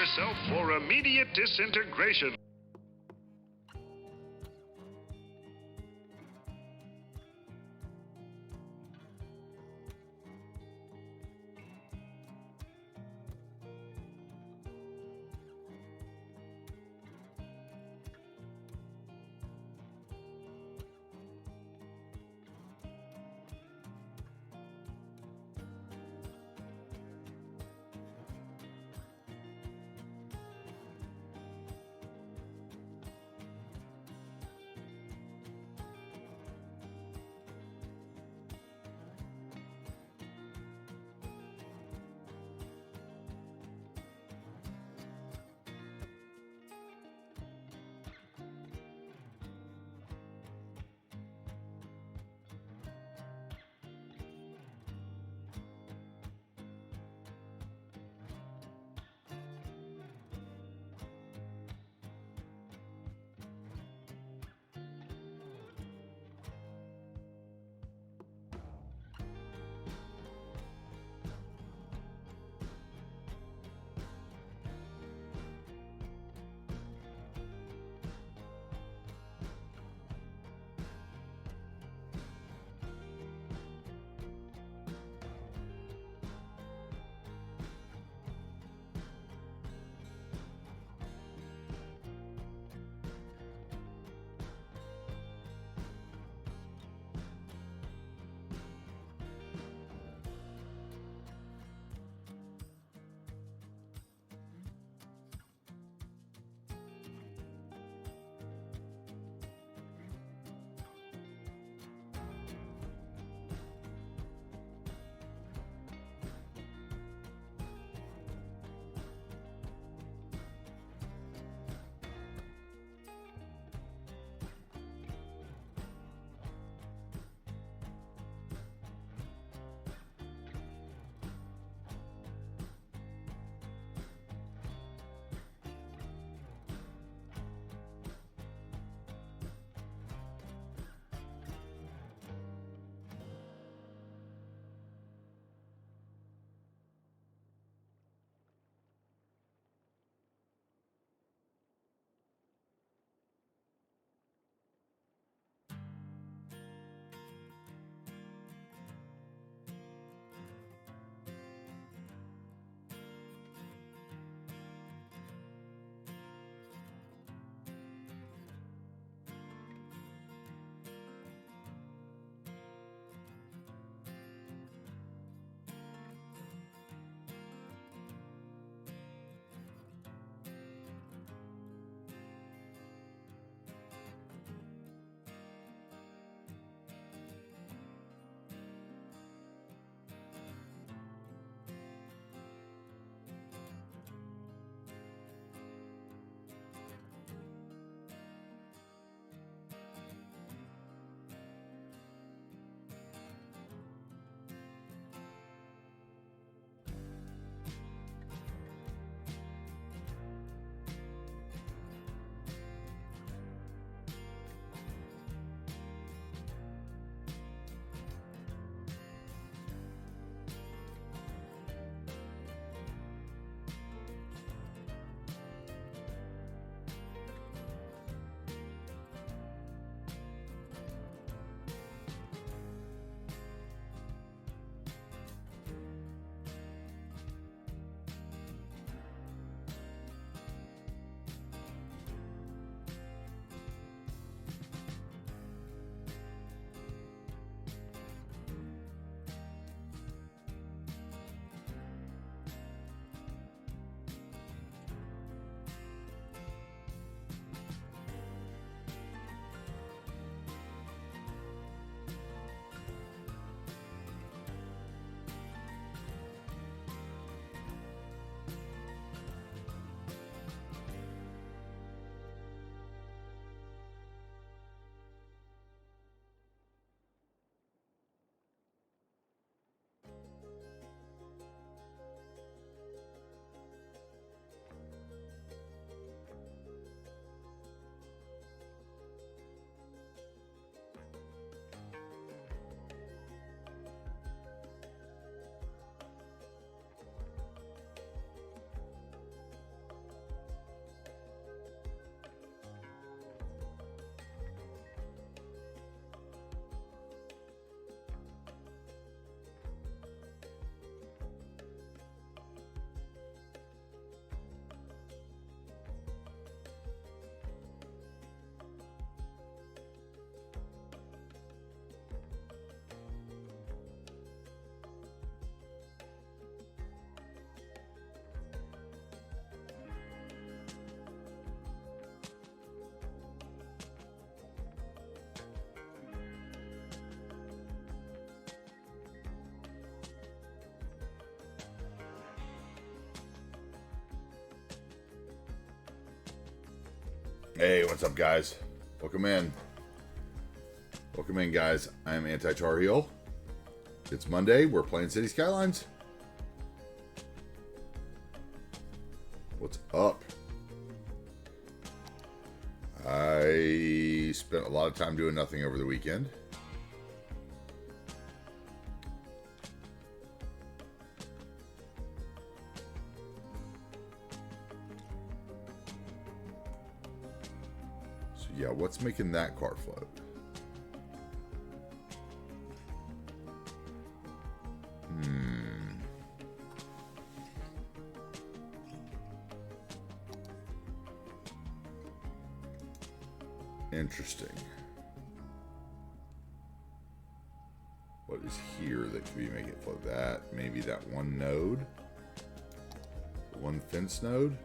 yourself for immediate disintegration. Hey, what's up, guys? Welcome in. Welcome in, guys. I'm AntiTarheel. It's Monday. We're playing City Skylines. What's up? I spent a lot of time doing nothing over the weekend. So yeah, what's making that car float? Interesting. What is here that could be making it float? That maybe that one node, one fence node.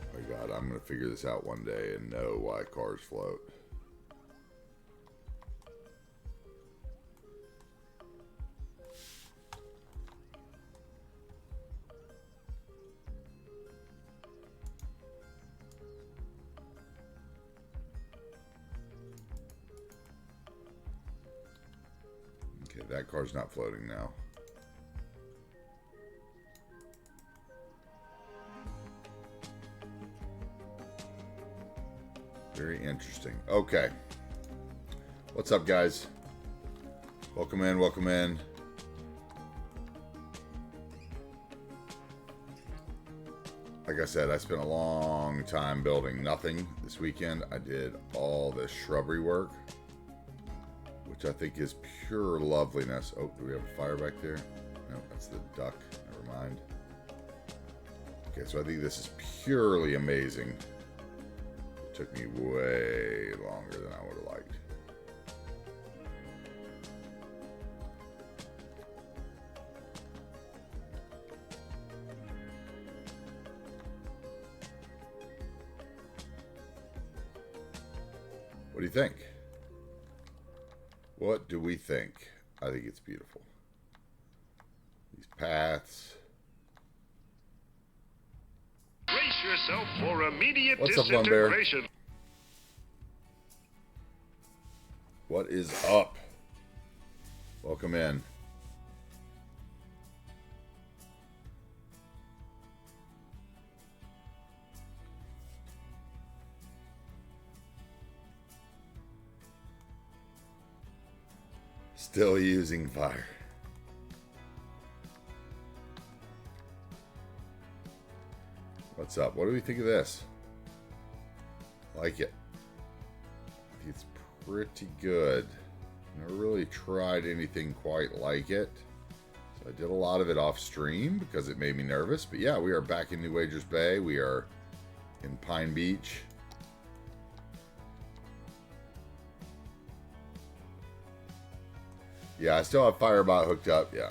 Oh my God, I'm gonna figure this out one day and know why cars float. That car's not floating now. Very interesting. Okay. What's up, guys? Welcome in, welcome in. Like I said, I spent a long time building nothing this weekend. I did all this shrubbery work, which I think is pure loveliness. Oh, do we have a fire back there? No, that's the duck. Never mind. Okay, so I think this is purely amazing. It took me way longer than I would have liked. What do you think? What do we think? I think it's beautiful. These paths. Brace yourself for immediate What's up, Lone Bear? disintegration. What is up? Welcome in. Still using fire. What's up? What do we think of this? I like it. I think it's pretty good. Never really tried anything quite like it. So I did a lot of it off stream because it made me nervous. But yeah, we are back in New Wagers Bay. We are in Pine Beach. Yeah, I still have Firebot hooked up. Yeah.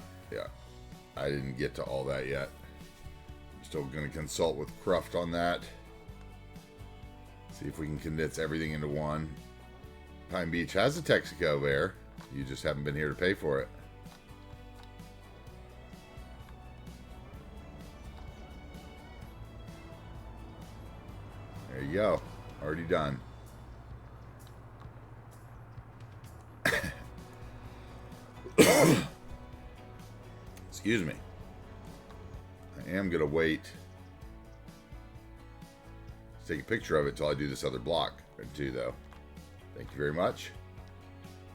I didn't get to all that yet. I'm still going to consult with Cruft on that. See if we can condense everything into one. Pine Beach has a Texaco there. You just haven't been here to pay for it. There you go. Already done. Excuse me. I am going to wait to take a picture of it until I do this other block or two, though. Thank you very much.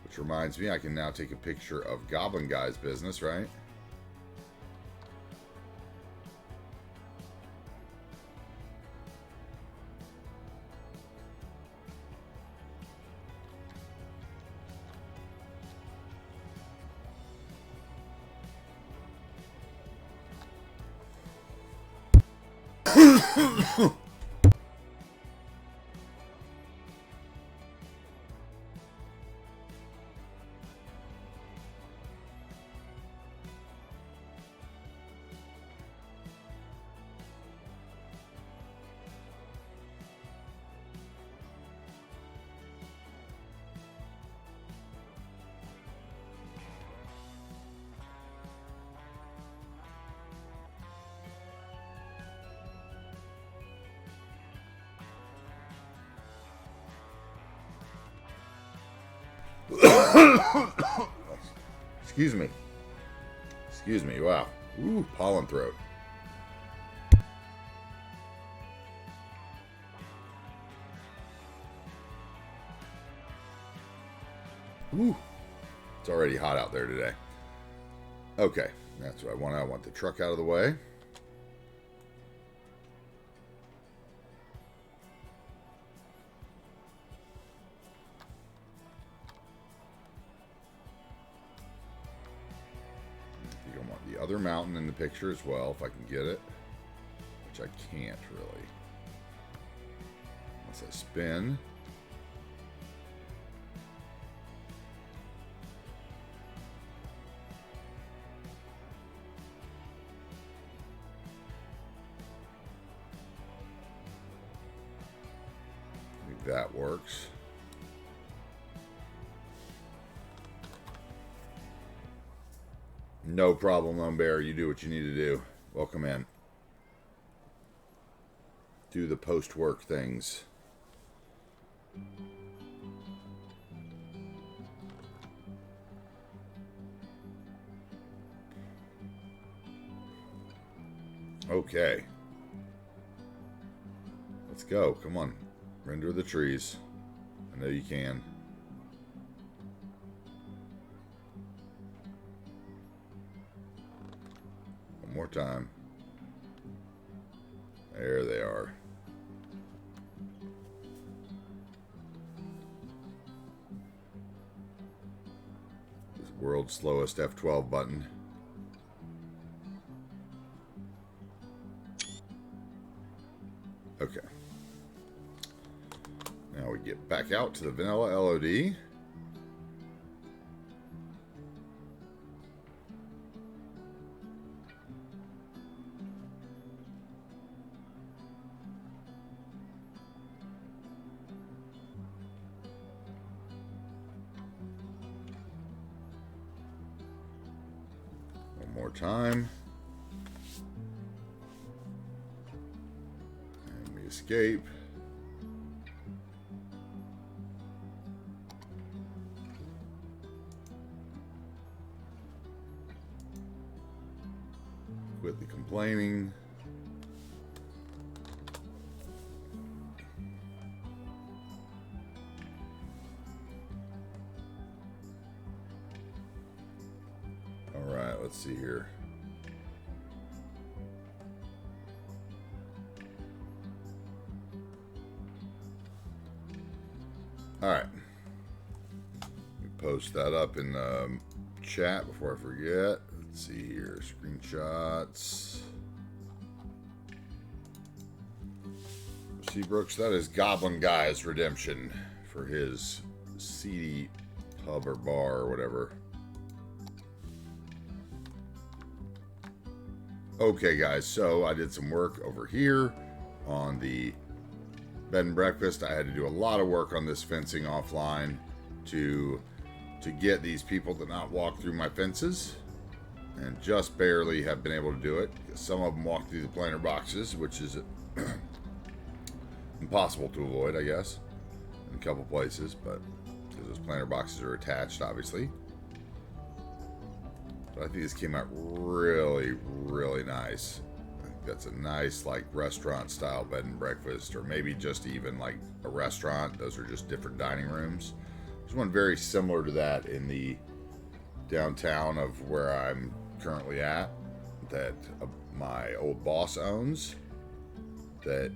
Which reminds me, I can now take a picture of Goblin Guy's business, right? Excuse me. Excuse me. Wow. Ooh, pollen throat. Ooh. It's already hot out there today. Okay. That's what I want. I want the truck out of the way. I want the other mountain in the picture as well, if I can get it. Which I can't really. Unless I spin. That works. No problem, Lone Bear. You do what you need to do. Welcome in. Do the post-work things. Okay. Let's go. Come on. Render the trees. I know you can. One more time. There they are. This world's slowest F12 button. Okay. Now we get back out to the vanilla LOD. One more time. And we escape. Quit the complaining. All right, let's see here. All right. We post that up in the chat before I forget. Let's see here, screenshots. See, Brooks, that is Goblin Guy's redemption for his seedy pub or bar or whatever. Okay, guys, so I did some work over here on the bed and breakfast. I had to do a lot of work on this fencing offline to get these people to not walk through my fences. And just barely have been able to do it. Some of them walk through the planter boxes, which is impossible to avoid, I guess, in a couple places, but because those planter boxes are attached, obviously. But I think this came out really, really nice. I think that's a nice, like, restaurant-style bed and breakfast, or maybe just even like a restaurant. Those are just different dining rooms. There's one very similar to that in the downtown of where I'm currently at that my old boss owns. That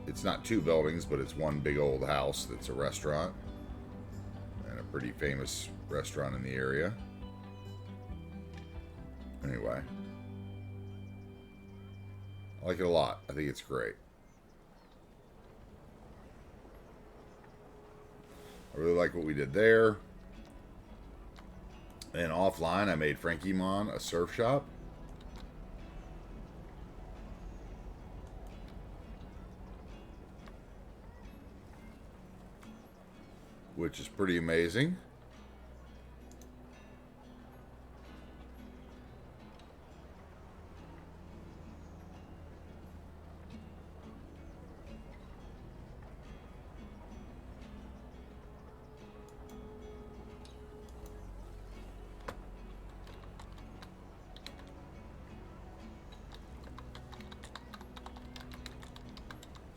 it's not two buildings, but it's one big old house that's a restaurant and a pretty famous restaurant in the area. Anyway, I like it a lot. I think it's great. I really like what we did there. And offline, I made Frankie Mon a surf shop. Which is pretty amazing.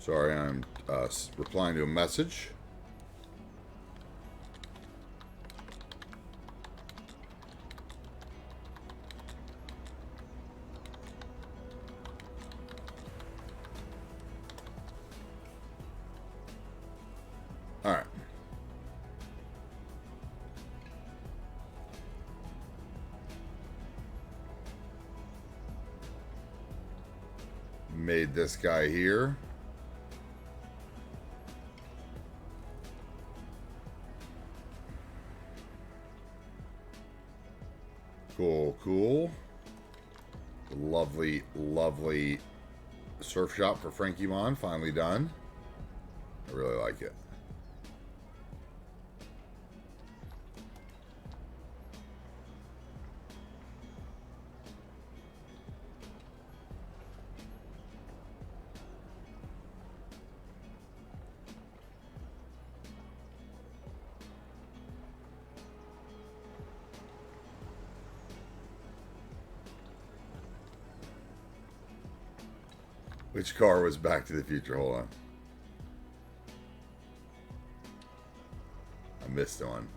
Sorry, I'm replying to a message. All right. Made this guy here. Cool, cool. Lovely, lovely surf shop for Frankie Mon, finally done. I really like it. Which car was Back to the Future? Hold on. I missed one.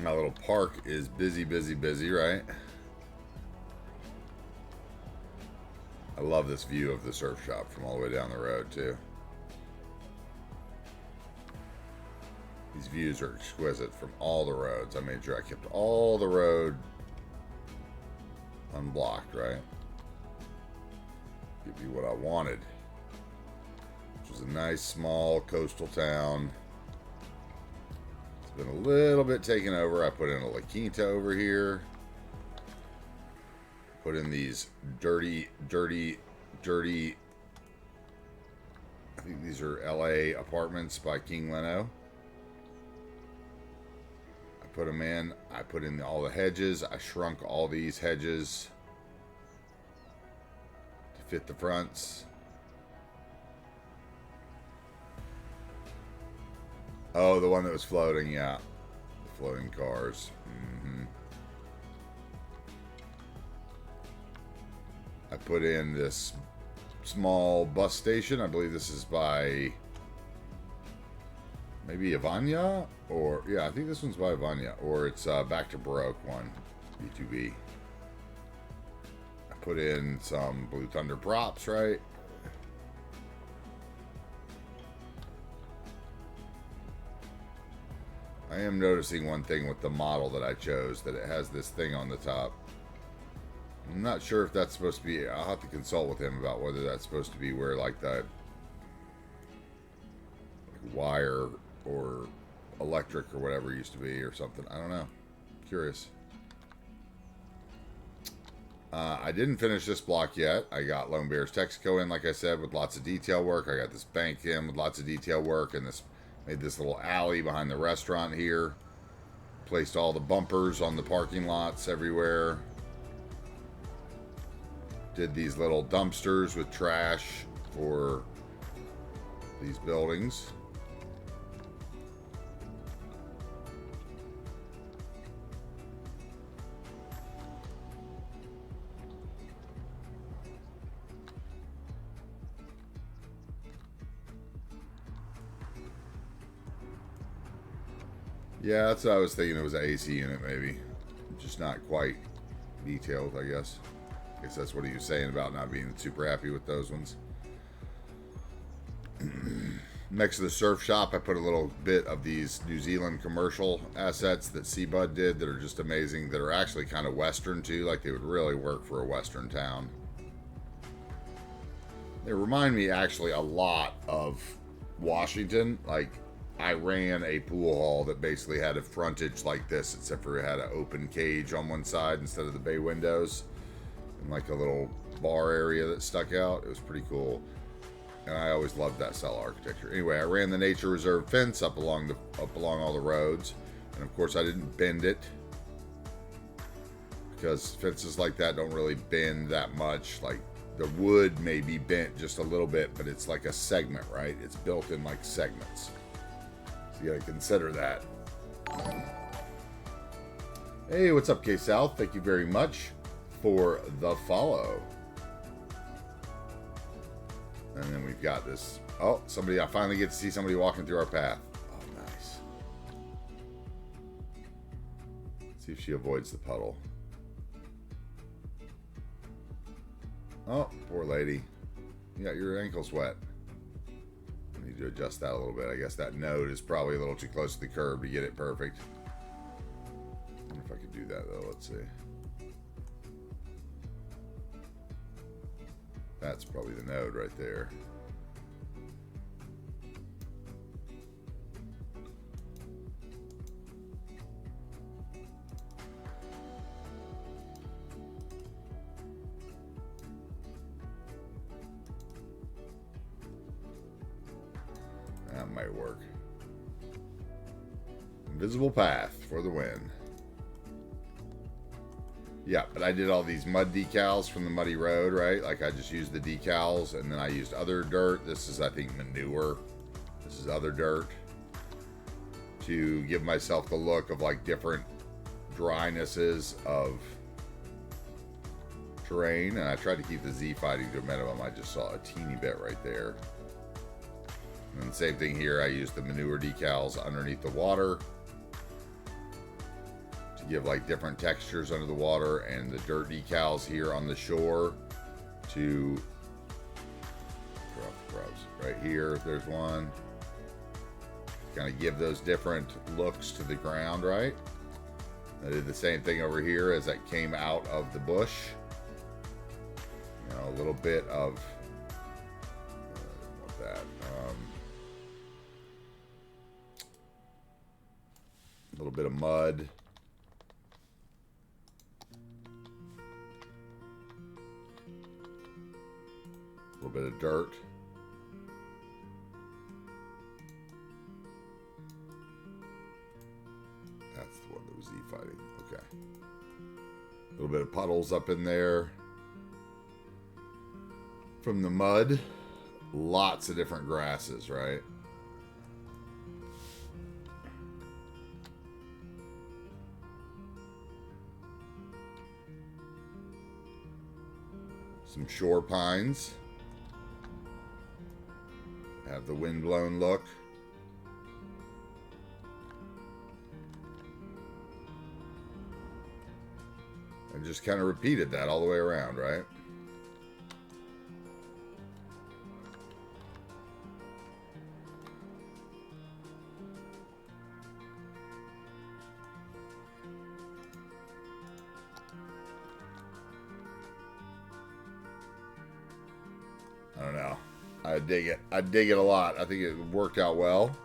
My little park is busy, busy, busy, right? I love this view of the surf shop from all the way down the road, too. These views are exquisite from all the roads. I made sure I kept all the road unblocked, right? Give you what I wanted. Which was a nice, small coastal town. It's been a little bit taken over. I put in a La Quinta over here. Put in these dirty, I think these are LA apartments by King Leno. I put them in. I put in all the hedges. I shrunk all these hedges to fit the fronts. Oh, the one that was floating, yeah. The floating cars. Mm-hmm. I put in this small bus station. I believe this is by maybe Ivania, or yeah, I think this one's by Ivania, or it's Back to Baroque one, B2B. I put in some Blue Thunder props, right? I am noticing one thing with the model that I chose, that it has this thing on the top. I'm not sure if that's supposed to be, I'll have to consult with him about whether that's supposed to be where like the wire or electric or whatever used to be or something. I don't know. Curious. I didn't finish this block yet. I got Lone Bears Texaco in, like I said, with lots of detail work. I got this bank in with lots of detail work, and this made this little alley behind the restaurant here. Placed all the bumpers on the parking lots everywhere. Did these little dumpsters with trash for these buildings. Yeah, that's what I was thinking. It was an AC unit, maybe. Just not quite detailed, I guess. I guess that's what he was saying about not being super happy with those ones. Next to the surf shop, I put a little bit of these New Zealand commercial assets that Seabud did that are just amazing, that are actually kind of Western too, like they would really work for a Western town. They remind me actually a lot of Washington. Like, I ran a pool hall that basically had a frontage like this, except for it had an open cage on one side instead of the bay windows. And like a little bar area that stuck out. It was pretty cool. And I always loved that style of architecture. Anyway, I ran the nature reserve fence up along all the roads. And of course I didn't bend it, because fences like that don't really bend that much. Like the wood may be bent just a little bit, but it's like a segment, right? It's built in like segments. So you gotta consider that. Hey, what's up, K-South? Thank you very much for the follow. And then we've got this. Oh, somebody, I finally get to see somebody walking through our path. Oh, nice. Let's see if she avoids the puddle. Oh, poor lady. You got your ankles wet. I need to adjust that a little bit. I guess that node is probably a little too close to the curb to get it perfect. I wonder if I could do that, though. Let's see. That's probably the node right there. That might work. Invisible path for the win. Yeah, but I did all these mud decals from the muddy road, right? Like I just used the decals and then I used other dirt. This is, I think, manure. This is other dirt to give myself the look of like different drynesses of terrain. And I tried to keep the Z fighting to a minimum. I just saw a teeny bit right there. And then the same thing here. I used the manure decals underneath the water to give like different textures under the water, and the dirt decals here on the shore to drop the crows. Right here, there's one. Kind of give those different looks to the ground, right? I did the same thing over here as that came out of the bush. You know, a little bit of that. A little bit of mud. A little bit of dirt. That's the one that was Z fighting. Okay. A little bit of puddles up in there. From the mud. Lots of different grasses, right? Some shore pines. Have the wind-blown look. And just kind of repeated that all the way around, right? I don't know. I dig it. I dig it a lot. I think it worked out well.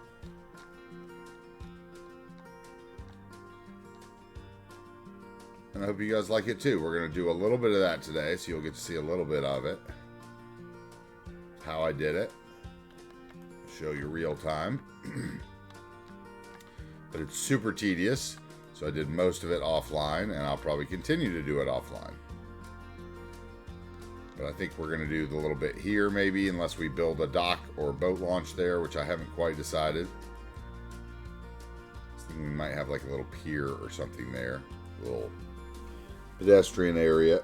And I hope you guys like it too. We're going to do a little bit of that today, so you'll get to see a little bit of it. How I did it. Show you real time. But it's super tedious, so I did most of it offline, and I'll probably continue to do it offline. But I think we're going to do the little bit here maybe, unless we build a dock or a boat launch there, which I haven't quite decided. I think we might have like a little pier or something there. A little pedestrian area.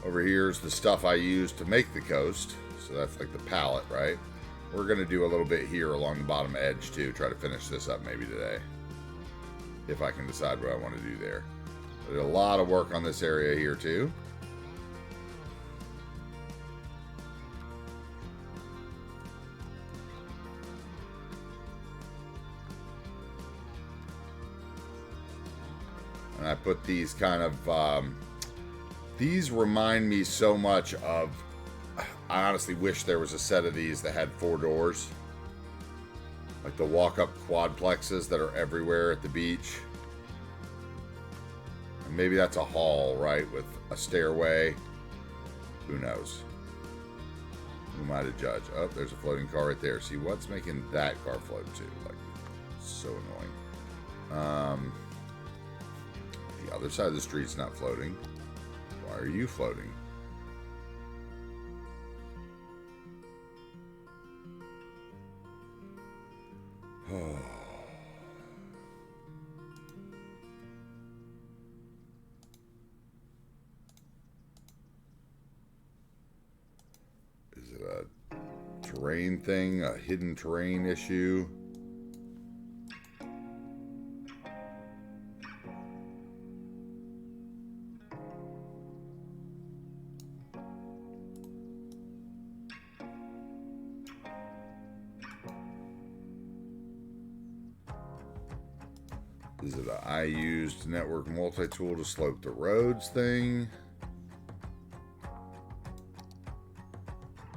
Over here is the stuff I use to make the coast. So that's like the pallet, right? We're going to do a little bit here along the bottom edge too. Try to finish this up maybe today. If I can decide what I want to do there. I did a lot of work on this area here too. And I put these kind of, these remind me so much of, I honestly wish there was a set of these that had 4 doors. Like the walk-up quadplexes that are everywhere at the beach. And maybe that's a hall, right? With a stairway. Who knows? Who am I to judge? Oh, there's a floating car right there. See, what's making that car float too? Like, so annoying. The other side of the street's not floating. Why are you floating? Oh. Is it a terrain thing? A hidden terrain issue? Is it a I used network multi-tool to slope the roads thing?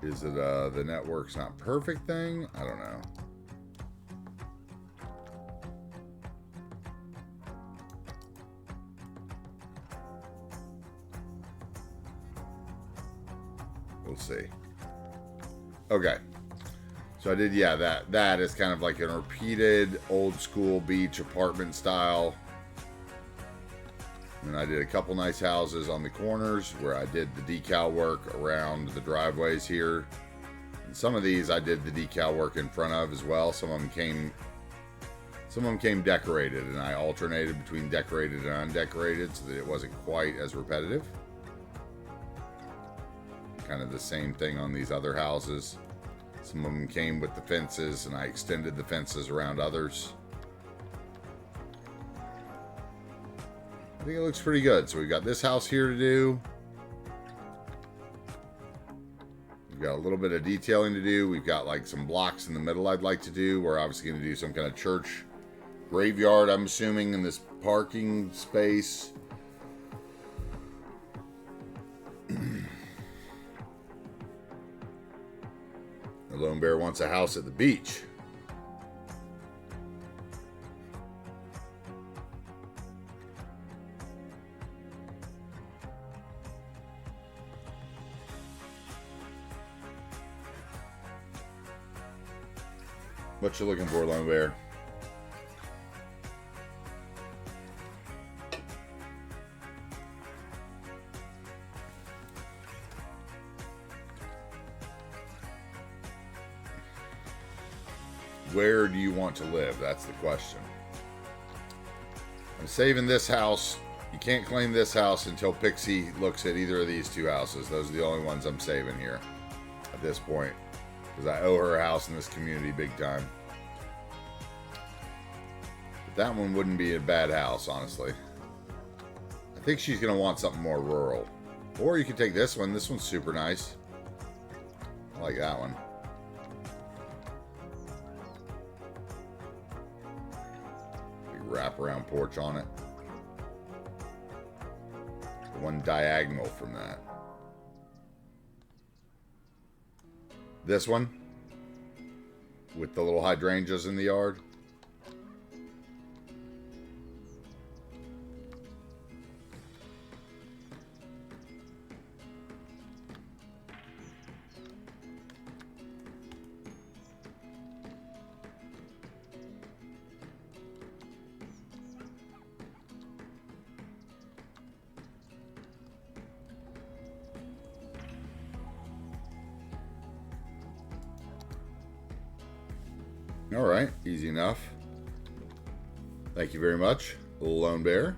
Is it the network's not perfect thing? I don't know. We'll see. Okay. So I did, yeah, that is kind of like a repeated old school beach apartment style. And I did a couple nice houses on the corners where I did the decal work around the driveways here. And some of these I did the decal work in front of as well. Some of them came decorated, and I alternated between decorated and undecorated so that it wasn't quite as repetitive. Kind of the same thing on these other houses. Some of them came with the fences, and I extended the fences around others. I think it looks pretty good. So we've got this house here to do. We've got a little bit of detailing to do. We've got like some blocks in the middle I'd like to do. We're obviously going to do some kind of church graveyard, I'm assuming, in this parking space. The Lone Bear wants a house at the beach. What you looking for, Lone Bear? Where do you want to live? That's the question. I'm saving this house. You can't claim this house until Pixie looks at either of these two houses. Those are the only ones I'm saving here at this point, because I owe her a house in this community big time. But that one wouldn't be a bad house, honestly. I think she's going to want something more rural. Or you could take this one. This one's super nice. I like that one. Wraparound porch on it. The one diagonal from that. This one with the little hydrangeas in the yard. All right, easy enough. Thank you very much, Lone Bear.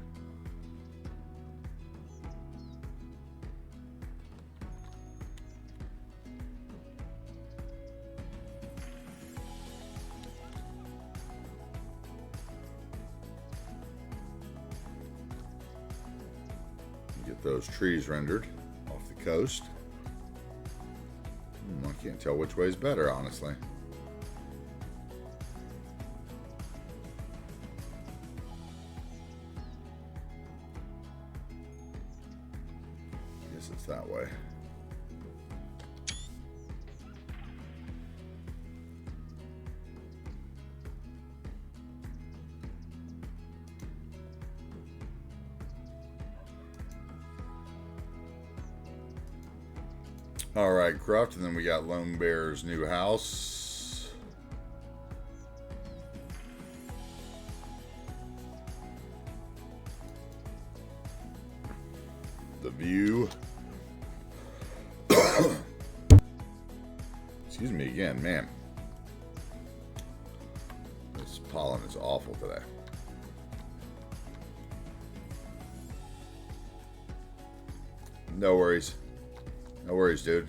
Get those trees rendered off the coast. I can't tell which way is better, honestly. It's that way. All right, Cruft, and then we got Lone Bear's new house. The view. Excuse me again, man. This pollen is awful today. No worries. No worries, dude.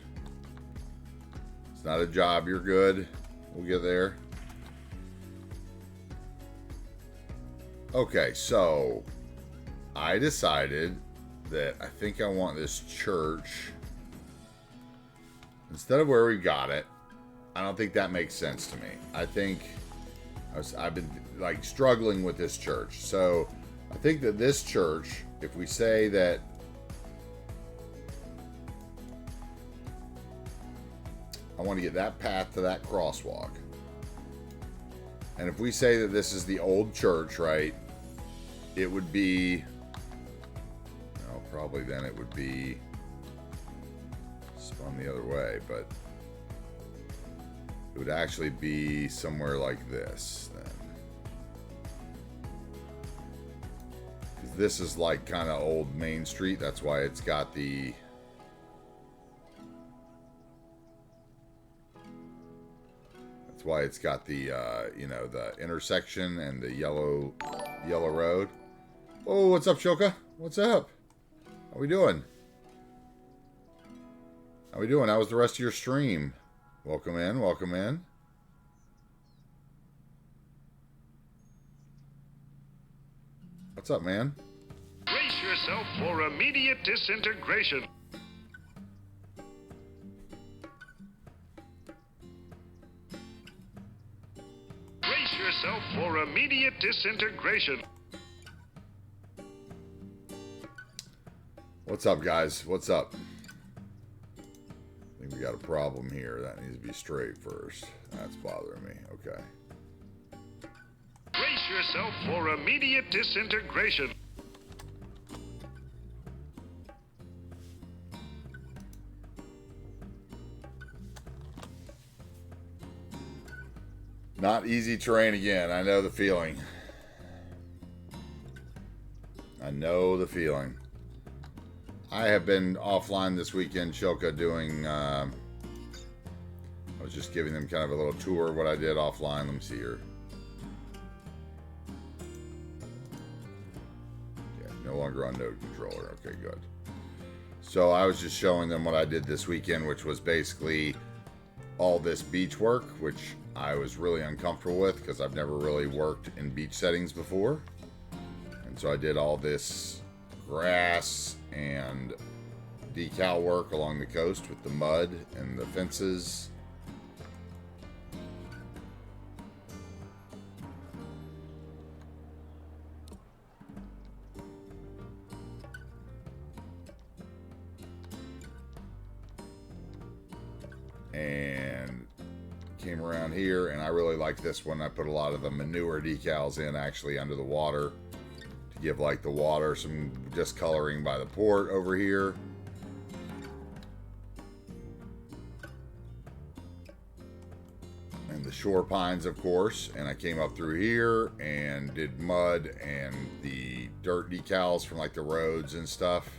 It's not a job. You're good. We'll get there. Okay, so I decided that I think I want this church instead of where we got it. I don't think that makes sense to me. I think I've been like struggling with this church. So I think that this church, if we say that I want to get that path to that crosswalk, and if we say that this is the old church, right, it would be, well, probably then it would be spun the other way, but it would actually be somewhere like this then. Because this is like kind of old Main Street. That's why it's got the you know, the intersection and the yellow road. Oh, what's up, Shoka? What's up? How we doing? How we doing? How was the rest of your stream? Welcome in, welcome in. What's up, man? Brace yourself for immediate disintegration. Brace yourself for immediate disintegration. What's up, guys? What's up? I think we got a problem here. That needs to be straight first. That's bothering me. Okay. Brace yourself for immediate disintegration. Not easy terrain again. I know the feeling. I know the feeling. I have been offline this weekend, Shoka, doing, I was just giving them kind of a little tour of what I did offline. Let me see here. Yeah, no longer on node controller. Okay, good. So I was just showing them what I did this weekend, which was basically all this beach work, which I was really uncomfortable with because I've never really worked in beach settings before. And so I did all this grass and decal work along the coast with the mud and the fences. And came around here, and I really like this one. I put a lot of the manure decals in actually under the water to give like the water some discoloring by the port over here. And the shore pines, of course. And I came up through here and did mud and the dirt decals from like the roads and stuff.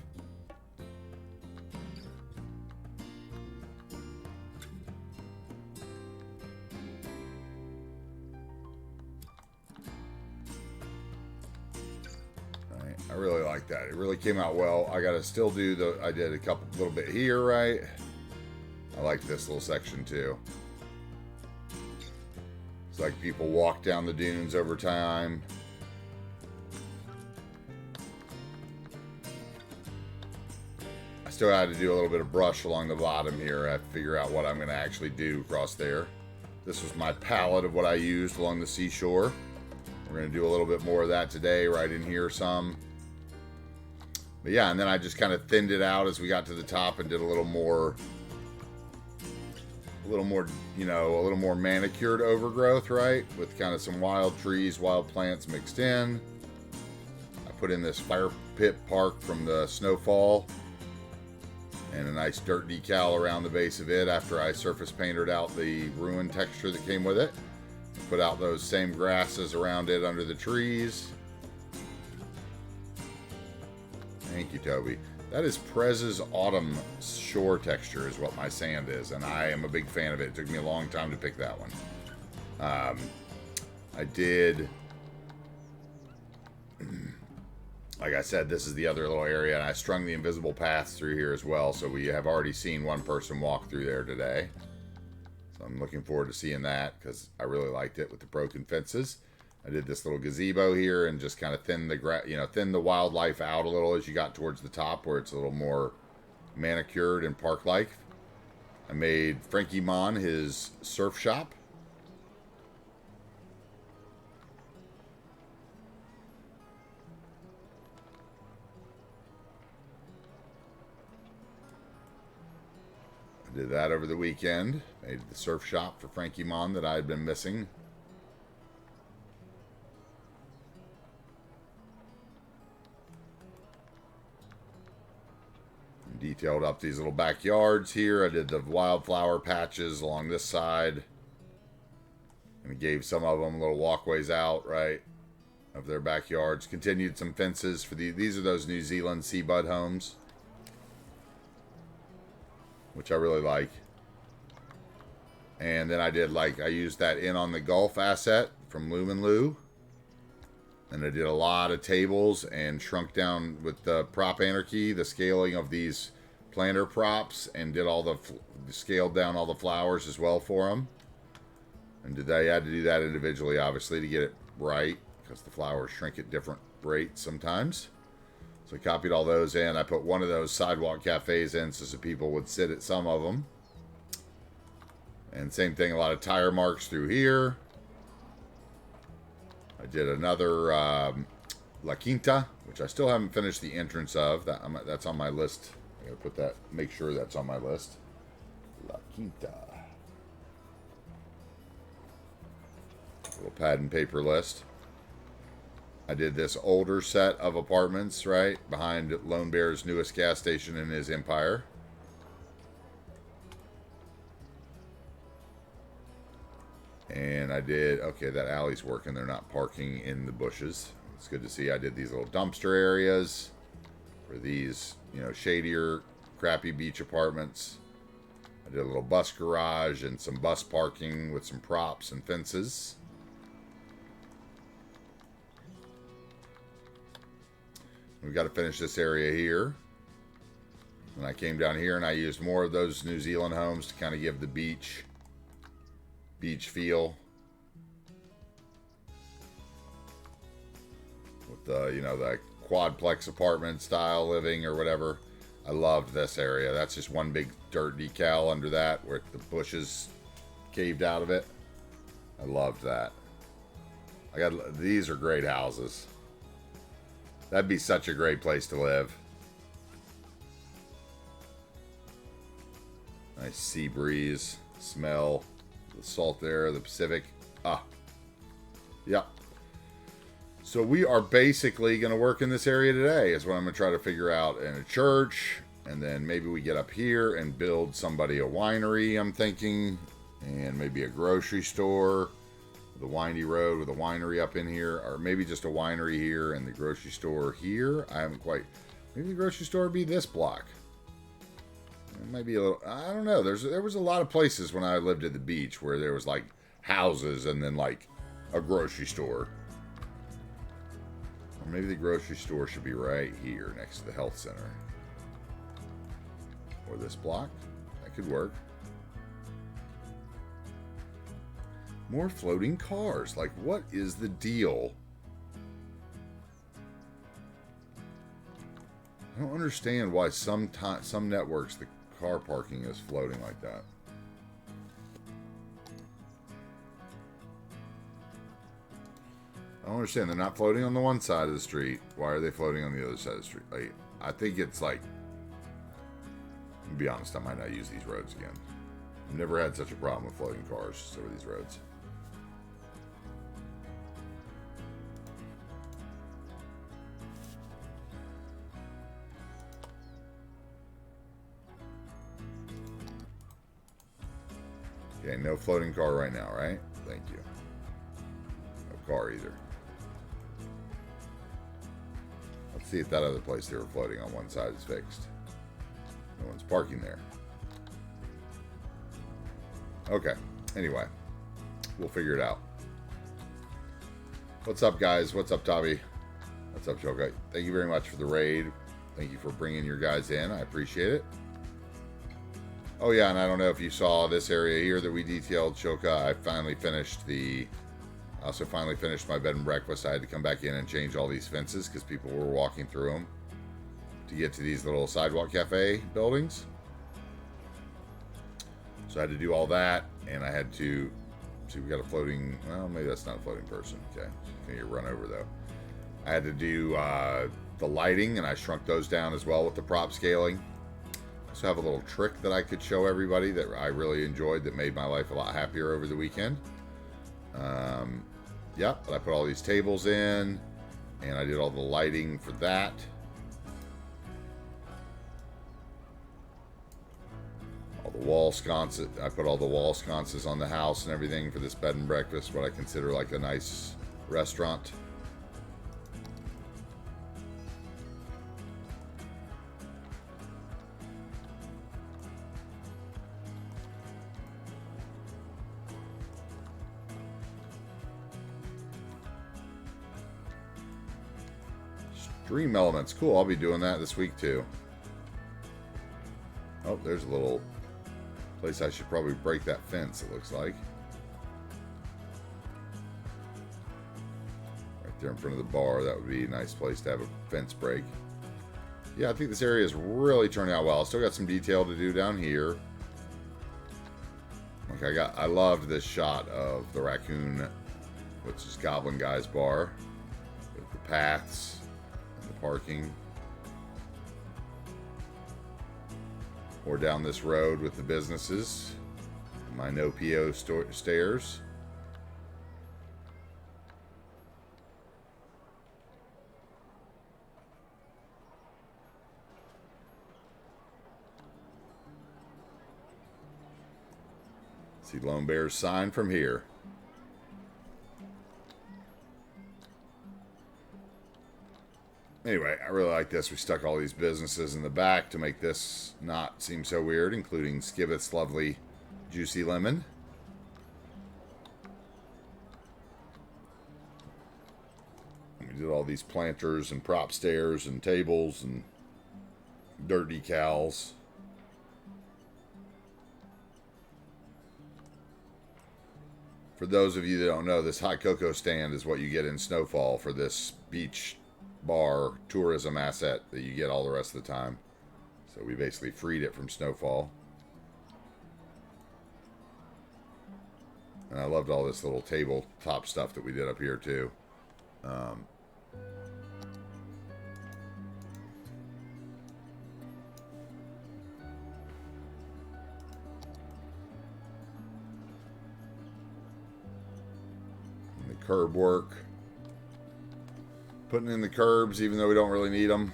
I really like that. It really came out well. I gotta still do I did a little bit here, right? I like this little section too. It's like people walk down the dunes over time. I still had to do a little bit of brush along the bottom here. I have to figure out what I'm gonna actually do across there. This was my palette of what I used along the seashore. We're gonna do a little bit more of that today, right in here some. But yeah, and then I just kind of thinned it out as we got to the top and did a little more, you know, a little more manicured overgrowth, right? With kind of some wild trees, wild plants mixed in. I put in this fire pit park from the snowfall and a nice dirt decal around the base of it after I surface painted out the ruin texture that came with it. Put out those same grasses around it under the trees. Thank you, Toby. That is Prez's Autumn Shore texture is what my sand is, and I am a big fan of it. It took me a long time to pick that one. I did, like I said, this is the other little area, and I strung the invisible paths through here as well, so we have already seen one person walk through there today. So I'm looking forward to seeing that, because I really liked it with the broken fences. I did this little gazebo here and just kind of thin the wildlife out a little as you got towards the top where it's a little more manicured and park-like. I made Frankie Mon his surf shop. I did that over the weekend. Made the surf shop for Frankie Mon that I had been missing. Detailed up these little backyards here. I did the wildflower patches along this side. And gave some of them little walkways out, right, of their backyards. Continued some fences for these are those New Zealand sea bud homes, which I really like. And then I used that in on the Gulf asset from Lumen Lou. And I did a lot of tables and shrunk down with the prop anarchy, the scaling of these planter props, and did all the scaled down all the flowers as well for them. And I had to do that individually, obviously, to get it right, because the flowers shrink at different rates sometimes. So I copied all those in. I put one of those sidewalk cafes in so some people would sit at some of them. And same thing, a lot of tire marks through here. I did another La Quinta, which I still haven't finished the entrance of. That's on my list. I gotta put that, make sure that's on my list. La Quinta. Little pad and paper list. I did this older set of apartments, right, behind Lone Bear's newest gas station in his empire. And I did, okay, that alley's working. They're not parking in the bushes. It's good to see. I did these little dumpster areas for these, shadier, crappy beach apartments. I did a little bus garage and some bus parking with some props and fences. We've got to finish this area here. And I came down here and I used more of those New Zealand homes to kind of give the beach feel with the the quadplex apartment style living or whatever. I loved this area. That's just one big dirt decal under that where the bushes caved out of it. I loved that. These are great houses. That'd be such a great place to live. Nice sea breeze, smell the salt air, the Pacific. Yep. So we are basically going to work in this area today is what I'm going to try to figure out in a church. And then maybe we get up here and build somebody a winery, I'm thinking. And maybe a grocery store. The windy road with a winery up in here. Or maybe just a winery here and the grocery store here. I haven't quite... Maybe the grocery store would be this block. It might be a little... I don't know. There was a lot of places when I lived at the beach where there was like houses and then like a grocery store. Or maybe the grocery store should be right here next to the health center. Or this block. That could work. More floating cars. Like, what is the deal? I don't understand why some networks the car parking is floating like that. I don't understand. They're not floating on the one side of the street. Why are they floating on the other side of the street? Like, I think it's like... To be honest, I might not use these roads again. I've never had such a problem with floating cars over these roads. Okay, no floating car right now, right? Thank you. No car either. Let's see if that other place they were floating on one side is fixed. No one's parking there. Okay. Anyway, we'll figure it out. What's up, guys? What's up, Tommy? What's up, Choka? Thank you very much for the raid. Thank you for bringing your guys in. I appreciate it. Oh, yeah, and I don't know if you saw this area here that we detailed, Choka. I also finally finished my bed and breakfast. I had to come back in and change all these fences because people were walking through them to get to these little sidewalk cafe buildings. So I had to do all that, and I had to see, we got a floating, well, maybe that's not a floating person. Okay, gonna get run over though. I had to do the lighting, and I shrunk those down as well with the prop scaling. I also have a little trick that I could show everybody that I really enjoyed that made my life a lot happier over the weekend. Yeah, but I put all these tables in, and I did all the lighting for that. All the wall sconces, I put all the wall sconces on the house and everything for this bed and breakfast, what I consider like a nice restaurant. Dream elements, cool. I'll be doing that this week too. Oh, there's a little place I should probably break that fence, it looks like. Right there in front of the bar, that would be a nice place to have a fence break. Yeah, I think this area is really turning out well. Still got some detail to do down here. Like I loved this shot of the raccoon, which is Goblin Guy's bar, with the paths. Parking, or down this road with the businesses, my no PO stairs. See Lone Bear's sign from here. Anyway, I really like this. We stuck all these businesses in the back to make this not seem so weird, including Skibbet's lovely Juicy Lemon. And we did all these planters and prop stairs and tables and dirt decals. For those of you that don't know, this hot cocoa stand is what you get in Snowfall for this beach bar tourism asset that you get all the rest of the time. So we basically freed it from Snowfall. And I loved all this little tabletop stuff that we did up here too. And the curb work. Putting in the curbs, even though we don't really need them.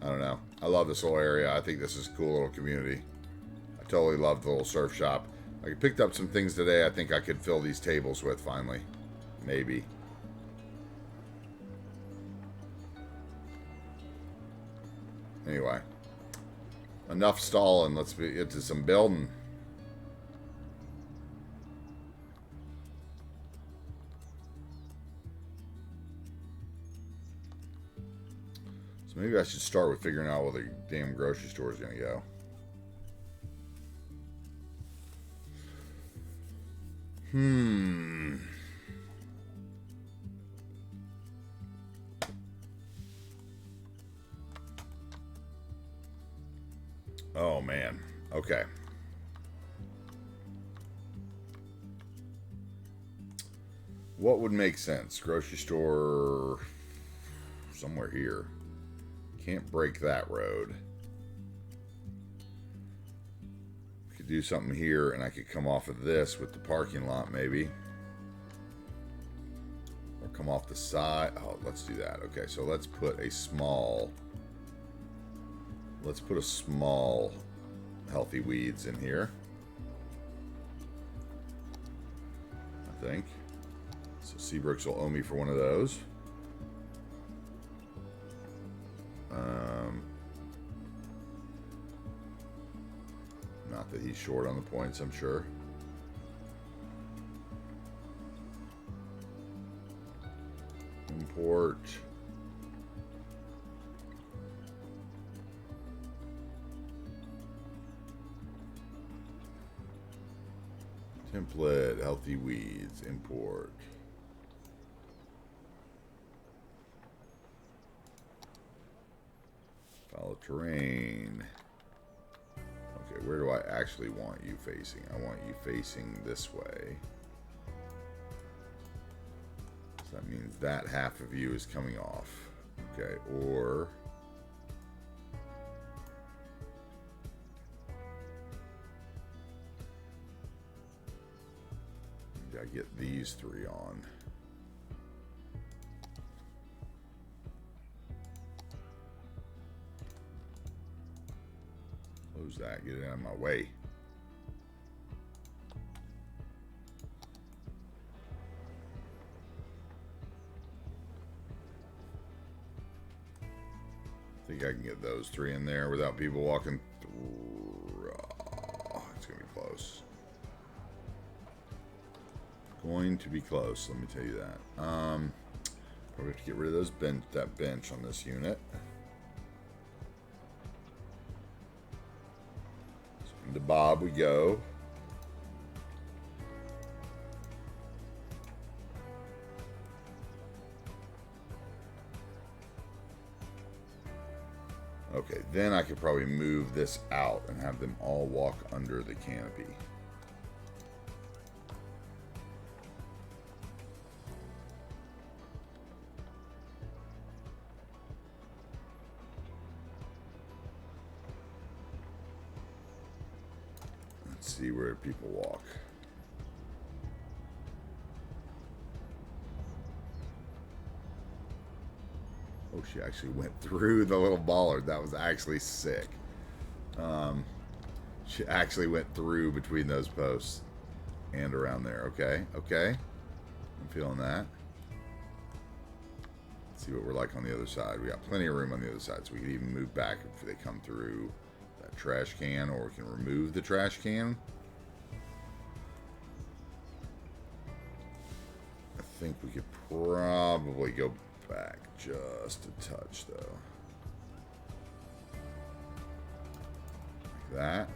I don't know. I love this whole area. I think this is a cool little community. I totally love the little surf shop. I picked up some things today I think I could fill these tables with finally. Maybe. Anyway. Enough stalling. Let's get to some building. Maybe I should start with figuring out where the damn grocery store is going to go. Oh, man. Okay. What would make sense? Grocery store somewhere here. Can't break that road. We could do something here, and I could come off of this with the parking lot, maybe. Or come off the side. Oh, let's do that. Okay, so let's put a small... healthy weeds in here. I think. So Seabrooks will owe me for one of those. Not that he's short on the points, I'm sure. Import. Template, healthy weeds, import. Follow terrain. Okay, where do I actually want you facing? I want you facing this way. So that means that half of you is coming off. Okay, or I get these three on. Close that, get it out of my way. I think I can get those three in there without people walking through. Oh, it's gonna be close. Going to be close, let me tell you that. Probably have to get rid of those that bench on this unit. So into Bob we go. Okay, then I could probably move this out and have them all walk under the canopy. Let's see where people walk. Oh, she actually went through the little bollard. That was actually sick. She actually went through between those posts and around there. Okay, okay. I'm feeling that. Let's see what we're like on the other side. We got plenty of room on the other side, so we can even move back if they come through that trash can, or we can remove the trash can. I think we could probably go back just a touch, though. Like that.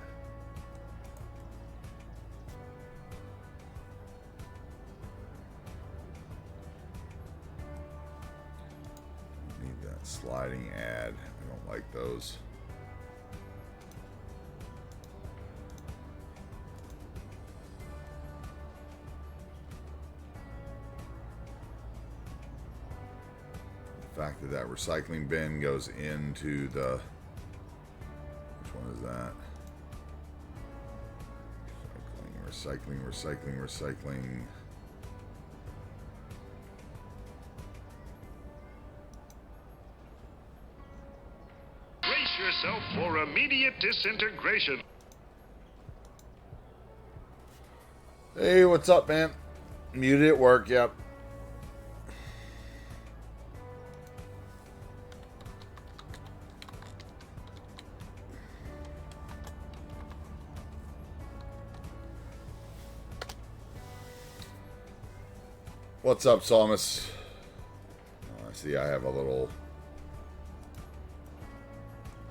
Need that sliding ad. I don't like those. The fact that that recycling bin goes into the, which one is that? Recycling. Brace yourself for immediate disintegration. Hey, what's up, man? Muted at work, yep. What's up, Salmus? I see I have a little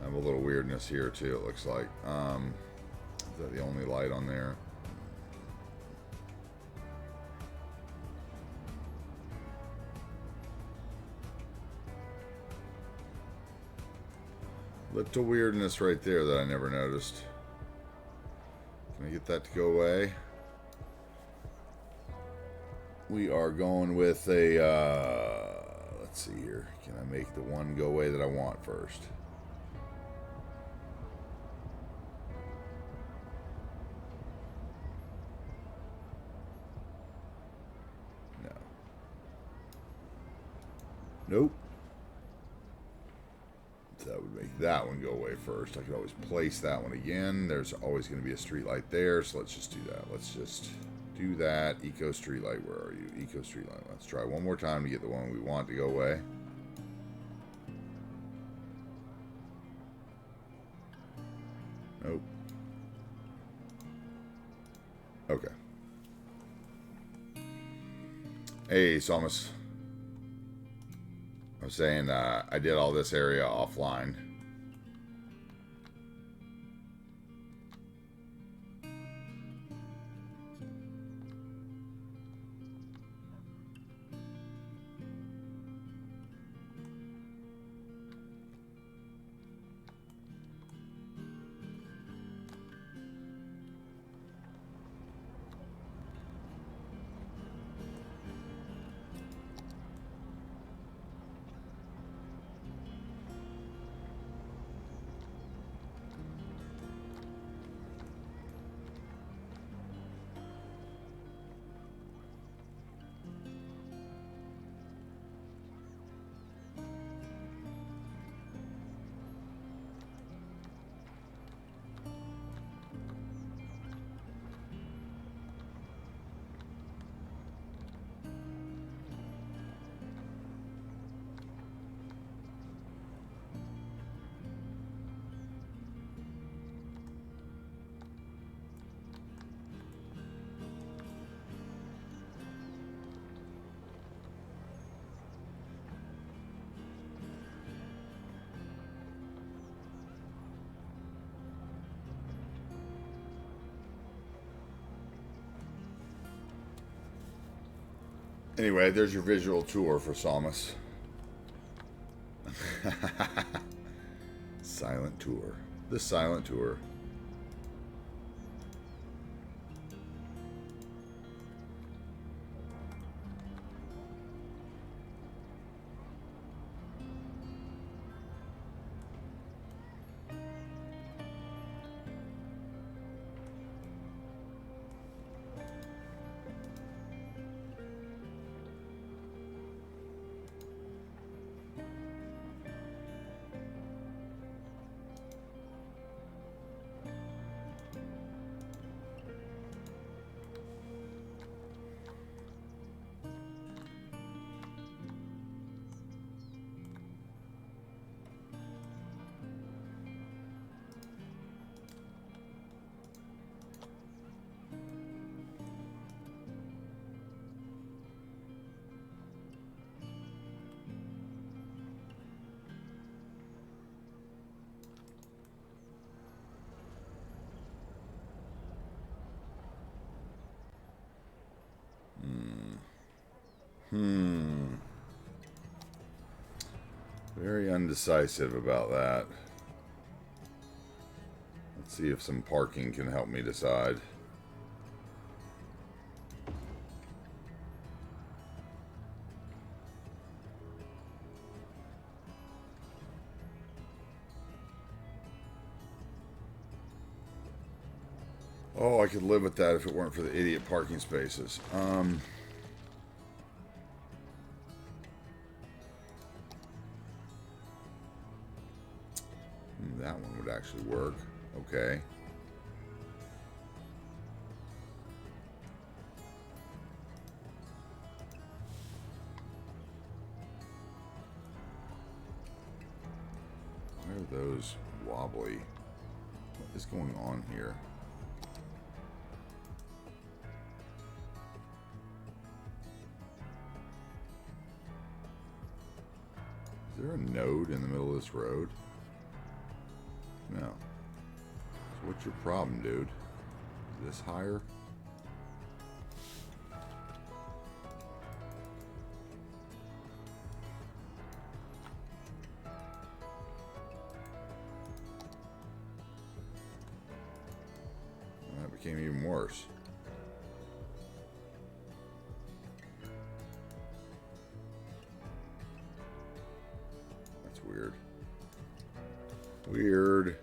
weirdness here too, it looks like. Is that the only light on there? Little weirdness right there that I never noticed. Can I get that to go away? We are going with a, let's see here. Can I make the one go away that I want first? No. Nope. That would make that one go away first. I could always place that one again. There's always going to be a street light there, so let's just do that. Let's just do that. Eco street light, where are you? Eco street light. Let's try one more time to get the one we want to go away. Nope. Okay. Hey, Somus. I was saying I did all this area offline. Anyway, there's your visual tour for Salmus. Silent tour. The silent tour. Very undecisive about that. Let's see if some parking can help me decide. Oh, I could live with that if it weren't for the idiot parking spaces. That one would actually work. Okay. Why are those wobbly? What is going on here? Is there a node in the middle of this road? No. So what's your problem, dude? Is this higher? That became even worse. That's weird. Weird.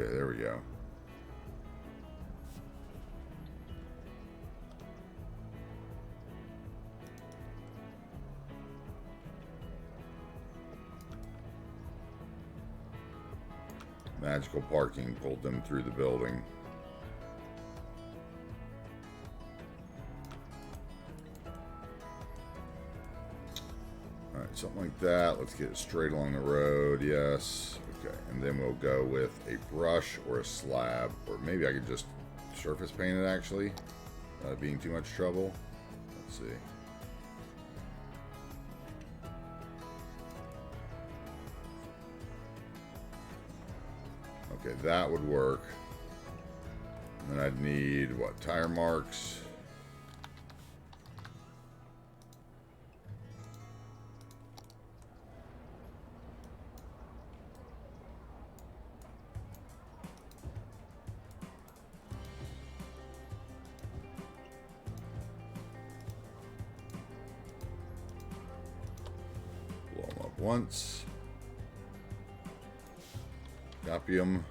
Okay, there we go. Magical parking pulled them through the building. Alright, something like that. Let's get it straight along the road. Yes. Okay, and then we'll go with a brush or a slab. Or maybe I could just surface paint it, actually. Being too much trouble. Let's see. Okay, that would work. And then I'd need, what, tire marks? Blow them up once. Copy them.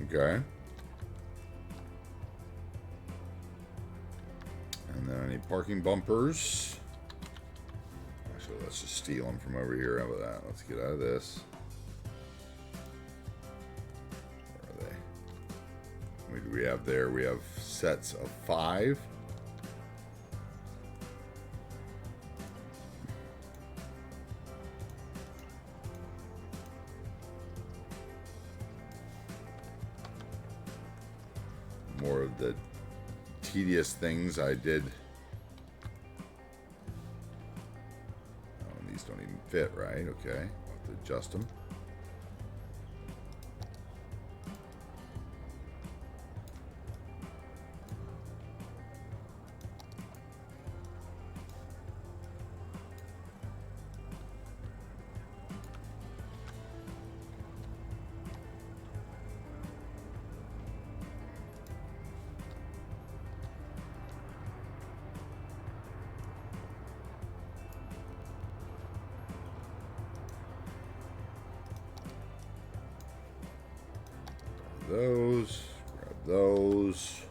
Okay. And then I need parking bumpers. Actually, let's just steal them from over here. How about that? Let's get out of this. Where are they? How many do we have there? We have sets of 5. More of the tedious things I did. Oh, these don't even fit right. Okay, I'll have to adjust them. Those, grab those.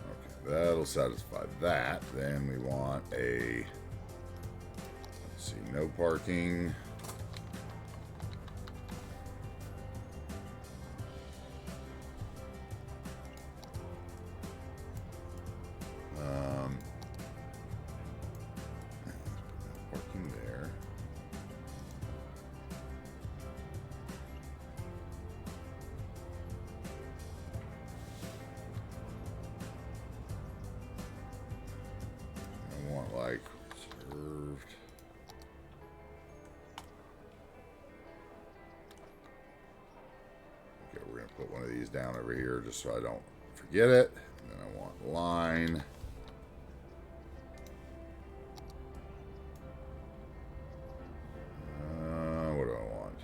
Okay, that'll satisfy that. Then we want a, let's see, no parking. Parking there. I want like reserved. Okay, we're gonna put one of these down over here just so I don't forget it. And then I want line. What do I want?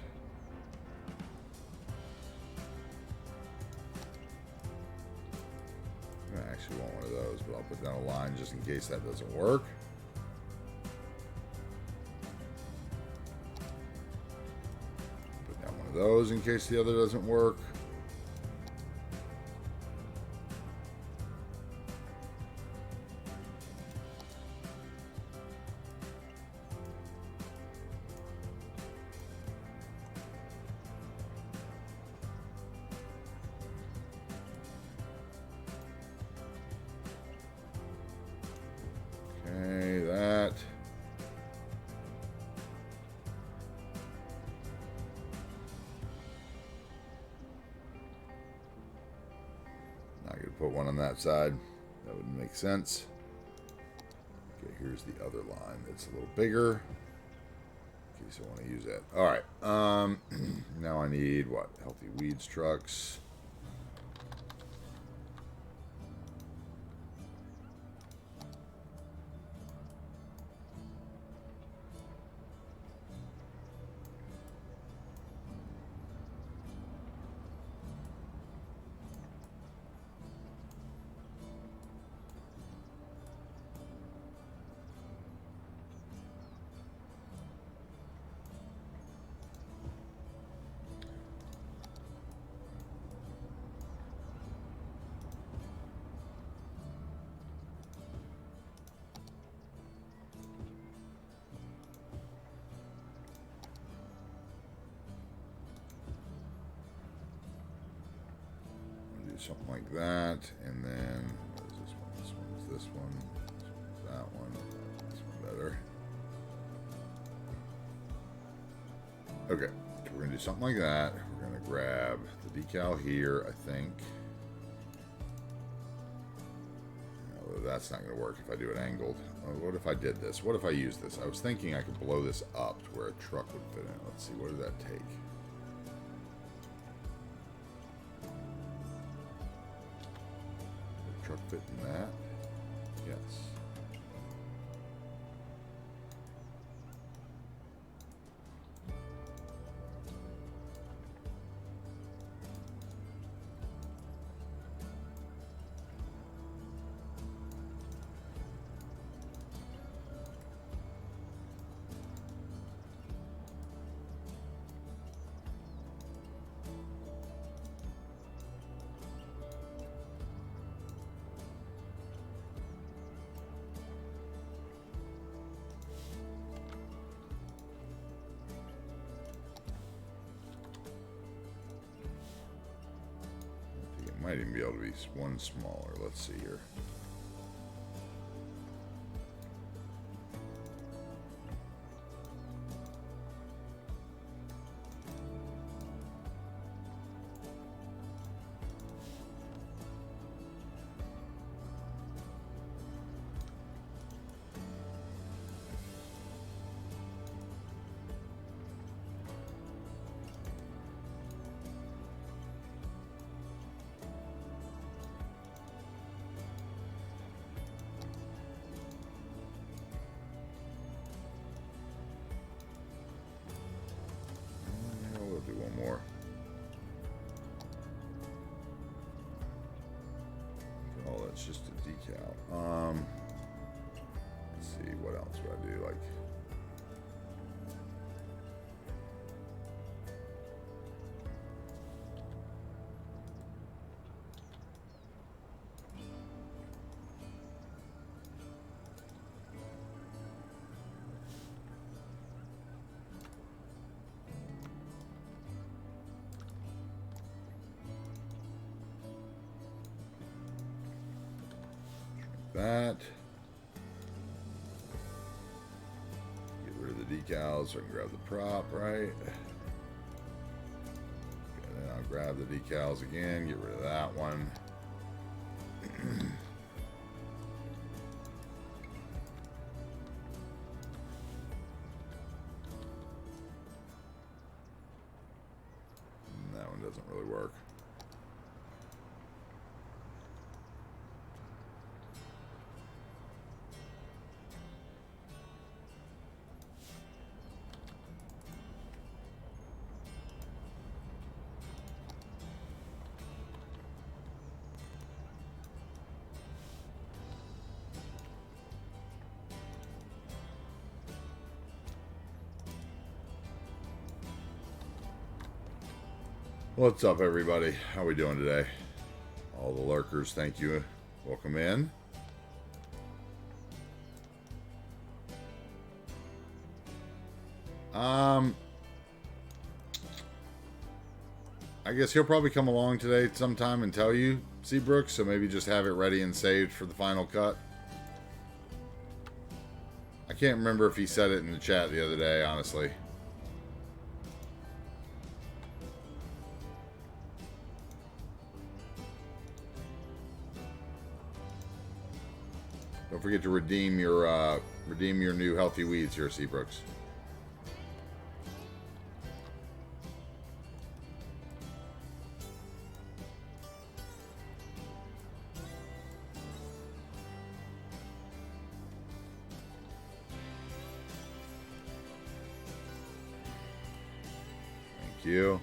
I actually want one of those, but I'll put down a line just in case that doesn't work. Put down one of those in case the other doesn't work. Okay, that. Now I'm gonna put one on that side. That would make sense. Okay, here's the other line that's a little bigger. In case I want to use that. Alright. Now I need what? Healthy weeds trucks. Something like that, and then what is this one? This one is this one. This one is that one. This one better. Okay, so we're gonna do something like that. We're gonna grab the decal here, I think. Although that's not gonna work if I do it angled. What if I did this? What if I use this? I was thinking I could blow this up to where a truck would fit in. Let's see, what does that take? Truck fit in that? Yes. Might even be able to be one smaller. Let's see here. Do one more. Oh, that's just a decal. Let's see, what else would I do? Like, that. Get rid of the decals so I can grab the prop, right? And then I'll grab the decals again, get rid of that one. And that one doesn't really work. What's up, everybody? How we doing today? All the lurkers, thank you. Welcome in. I guess he'll probably come along today sometime and tell you, Seabrook, so maybe just have it ready and saved for the final cut. I can't remember if he said it in the chat the other day, honestly. Don't forget to redeem your new healthy weeds here, Seabrooks. Thank you.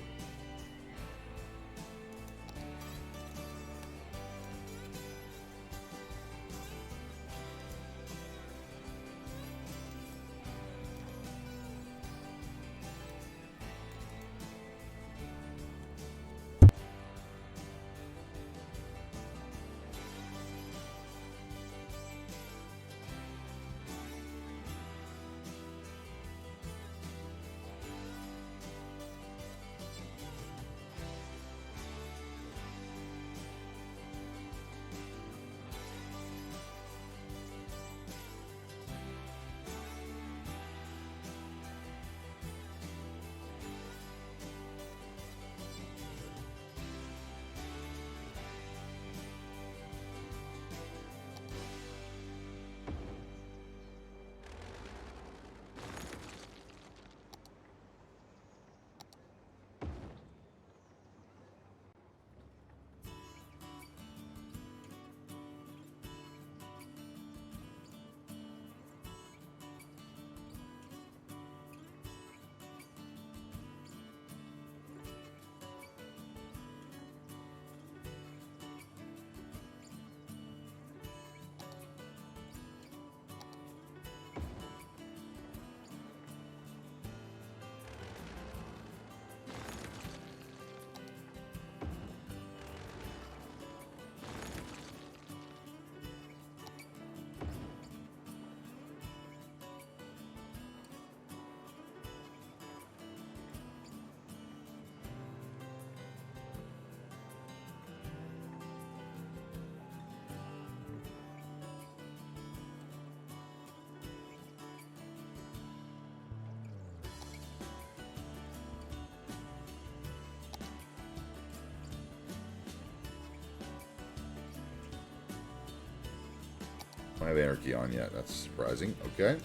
I don't have anarchy on yet. That's surprising. Okay.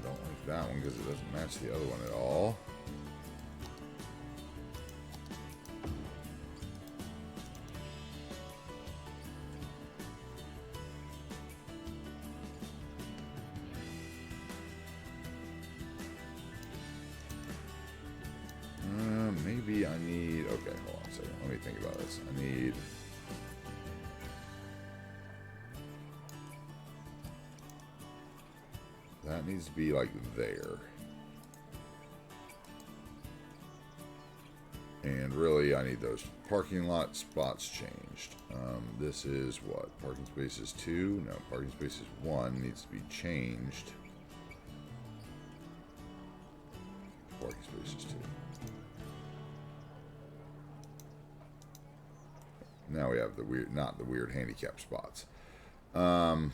Don't like that one because it doesn't match the other one at all. Maybe I need... Okay, hold on a second. Let me think about this. I need... That needs to be like there. And really, I need those parking lot spots changed. This is what? Parking space is 2? No, parking space is 1. Needs to be changed. Parking space is 2. Now we have the weird, not the weird handicap spots. Okay,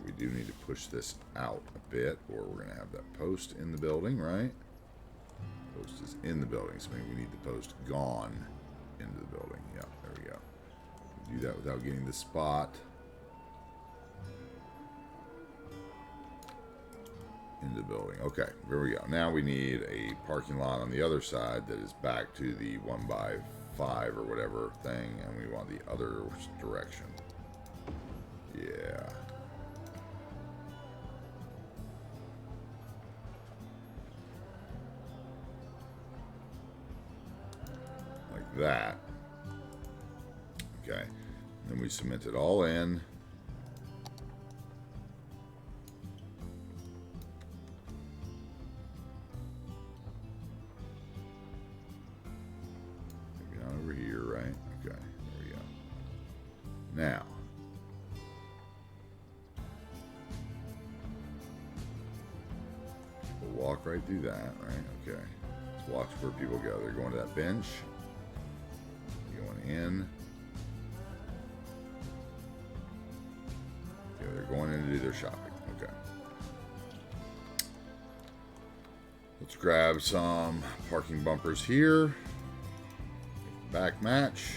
we do need to push this out a bit, or we're going to have that post in the building, right? Post is in the building, so maybe we need the post gone into the building. Yeah, there we go. Do that without getting the spot into the building. Okay, there we go. Now we need a parking lot on the other side that is back to the 1x5 or whatever thing, and we want the other direction. Yeah. Like that. Okay. Then we cement it all in. Maybe not over here, right? Okay. There we go. Now. We'll walk right through that, right? Okay. Let's watch where people go. They're going to that bench. Going in. Okay, they're going in to do their shopping. Okay. Let's grab some parking bumpers here. back match.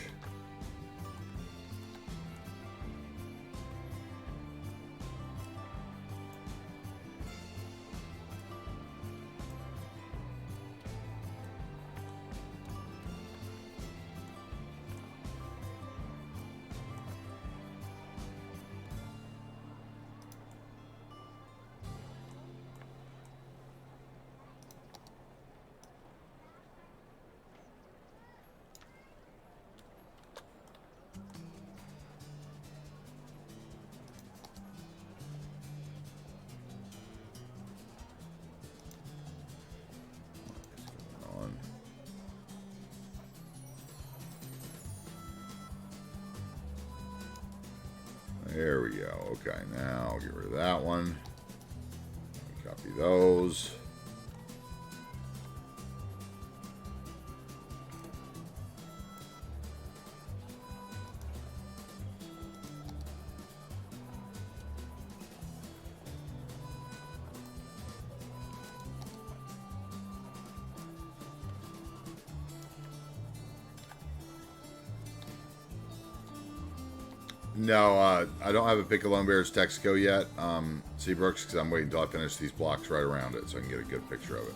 There we go. Okay, now I'll get rid of that one. Copy those. No, I don't have a Pick a Lone Bears Texaco yet, Seabrooks, because I'm waiting until I finish these blocks right around it so I can get a good picture of it.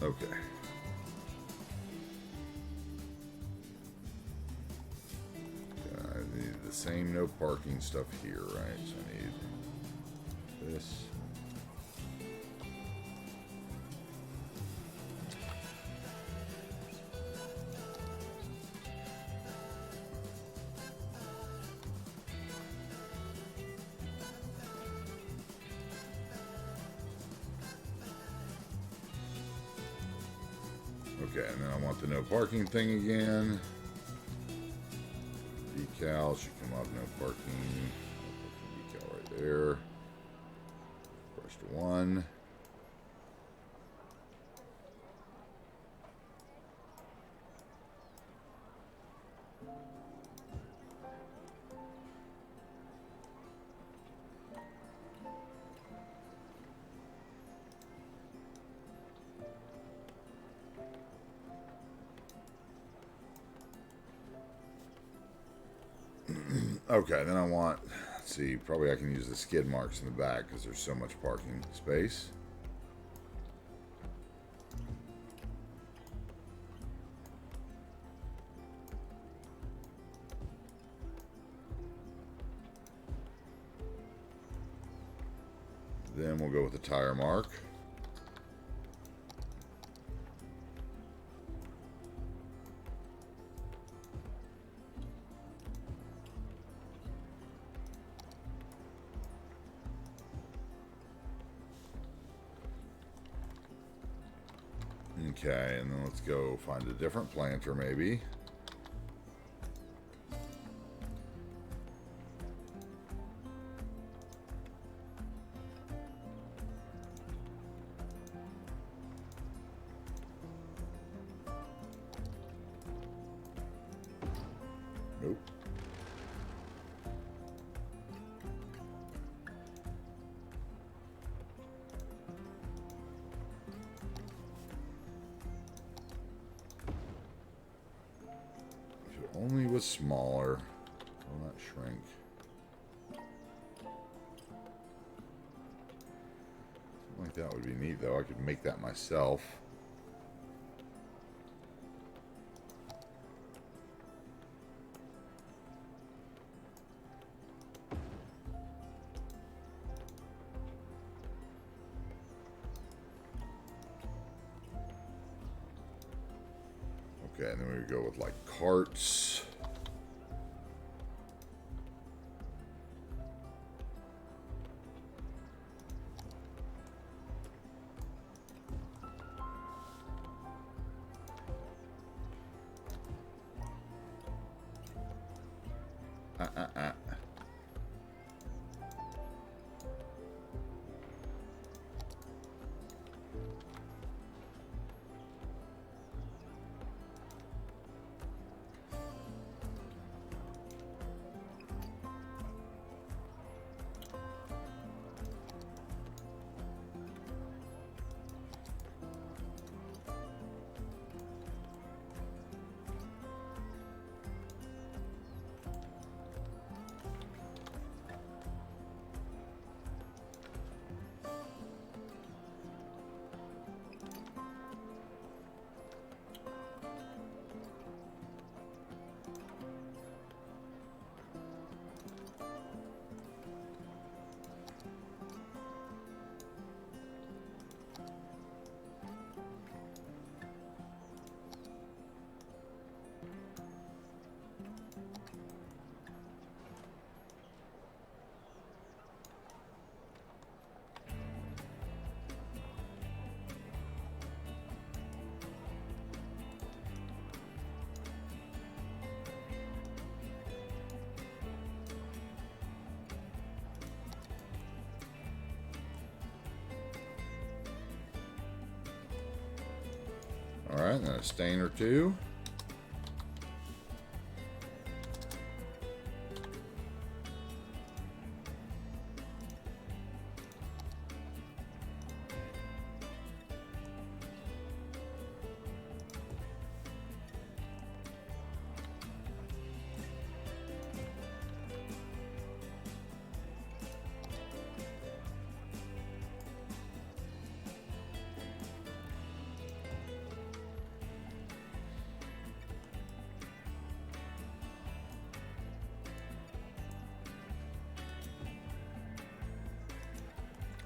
Okay. I need the same no parking stuff here, right? So I need this. Okay, and then I want the no parking thing again. Decal should come up, no parking. Decal right there. Brush to 1. Okay, then I want, let's see, probably I can use the skid marks in the back because there's so much parking space. Then we'll go with the tire mark. Okay, and then let's go find a different planter maybe. Nope. Only was smaller. Will not shrink. Something like that would be neat, though. I could make that myself. Okay, and then we would go with like carts. Alright, and then a stain or two.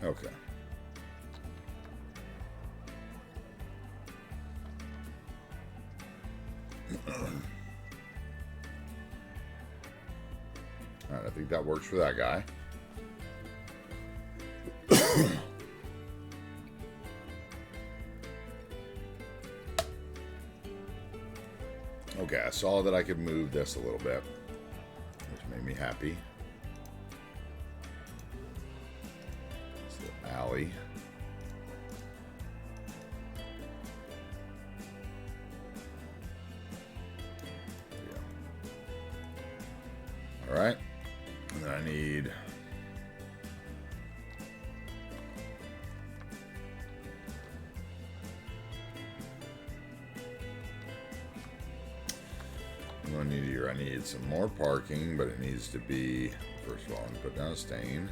Okay. Alright, I think that works for that guy. Okay, I saw that I could move this a little bit, which made me happy. It's the alley. Yeah. All right, and then I need I need some more parking, but it needs to be, first of all, I'm going to put down a stain.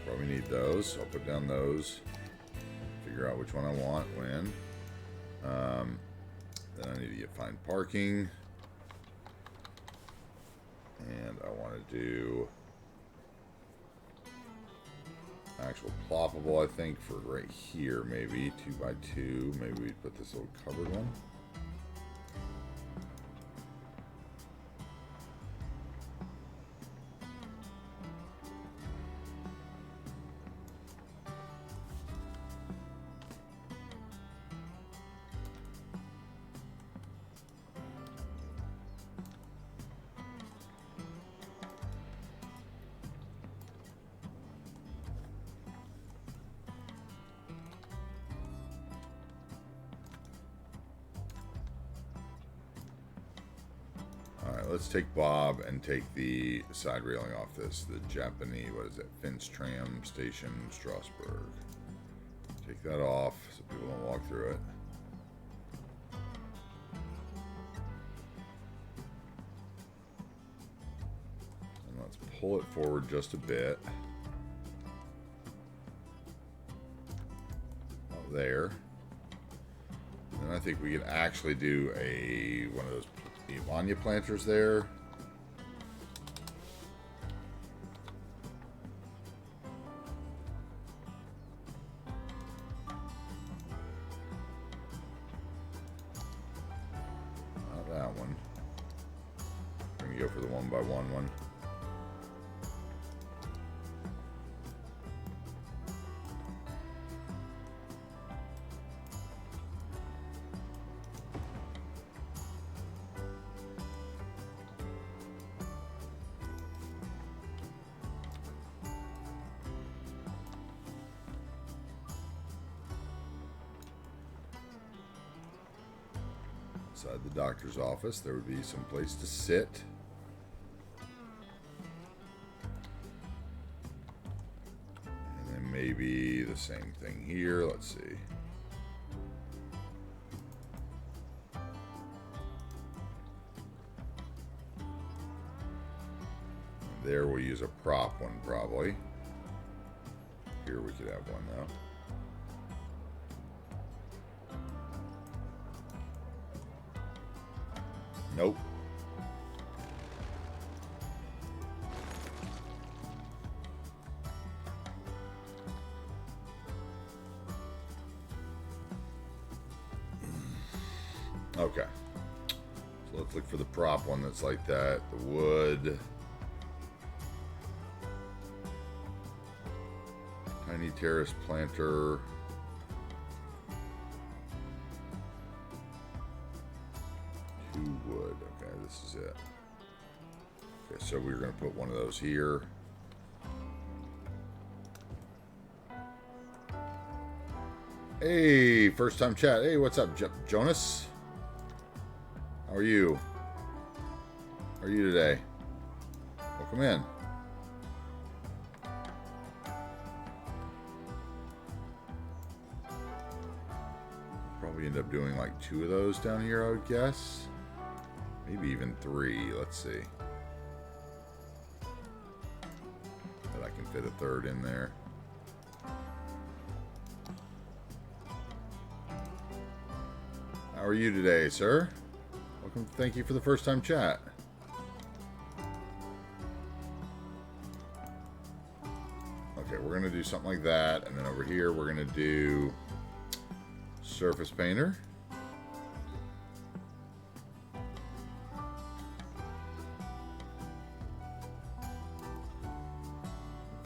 Probably need those, so I'll put down those. Figure out which one I want when. Then I need to find parking. And I want to do actual ploppable, I think, for right here, maybe 2x2. Maybe we put this little covered one. Let's take Bob and take the side railing off this. The Japanese, what is it? Finch Tram Station, Strasbourg. Take that off so people don't walk through it. And let's pull it forward just a bit. About there. And then I think we can actually do one of those Ivania planters there. Not that one. I'm gonna go for the 1x1 one. Inside the doctor's office, there would be some place to sit. And then maybe the same thing here. Let's see. There we'll use a prop one probably. Here we could have one though. Nope. Okay. So let's look for the prop one that's like that. The wood. Tiny terrace planter. Wood. Okay, this is it. Okay, so we're going to put one of those here. Hey, first time chat. Hey, what's up, Jonas? How are you? How are you today? Welcome in. Probably end up doing like 2 of those down here, I would guess. Maybe even 3. Let's see. But I can fit a 3rd in there. How are you today, sir? Welcome. Thank you for the first time chat. Okay, we're gonna do something like that, and then over here we're gonna do surface painter.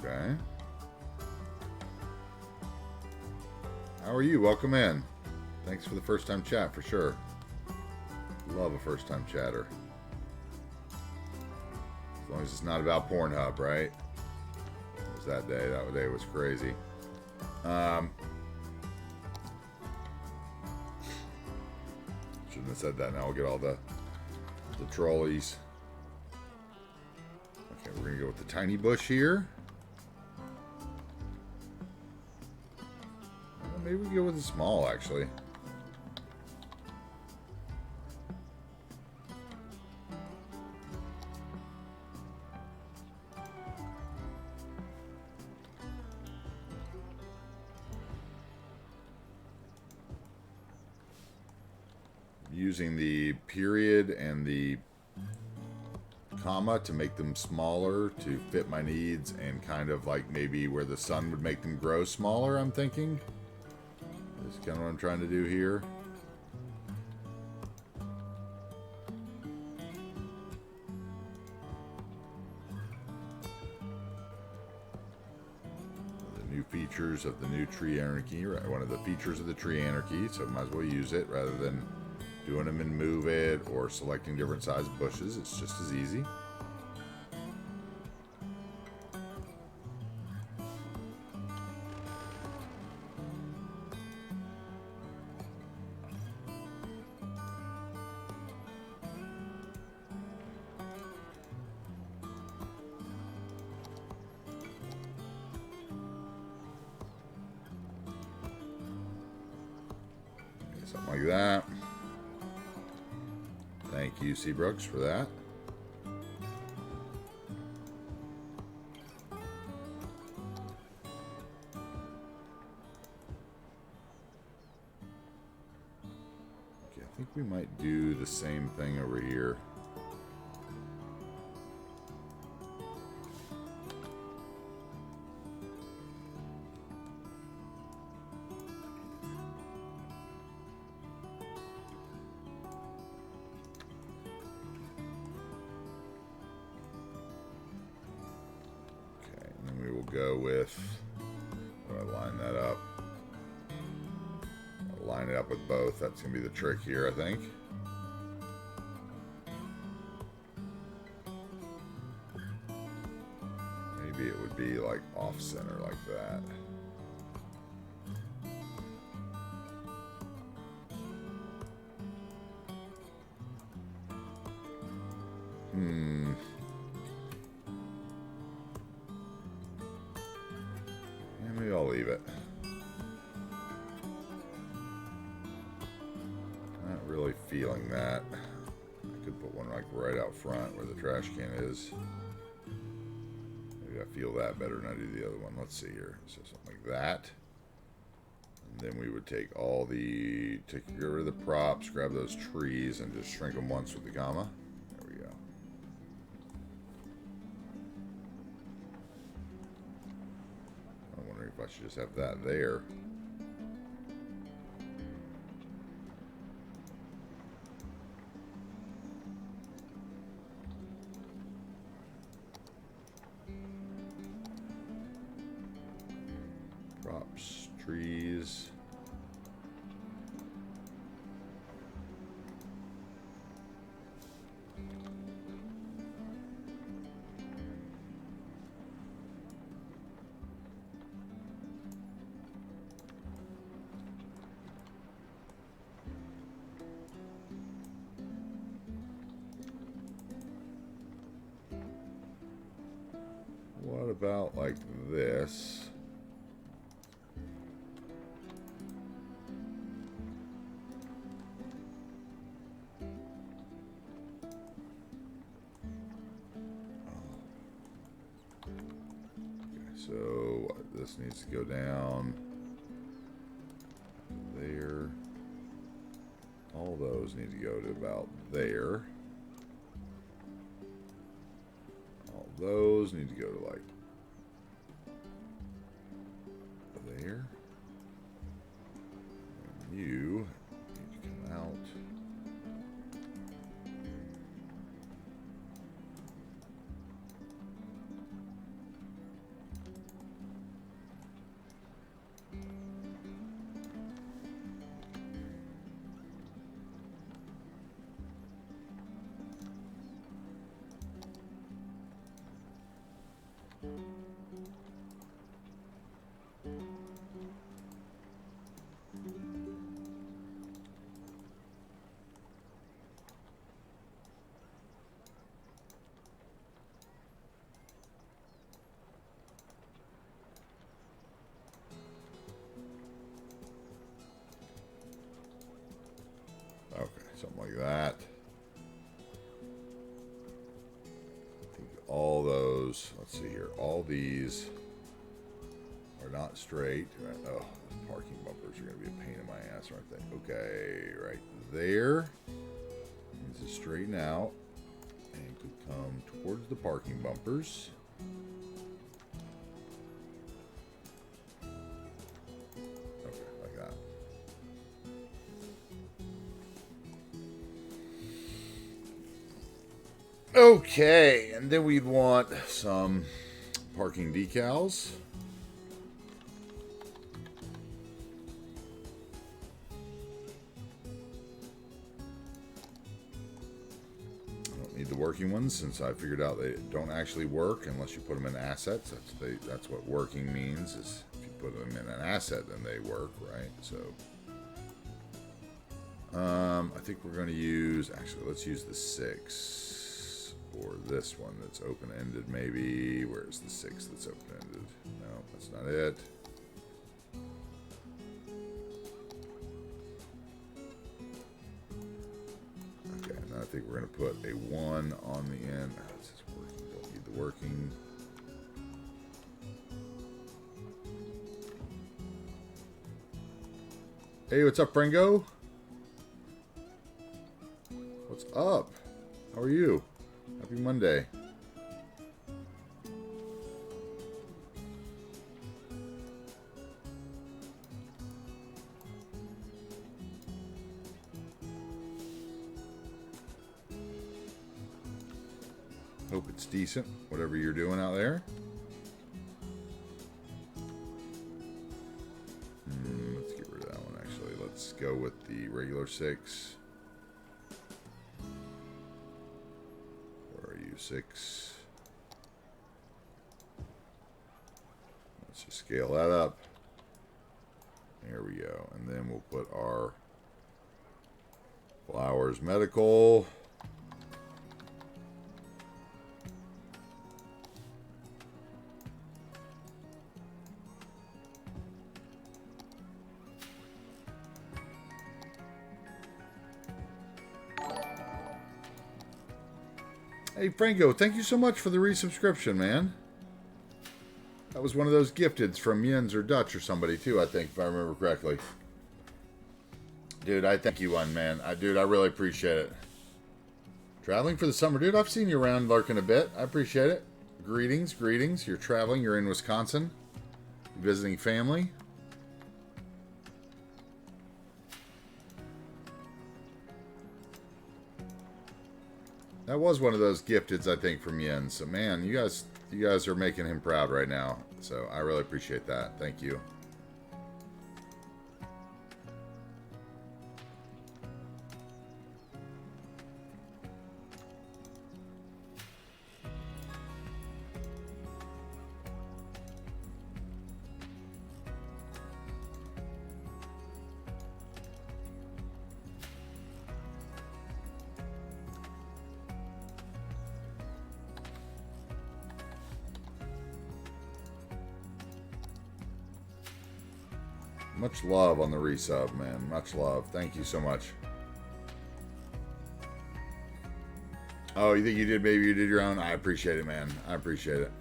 Okay. How are you? Welcome in. Thanks for the first time chat for sure. Love a first time chatter. As long as it's not about Pornhub, right? It was that day. That day was crazy. Shouldn't have said that. Now we'll get all the trolleys. Okay, we're gonna go with the tiny bush here. Well, maybe we can go with the small actually. Using the period and the comma to make them smaller to fit my needs, and kind of like maybe where the sun would make them grow smaller, I'm thinking. That's kind of what I'm trying to do here. The new features of the new tree anarchy, right? One of the features of the tree anarchy, so might as well use it rather than doing them and move it or selecting different size bushes. It's just as easy. Something like that. Thank you, Seabrooks, for that. Okay, I think we might do the same thing over here. Go with, I line that up. I'll line it up with both. That's gonna be the trick here, I think. Maybe it would be like off center like that. Maybe I'll leave it. Not really feeling that. I could put one like right out front where the trash can is. Maybe I feel that better than I do the other one. Let's see here. So something like that. And then we would take get rid of the props, grab those trees, and just shrink them once with the comma. There we go. I'm wondering if I should just have that there. Props, trees. about like this. So this needs to go down there. All those need to go to about there. All those need to go to like there. And you need to come out. Okay, something like that. I think all those, let's see here, all these are not straight. Right? Oh, those parking bumpers are going to be a pain in my ass, aren't they? Okay, right there. Needs to straighten out and could come towards the parking bumpers. Okay, like that. Okay, and then we'd want some parking decals. I don't need the working ones since I figured out they don't actually work unless you put them in assets. That's what working means, is if you put them in an asset then they work, right? So I think we're going to use, actually let's use the 6. Or this one that's open-ended, maybe. Where's the 6 that's open-ended? No, that's not it. Okay, and I think we're going to put a 1 on the end. Oh, this is working. Don't need the working. Hey, what's up, Frango? What's up? How are you? Happy Monday. Hope it's decent, whatever you're doing out there. Let's get rid of that one, actually. Let's go with the regular 6. 6. Let's just scale that up. There we go. And then we'll put our Flowers Medical. Hey, Franco, thank you so much for the resubscription, man. That was one of those gifteds from Jens or Dutch or somebody, too, I think, if I remember correctly. Dude, I thank you one, man. Dude, I really appreciate it. Traveling for the summer. Dude, I've seen you around lurking a bit. I appreciate it. Greetings, greetings. You're traveling. You're in Wisconsin. Visiting family. That was one of those gifteds, I think, from Jens. So, man, you guys are making him proud right now. So, I really appreciate that. Thank you. Much love on the resub, man. Much love. Thank you so much. Oh, you think you did? Maybe you did your own? I appreciate it, man. I appreciate it.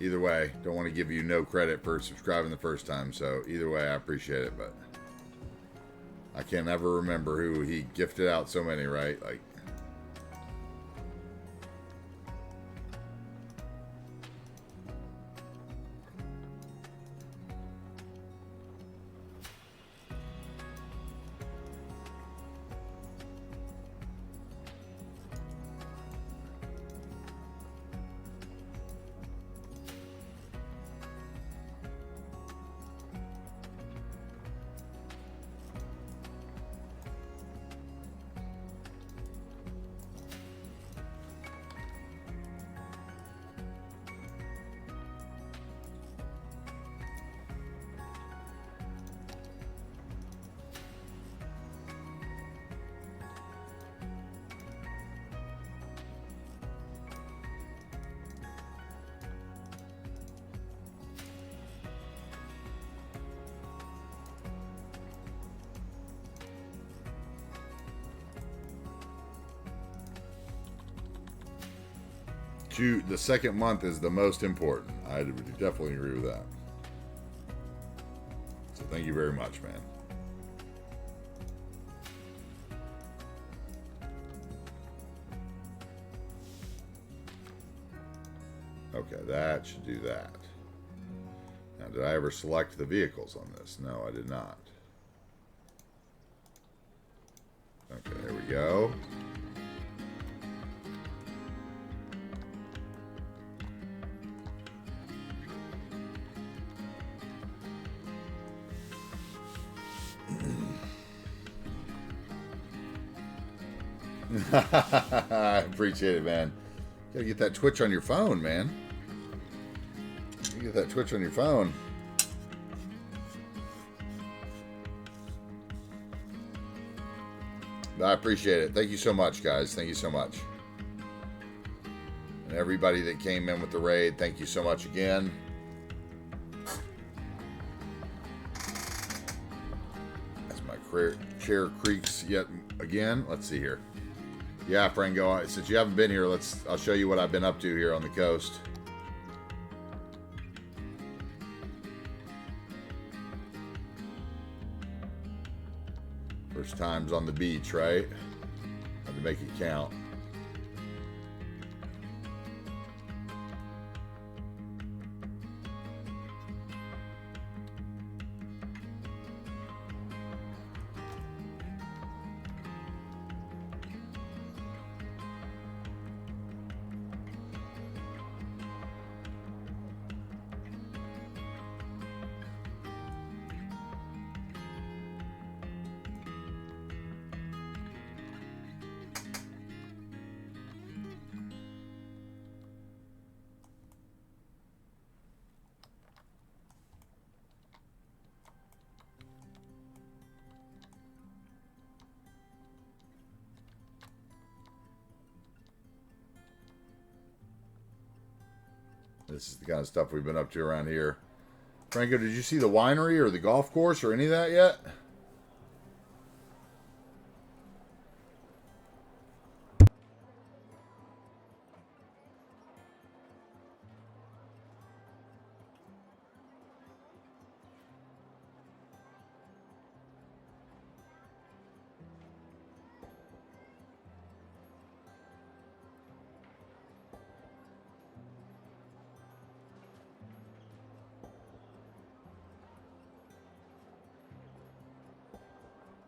Either way, don't want to give you no credit for subscribing the first time. So either way, I appreciate it. But I can't ever remember who he gifted out so many, right? Like, the second month is the most important. I would definitely agree with that. So thank you very much, man. Okay, that should do that. Now, did I ever select the vehicles on this? No, I did not. Okay, there we go. I appreciate it, man. You gotta get that Twitch on your phone, man. You get that Twitch on your phone. I appreciate it. Thank you so much, guys. Thank you so much. And everybody that came in with the raid, thank you so much again. As my chair creaks yet again. Let's see here. Yeah, Frango, since you haven't been here, I'll show you what I've been up to here on the coast. First time's on the beach, right? Had to make it count. This is the kind of stuff we've been up to around here. Franco, did you see the winery or the golf course or any of that yet?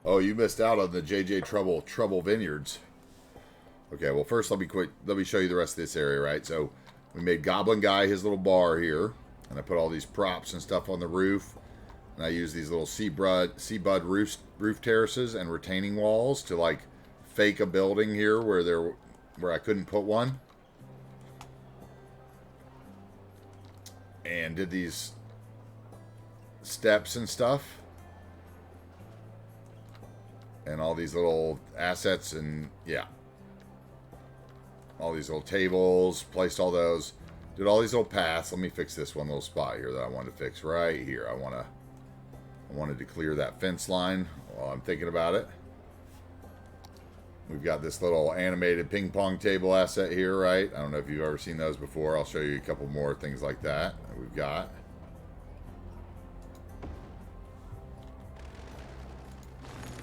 Oh, you missed out on the JJ Trouble Vineyards. Okay, well first let me show you the rest of this area, right? So we made Goblin Guy his little bar here, and I put all these props and stuff on the roof, and I use these little Seabud roof terraces and retaining walls to like fake a building here where I couldn't put one, and did these steps and stuff. And all these little assets and, yeah. All these little tables, placed all those. Did all these little paths. Let me fix this one little spot here that I wanted to fix right here. I want to I wanted to clear that fence line while I'm thinking about it. We've got this little animated ping pong table asset here, right? I don't know if you've ever seen those before. I'll show you a couple more things like that we've got.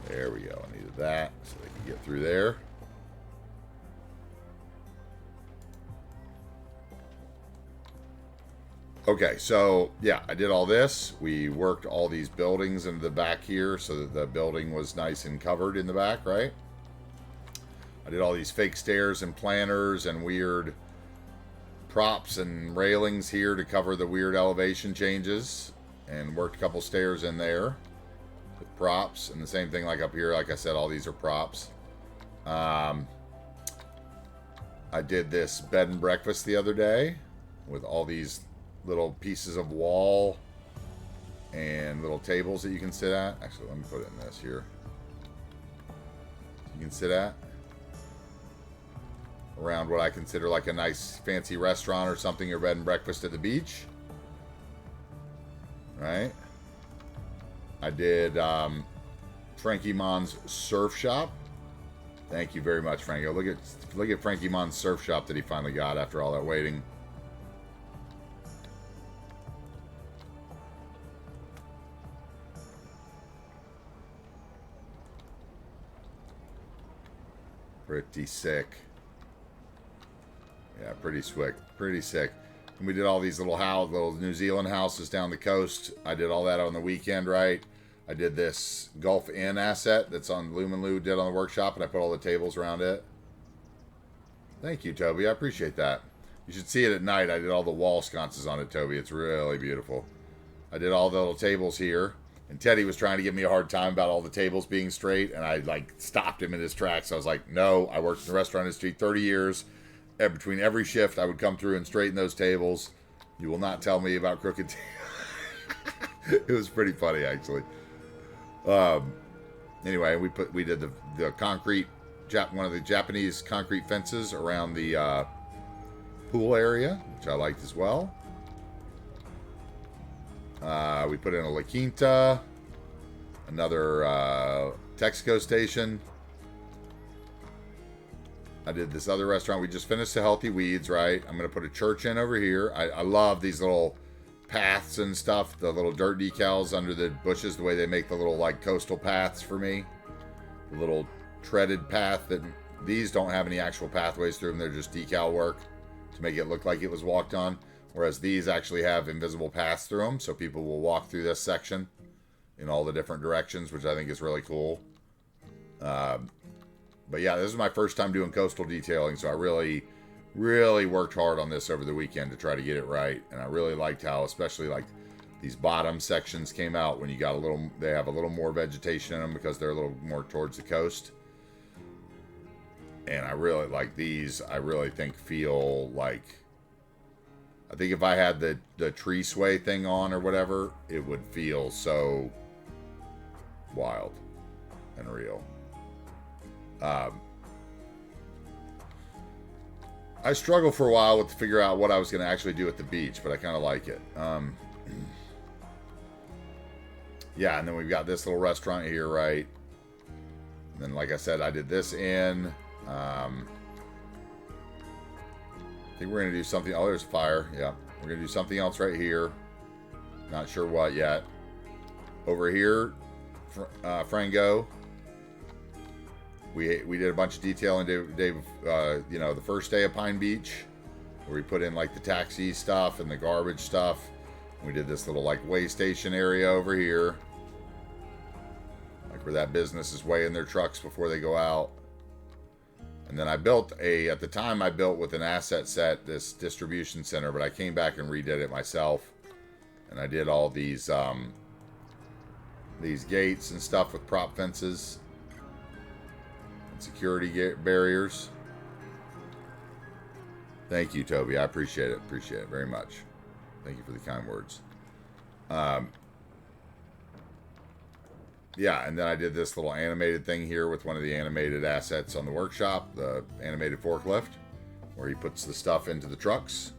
There we go. I needed that so they can get through there. Okay, so yeah, I did all this. We worked all these buildings into the back here so that the building was nice and covered in the back, right? I did all these fake stairs and planters and weird props and railings here to cover the weird elevation changes, and worked a couple stairs in there with props, and the same thing like up here. Like I said, all these are props. I did this bed and breakfast the other day with all these little pieces of wall and little tables that you can sit at. Actually, let me put it in this here. You can sit at around what I consider like a nice fancy restaurant or something, or bed and breakfast at the beach. Right? I did Frankie Mon's surf shop. Thank you very much, Franco. Look at Frankie Mon's surf shop that he finally got after all that waiting. Pretty sick. Yeah, pretty sick. Pretty sick. And we did all these little New Zealand houses down the coast. I did all that on the weekend, right? I did this Gulf Inn asset that's on Lumenlu did on the workshop, and I put all the tables around it. Thank you, Toby. I appreciate that. You should see it at night. I did all the wall sconces on it, Toby. It's really beautiful. I did all the little tables here. And Teddy was trying to give me a hard time about all the tables being straight, and I like stopped him in his tracks. I was like, no, I worked in the restaurant industry 30 years. Between every shift, I would come through and straighten those tables. You will not tell me about crooked tables. It was pretty funny, actually. Anyway, we did the concrete, one of the Japanese concrete fences around the pool area, which I liked as well. We put in a La Quinta, another Texaco station. I did this other restaurant. We just finished the Healthy Weeds, right? I'm going to put a church in over here. I love these little paths and stuff, the little dirt decals under the bushes, the way they make the little like coastal paths for me. The little treaded path that these don't have any actual pathways through them. They're just decal work to make it look like it was walked on. Whereas these actually have invisible paths through them, so people will walk through this section in all the different directions, which I think is really cool. But yeah, this is my first time doing coastal detailing, so I really, really worked hard on this over the weekend to try to get it right. And I really liked how, especially like these bottom sections came out when you got they have a little more vegetation in them because they're a little more towards the coast. And I really like these. I really think feel like, I think if I had the tree sway thing on or whatever, it would feel so wild and real. I struggled for a while with to figure out what I was going to actually do at the beach, but I kind of like it. Yeah, and then we've got this little restaurant here, right? And then, like I said, I did this in. I think we're going to do something. Oh, there's fire. Yeah. We're going to do something else right here. Not sure what yet. Over here, Frango. We did a bunch of detailing the first day of Pine Beach, where we put in like the taxi stuff and the garbage stuff. We did this little like weigh station area over here, like where that business is weighing their trucks before they go out. And then I built at the time I built with an asset set, this distribution center, but I came back and redid it myself. And I did all these gates and stuff with prop fences and security barriers. Thank you, Toby. I appreciate it. Appreciate it very much. Thank you for the kind words. Yeah, and then I did this little animated thing here with one of the animated assets on the workshop, the animated forklift, where he puts the stuff into the trucks.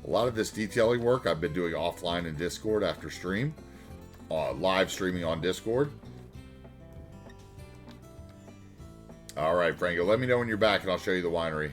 A lot of this detailing work I've been doing offline in Discord after stream. Live streaming on Discord. Alright, Franco, let me know when you're back and I'll show you the winery.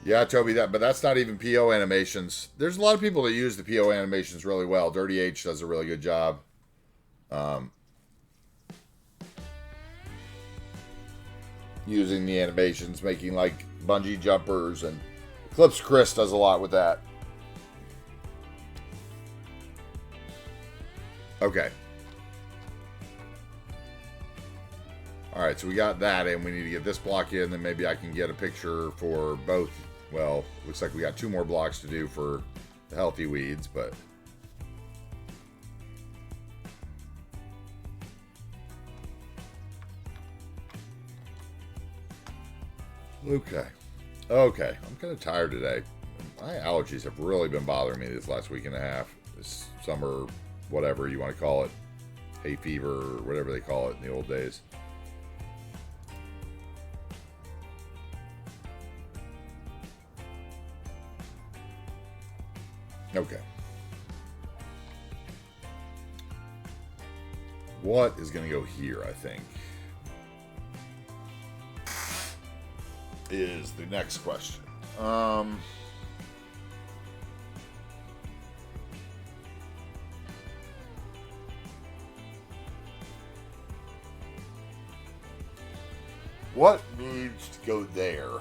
Yeah, Toby, but that's not even PO animations. There's a lot of people that use the PO animations really well. Dirty H does a really good job. Using the animations, making like bungee jumpers, and Eclipse Chris does a lot with that. Okay. Alright, so we got that in. We need to get this block in, then maybe I can get a picture for both. Well, looks like we got 2 more blocks to do for the healthy weeds, but... Okay. Okay. I'm kind of tired today. My allergies have really been bothering me this last week and a half. This summer, whatever you want to call it. Hay fever, or whatever they call it in the old days. Okay. What is going to go here, I think, is the next question. What needs to go there?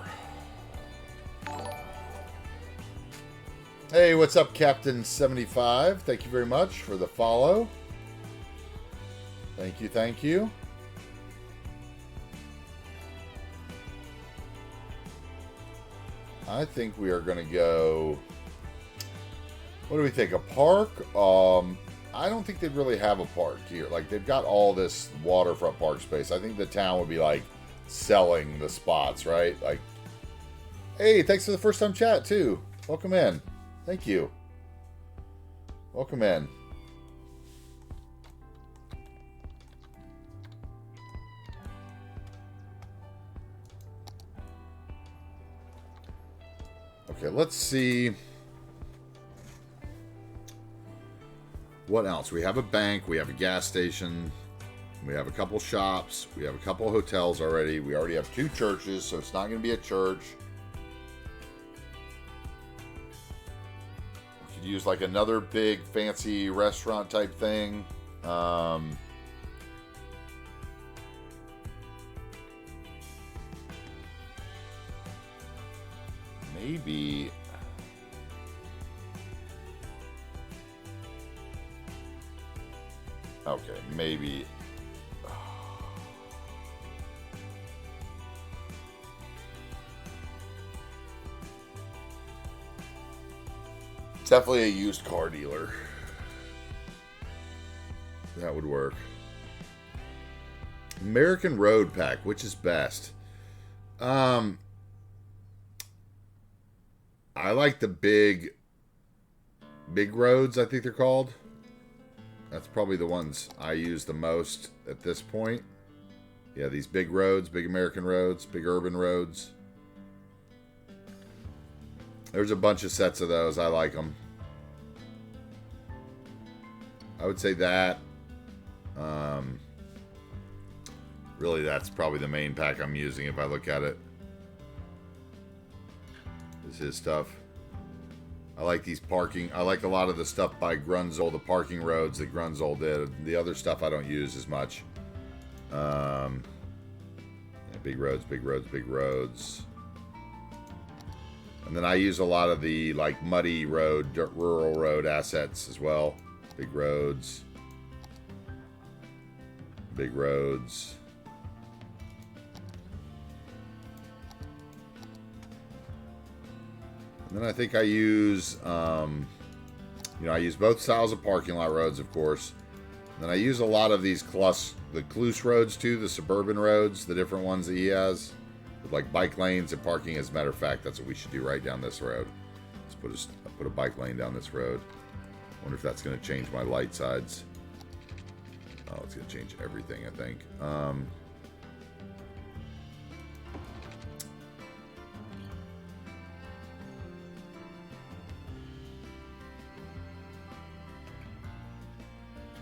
Hey, what's up, Captain 75? Thank you very much for the follow. Thank you, thank you. I think we are going to go... What do we think? A park? I don't think they'd really have a park here. Like, they've got all this waterfront park space. I think the town would be, like, selling the spots, right? Like, hey, thanks for the first time chat, too. Welcome in. Thank you. Welcome in. Okay, let's see. What else? We have a bank, we have a gas station, we have a couple shops, we have a couple hotels already. We already have 2 churches, so it's not going to be a church. We could use like another big fancy restaurant type thing. Maybe... Okay, maybe... Definitely a used car dealer. That would work. American Road Pack, which is best? I like the big roads, I think they're called. That's probably the ones I use the most at this point. Yeah, these big roads, big American roads, big urban roads. There's a bunch of sets of those. I like them. I would say that. Really, that's probably the main pack I'm using if I look at it. This is his stuff. I like these parking. I like a lot of the stuff by Grunzoll, the parking roads that Grunzoll did. The other stuff I don't use as much. Yeah, big roads, big roads, big roads. And then I use a lot of the like muddy road, rural road assets as well. Big roads. Big roads. And then I think I use, I use both styles of parking lot roads, of course. And then I use a lot of these the Cluse roads too, the suburban roads, the different ones that he has. With like bike lanes and parking. As a matter of fact, that's what we should do right down this road. Let's put a bike lane down this road. Wonder if that's going to change my light sides. Oh, it's going to change everything, I think. Do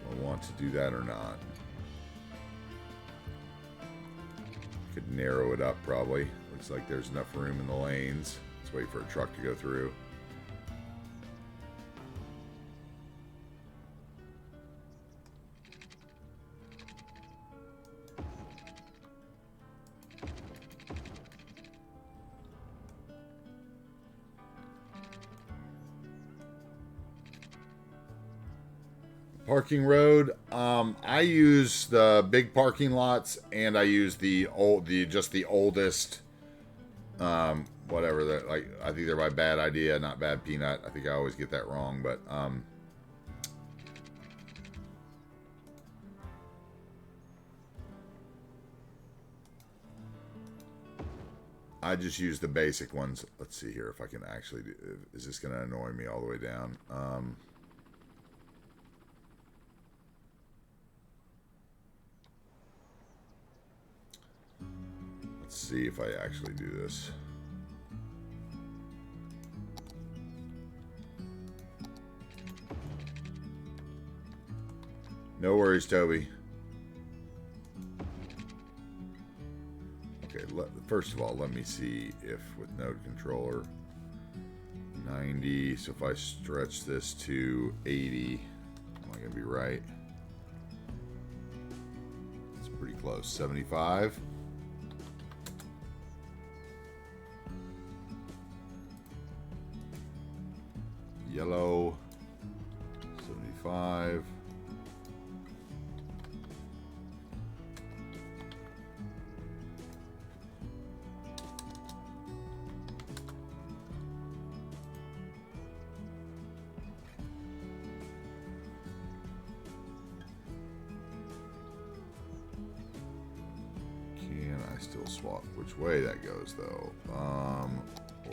I want to do that or not? Could narrow it up probably. Looks like there's enough room in the lanes. Let's wait for a truck to go through. Parking road. I use the big parking lots, and I use the oldest. Whatever that, like, I think they're by Bad Idea, not Bad Peanut. I think I always get that wrong, but I just use the basic ones. Let's see here if I can actually do. Is this going to annoy me all the way down? Let's see if I actually do this. No worries, Toby. Okay, first of all, let me see if with node controller 90. So if I stretch this to 80, am I going to be right? It's pretty close. 75. Yellow. 75. Still swap which way that goes though, or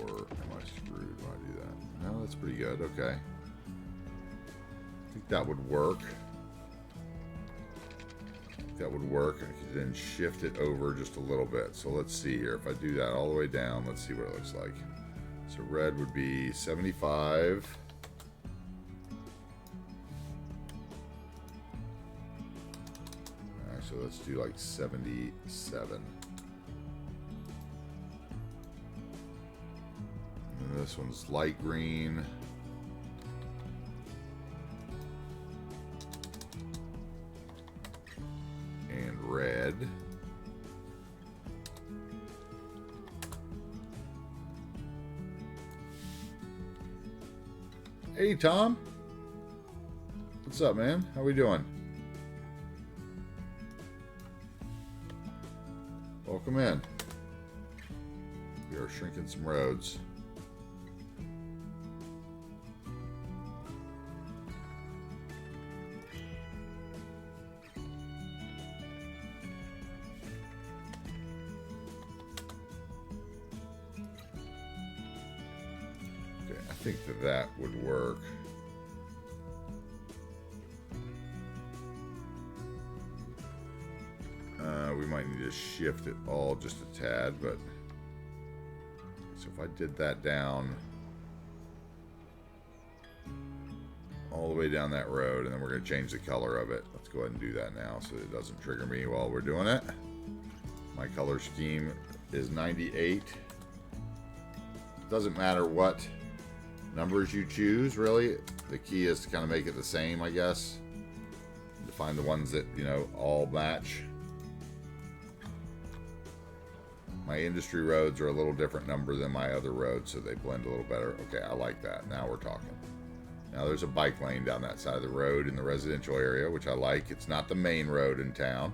am I screwed when I do that? No, that's pretty good. Okay, I think that would work. That would work. I could then shift it over just a little bit. So let's see here. If I do that all the way down, let's see what it looks like. So red would be 75. All right, so let's do like 77. This one's light green. And red. Hey, Tom. What's up, man? How we doing? Welcome in. We are shrinking some roads. I think that would work. We might need to shift it all just a tad, but so if I did that down all the way down that road, and then we're going to change the color of it. Let's go ahead and do that now so it doesn't trigger me while we're doing it. My color scheme is 98. Doesn't matter what numbers you choose, really. The key is to kind of make it the same, I guess, to find the ones that, you know, all match. My industry roads are a little different number than my other roads, so they blend a little better. Okay, I like that. Now we're talking. Now there's a bike lane down that side of the road in the residential area, which I like. It's not the main road in town.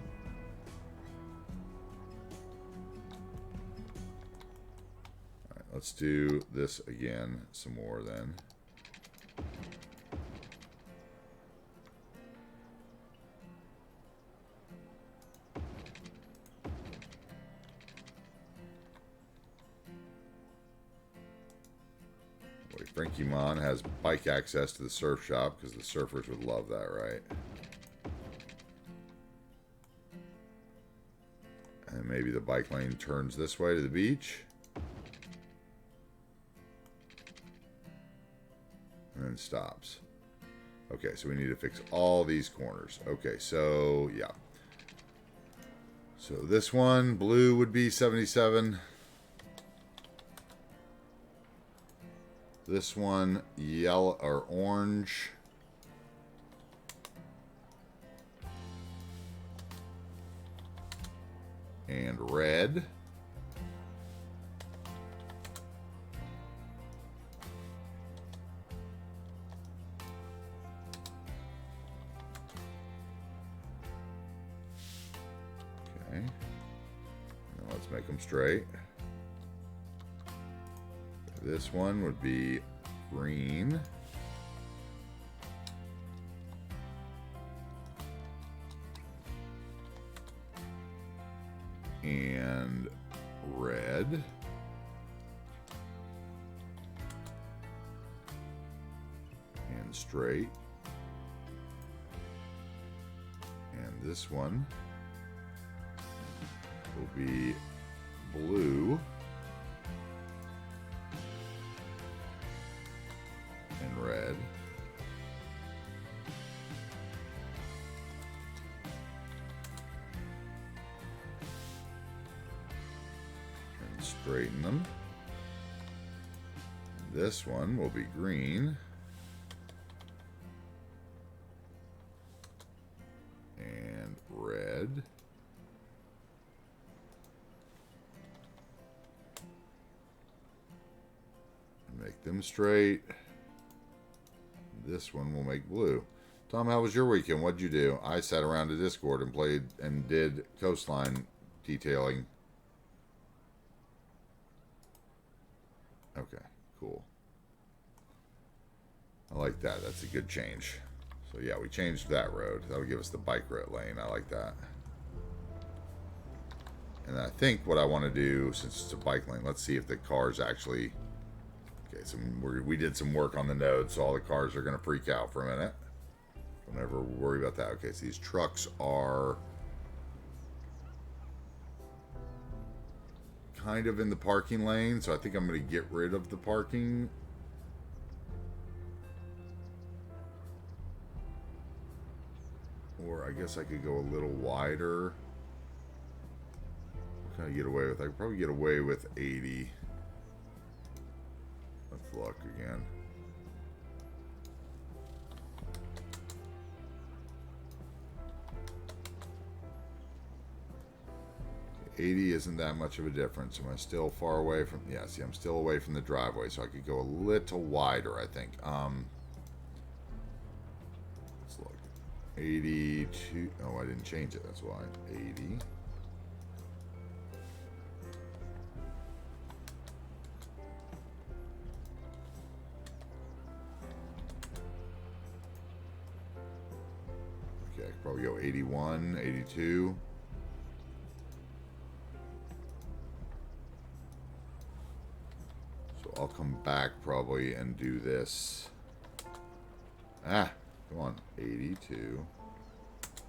Let's do this again some more then. Wait Brinkymon has bike access to the surf shop because the surfers would love that, right? And maybe the bike lane turns this way to the beach. And then stops. Okay, so we need to fix all these corners. Okay, so yeah. So this one, blue would be 77. This one, yellow or orange. And red. Okay. Now let's make them straight. This one would be green. And red. And straight. And this one will be blue. And red. And straighten them. This one will be green. And red. Make them straight. This one will make blue. Tom, how was your weekend? What'd you do? I sat around the Discord and played and did coastline detailing. Okay, cool. I like that. That's a good change. So yeah, we changed that road. That'll give us the bike route lane. I like that. And I think what I want to do, since it's a bike lane, let's see if the cars actually... Okay, so we did some work on the node, so all the cars are going to freak out for a minute. Don't ever worry about that. Okay, so these trucks are kind of in the parking lane, so I think I'm going to get rid of the parking. Or I guess I could go a little wider. What can I get away with? I could probably get away with 80. Let's look again. Okay, 80 isn't that much of a difference. Am I still far away from... Yeah, see, I'm still away from the driveway, so I could go a little wider, I think. Let's look. 82... Oh, I didn't change it, that's why. 80... Probably go 81, 82. So I'll come back probably and do this. Come on. 82.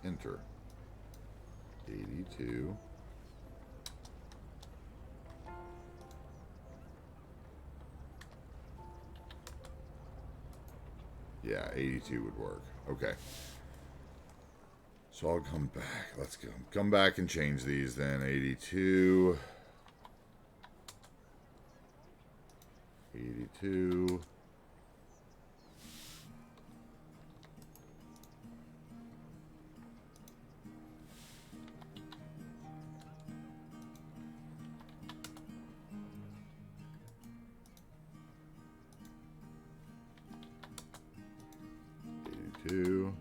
Enter. 82. Yeah, 82 would work. Okay. So I'll come back. Let's come back and change these then. 82. 82. Two.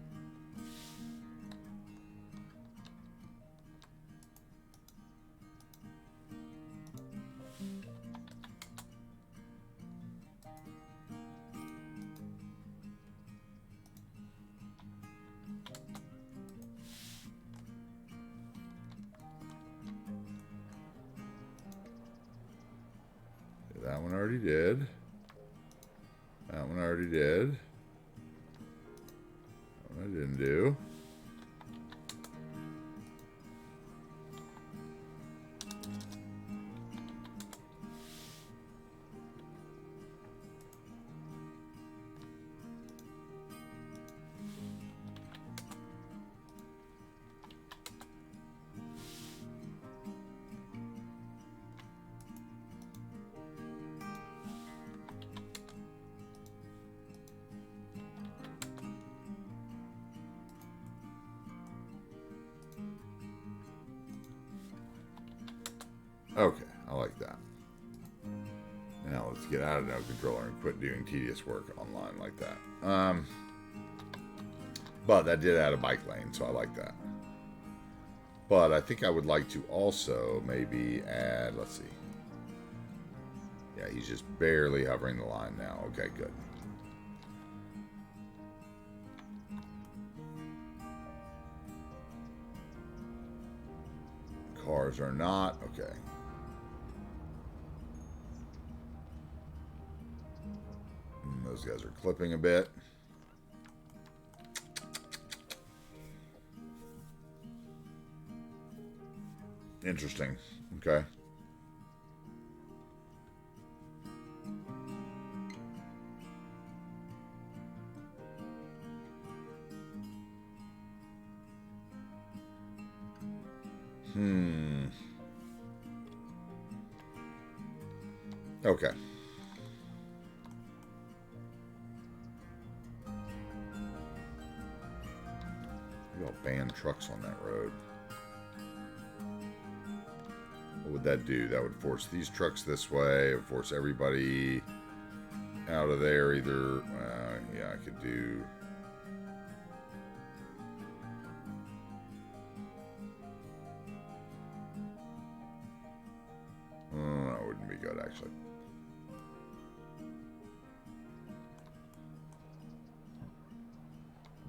That one already did. one I already did. That one I didn't do. Okay, I like that. Now let's get out of No Controller and quit doing tedious work online like that. But that did add a bike lane, so I like that. But I think I would like to also maybe add, let's see. Yeah, he's just barely hovering the line now. Okay, good. Cars are not. Okay. Those guys are clipping a bit. Interesting. Okay. Okay. We all ban trucks on that road. What would that do? That would force these trucks this way. It would force everybody out of there either. Yeah, I could do... that wouldn't be good, actually.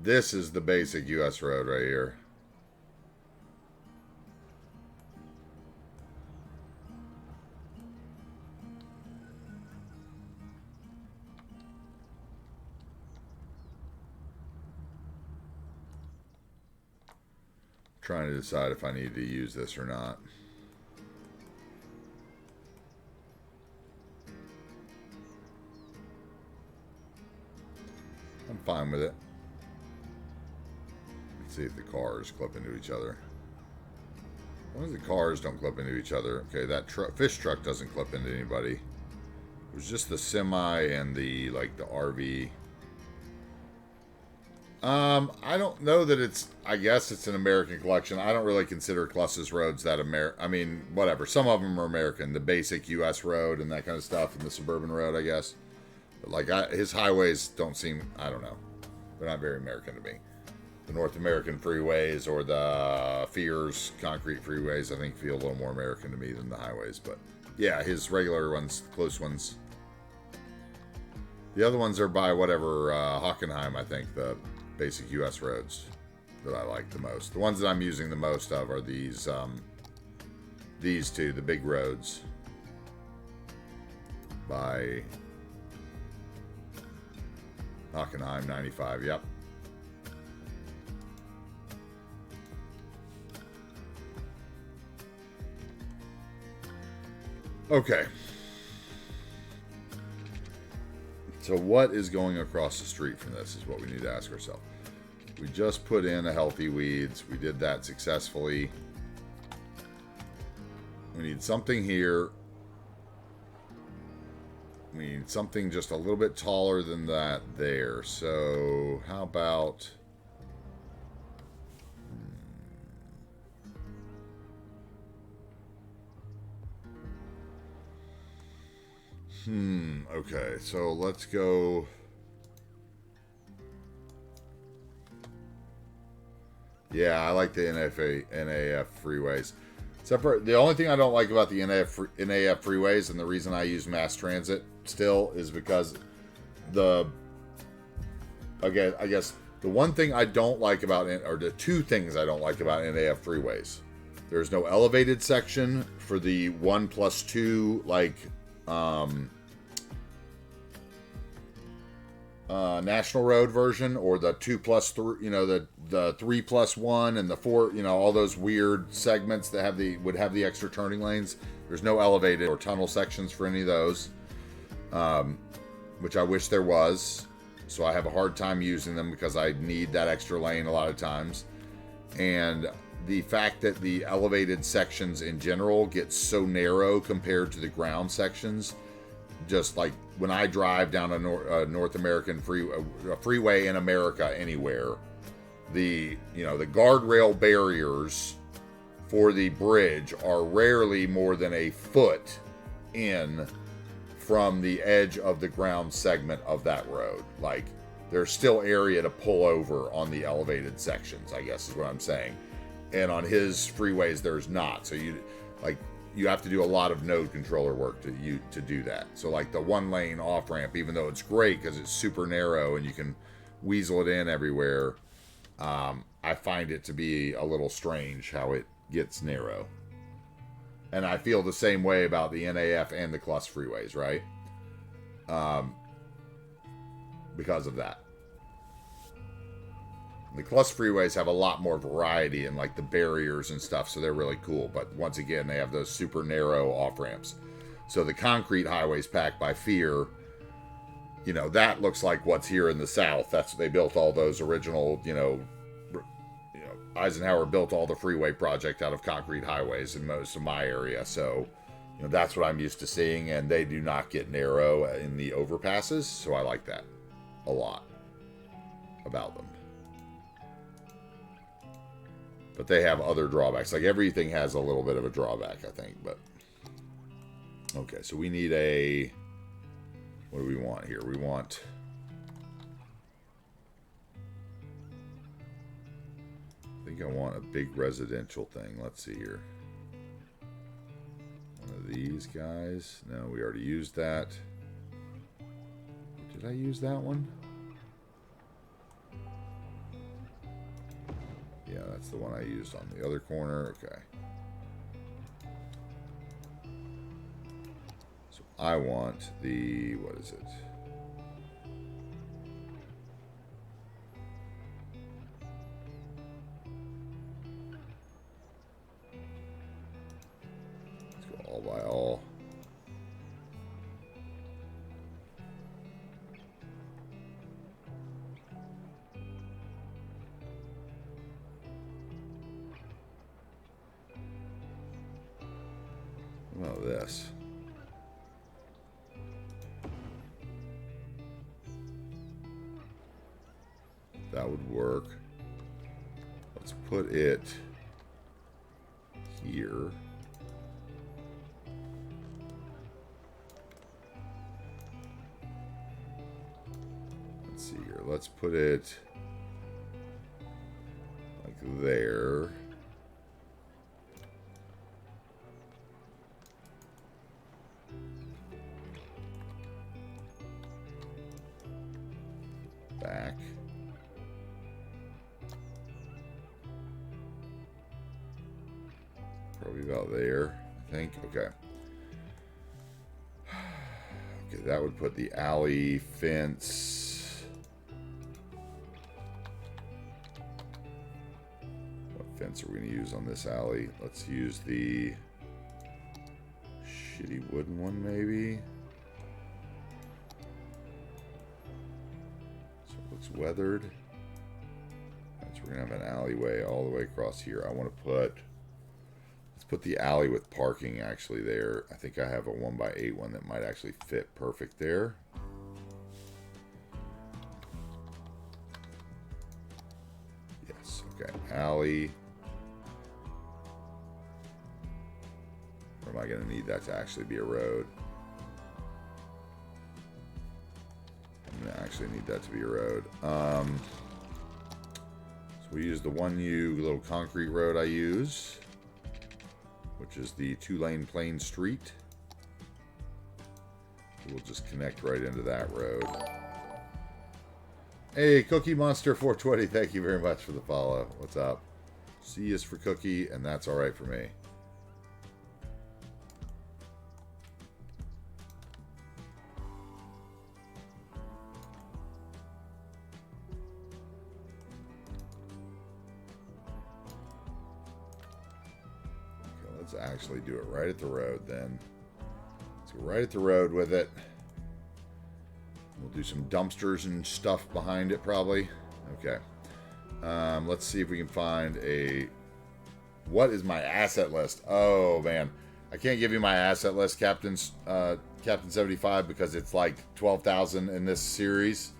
This is the basic U.S. road right here. Trying to decide if I need to use this or not. I'm fine with it. Let's see if the cars clip into each other. As long as the cars don't clip into each other. Okay, that fish truck doesn't clip into anybody. It was just the semi and the, like, the RV. I don't know that it's, I guess it's an American collection. I don't really consider Cluss's roads that I mean, whatever. Some of them are American. The basic U.S. road and that kind of stuff, and the suburban road, I guess. But, like, his highways don't seem, I don't know. They're not very American to me. The North American freeways or the Fears concrete freeways, I think, feel a little more American to me than the highways. But, yeah, his regular ones, close ones. The other ones are by whatever, Hockenheim, I think, the basic U.S. roads that I like the most. The ones that I'm using the most of are these two, the big roads by Hockenheim 95, yep. Okay. So what is going across the street from this is what we need to ask ourselves. We just put in a healthy weeds. We did that successfully. We need something here. We need something just a little bit taller than that there. So how about... okay, so let's go... Yeah, I like the NAF freeways. Except for, the only thing I don't like about the NAF freeways, and the reason I use mass transit still, is because again, I guess the one thing I don't like about, or the two things I don't like about NAF freeways. There's no elevated section for the 1+2, like, National Road version, or the 2+3, the 3+1 and the 4, all those weird segments that would have the extra turning lanes. There's no elevated or tunnel sections for any of those, which I wish there was. So I have a hard time using them because I need that extra lane a lot of times. And the fact that the elevated sections in general get so narrow compared to the ground sections, just like when I drive down a North American freeway in America anywhere, the guardrail barriers for the bridge are rarely more than a foot in from the edge of the ground segment of that road. Like, there's still area to pull over on the elevated sections, I guess is what I'm saying. And on his freeways, there's not. So you have to do a lot of node controller work to do that. So like the 1-lane off ramp, even though it's great because it's super narrow and you can weasel it in everywhere, I find it to be a little strange how it gets narrow. And I feel the same way about the NAF and the Clus freeways, right? Because of that. The Clus freeways have a lot more variety in like the barriers and stuff, so they're really cool. But once again, they have those super narrow off ramps. So the concrete highways packed by Fear, that looks like what's here in the South. That's what they built all those original, Eisenhower built all the freeway project out of concrete highways in most of my area. So, that's what I'm used to seeing, and they do not get narrow in the overpasses. So I like that a lot about them. But they have other drawbacks. Like everything has a little bit of a drawback, I think. But okay, so we need a... What do we want here? We want... I think I want a big residential thing. Let's see here. One of these guys. No, we already used that. Did I use that one? Yeah, that's the one I used on the other corner. Okay. So I want the... What is it? All by all. What about this? That would work. Let's put it here. Let's put it like there. Back. Probably about there, I think. Okay. Okay, that would put the alley fence. Fence are we going to use on this alley? Let's use the shitty wooden one, maybe. So it looks weathered. So we're going to have an alleyway all the way across here. I want to put... Let's put the alley with parking actually there. I think I have a 1x8 one that might actually fit perfect there. Yes, okay. Alley. Or am I going to need that to actually be a road? I'm going to actually need that to be a road. So we use the 1U little concrete road I use, which is the 2-lane plain street. We'll just connect right into that road. Hey, Cookie Monster 420, thank you very much for the follow. What's up? C is for Cookie, and that's all right for me. Let's actually do it right at the road then. Let's go right at the road with it. We'll do some dumpsters and stuff behind it probably. Okay. Let's see if we can find a... What is my asset list? Oh, man. I can't give you my asset list, Captain 75, because it's like 12,000 in this series.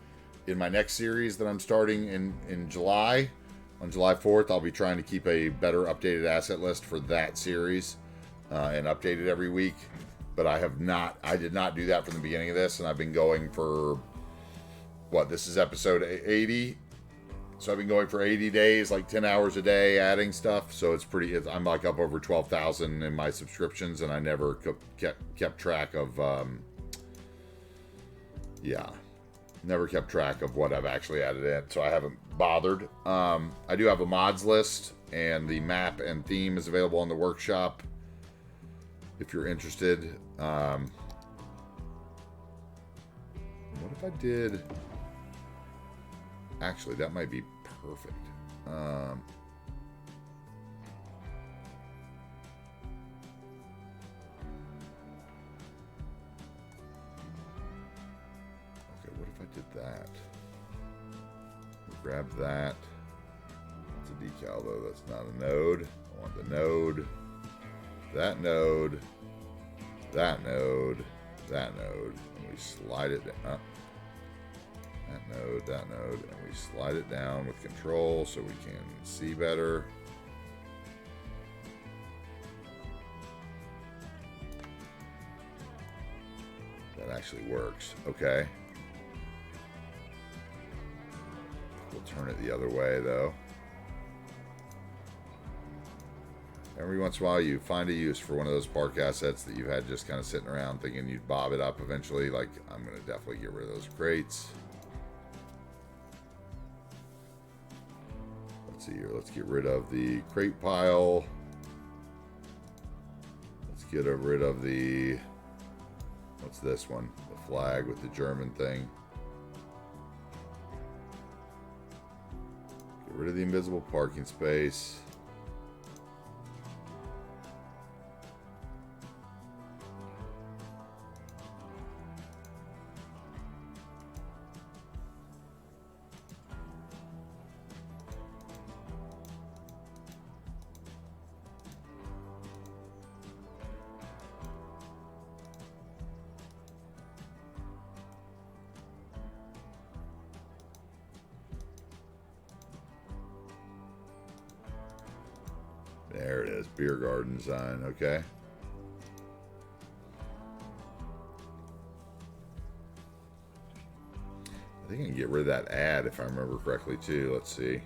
In my next series that I'm starting in July, on July 4th, I'll be trying to keep a better updated asset list for that series and update it every week. But I did not do that from the beginning of this, and I've been going for, what, this is episode 80? So I've been going for 80 days, like 10 hours a day, adding stuff. So it's I'm like up over 12,000 in my subscriptions, and I never kept track of, never kept track of what I've actually added in. So I haven't bothered. I do have a mods list, and the map and theme is available on the workshop if you're interested. What if I did... Actually, that might be perfect. Okay, what if I did that? Grab that. That's a decal, though. That's not a node. I want the node. That node. That node. That node. And we slide it down. That node, and we slide it down with control so we can see better. That actually works. Okay. We'll turn it the other way, though. Every once in a while, you find a use for one of those park assets that you've had just kind of sitting around thinking you'd bob it up eventually. Like, I'm going to definitely get rid of those crates. Let's see here. Let's get rid of the crate pile. Let's get rid of the... What's this one? The flag with the German thing. Get rid of the invisible parking space. There it is, beer garden sign, okay. I think I can get rid of that ad if I remember correctly too. Let's see.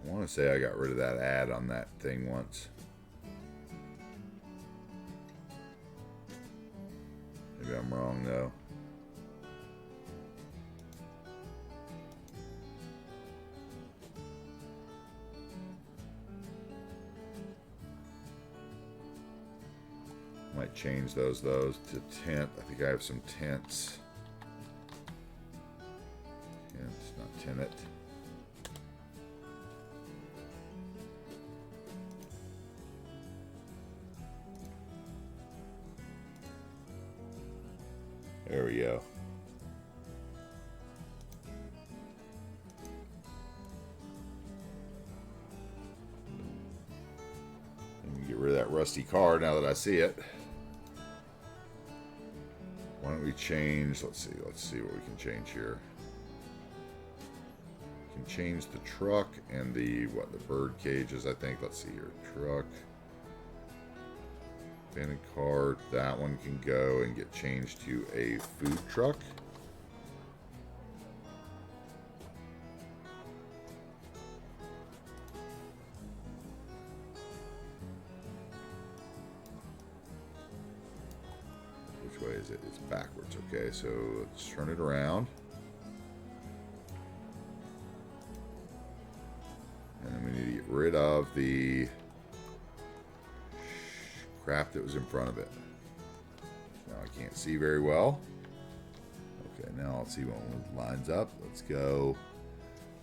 I want to say I got rid of that ad on that thing once. Maybe I'm wrong though. Might change those to tent. I think I have some tents. Tents, not tenant. There we go. And get rid of that rusty car now that I see it. Why don't we change, let's see what we can change here. We can change the truck and the bird cages, I think. Let's see here. Truck. Abandoned cart, that one can go and get changed to a food truck. Which way is it? It's backwards, okay, so let's turn it around. And we need to get rid of the crap that was in front of it. Now I can't see very well. Okay, now I'll see what one lines up. Let's go.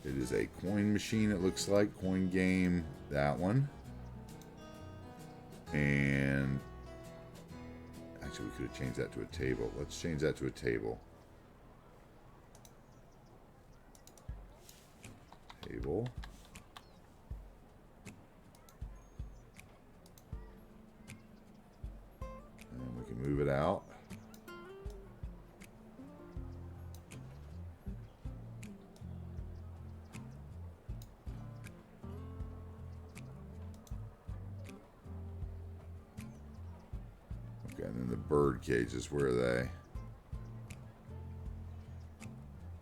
It is a coin machine, it looks like. Coin game, that one. And actually, we could have changed that to a table. Let's change that to a table. Table. And we can move it out. Okay, and then the bird cages, where are they?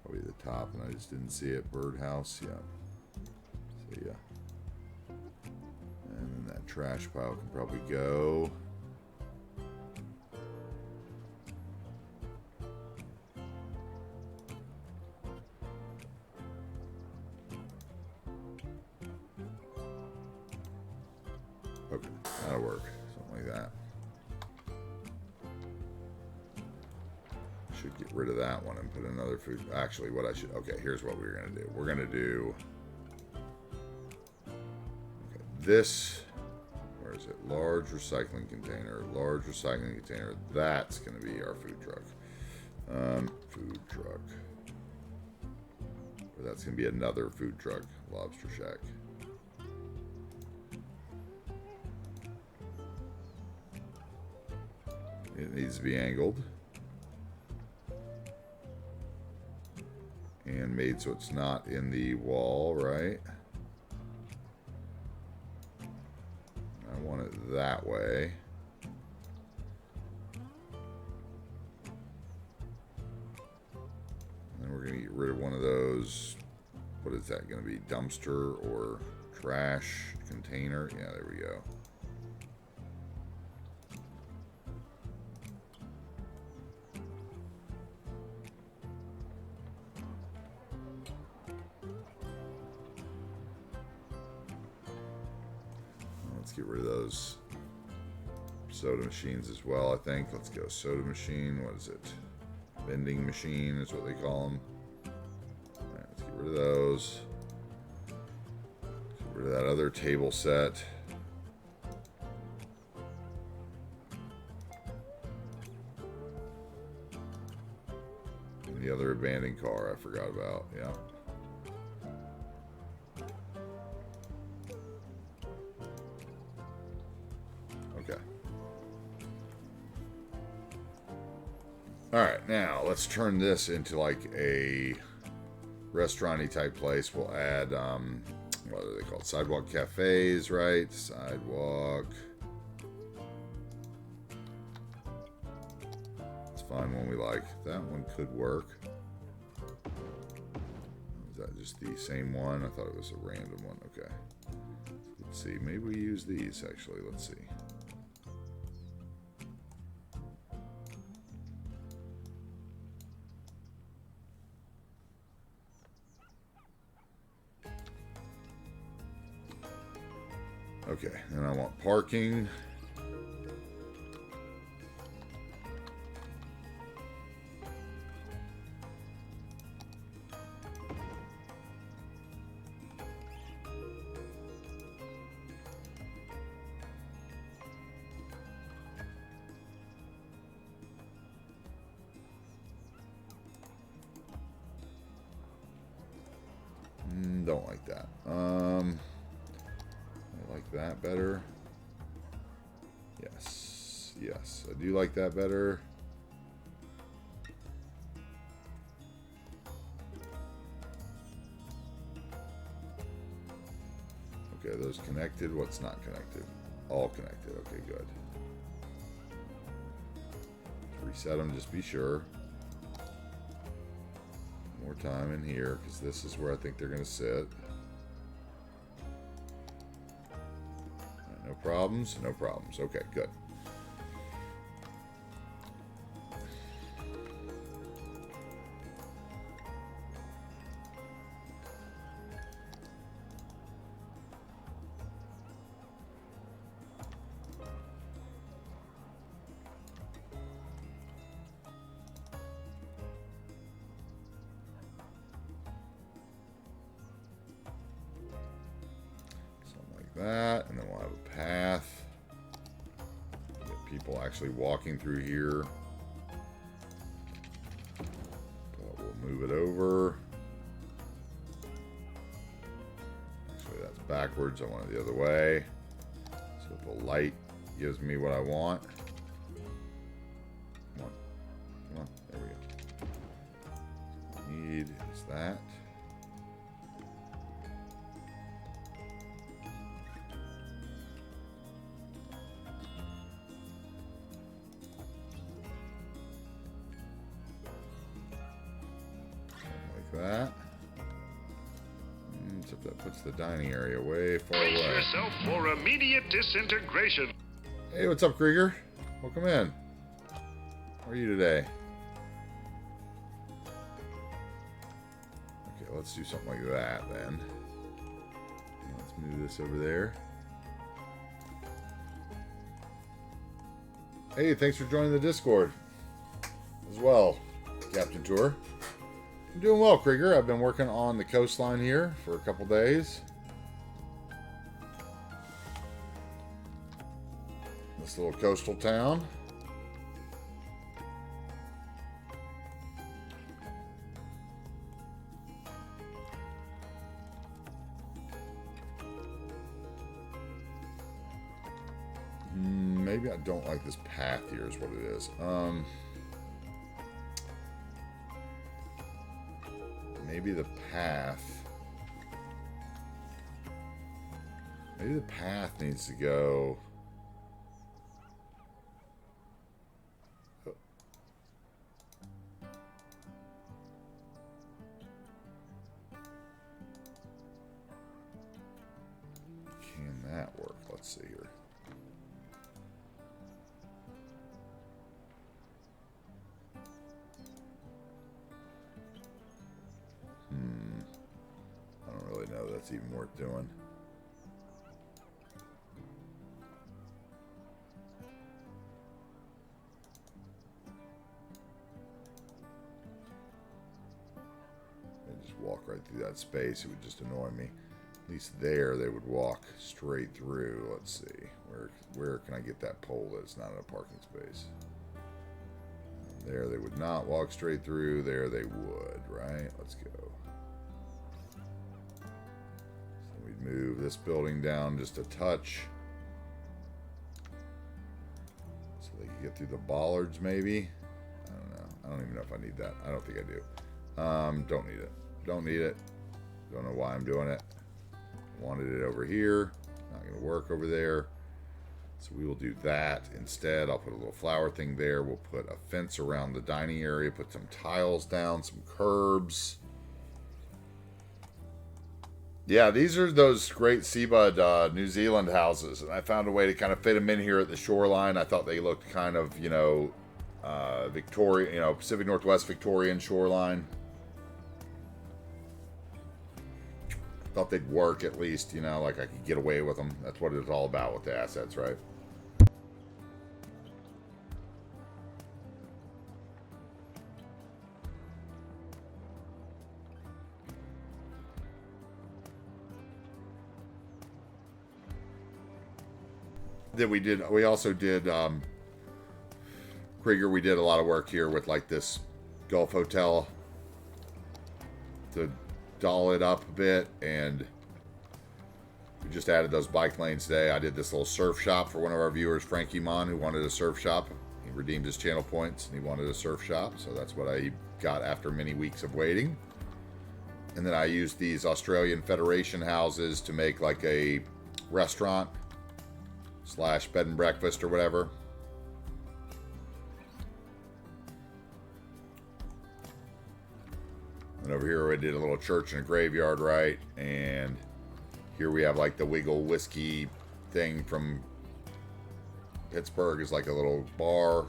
Probably the top, and I just didn't see it. Birdhouse, yeah. So, yeah. And then that trash pile can probably go. Okay, that'll work. Something like that. Should get rid of that one and put another food. Actually, what I should. Okay, here's what we're going to do. We're going to do. Okay, this. Where is it? Large recycling container. Large recycling container. That's going to be our food truck. Food truck. Or that's going to be another food truck. Lobster Shack. It needs to be angled and made so it's not in the wall, right? I want it that way. And then we're going to get rid of one of those. What is that going to be? Dumpster or trash container? Yeah, there we go. Get rid of those soda machines as well, I think. Let's go soda machine. What is it? Vending machine is what they call them. All right, let's get rid of those. Get rid of that other table set. And the other abandoned car I forgot about. Yeah. Alright, now let's turn this into like a restaurant-y type place. We'll add, what are they called? Sidewalk cafes, right? Sidewalk. Let's find one we like. That one could work. Is that just the same one? I thought it was a random one. Okay. Let's see. Maybe we use these, actually. Let's see. Okay, and I want parking. Don't like that. That better. Yes, I do like that better. Okay, those connected. What's not connected? All connected. Okay, good. Reset them, just be sure. More time in here, because this is where I think they're going to sit. No problems? No problems. Okay, good. that, and then we'll have a path. Get people actually walking through here. But we'll move it over. Actually, that's backwards. I want it the other way. So the light gives me what I want. Come on. Come on. There we go. What we need is that. That. Except that puts the dining area way far away. Brace yourself for immediate disintegration. Hey, what's up, Krieger? Welcome in. How are you today? Okay, let's do something like that then. Let's move this over there. Hey, thanks for joining the Discord as well, Captain Tour. I'm doing well, Krieger. I've been working on the coastline here for a couple days. This little coastal town. Maybe I don't like this path here is what it is. Maybe the path. Maybe the path needs to go. Can that work? Let's see here. I don't really know that's even worth doing. They just walk right through that space. It would just annoy me. At least there they would walk straight through. Let's see. Where can I get that pole that's not in a parking space? There they would not walk straight through. There they would, right? Let's go. So we'd move this building down just a touch. So they could get through the bollards maybe. I don't know. I don't even know if I need that. I don't think I do. Don't need it. Don't need it. Don't know why I'm doing it. Wanted it over here. Not going to work over there. So we will do that instead. I'll put a little flower thing there. We'll put a fence around the dining area. Put some tiles down, some curbs. Yeah, these are those great Seabud New Zealand houses. And I found a way to kind of fit them in here at the shoreline. I thought they looked kind of, you know, Victoria, you know, Pacific Northwest Victorian shoreline. Thought they'd work at least, you know, like I could get away with them. That's what it's all about with the assets, right? Then we also did, Krieger, we did a lot of work here with like this Gulf Hotel to doll it up a bit, and we just added those bike lanes today. I did this little surf shop for one of our viewers, Frankie Mon, who wanted a surf shop. He redeemed his channel points and he wanted a surf shop, so that's what I got after many weeks of waiting. And then I used these Australian Federation houses to make like a restaurant / bed and breakfast or whatever. And over here we did a little church and a graveyard, right? And here we have like the Wiggle whiskey thing from Pittsburgh is like a little bar.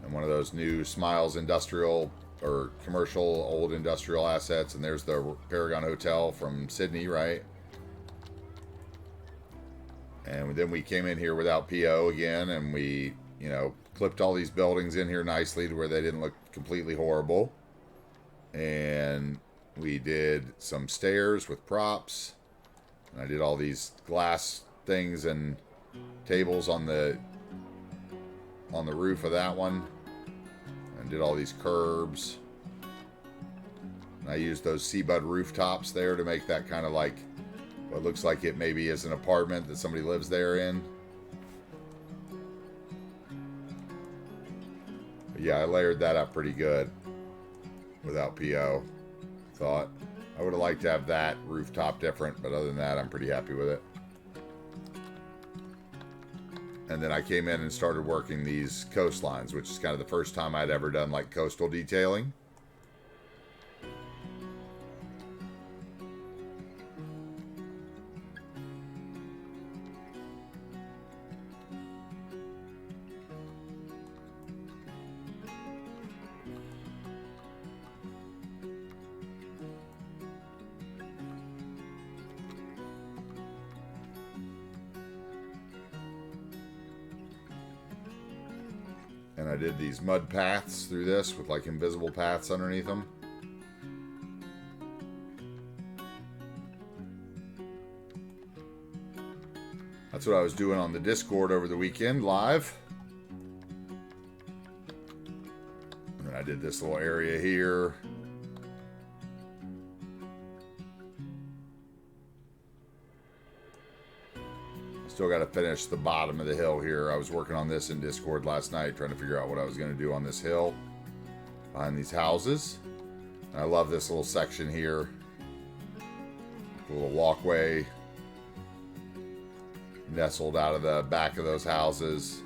And one of those new Smiles industrial or commercial old industrial assets. And there's the Paragon Hotel from Sydney, right? And then we came in here without PO again, and we, you know, clipped all these buildings in here nicely to where they didn't look completely horrible. And we did some stairs with props. And I did all these glass things and tables on the roof of that one. And did all these curbs. And I used those Seabud rooftops there to make that kind of like what looks like it maybe is an apartment that somebody lives there in. But yeah, I layered that up pretty good without PO. Thought I would have liked to have that rooftop different, but other than that, I'm pretty happy with it. And then I came in and started working these coastlines, which is kind of the first time I'd ever done like coastal detailing. And I did these mud paths through this with like invisible paths underneath them. That's what I was doing on the Discord over the weekend live. And then I did this little area here. Still got to finish the bottom of the hill here. I was working on this in Discord last night, trying to figure out what I was going to do on this hill behind these houses. And I love this little section here. A little walkway nestled out of the back of those houses.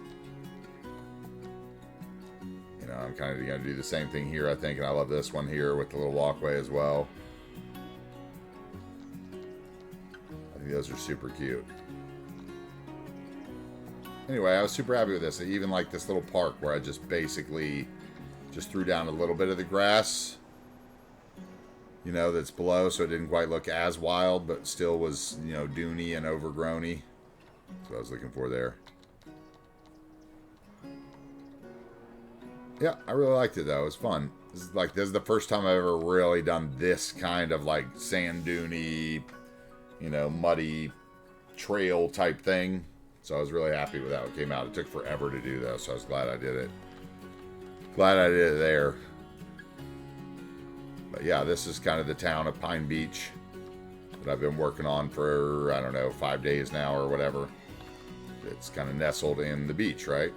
You know, I'm kind of going to do the same thing here, I think. And I love this one here with the little walkway as well. I think those are super cute. Anyway, I was super happy with this. I even like this little park where I just basically just threw down a little bit of the grass, you know, that's below, so it didn't quite look as wild, but still was, you know, duney and overgrowny. That's what I was looking for there. Yeah, I really liked it though. It was fun. This is the first time I've ever really done this kind of like sand duney, you know, muddy trail type thing. So I was really happy with how it came out. It took forever to do though, so I was glad I did it. Glad I did it there. But yeah, this is kind of the town of Pine Beach that I've been working on for, I don't know, 5 days now or whatever. It's kind of nestled in the beach, right?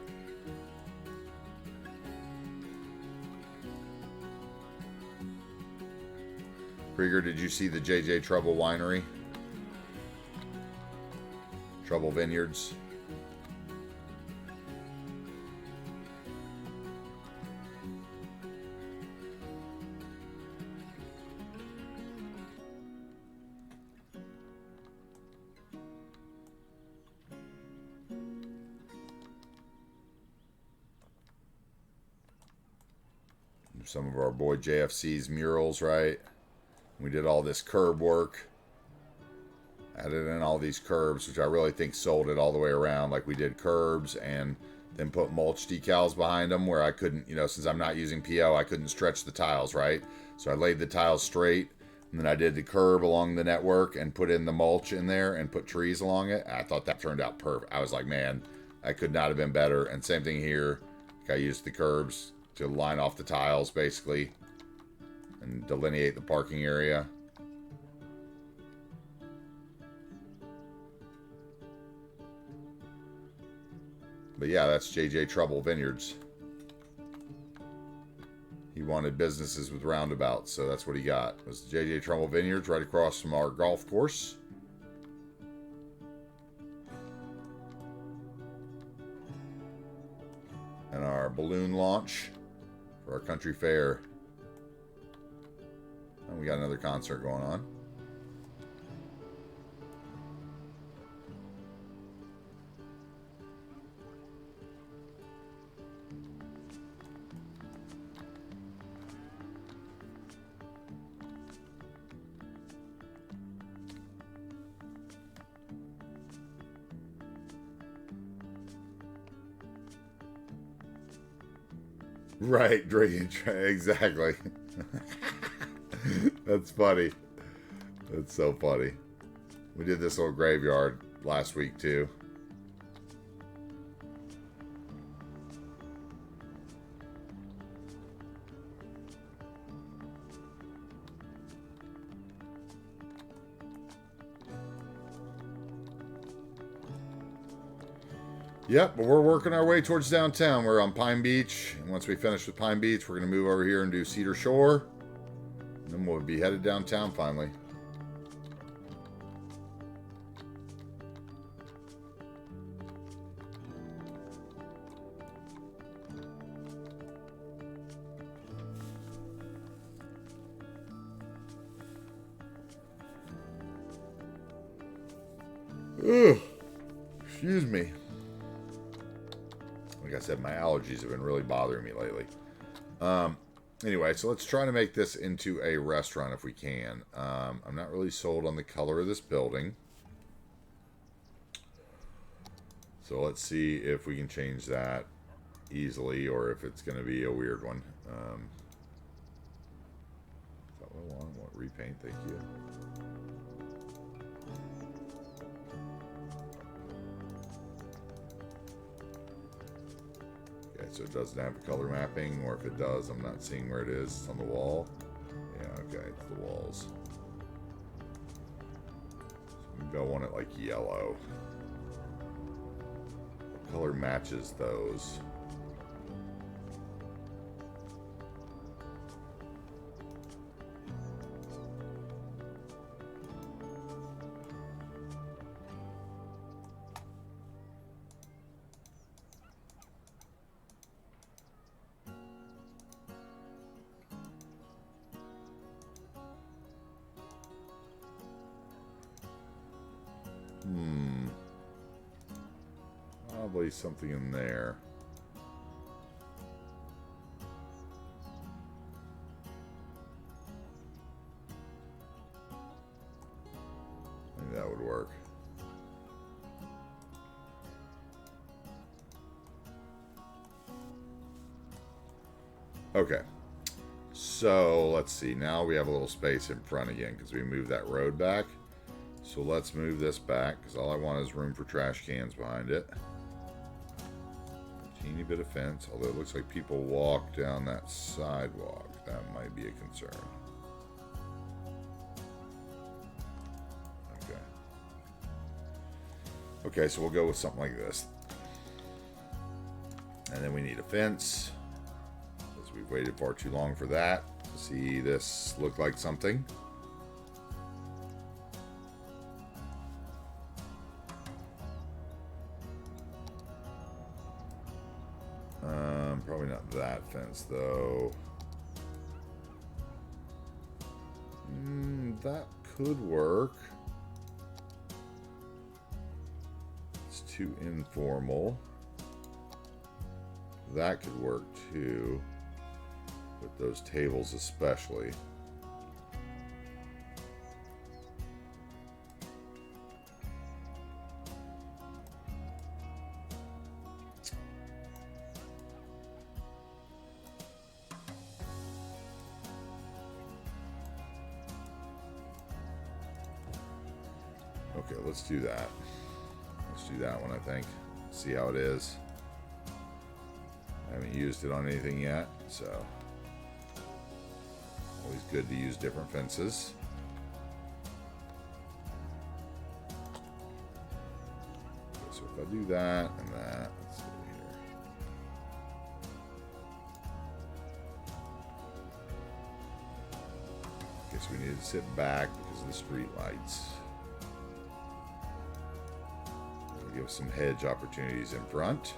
Krieger, did you see the JJ Trouble Winery? Trouble Vineyards. Some of our boy JFC's murals, right? We did all this curb work. Added in all these curbs, which I really think sold it all the way around. Like we did curbs and then put mulch decals behind them where I couldn't, you know, since I'm not using PO, I couldn't stretch the tiles, right? So I laid the tiles straight and then I did the curb along the network and put in the mulch in there and put trees along it. I thought that turned out perfect. I was like, man, that could not have been better. And same thing here. I used the curbs to line off the tiles basically and delineate the parking area. But yeah, that's JJ Trouble Vineyards. He wanted businesses with roundabouts, so that's what he got. It was JJ Trouble Vineyards right across from our golf course. And our balloon launch for our country fair. And we got another concert going on. Right, drinking, exactly. That's funny. That's so funny. We did this little graveyard last week too. Yep, but we're working our way towards downtown. We're on Pine Beach, and once we finish with Pine Beach, we're going to move over here and do Cedar Shore. And then we'll be headed downtown finally. Ugh, excuse me. Like I said, my allergies have been really bothering me lately. Anyway, so let's try to make this into a restaurant if we can. I'm not really sold on the color of this building. So let's see if we can change that easily or if it's going to be a weird one. Is that what I want? I want repaint, thank you. So it doesn't have a color mapping, or if it does, I'm not seeing where it is. It's on the wall. Yeah, okay, it's the walls. So maybe I want it like yellow. What color matches those? Probably something in there. Maybe that would work. Okay. So let's see. Now we have a little space in front again because we moved that road back. So let's move this back because all I want is room for trash cans behind it. A teeny bit of fence, although it looks like people walk down that sidewalk. That might be a concern. Okay. Okay, so we'll go with something like this. And then we need a fence. Because we've waited far too long for that. To see this look like something. Probably not that fence though. That could work. It's too informal. That could work too. With those tables especially. Okay, let's do that. Let's do that one, I think. See how it is. I haven't used it on anything yet, so always good to use different fences. Okay, so if I do that and that, let's see here. Okay, so we need to sit back because of the street lights. Give some hedge opportunities in front.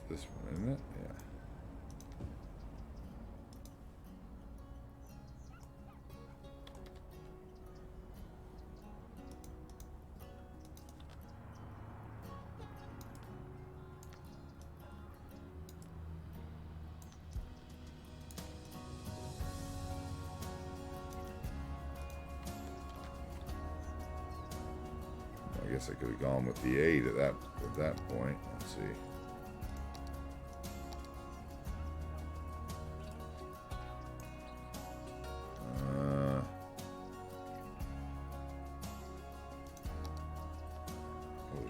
This one, isn't it? Yeah. guess I could have gone with the 8 at that point. Let's see.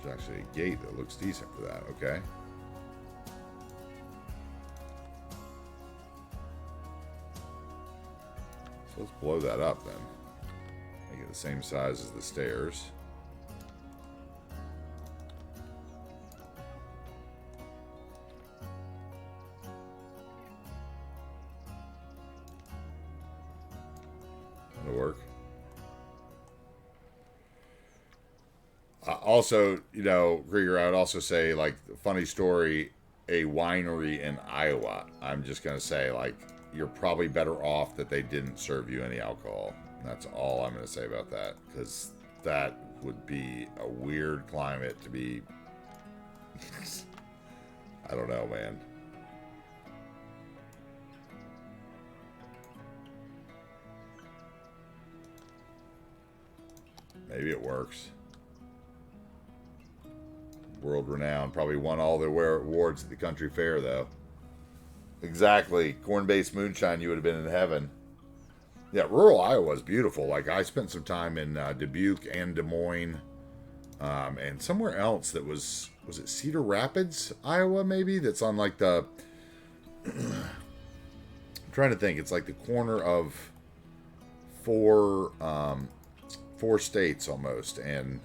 There's actually a gate that looks decent for that. Okay. So let's blow that up then. Make it the same size as the stairs. That'll work. Also, you know, Krieger, I would also say, like, funny story, a winery in Iowa. I'm just going to say, like, you're probably better off that they didn't serve you any alcohol. That's all I'm going to say about that, because that would be a weird climate to be. I don't know, man. Maybe it works. World renowned. Probably won all their awards at the country fair, though. Exactly. Corn-based moonshine, you would have been in heaven. Yeah, rural Iowa is beautiful. Like, I spent some time in Dubuque and Des Moines, and somewhere else that was it Cedar Rapids, Iowa, maybe? That's on, like, the... I'm trying to think. It's like the corner of four states, almost, and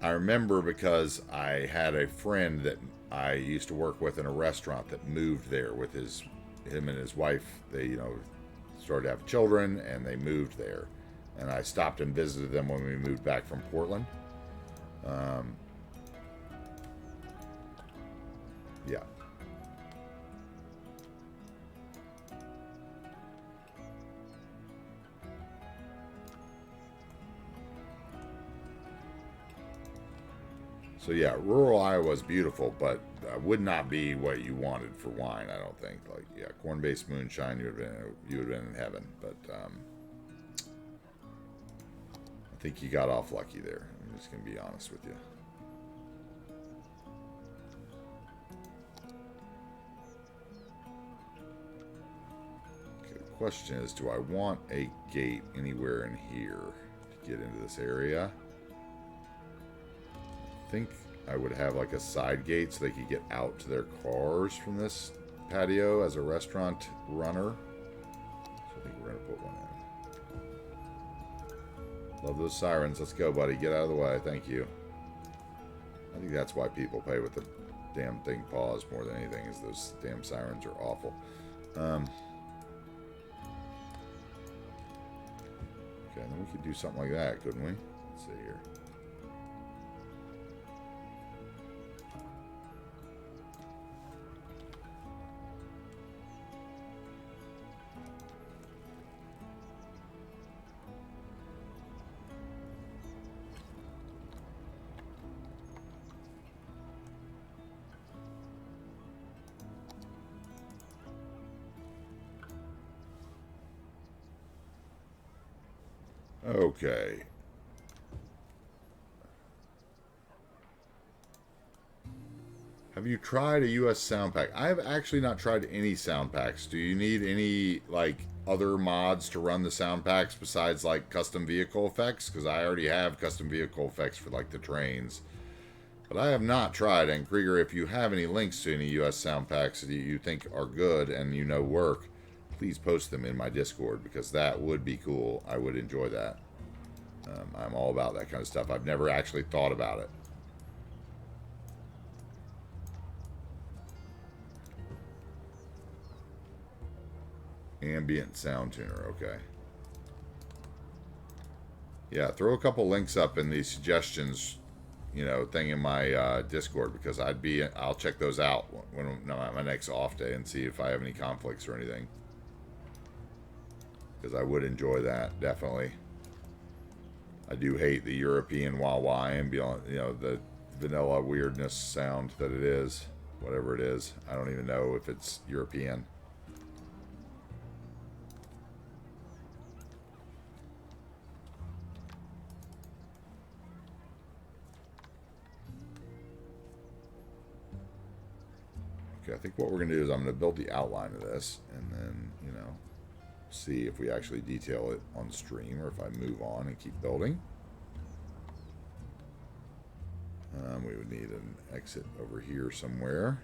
I remember because I had a friend that I used to work with in a restaurant that moved there with him and his wife. They, you know, started to have children and they moved there. And I stopped and visited them when we moved back from Portland. Yeah. So yeah, rural Iowa is beautiful, but would not be what you wanted for wine, I don't think. Like, yeah, corn-based moonshine, you would have been in heaven. But I think you got off lucky there. I'm just gonna be honest with you. Okay, the question is, do I want a gate anywhere in here to get into this area? I think I would have like a side gate so they could get out to their cars from this patio as a restaurant runner. So I think we're going to put one in. Love those sirens. Let's go, buddy. Get out of the way. Thank you. I think that's why people pay with the damn thing paused more than anything, is those damn sirens are awful. Okay, then we could do something like that, couldn't we? Let's see here. Okay. Have you tried a US sound pack? I have actually not tried any sound packs. Do you need any, like, other mods to run the sound packs besides, like, custom vehicle effects? Because I already have custom vehicle effects for, like, the trains. But I have not tried. And Krieger, if you have any links to any US sound packs that you think are good and you know work, please post them in my Discord, because that would be cool. I would enjoy that. I'm all about that kind of stuff. I've never actually thought about it. Ambient sound tuner, okay. Yeah, throw a couple links up in the suggestions, you know, thing in my Discord, because I'll check those out when my next off day and see if I have any conflicts or anything. Because I would enjoy that, definitely. I do hate the European wah-wah ambient, you know, the vanilla weirdness sound that it is. Whatever it is. I don't even know if it's European. Okay, I think what we're going to do is I'm going to build the outline of this, and then, you know, see if we actually detail it on stream or if I move on and keep building. We would need an exit over here somewhere.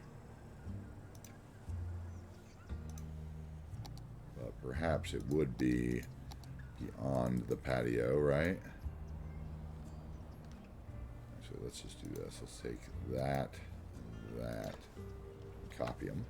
But perhaps it would be beyond the patio, right? So let's just do this. Let's take that and that, copy them.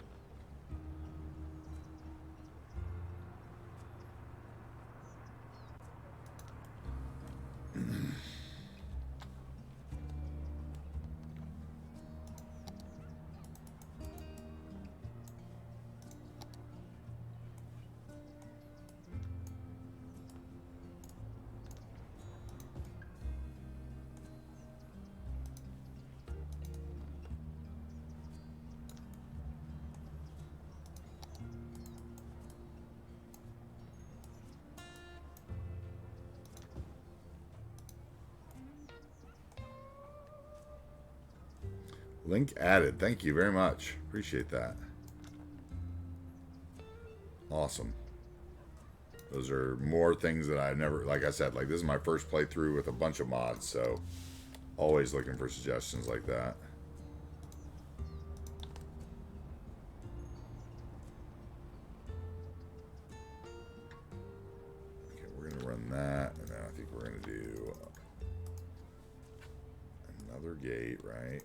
Link added. Thank you very much. Appreciate that. Awesome. Those are more things that I've never, like I said, like this is my first playthrough with a bunch of mods, so always looking for suggestions like that. Okay, we're going to run that, and then I think we're going to do another gate, right?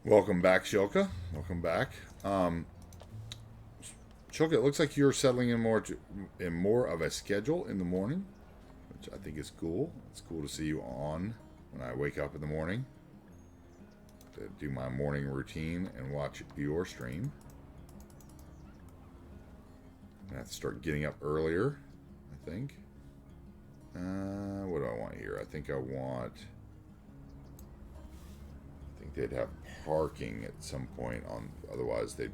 Welcome back, Shilka. Welcome back. Shilka, it looks like you're settling in more of a schedule in the morning, which I think is cool. It's cool to see you on when I wake up in the morning to do my morning routine and watch your stream. I have to start getting up earlier, I think. What do I want here? I think they'd have parking at some point on, otherwise they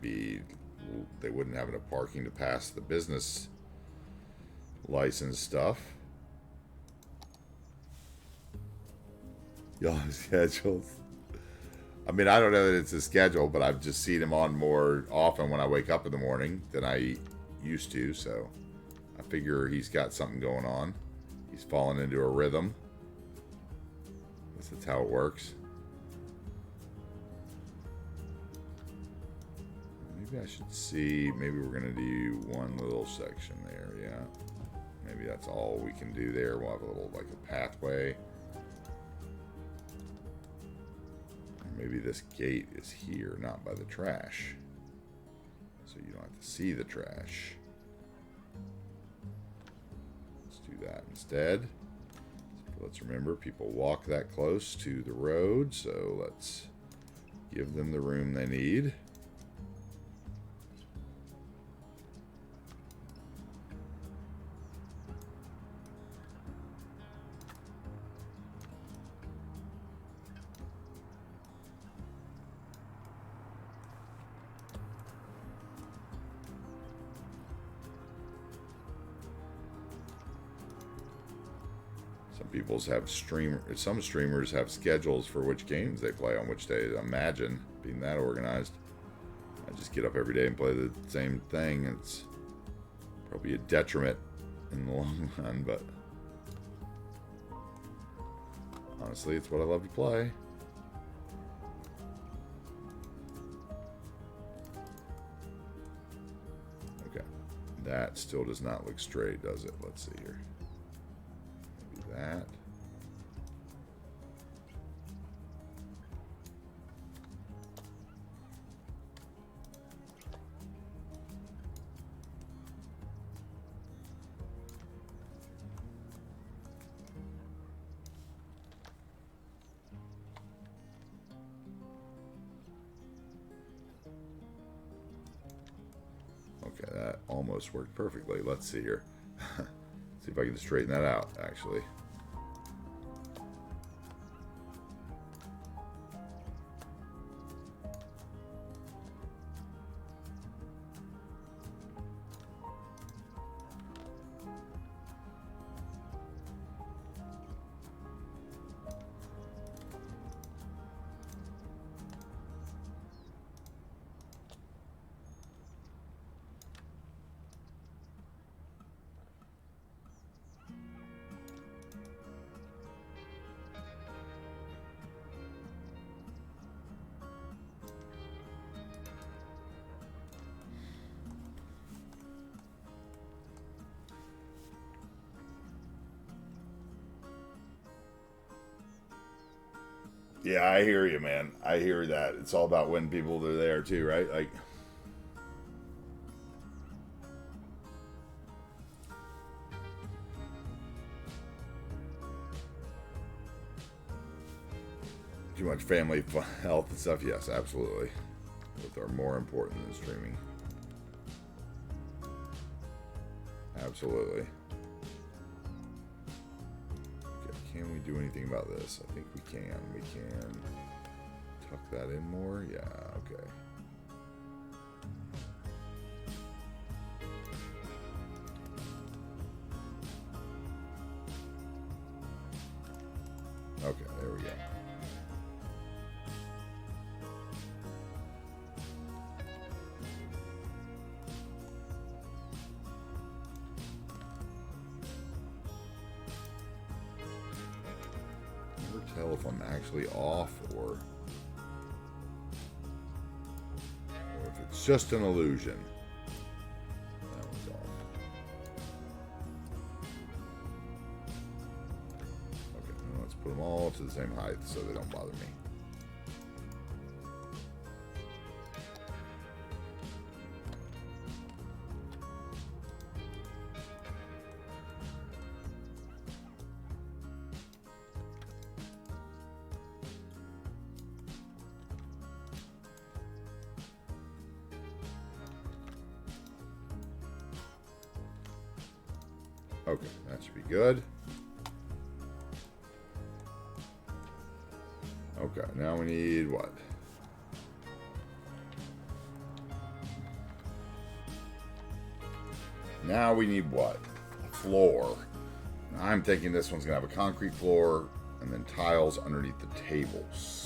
wouldn't have enough parking to pass the business license stuff. Y'all have schedules. I mean, I don't know that it's a schedule, but I've just seen him on more often when I wake up in the morning than I used to, so I figure he's got something going on. He's fallen into a rhythm. I guess that's how it works. Maybe I should see, maybe we're going to do one little section there, yeah. Maybe that's all we can do there. We'll have a little, like a pathway. Or maybe this gate is here, not by the trash. So you don't have to see the trash. Let's do that instead. Let's remember, people walk that close to the road, so let's give them the room they need. Some streamers have schedules for which games they play on which days. Imagine being that organized. I just get up every day and play the same thing. It's probably a detriment in the long run, but honestly, it's what I love to play. Okay, that still does not look straight, does it? Let's see here. That. Okay, that almost worked perfectly. Let's see here. See if I can straighten that out, actually. Yeah, I hear you, man. I hear that. It's all about when people are there, too, right? Like, too much family health and stuff. Yes, absolutely. Both are more important than streaming. Absolutely. Can we do anything about this? I think we can. We can tuck that in more. Yeah, okay. Okay, there we go. Tell if I'm actually off or if it's just an illusion. That one's off. Okay, now let's put them all to the same height so they don't bother me. Okay, that should be good. Okay, now we need what? Now we need what? A floor. Now I'm thinking this one's gonna have a concrete floor and then tiles underneath the tables.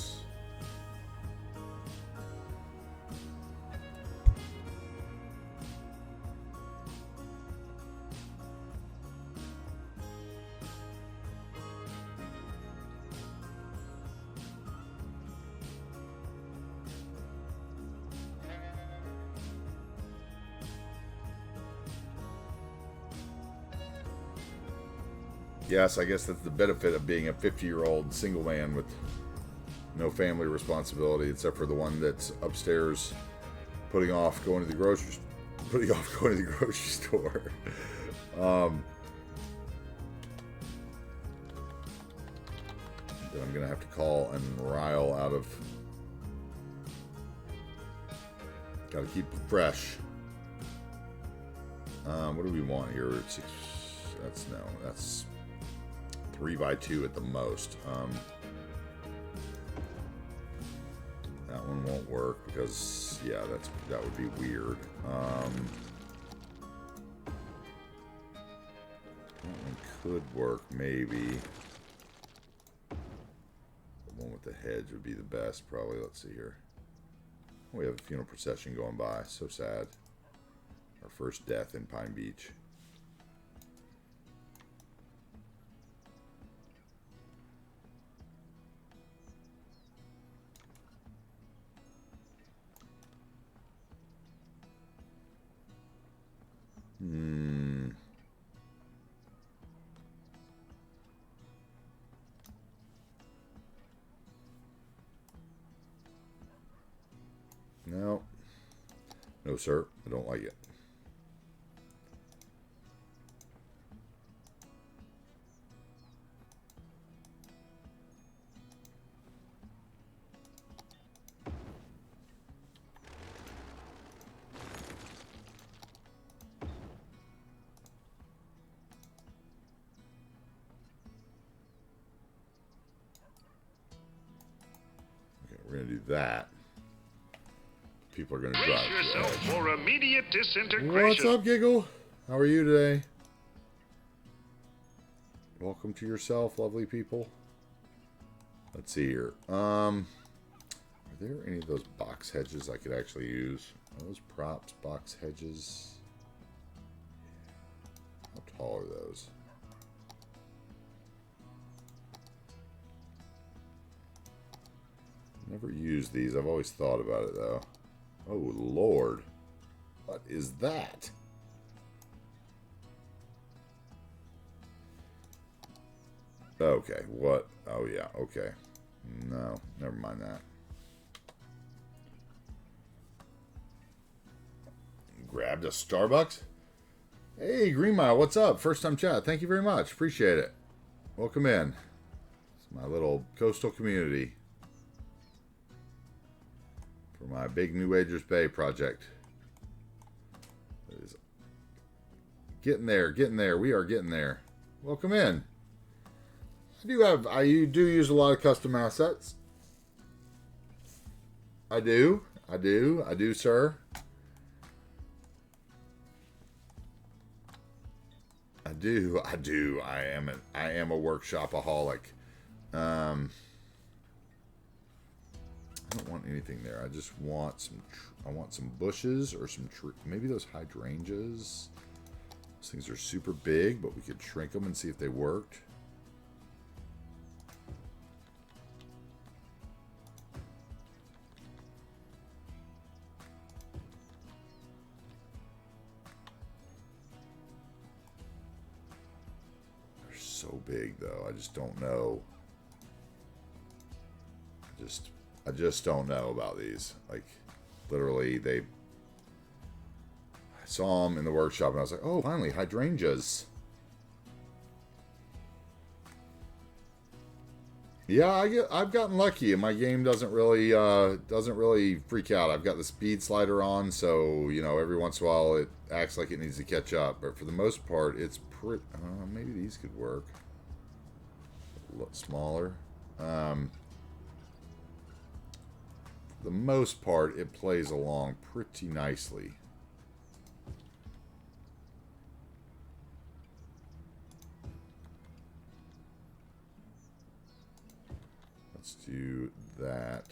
Yes, I guess that's the benefit of being a 50-year-old single man with no family responsibility, except for the one that's upstairs putting off going to the grocery store. Then I'm gonna have to call and rile out of. Gotta keep it fresh. What do we want here? Six. That's 3x2 at the most. That one won't work because, yeah, that would be weird. That one could work, maybe. The one with the hedge would be the best, probably. Let's see here. We have a funeral procession going by. So sad. Our first death in Pine Beach. No. No, sir. I don't like it. that, people are going to Brace drive to the yourself edge. for immediate disintegration. What's up, Giggle? How are you today? Welcome to yourself, lovely people. Let's see here. Are there any of those box hedges I could actually use? Are those props, box hedges? How tall are those? Never used these. I've always thought about it, though. Oh, Lord. What is that? Okay, what? Oh, yeah, okay. No, never mind that. Grabbed a Starbucks? Hey, Green Mile, what's up? First time chat. Thank you very much. Appreciate it. Welcome in. It's my little coastal community for my big New Agers Bay project. It is getting there, getting there. We are getting there. Welcome in. I do use a lot of custom assets. I do, sir. I do. I am a workshopaholic. I don't want anything there. I just want some. I want some bushes or some tree. Maybe those hydrangeas. Those things are super big, but we could shrink them and see if they worked. So big though, I just don't know. I just don't know about these. Like, literally, I saw them in the workshop and I was like, oh, finally, hydrangeas. Yeah, I've gotten lucky, and my game doesn't really freak out. I've got the speed slider on, so you know every once in a while it acts like it needs to catch up. But for the most part, it's pretty. Maybe these could work. A lot smaller. For the most part, it plays along pretty nicely. Let's do that.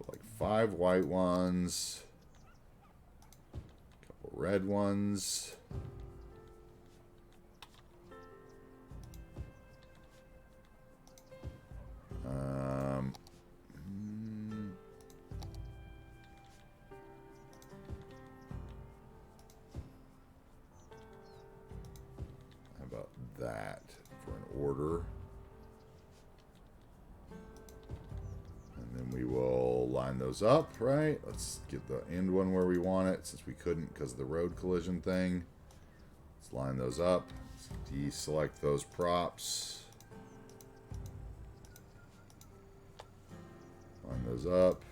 Like 5 white ones, a couple red ones. How about that for an order? And then we will line those up, right? Let's get the end one where we want it, since we couldn't because of the road collision thing. Let's line those up. Let's deselect those props. Line those up.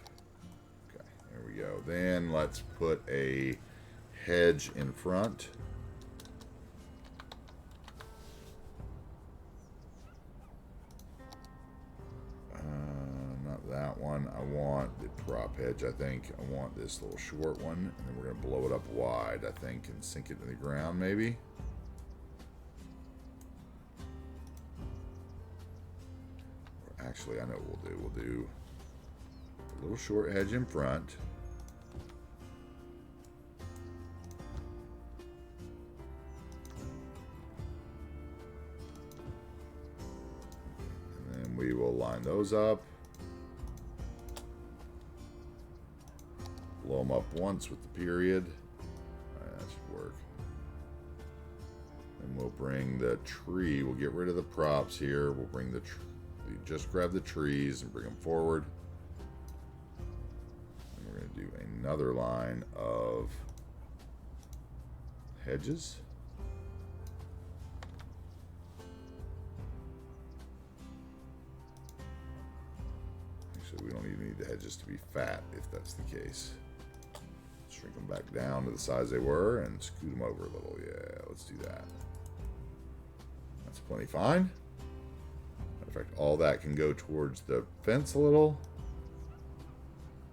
Okay, there we go. Then let's put a hedge in front. Not that one. I want the prop hedge, I think. I want this little short one. And then we're going to blow it up wide, I think, and sink it in the ground, maybe. Or actually, I know what we'll do. We'll do a little short hedge in front. And then we will line those up. Blow them up once with the period. Alright, that should work. And we'll bring the tree. We'll get rid of the props here. We'll bring the we just grab the trees and bring them forward. And we're going to do another line of hedges. Actually, we don't even need the hedges to be fat if that's the case. Shrink them back down to the size they were and scoot them over a little. Yeah, let's do that. That's plenty fine. Perfect. All that can go towards the fence a little.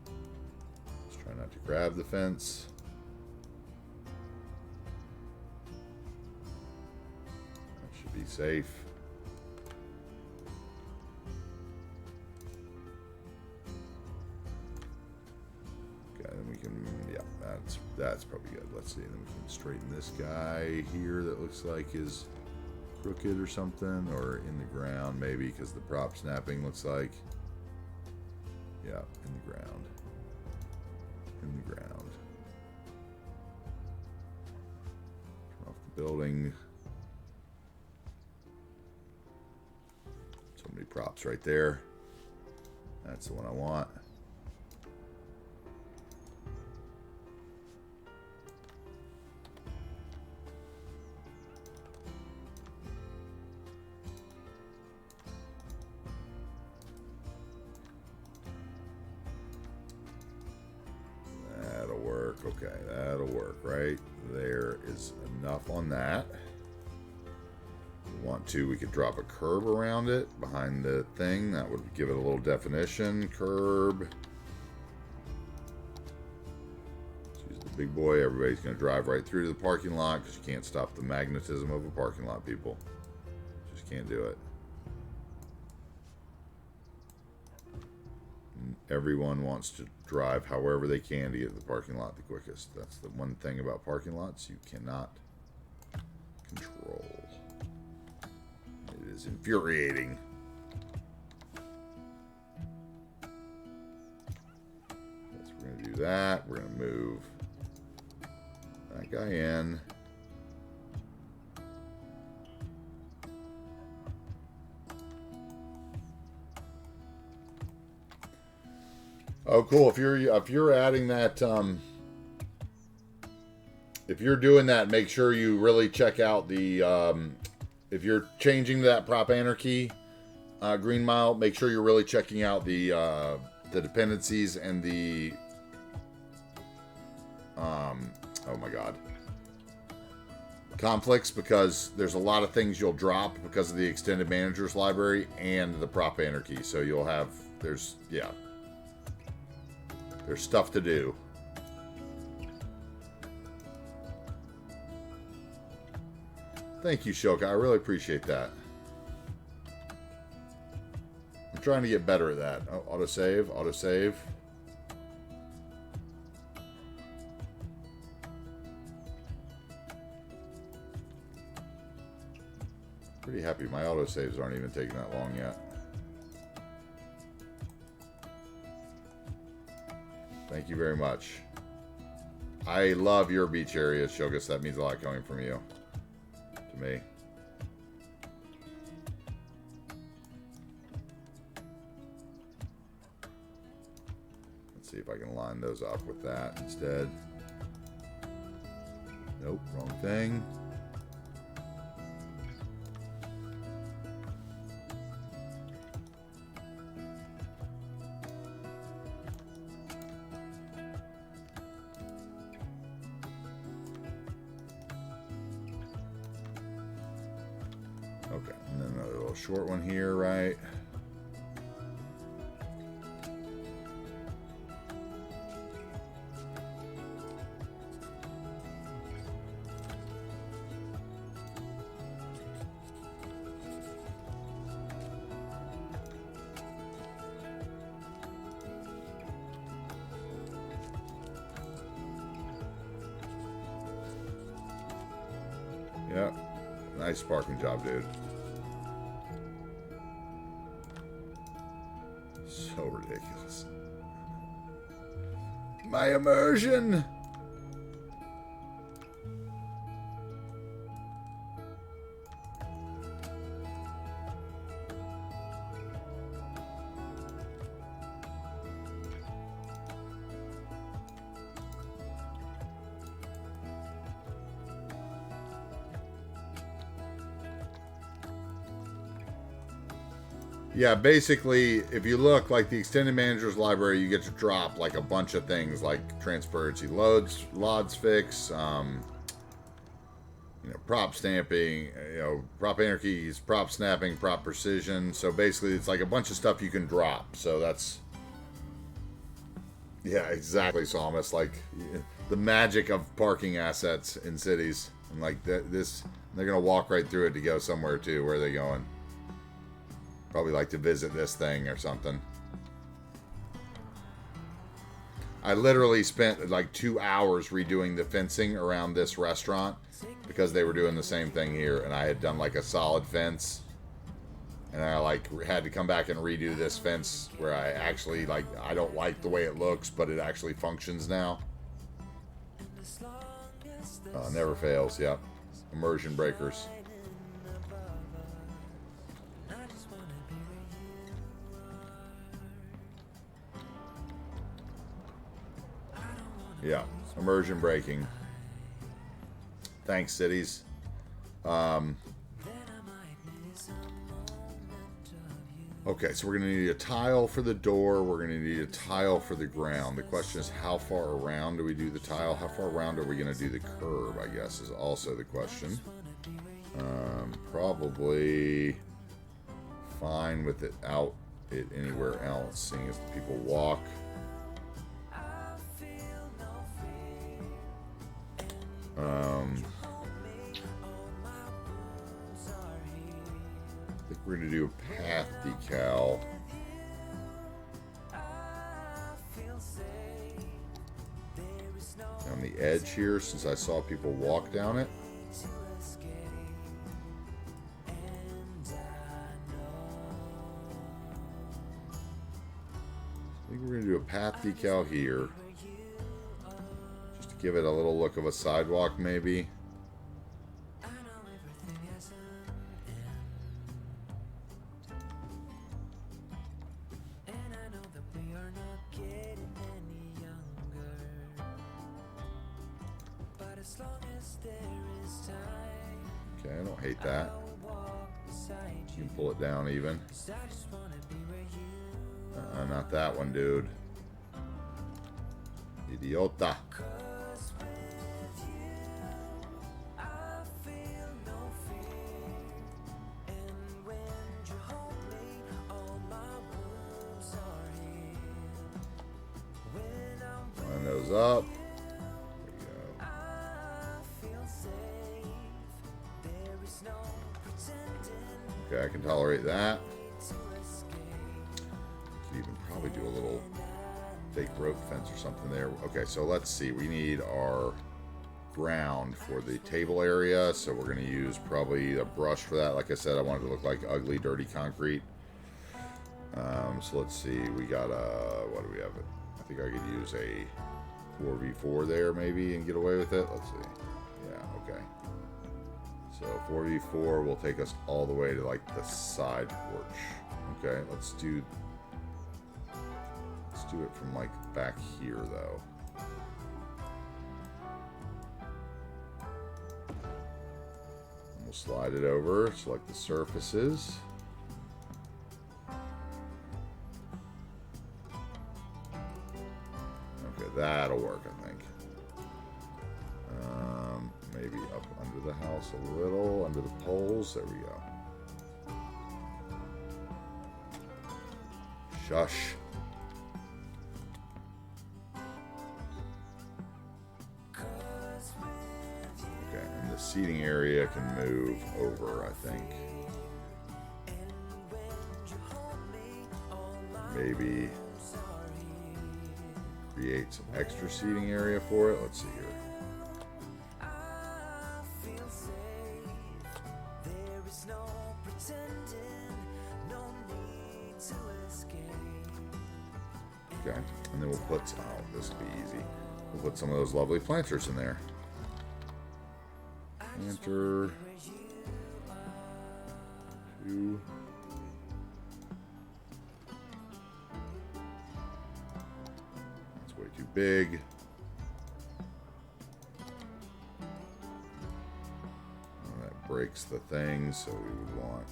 Let's try not to grab the fence. That should be safe. Okay, then we can, yeah, that's probably good. Let's see, then we can straighten this guy here that looks like is crooked or something, or in the ground maybe, because the prop snapping looks like, yeah, in the ground. In the ground. Turn off the building. So many props right there. That's the one I want. Okay, that'll work right there. Is enough on that. If we want to, we could drop a curb around it behind the thing. That would give it a little definition. Curb. Let's use the big boy. Everybody's going to drive right through to the parking lot because you can't stop the magnetism of a parking lot, people. Just can't do it. Everyone wants to drive however they can to get to the parking lot the quickest. That's the one thing about parking lots you cannot control. It is infuriating. Yes, we're going to do that. We're going to move that guy in. Oh, cool. If you're adding that, if you're doing that, make sure you really check out the, if you're changing that prop anarchy green mile, make sure you're really checking out the dependencies and the, oh my God, conflicts, because there's a lot of things you'll drop because of the extended managers library and the prop anarchy. So you'll have, there's stuff to do. Thank you, Shoka. I really appreciate that. I'm trying to get better at that. Oh, autosave, autosave. Pretty happy my autosaves aren't even taking that long yet. Thank you very much. I love your beach area, Shogus. That means a lot coming from you. To me. Let's see if I can line those up with that instead. Nope, wrong thing. Okay, and then another little short one here, right? Yeah, nice parking job, dude. So ridiculous. My immersion! Yeah, basically, if you look like the extended managers library, you get to drop like a bunch of things like transparency loads fix, prop stamping, prop anarchies, prop snapping, prop precision. So basically, it's like a bunch of stuff you can drop. So that's, yeah, exactly, Psalmist. Like the magic of parking assets in cities, and like this, they're gonna walk right through it to go somewhere too. Where are they going? Probably like to visit this thing or something. I literally spent like 2 hours redoing the fencing around this restaurant because they were doing the same thing here, and I had done like a solid fence, and I like had to come back and redo this fence where I actually like, I don't like the way it looks, but it actually functions now. Never fails. Yep. Immersion breakers. Yeah, immersion breaking. Thanks, cities. Okay, so we're going to need a tile for the door. We're going to need a tile for the ground. The question is, how far around do we do the tile? How far around are we going to do the curb, I guess, is also the question. Probably fine with it out it anywhere else, seeing as people walk. I think we're going to do a path decal. On the edge here, since I saw people walk down it. I think we're going to do a path decal here. Just to give it a little look of a sidewalk, maybe. Okay, I don't hate that. You can pull it down even. Not that one, dude. Idiota. Line those up. Okay, I can tolerate that. Could even probably do a little fake rope fence or something there. Okay, so let's see. We need our ground for the table area, so we're going to use probably a brush for that. Like I said, I want it to look like ugly, dirty concrete. So let's see. We got what do we have? I think I could use a 4v4 there maybe and get away with it. Let's see. Yeah, okay. So 4v4 will take us all the way to like the side porch. Okay, let's do it from like back here though. And we'll slide it over, select the surfaces. Okay, that'll work, I think. Maybe up under the house a little, under the poles. There we go. Shush. Okay, and the seating area can move over, I think. Maybe create some extra seating area for it. Let's see here. Okay, and then we'll put, oh, this will be easy. We'll put some of those lovely planters in there. Planter. 2. That's way too big. Oh, that breaks the thing, so we would want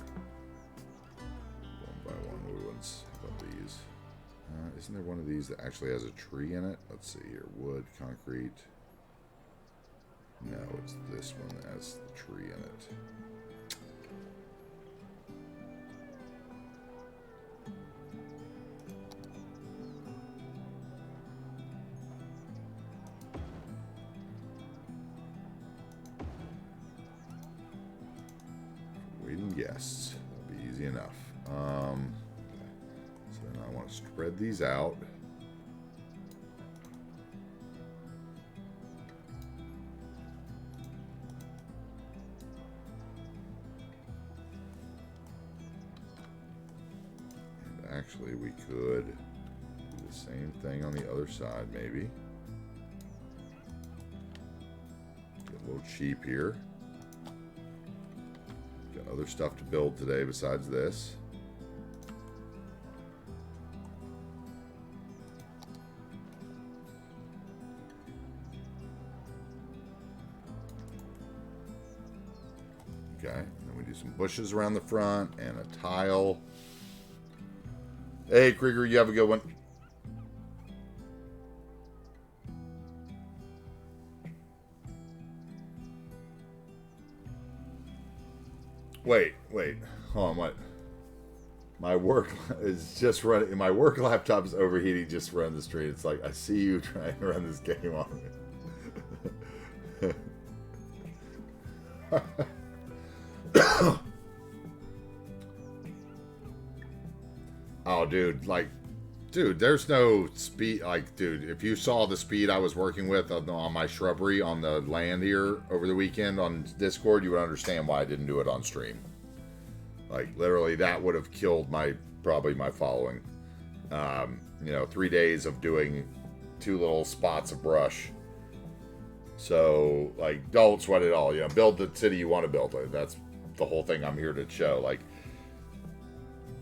one by one. We wouldn't put these. Isn't there one of these that actually has a tree in it? Let's see here. Wood, concrete. No, it's this one that has the tree in it. Waiting guests. That'll be easy enough. So then I want to spread these out. Actually, we could do the same thing on the other side, maybe. Get a little cheap here. Got other stuff to build today besides this. Okay, and then we do some bushes around the front and a tile. Hey, Krieger, you have a good one. Wait. Hold on, what? My work is just running. My work laptop is overheating just to run the street. It's like, I see you trying to run this game on me. Oh, dude, there's no speed. Like, dude, if you saw the speed I was working with on my shrubbery on the land here over the weekend on Discord, you would understand why I didn't do it on stream. Like, literally, that would have killed probably my following. 3 days of doing 2 little spots of brush. So, like, don't sweat it all. Build the city you want to build. That's the whole thing I'm here to show. Like,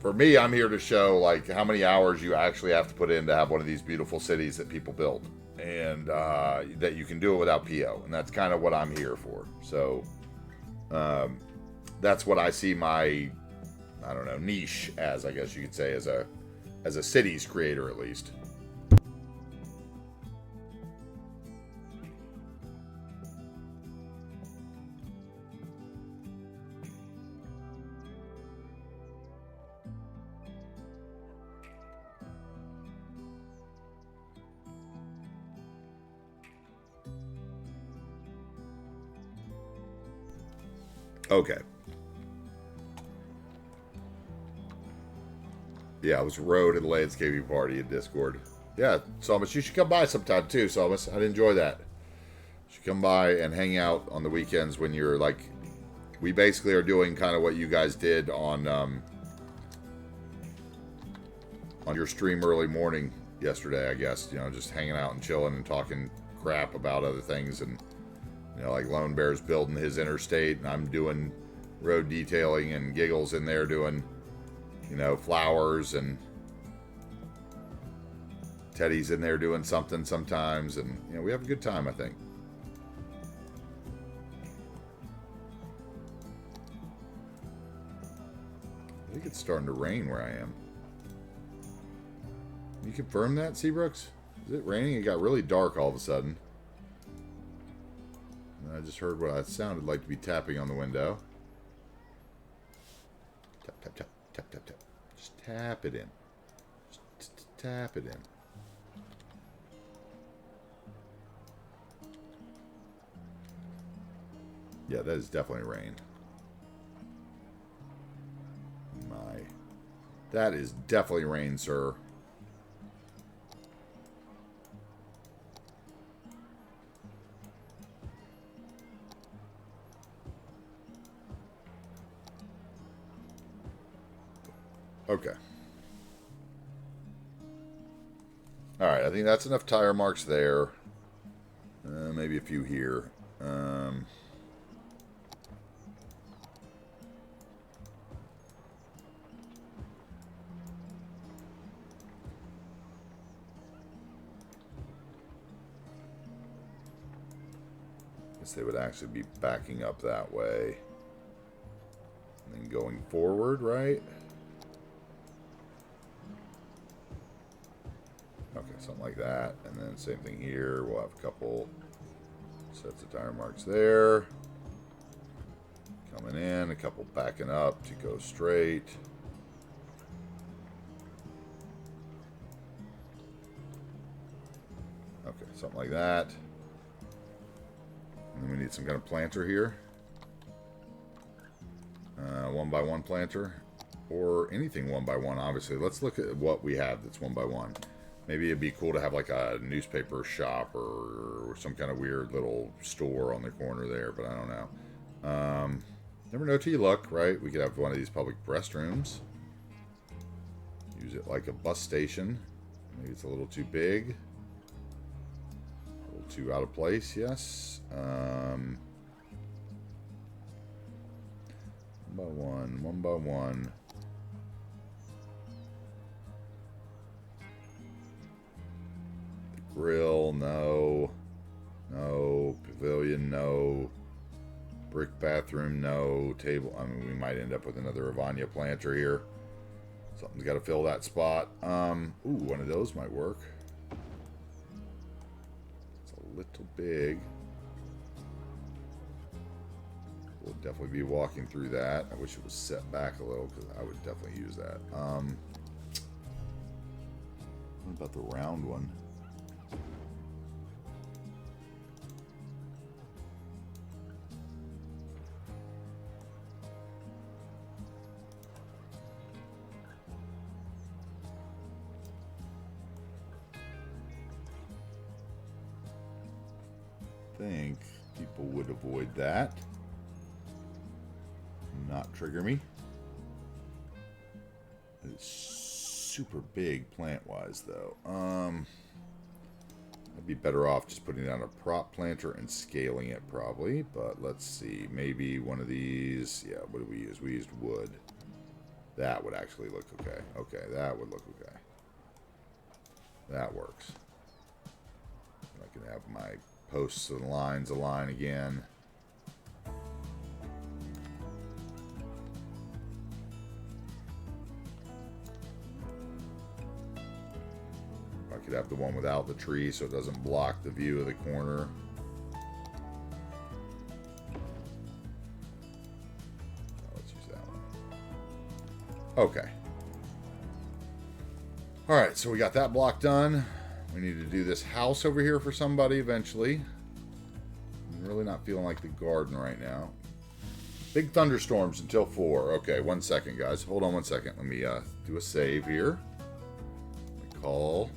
for me, I'm here to show, like, how many hours you actually have to put in to have one of these beautiful cities that people build. And that you can do it without PO. And that's kind of what I'm here for. So, that's what I see my, I don't know, niche as, I guess you could say, as a cities creator, at least. Okay. Yeah, it was Road at the landscaping party in Discord. Yeah, Somus, you should come by sometime too, Somus. I'd enjoy that. You should come by and hang out on the weekends when you're like... We basically are doing kind of what you guys did on your stream early morning yesterday, I guess. Just hanging out and chilling and talking crap about other things. And, like Lone Bear's building his interstate, and I'm doing road detailing, and Giggles in there doing... flowers, and Teddy's in there doing something sometimes, and we have a good time, I think. I think it's starting to rain where I am. Can you confirm that, Seabrooks? Is it raining? It got really dark all of a sudden. And I just heard what I sounded like to be tapping on the window. Tap, tap, tap. Tap, tap, tap. Just tap it in. Just tap it in. Yeah, that is definitely rain. That is definitely rain, sir. Okay. Alright, I think that's enough tire marks there. Maybe a few here. Guess they would actually be backing up that way. And then going forward, right? Okay, something like that. And then same thing here. We'll have a couple Sets of tire marks there. Coming in, a couple backing up to go straight. Okay, something like that. And then we need some kind of planter here. 1x1 planter. Or anything 1x1, obviously. Let's look at what we have that's 1x1. Maybe it'd be cool to have like a newspaper shop or some kind of weird little store on the corner there, but I don't know. Never know till you look, right? We could have one of these public restrooms. Use it like a bus station. Maybe it's a little too big. A little too out of place, yes. 1x1, 1x1. Grill, no. No. Pavilion, no. Brick bathroom, no. Table, I mean, we might end up with another Ravania planter here. Something's got to fill that spot. Ooh, one of those might work. It's a little big. We'll definitely be walking through that. I wish it was set back a little because I would definitely use that. What about the round one? Think people would avoid that. Not trigger me. It's super big plant-wise, though. I'd be better off just putting down a prop planter and scaling it, probably. But let's see. Maybe one of these. Yeah, what did we use? We used wood. That would actually look okay. Okay, that would look okay. That works. I can have my posts and lines align again. I could have the one without the tree so it doesn't block the view of the corner. Let's use that one. Okay. Alright, so we got that block done. We need to do this house over here for somebody eventually. I'm really not feeling like the garden right now. Big thunderstorms until 4. Okay, 1 second, guys. Hold on 1 second. Let me do a save here. Call.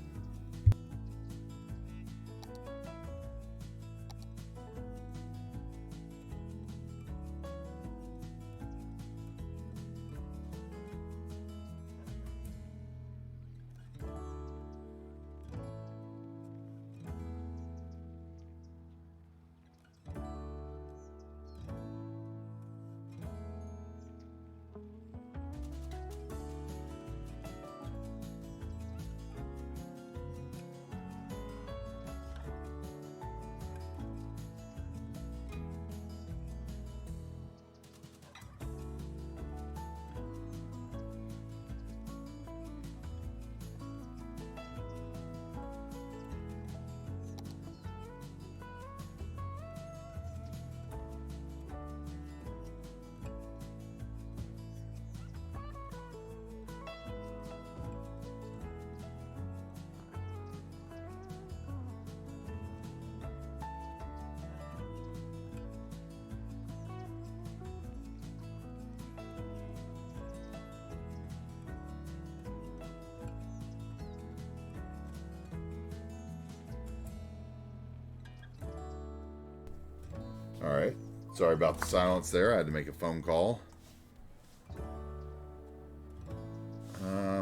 Alright, sorry about the silence there. I had to make a phone call.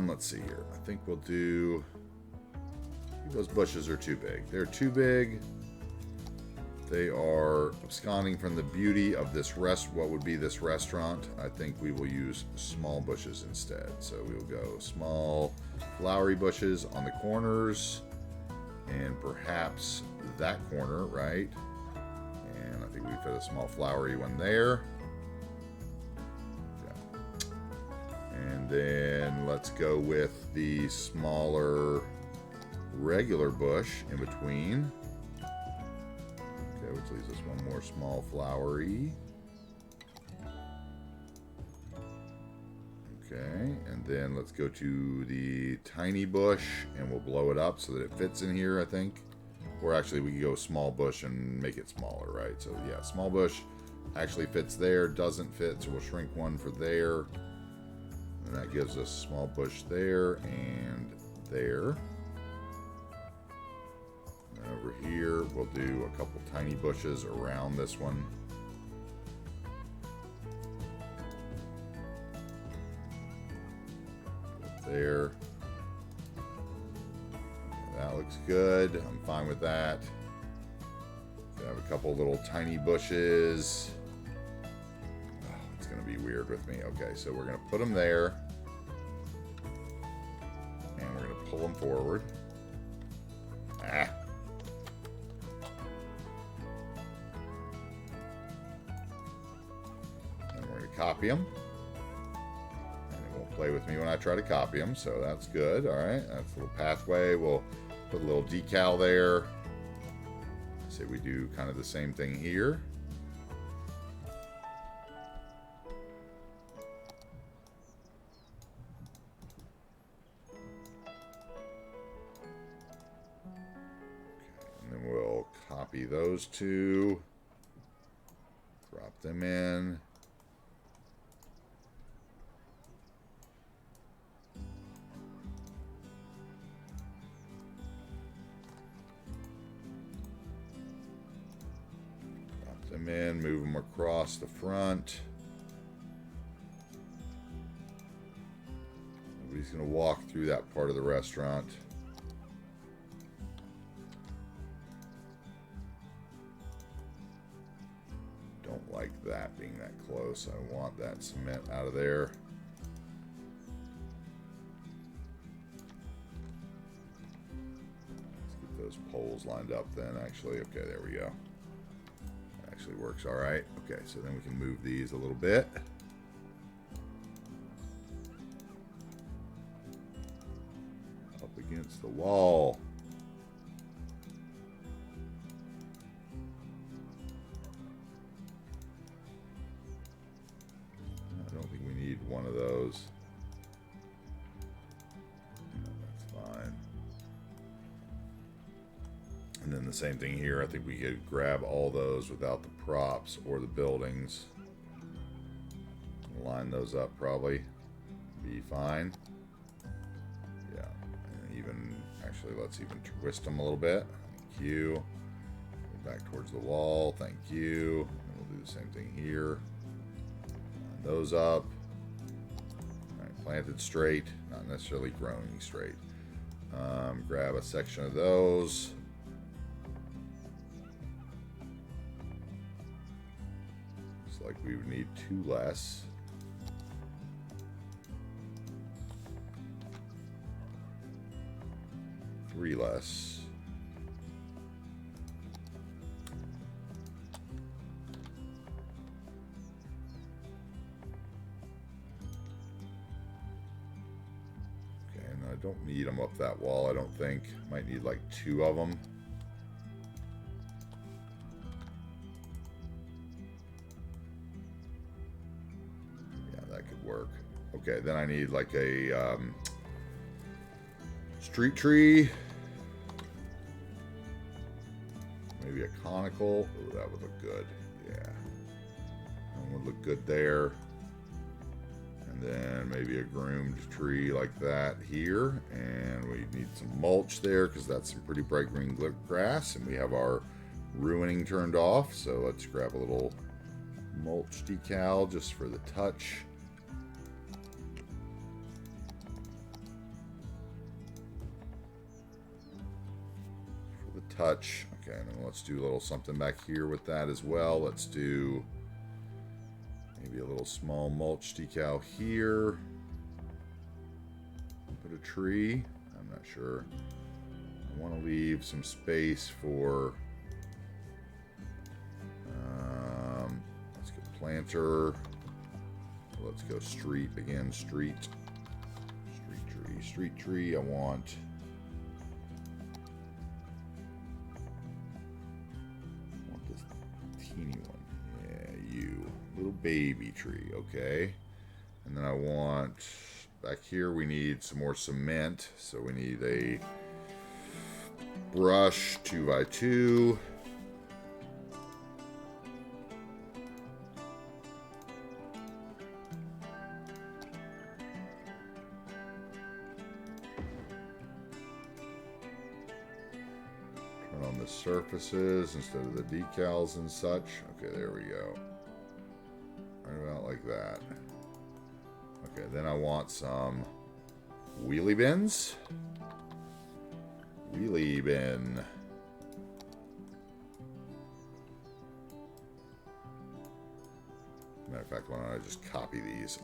Let's see here. I think we'll do... Those bushes are too big. They're too big. They are absconding from the beauty of this what would be this restaurant. I think we will use small bushes instead. So we'll go small flowery bushes on the corners. And perhaps that corner, right? And I think we fit a small flowery one there. Yeah. And then let's go with the smaller regular bush in between. Okay, which leaves us one more small flowery. Okay, and then let's go to the tiny bush and we'll blow it up so that it fits in here, I think. Or actually, we can go small bush and make it smaller, right? So yeah, small bush actually fits there, doesn't fit, so we'll shrink one for there. And that gives us small bush there and there. And over here, we'll do a couple tiny bushes around this one. There. That looks good. I'm fine with that. We have a couple little tiny bushes. Oh, it's going to be weird with me. Okay, so we're going to put them there. And we're going to pull them forward. Ah. And we're going to copy them. Play with me when I try to copy them, so that's good. All right, that's a little pathway. We'll put a little decal there. Say we do kind of the same thing here. Okay, and then we'll copy those two, drop them in. Them in, move them across the front. Nobody's going to walk through that part of the restaurant. Don't like that being that close. I want that cement out of there. Let's get those poles lined up then, actually. Okay, there we go. Actually works all right. Okay, so then we can move these a little bit. Up against the wall. I don't think we need one of those. No, that's fine. And then the same thing here. I think we could grab all those without the props or the buildings. Line those up probably. Be fine. Yeah. And even, actually, let's even twist them a little bit. Thank you. Go back towards the wall. Thank you. And we'll do the same thing here. Line those up. All right, planted straight, not necessarily growing straight. Grab a section of those. Like we would need two less. Three less. Okay, and I don't need them up that wall, I don't think. Might need like two of them. Work. Okay, then I need like a street tree, maybe a conical. Oh, that would look good. Yeah, that would look good there. And then maybe a groomed tree like that here, and we need some mulch there because that's some pretty bright green grass, and we have our ruining turned off. So let's grab a little mulch decal just for the touch. Touch. Okay, and then let's do a little something back here with that as well. Let's do maybe a little small mulch decal here. Put a tree. I'm not sure. I want to leave some space for let's go planter. Let's go street again. Street tree. I want teeny one. Yeah, you. Little baby tree, okay. And then I want, back here we need some more cement. So we need a brush 2x2. On the surfaces instead of the decals and such. Okay, there we go. Right about like that. Okay, then I want some wheelie bins. Wheelie bin. Matter of fact, why don't I just copy these?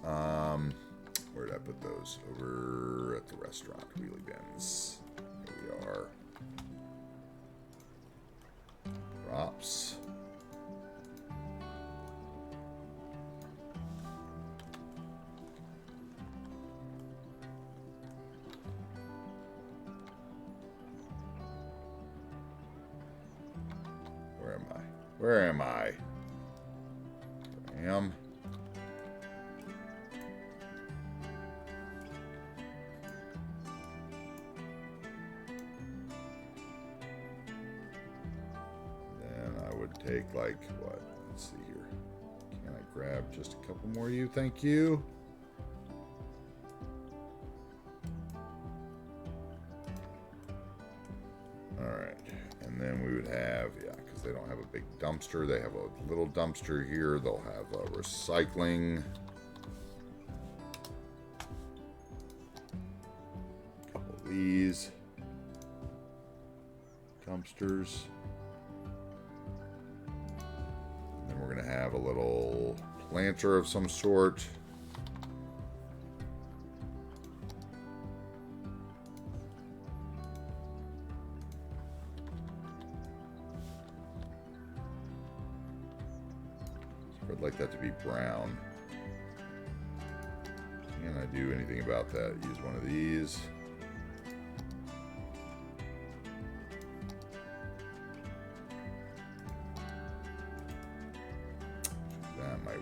Where did I put those? Over at the restaurant. Wheelie bins. Here we are. Drops. Where am I? Where am I? There I am. Take like what? Let's see here. Can I grab just a couple more of you? Thank you. Alright. And then we would have, yeah, because they don't have a big dumpster. They have a little dumpster here. They'll have a recycling. A couple of these dumpsters. We're going to have a little planter of some sort. So I'd like that to be brown. Can I do anything about that? Use one of these.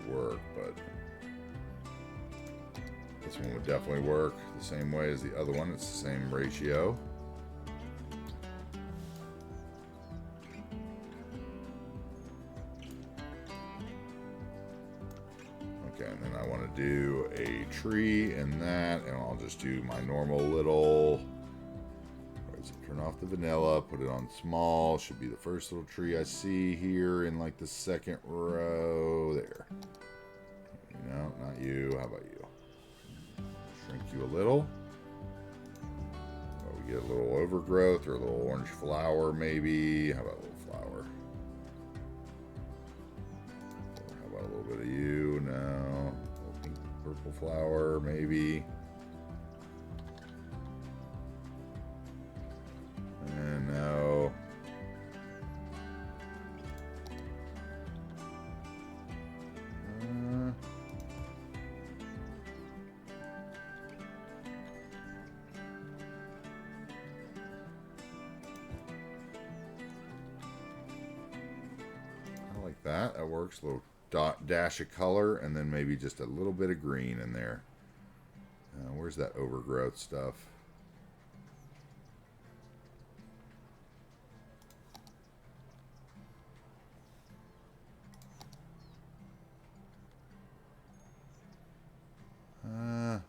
Work, but this one would definitely work the same way as the other one. It's the same ratio. Okay, and then I want to do a tree in that, and I'll just do my normal little. So turn off the vanilla, put it on small. Should be the first little tree I see here in like the second row there. No, not you. How about you? Shrink you a little. Oh, we get a little overgrowth or a little orange flower maybe. How about a little flower? How about a little bit of you? No. A little pink, purple flower maybe. And no. That works. A little dash of color, and then maybe just a little bit of green in there. Where's that overgrowth stuff? I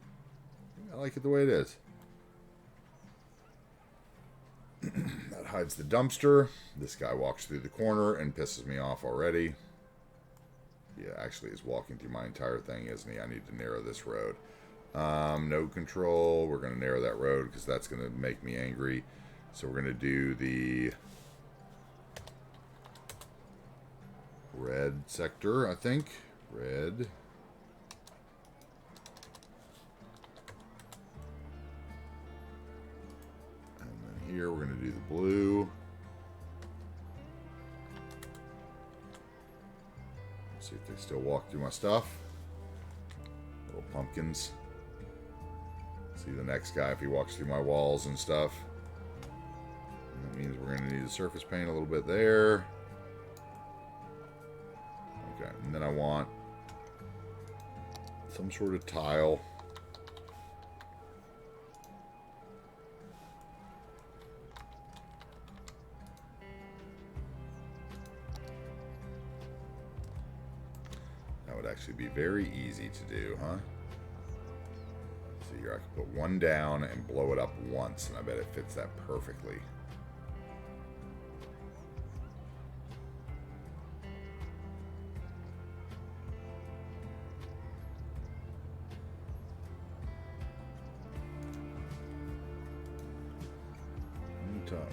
like it the way it is. That hides the dumpster. This guy walks through the corner and pisses me off already. Yeah, actually is walking through my entire thing, isn't he? I need to narrow this road. Node control. We're going to narrow that road because that's going to make me angry. So we're going to do the red sector, I think. Red. Here we're going to do the blue. Let's see if they still walk through my stuff. Little pumpkins. See the next guy if he walks through my walls and stuff. And that means we're going to need the surface paint a little bit there. want some sort of tile. That would actually be very easy to do, huh? So here I can put one down and blow it up once, and I bet it fits that perfectly.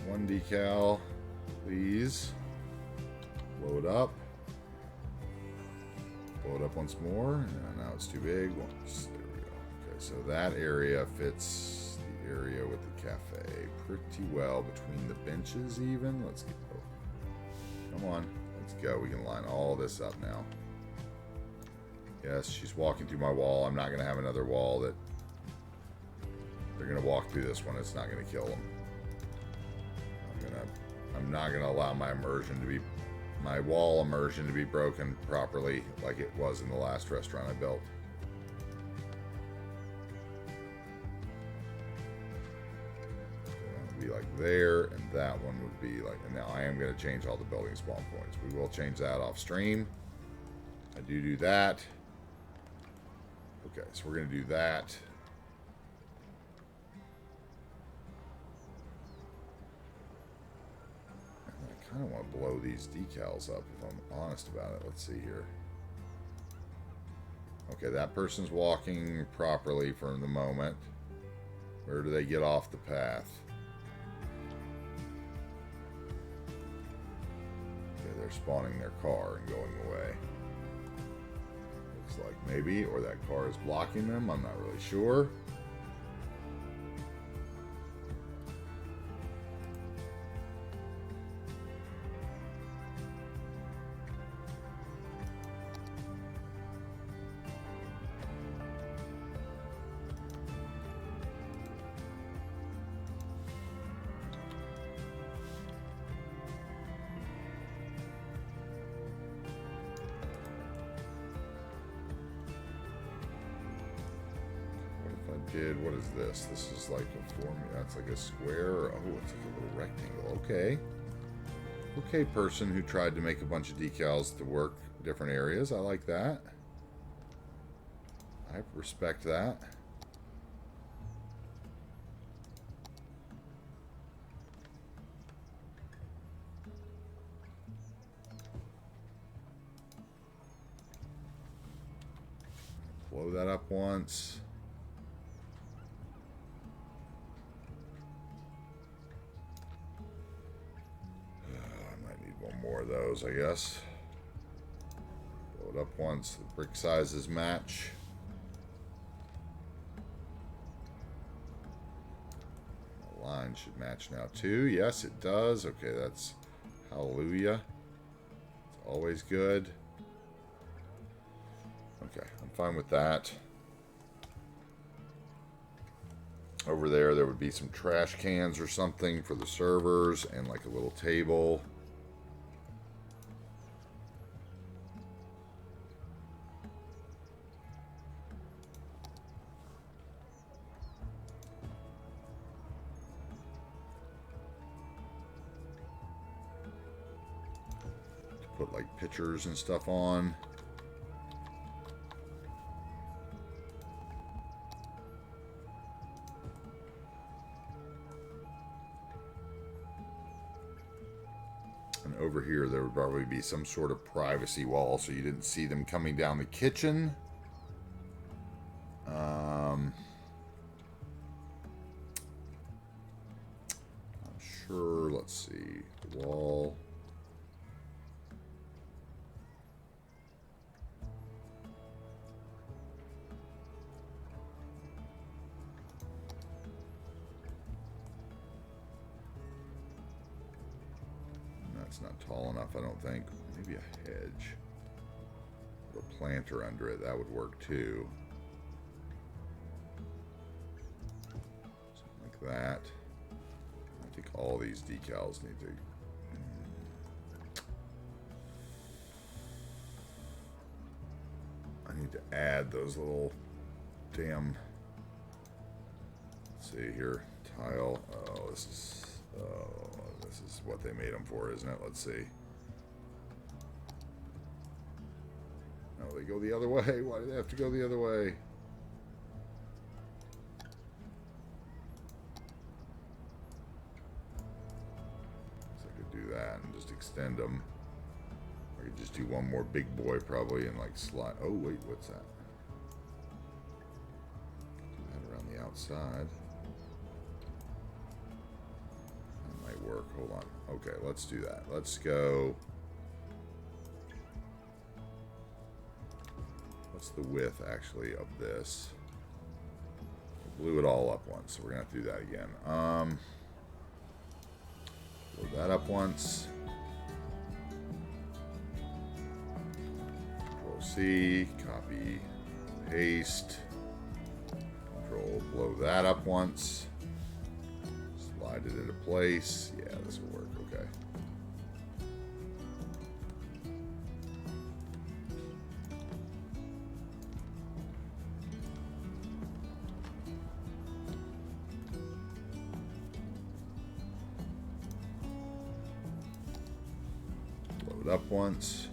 One decal, please. Blow it up. Blow it up once more. And now it's too big. Once. There we go. Okay, so that area fits the area with the cafe pretty well between the benches even. Let's get, oh, come on. Let's go. We can line all this up now. Yes, she's walking through my wall. I'm not going to have another wall that they're going to walk through this one. It's not going to kill them. I'm not going to allow my wall immersion to be broken properly like it was in the last restaurant I built. That would be like there, and that one would be like, and now I am going to change all the building spawn points. We will change that off stream. I do that. Okay, so we're going to do that. I kind of want to blow these decals up if I'm honest about it. Let's see here. Okay, that person's walking properly for the moment. Where do they get off the path? Okay, they're spawning their car and going away. Looks like maybe, or that car is blocking them. I'm not really sure. What is this? This is like a formula. That's like a square. Oh, it's like a little rectangle. Okay. Okay, person who tried to make a bunch of decals to work different areas. I like that. I respect that. Blow that up once. More of those, I guess. Blow it up once. The brick sizes match. The line should match now too. Yes, it does. Okay, that's hallelujah. It's always good. Okay, I'm fine with that. Over there would be some trash cans or something for the servers and like a little table. Put like pictures and stuff on. And over here there would probably be some sort of privacy wall so you didn't see them coming down the kitchen. I'm sure, let's see, the wall. It's not tall enough, I don't think. Maybe a hedge. Or a planter under it, that would work too. Something like that. I think all these decals need to... add those little damn. Let's see here, tile. Oh, this is what they made them for, isn't it? Let's see. No, they go the other way. Why do they have to go the other way? So I could do that and just extend them. I could just do one more big boy probably and like slide. Oh wait, what's that? Do that around the outside. That might work. Hold on. Okay, let's do that. Let's go. What's the width actually of this? I blew it all up once, so we're gonna have to do that again. Blow that up once. Control C, copy, paste. Control, blow that up once. Slide it into place. Yeah, this will work. Okay. Up once.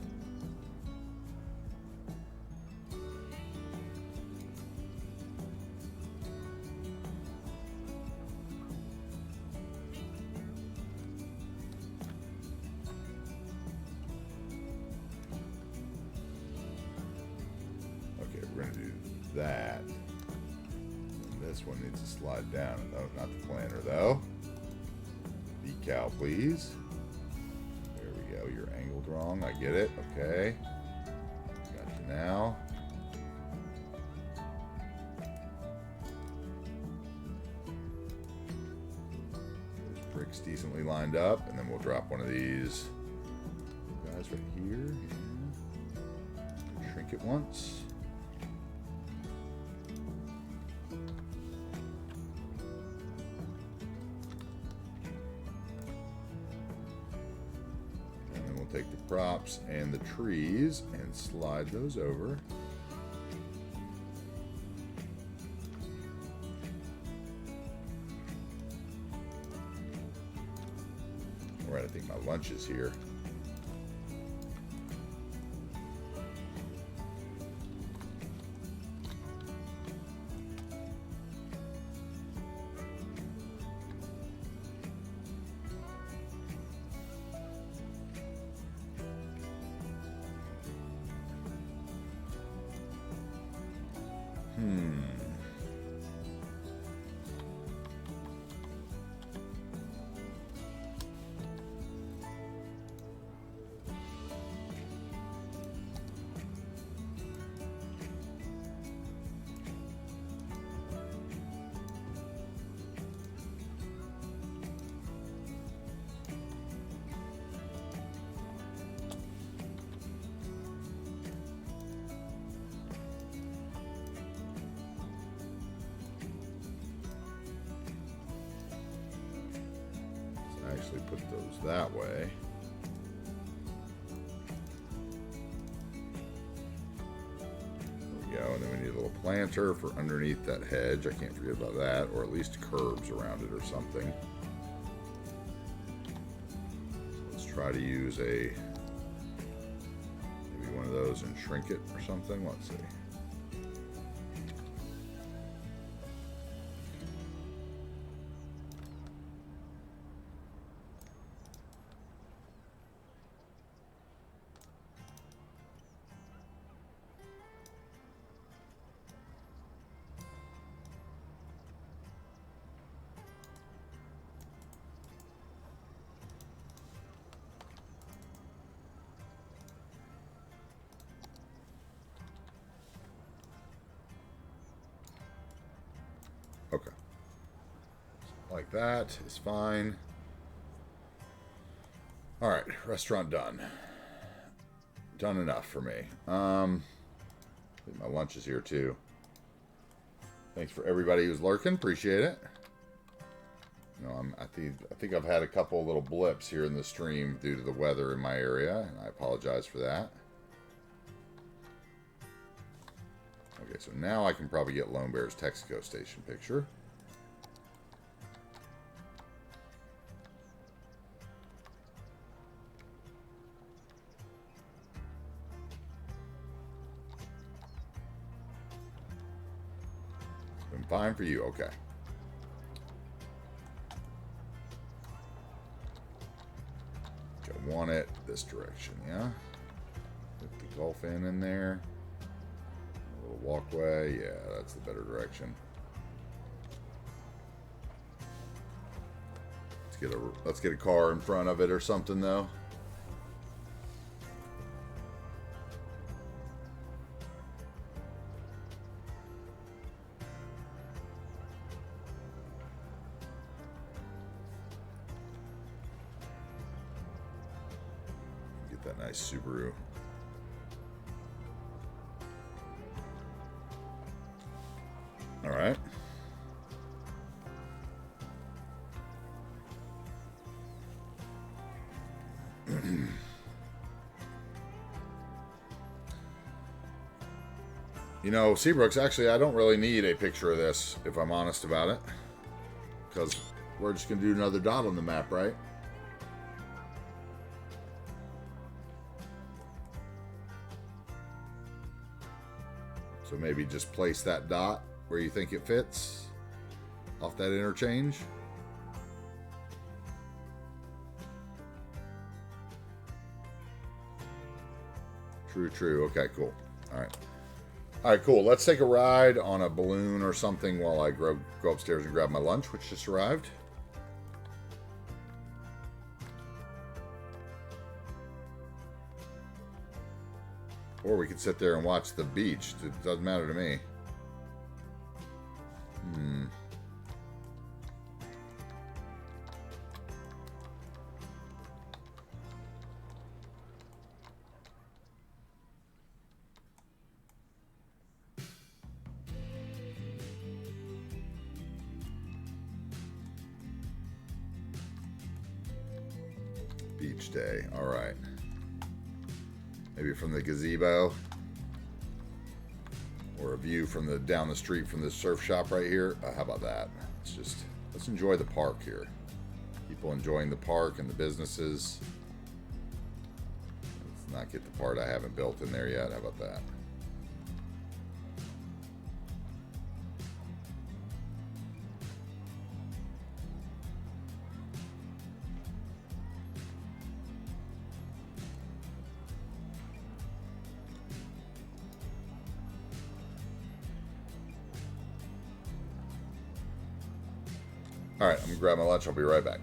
Okay, we're going to do that. And this one needs to slide down. Oh, not the planter though. Decal, please. You're angled wrong. I get it. Okay. Got you now. Those bricks decently lined up, and then we'll drop one of these guys right here. Shrink it once. Take the props and the trees and slide those over. All right, I think my lunch is here. Actually put those that way. There we go, and then we need a little planter for underneath that hedge. I can't forget about that, or at least curbs around it or something. So let's try to use maybe one of those and shrink it or something. Let's see. Okay. Like that is fine. All right, restaurant done. Done enough for me. I think my lunch is here too. Thanks for everybody who's lurking. Appreciate it. You know, I think I've had a couple little blips here in the stream due to the weather in my area, and I apologize for that. Okay, so now I can probably get Lone Bear's Texaco station picture. It's been fine for you, okay. I want it this direction, yeah? Put the Gulf Inn in there. A little walkway, yeah, that's the better direction. Let's get a car in front of it or something though. Get that nice Subaru. All right. You know, Seabrooks, actually, I don't really need a picture of this, if I'm honest about it. Because we're just going to do another dot on the map, right? So maybe just place that dot where you think it fits off that interchange. True. Okay, cool. All right. All right, cool. Let's take a ride on a balloon or something while I go upstairs and grab my lunch, which just arrived. Or we could sit there and watch the beach. It doesn't matter to me. Beach day. All right. Maybe from the gazebo, or a view from the down the street from the surf shop right here. How about that? Let's enjoy the park here. People enjoying the park and the businesses. Let's not get the part I haven't built in there yet. How about that? All right, I'm gonna grab my lunch. I'll be right back.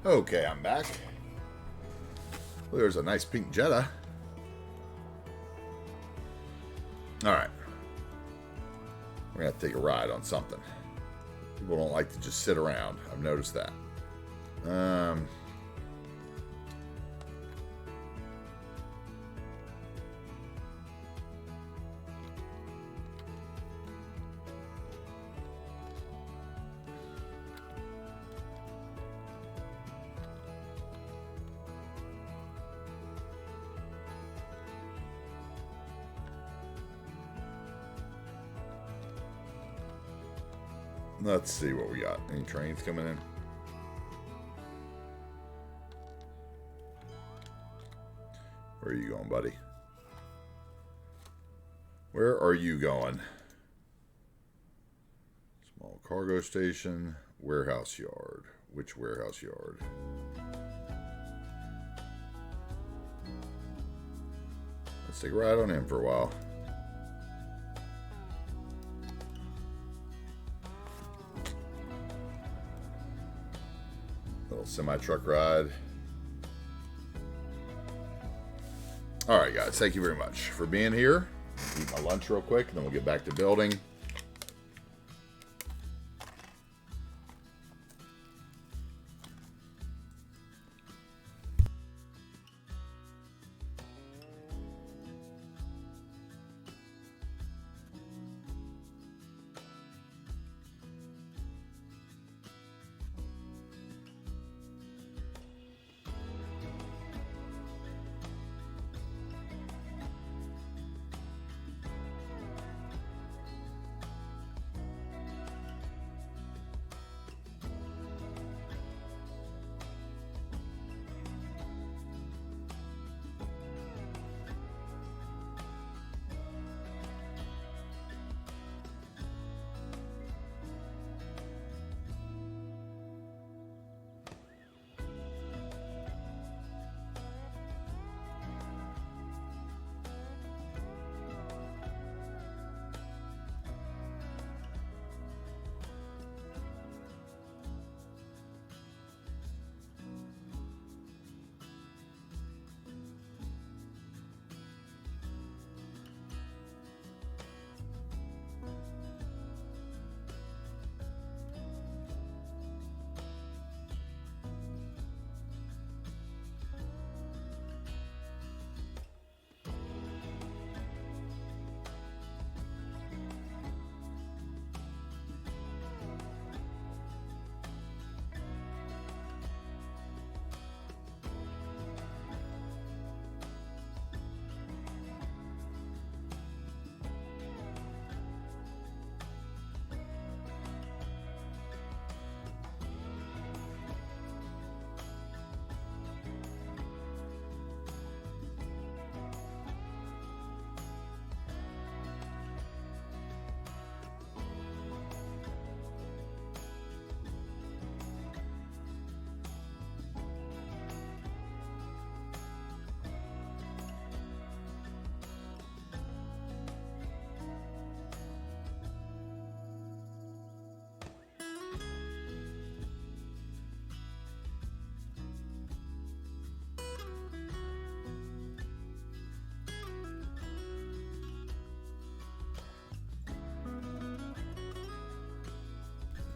Okay, I'm back. Well, there's a nice pink Jetta. Alright. We're going to have to take a ride on something. People don't like to just sit around. I've noticed that. Let's see what we got. Any trains coming in? Where are you going, buddy? Where are you going? Small cargo station. Warehouse yard. Which warehouse yard? Let's take a ride on him for a while. Semi-truck ride. Alright guys, thank you very much for being here. Eat my lunch real quick and then we'll get back to building.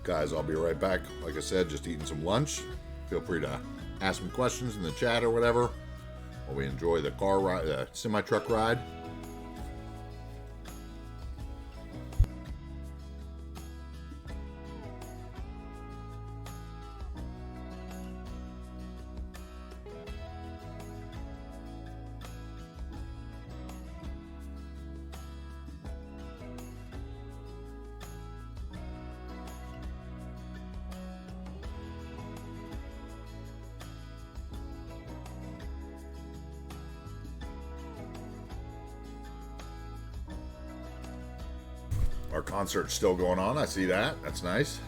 Guys, I'll be right back. Like I said, just eating some lunch. Feel free to ask me questions in the chat or whatever while we enjoy the car ride, the semi-truck ride. Our concert's still going on. I see that. That's nice.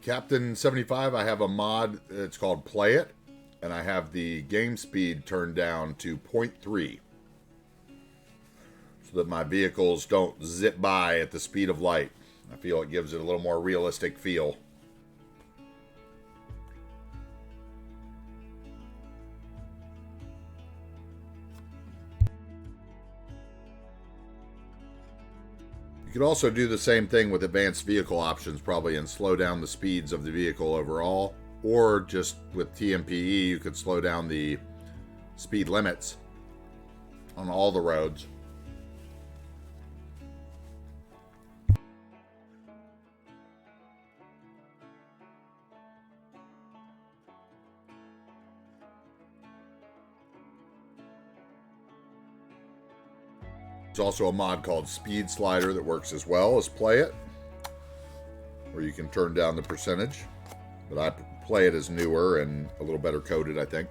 Captain 75, I have a mod. It's called Play It. And I have the game speed turned down to 0.3. So that my vehicles don't zip by at the speed of light. I feel it gives it a little more realistic feel. You could also do the same thing with advanced vehicle options, probably, and slow down the speeds of the vehicle overall. Or just with TMPE, you could slow down the speed limits on all the roads. There's also a mod called Speed Slider that works as well as Play It, where you can turn down the percentage. But I Play It as newer and a little better coded, I think.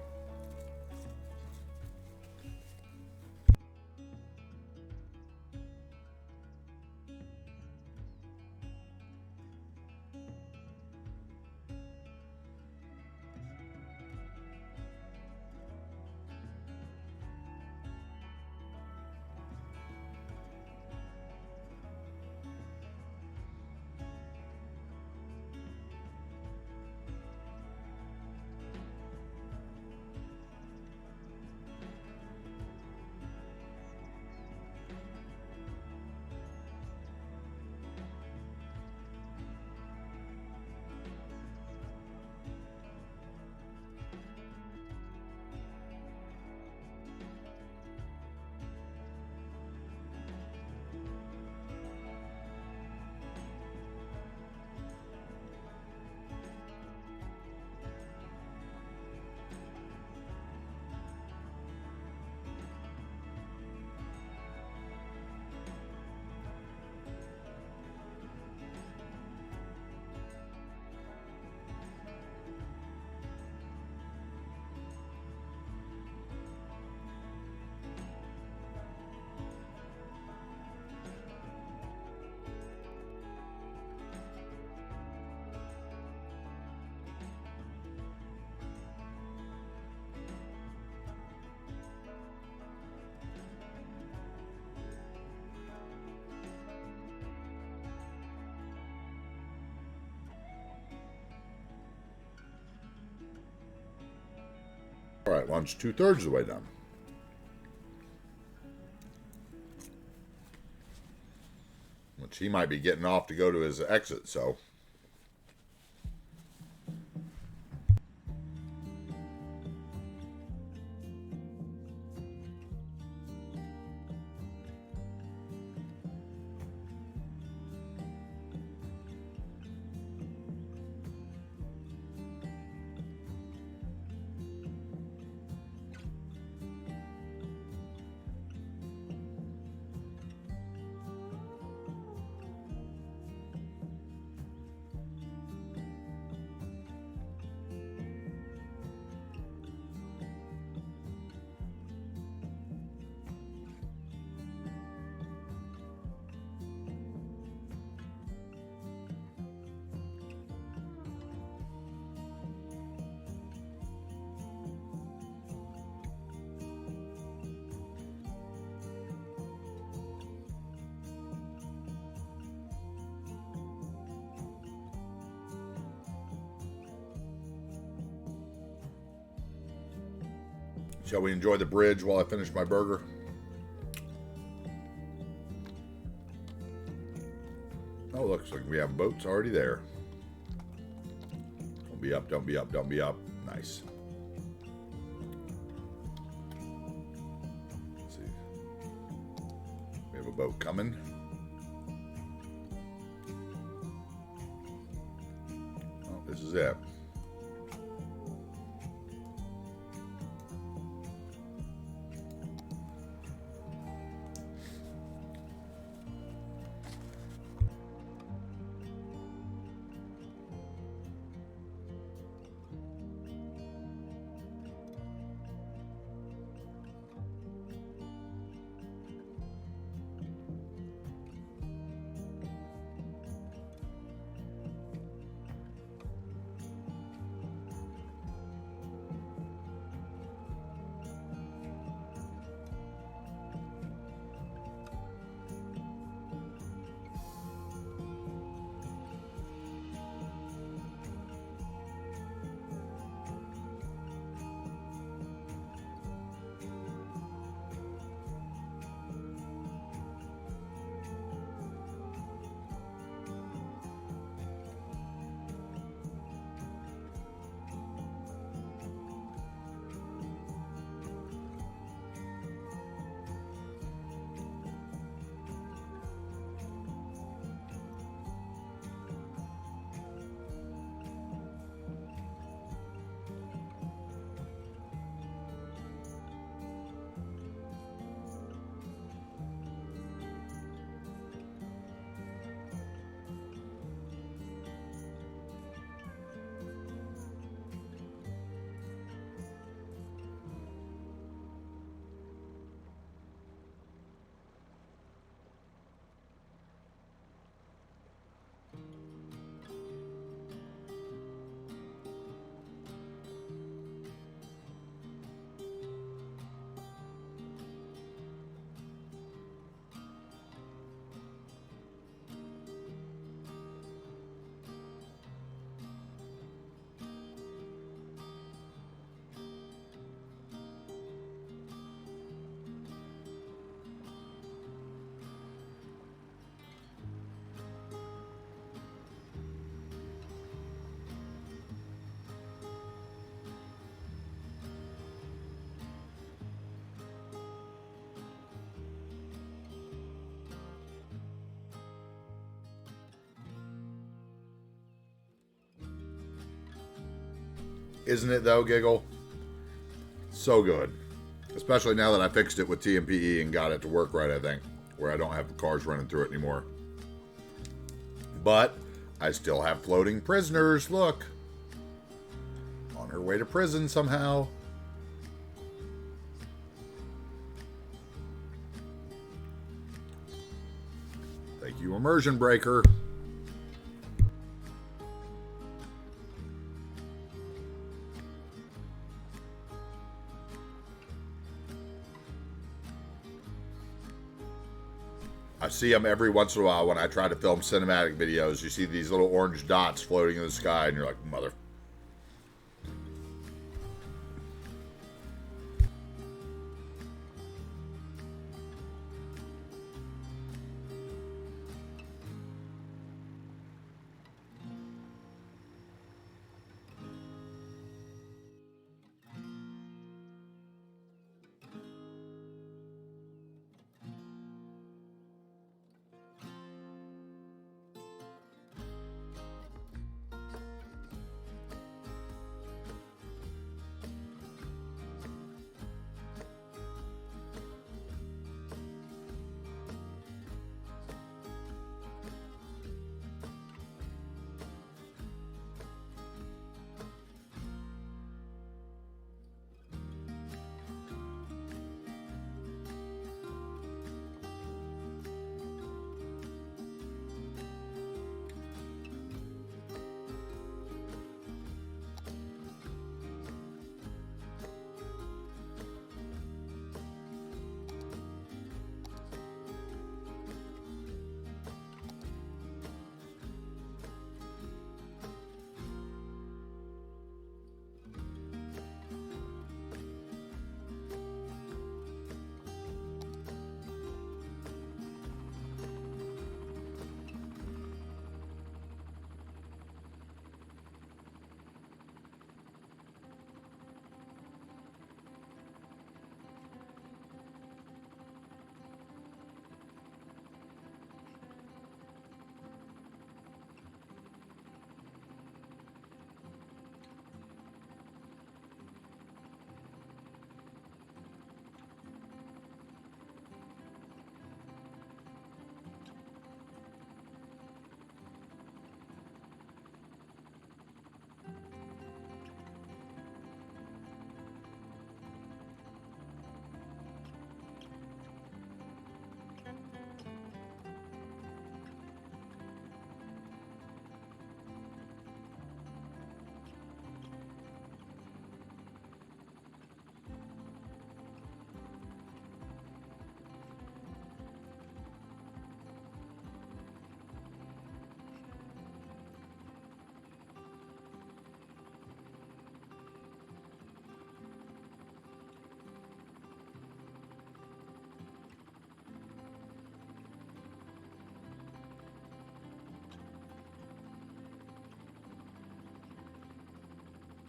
All right, lunch 2/3 of the way done. Which he might be getting off to go to his exit, so. Shall we enjoy the bridge while I finish my burger? Oh, looks like we have boats already there. Don't be up, don't be up, don't be up. Nice. Let's see. We have a boat coming. Oh, this is it. Isn't it though, Giggle? So good. Especially now that I fixed it with TMPE and got it to work right, I think. Where I don't have the cars running through it anymore. But I still have floating prisoners, look. On her way to prison somehow. Thank you, Immersion Breaker. I see them every once in a while when I try to film cinematic videos. You see these little orange dots floating in the sky, and you're like, mother.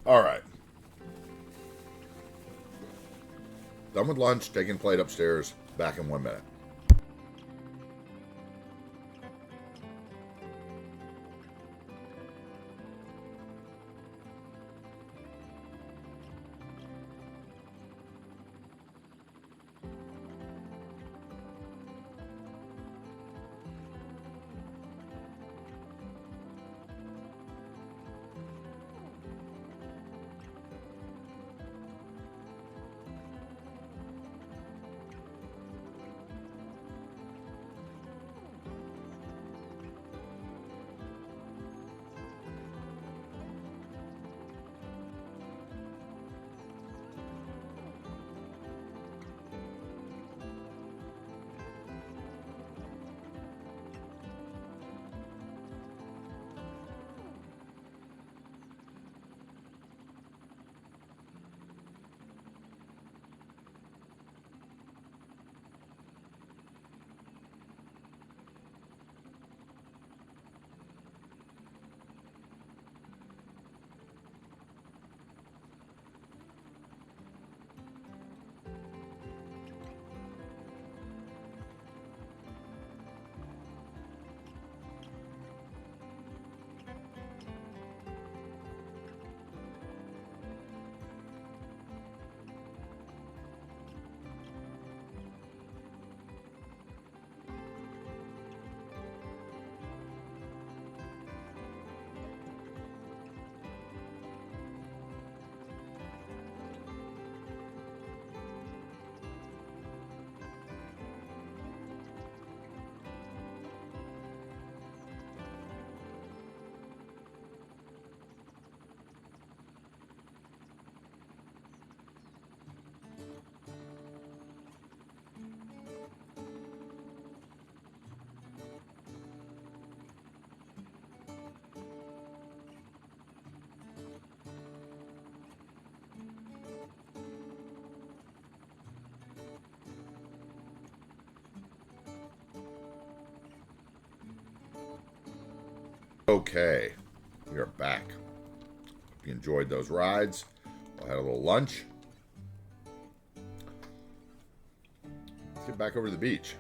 All right. Done with lunch, taking plate upstairs. Back in 1 minute. Okay, we are back. Hope you enjoyed those rides. I had a little lunch. Let's get back over to the beach.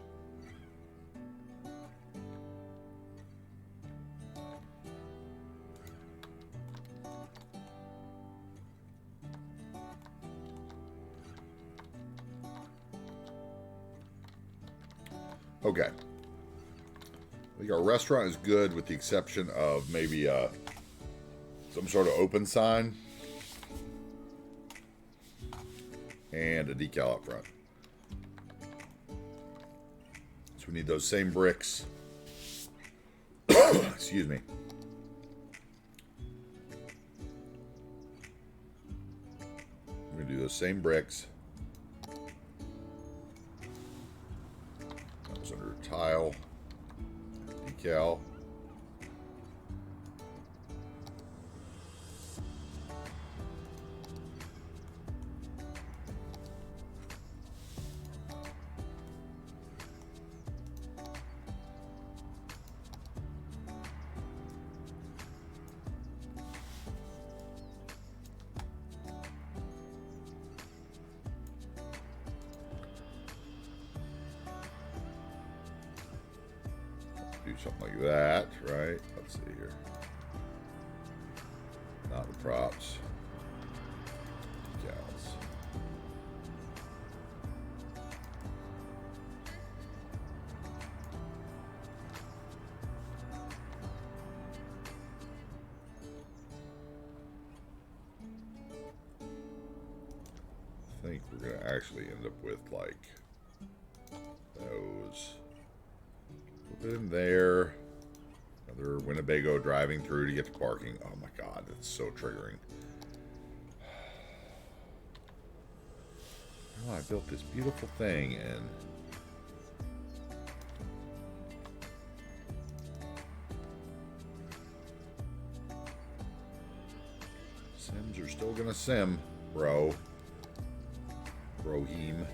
Okay. I think our restaurant is good with the exception of maybe some sort of open sign and a decal up front. So we need those same bricks. Excuse me. We're going to do those same bricks. That was under tile. Decal. Do something like that, right? Let's see here. Not the props. Decals. I think we're going to actually end up with like those. Put it in there. Another Winnebago driving through to get to parking. Oh my god, that's so triggering. Oh, I built this beautiful thing and Sims are still gonna sim, bro. Broheem.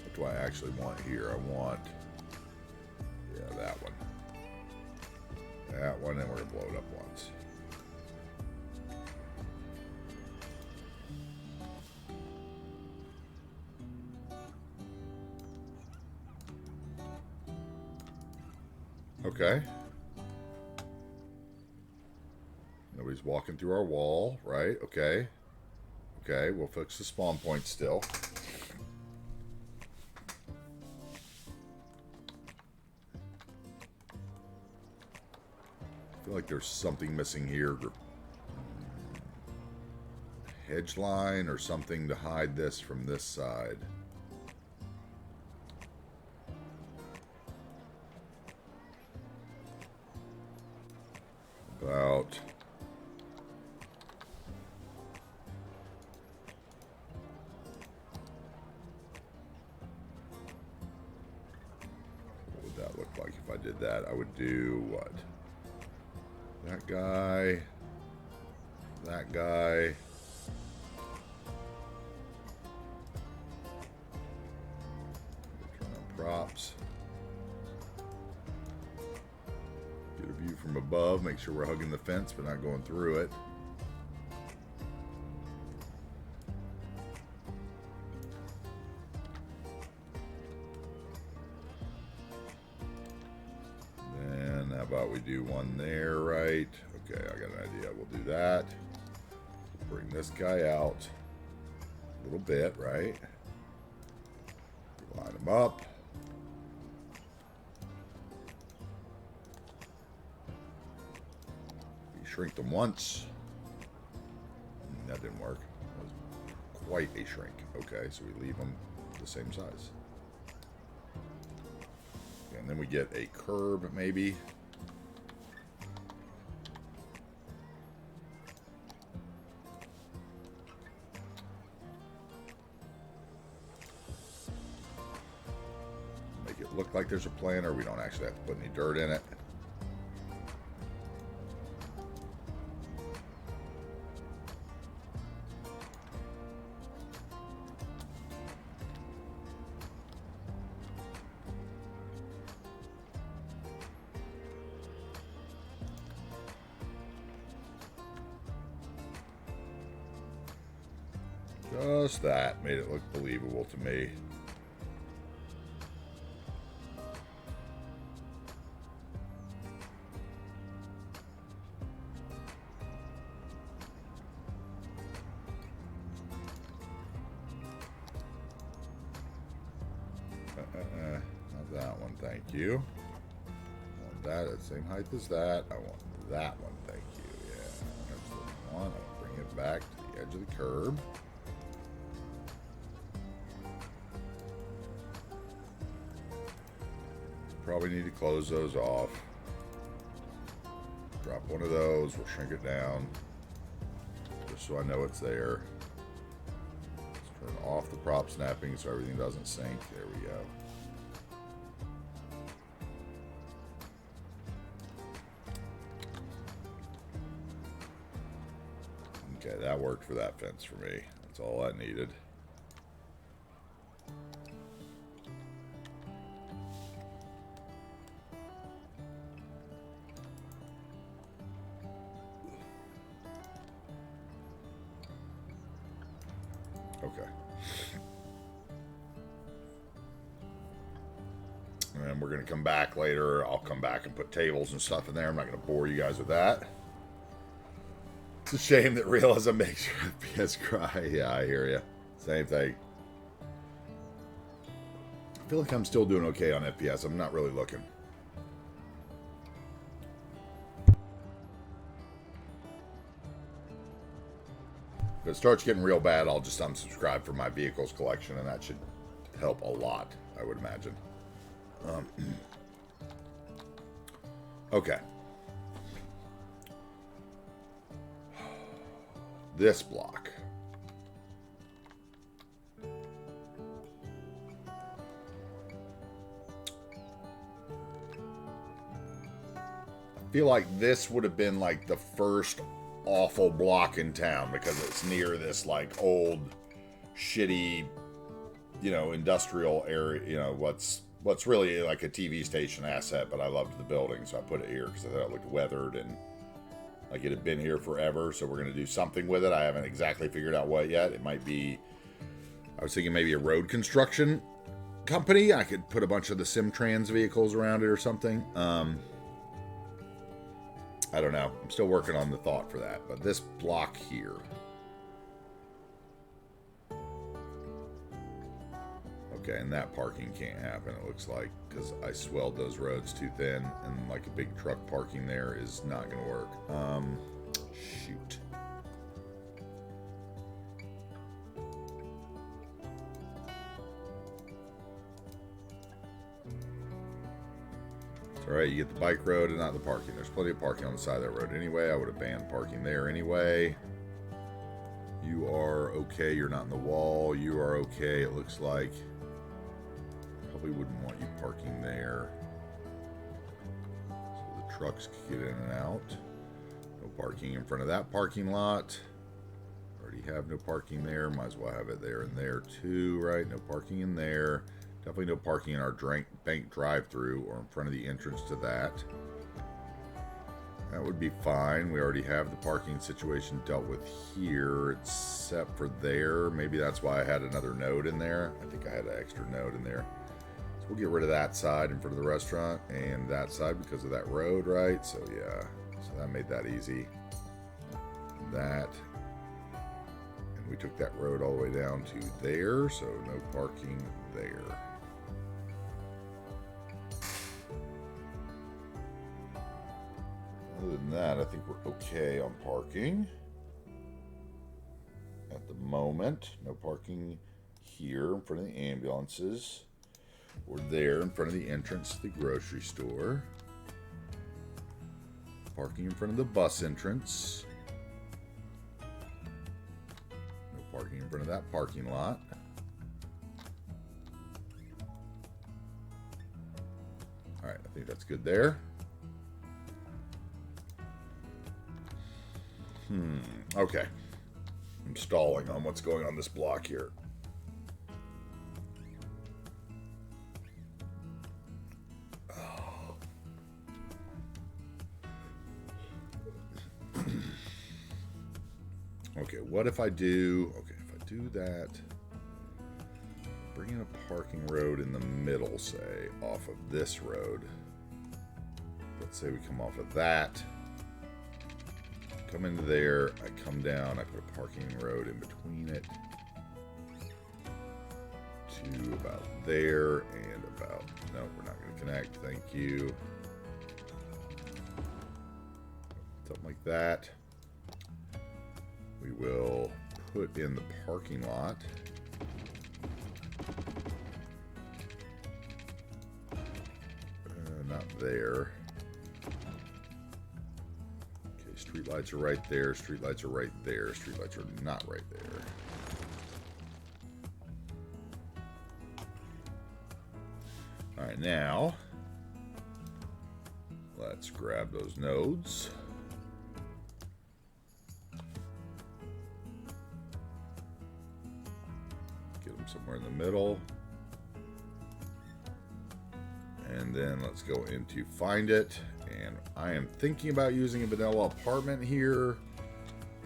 What do I actually want here? I want, yeah, that one. That one, and we're gonna blow it up once. Okay. Nobody's walking through our wall, right? Okay. Okay, we'll fix the spawn point still. I feel like there's something missing here. Hedge line or something to hide this from this side. About what would that look like if I did that? I would do what? That guy, that guy. Turn on props. Get a view from above, make sure we're hugging the fence but not going through it. Then how about we do one there, right? Okay, I got an idea. We'll do that. Bring this guy out a little bit, right? Line him up. Shrink them once. That didn't work. That was quite a shrink. Okay, so we leave them the same size. And then we get a curb, maybe. Make it look like there's a planter. We don't actually have to put any dirt in it. Just that made it look believable to me. Not that one, thank you. I want that at the same height as that. I want that one, thank you. Yeah, that's the one. I'll bring it back to the edge of the curb. Probably need to close those off. Drop one of those. We'll shrink it down, just so I know it's there. Turn off the prop snapping so everything doesn't sink. There we go. Okay, that worked for that fence for me. That's all I needed. Okay. And then we're going to come back later. I'll come back and put tables and stuff in there. I'm not going to bore you guys with that. It's a shame that realism makes your FPS cry. Yeah, I hear you. Same thing. I feel like I'm still doing okay on FPS. I'm not really looking. If it starts getting real bad, I'll just unsubscribe from my vehicles collection, and that should help a lot, I would imagine. Okay. This block. I feel like this would have been like the first awful block in town because it's near this like old shitty, you know, industrial area, you know, what's really like a TV station asset, but I loved the building, so I put it here because I thought it looked weathered and like it had been here forever. So we're going to do something with it. I haven't exactly figured out what yet. It might be, I was thinking maybe a road construction company. I could put a bunch of the Simtrans vehicles around it or something. I don't know. I'm still working on the thought for that. But this block here. Okay, and that parking can't happen, it looks like, because I swelled those roads too thin, and like a big truck parking there is not going to work. Shoot. It's alright, you get the bike road and not the parking. There's plenty of parking on the side of that road anyway. I would have banned parking there anyway. You are okay. You're not in the wall. You are okay, it looks like. Probably wouldn't want you parking there. So the trucks can get in and out. No parking in front of that parking lot. Already have no parking there. Might as well have it there and there too, right? No parking in there. Definitely no parking in our bank drive-through or in front of the entrance to that. That would be fine. We already have the parking situation dealt with here, except for there. Maybe that's why I had another node in there. I think I had an extra node in there. So we'll get rid of that side in front of the restaurant and that side because of that road, right? So yeah, so that made that easy. That. And we took that road all the way down to there, so no parking there. Other than that, I think we're okay on parking. At the moment, no parking here in front of the ambulances. We're there in front of the entrance to the grocery store. Parking in front of the bus entrance. No parking in front of that parking lot. Alright, I think that's good there. Okay. I'm stalling on what's going on this block here. Okay, what if I do... Okay, if I do that. Bring in a parking road in the middle, say, off of this road. Let's say we come off of that. Come into there. I come down. I put a parking road in between it. To about there and about... No, we're not going to connect. Thank you. Something like that. We will put in the parking lot. Not there. Okay, streetlights are right there. Streetlights are right there. Streetlights are not right there. All right, now let's grab those nodes. Get them somewhere in the middle. And then let's go into find it. And I am thinking about using a vanilla apartment here.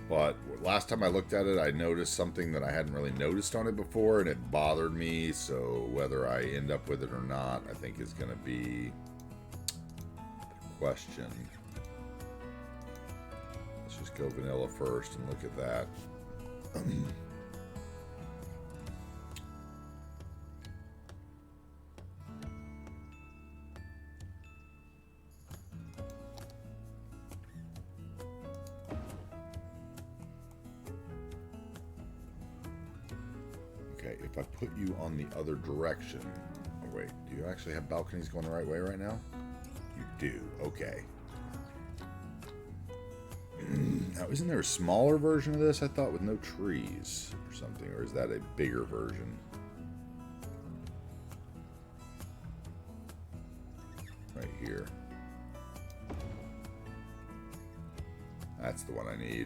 But last time I looked at it, I noticed something that I hadn't really noticed on it before, and it bothered me. So whether I end up with it or not, I think is going to be the question. Let's just go vanilla first and look at that. Okay, if I put you on the other direction... Oh, wait. Do you actually have balconies going the right way right now? You do. Okay. Now, isn't there a smaller version of this, I thought, with no trees or something? Or is that a bigger version? Right here. That's the one I need.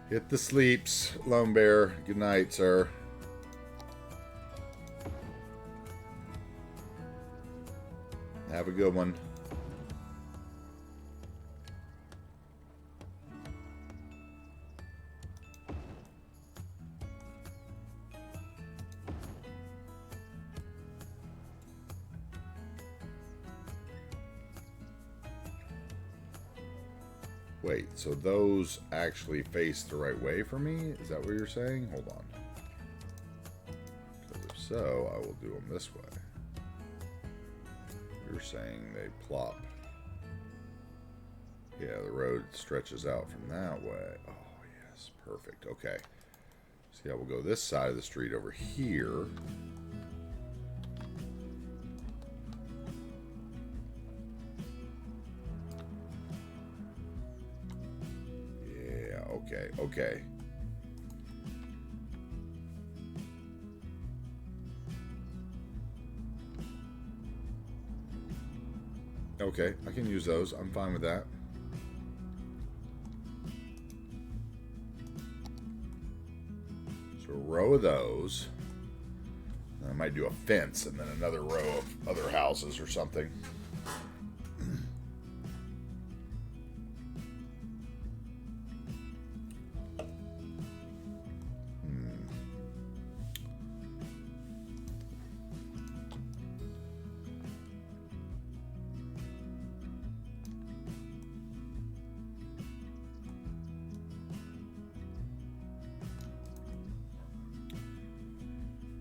Hit the sleeps, Lone Bear. Good night, sir. Have a good one. Wait, so those actually face the right way for me? Is that what you're saying? Hold on. Because if so, I will do them this way. You're saying they plop. Yeah, the road stretches out from that way. Oh, yes. Perfect. Okay. So, yeah, we'll go this side of the street over here. Okay, okay. Okay, I can use those. I'm fine with that. So a row of those. I might do a fence and then another row of other houses or something.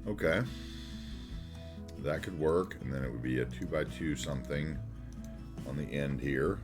Okay, that could work, and then it would be a 2x2 something on the end here.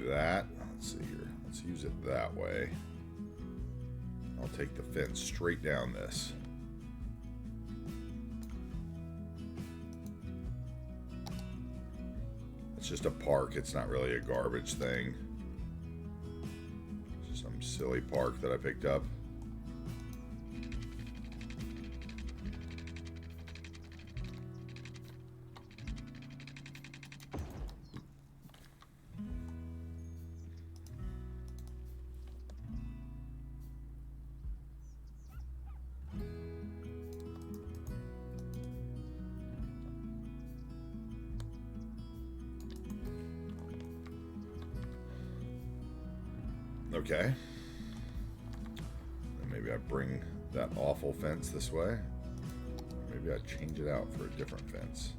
That. Let's see here. Let's use it that way. I'll take the fence straight down this. It's just a park. It's not really a garbage thing. It's just some silly park that I picked up. Okay. And maybe I bring that awful fence this way. Maybe I change it out for a different fence.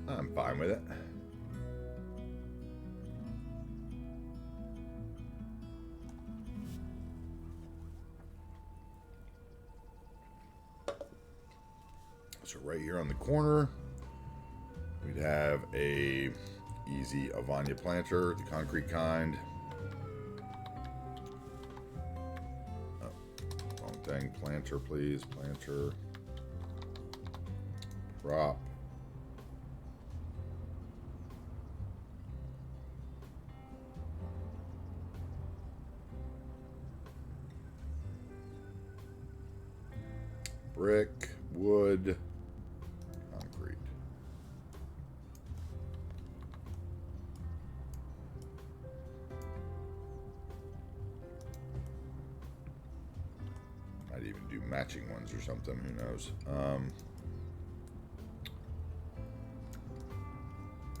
I'm fine with it. So right here on the corner, we'd have a easy Avanya planter, the concrete kind. Oh, wrong thing. Planter, please. Planter. Prop. Brick, wood, concrete. Might even do matching ones or something, who knows.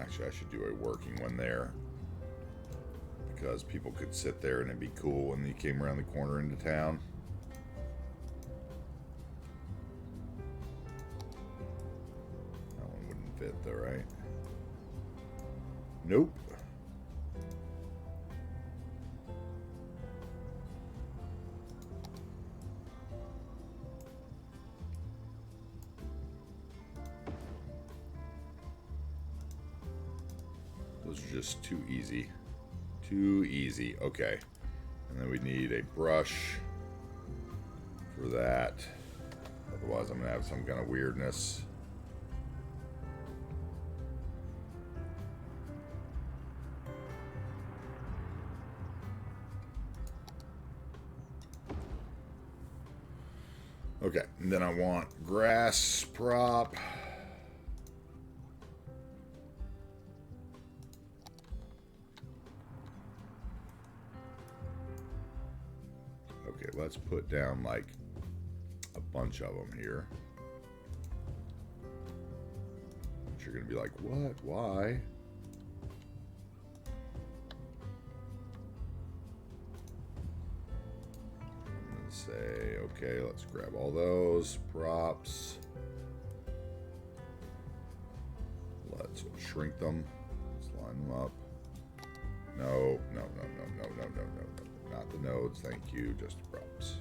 Actually, I should do a working one there, because people could sit there and it'd be cool when they came around the corner into town. Fit though, right? Nope. Those are just too easy. Too easy. Okay. And then we need a brush for that. Otherwise, I'm gonna have some kind of weirdness. Okay, and then I want grass prop. Okay, let's put down like a bunch of them here. But you're gonna be like, what? Why? Say, okay, let's grab all those props. Let's shrink them. Let's line them up. No, no, no, no, no, no, no, no, no. Not the nodes, thank you. Just the props.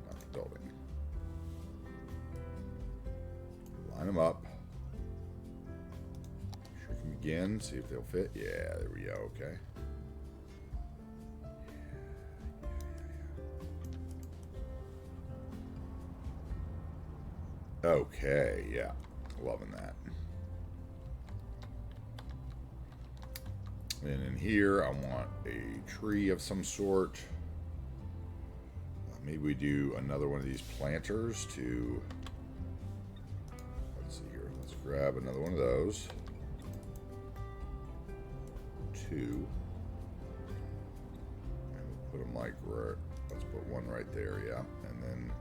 Not the building. Line them up. Shrink them again, see if they'll fit. Yeah, there we go, okay. Okay, yeah, loving that. And in here, I want a tree of some sort. Maybe we do another one of these planters to, let's see here, let's grab another one of those. Two. And we'll put them like, let's put one right there, yeah. And then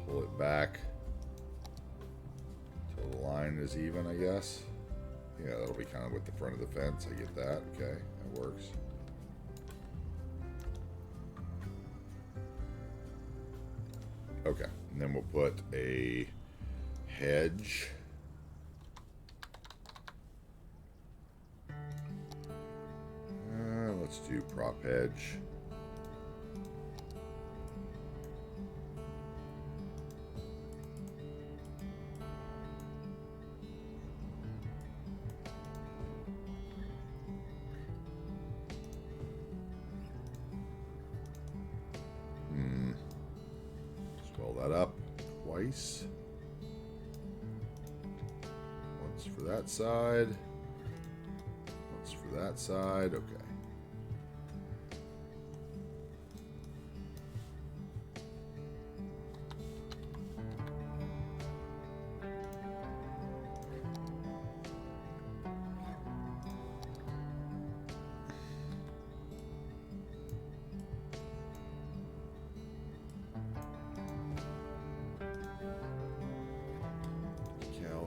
pull it back till the line is even, I guess. Yeah, that'll be kind of with the front of the fence. I get that. Okay, that works. Okay, and then we'll put a hedge. Let's do prop hedge. twice. Once for that side. Once for that side. Okay.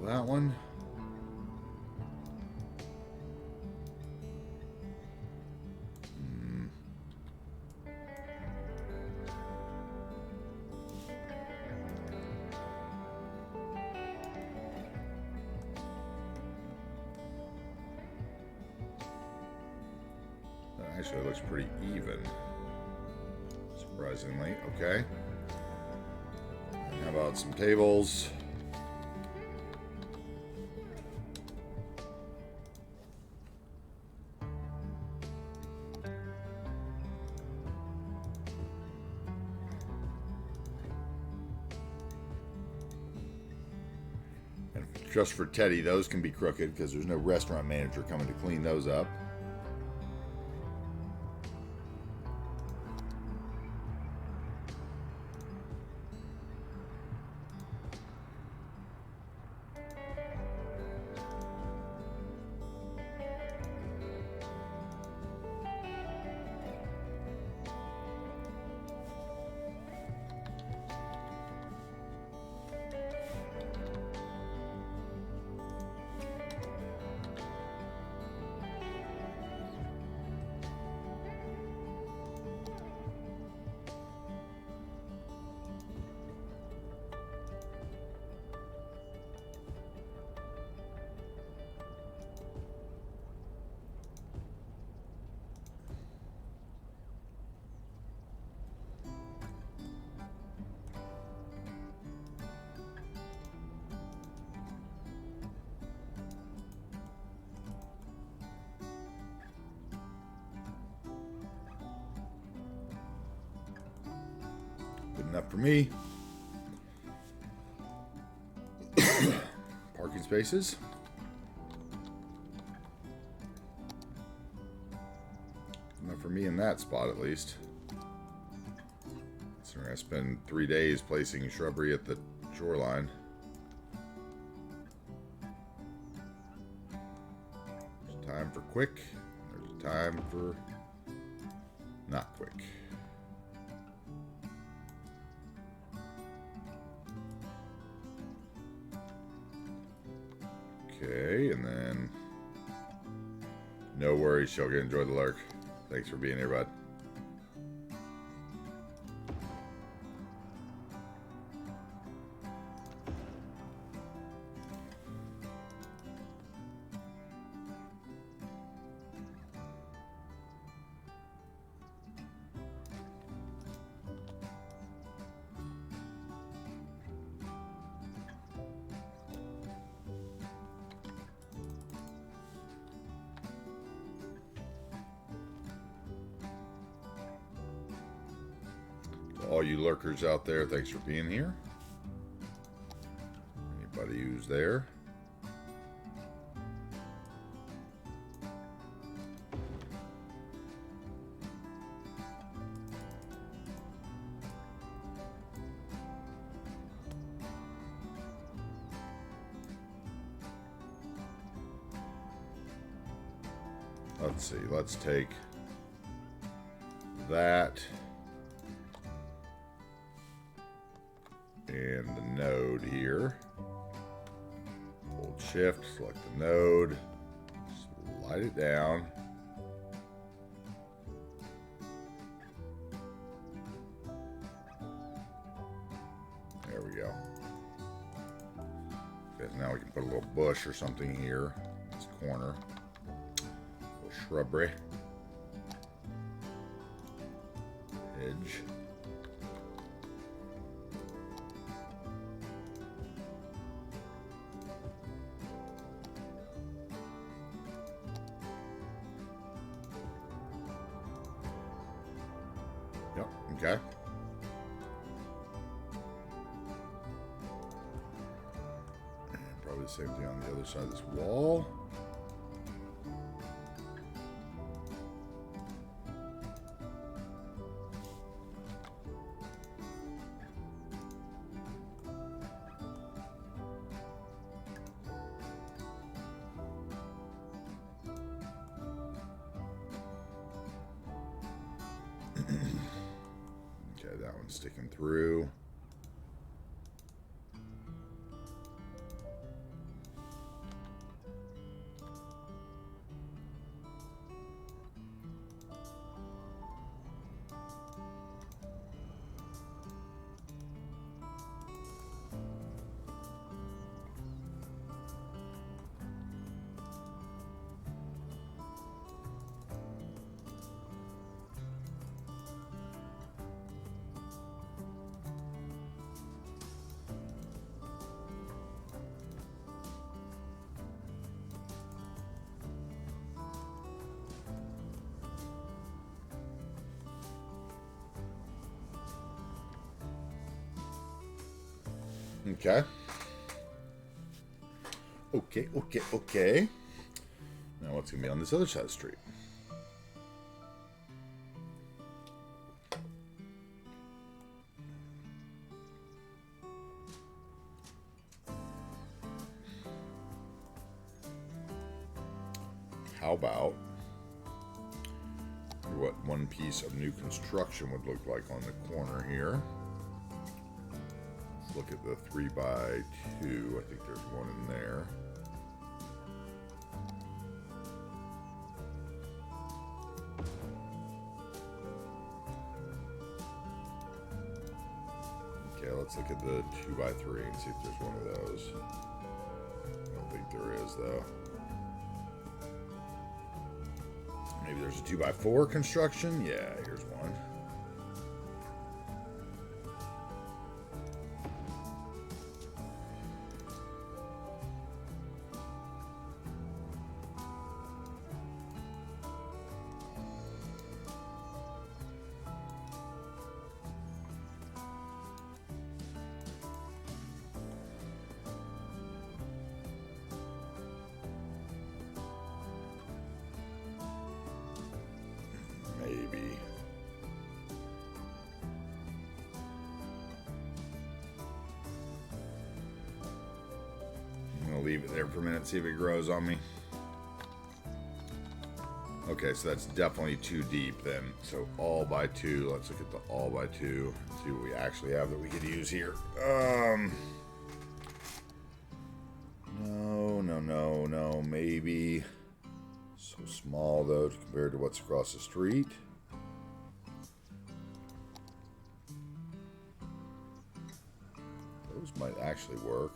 That one. That actually looks pretty even, surprisingly. Okay. And how about some tables? Just for Teddy, those can be crooked because there's no restaurant manager coming to clean those up. Good enough for me. Parking spaces. Enough for me in that spot, at least. So we're going to spend 3 days placing shrubbery at the shoreline. There's a time for quick. There's a time for not quick. Okay, and then no worries, she'll enjoy the lurk. Thanks for being here, bud. All you lurkers out there, thanks for being here. Anybody who's there. Let's see, let's take that and the node here. Hold shift, select the node, slide it down. There we go. Okay, now we can put a little bush or something here in this corner. A little shrubbery. Edge. Yep, okay. Same thing on the other side of this wall. Okay, that one's sticking through. Okay. Okay. Now what's going to be on this other side of the street? How about what one piece of new construction would look like on the corner here? Look at the 3x2. I think there's one in there. Okay, let's look at the 2x3 and see if there's one of those. I don't think there is, though. Maybe there's a 2x4 construction? Yeah, here's one. Maybe. I'm going to leave it there for a minute, see if it grows on me. Okay, so that's definitely too deep then. So all by 2. Let's look at the all by 2. See what we actually have that we could use here. No. Maybe. So small though compared to what's across the street. Those might actually work.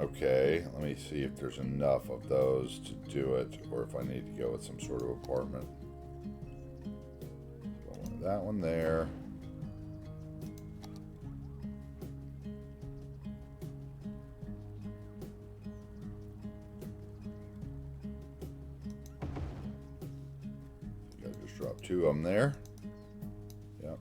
Okay, let me see if there's enough of those to do it, or if I need to go with some sort of apartment. So I want that one there. I just drop 2 of them there. Yep.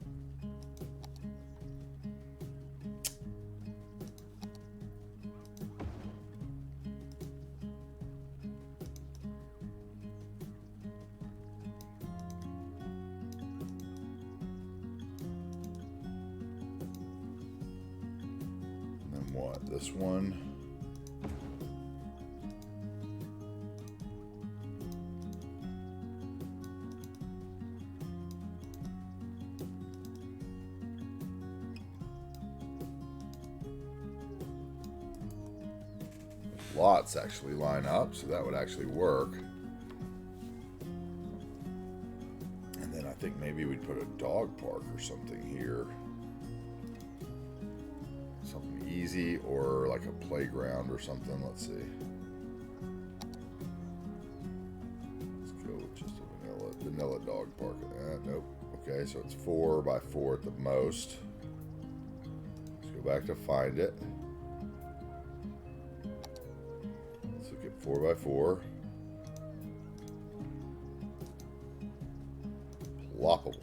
What, this one? Lots actually line up, so that would actually work. And then I think maybe we'd put a dog park or something here. Something easy, or like a playground or something. Let's see. Let's go with just a vanilla dog park. Nope. Okay, so it's 4x4 at the most. back to find it. Let's look at 4x4. Ploppable.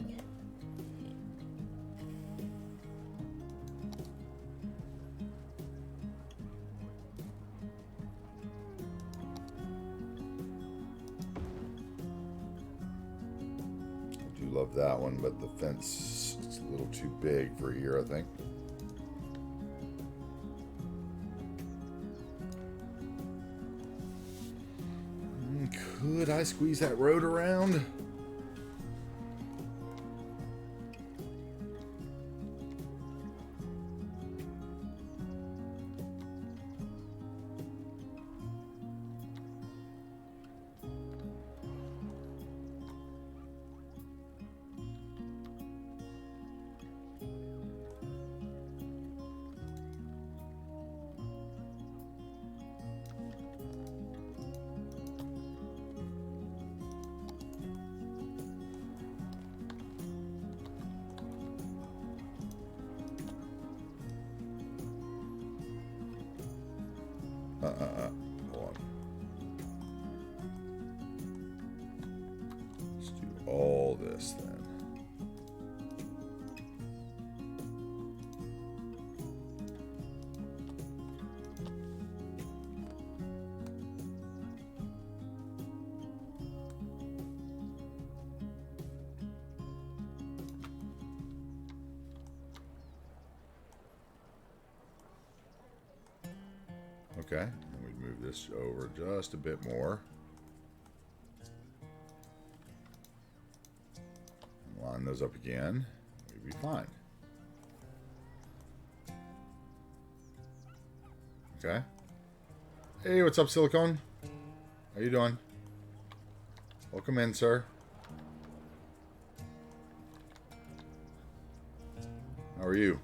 Love that one, but the fence is a little too big for here, I think. Could I squeeze that road around? Hold on. Let's do all this then. Okay, and we move this over just a bit more. Line those up again. We'll be fine. Okay. Hey, what's up, Silicone? How you doing? Welcome in, sir. How are you?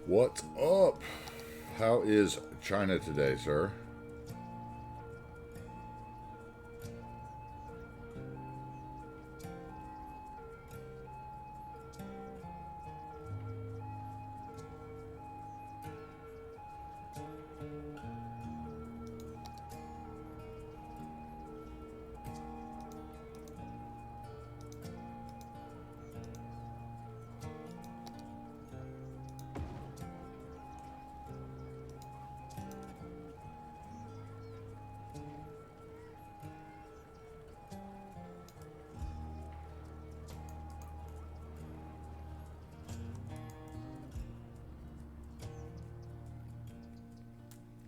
What's up? How is China today, sir?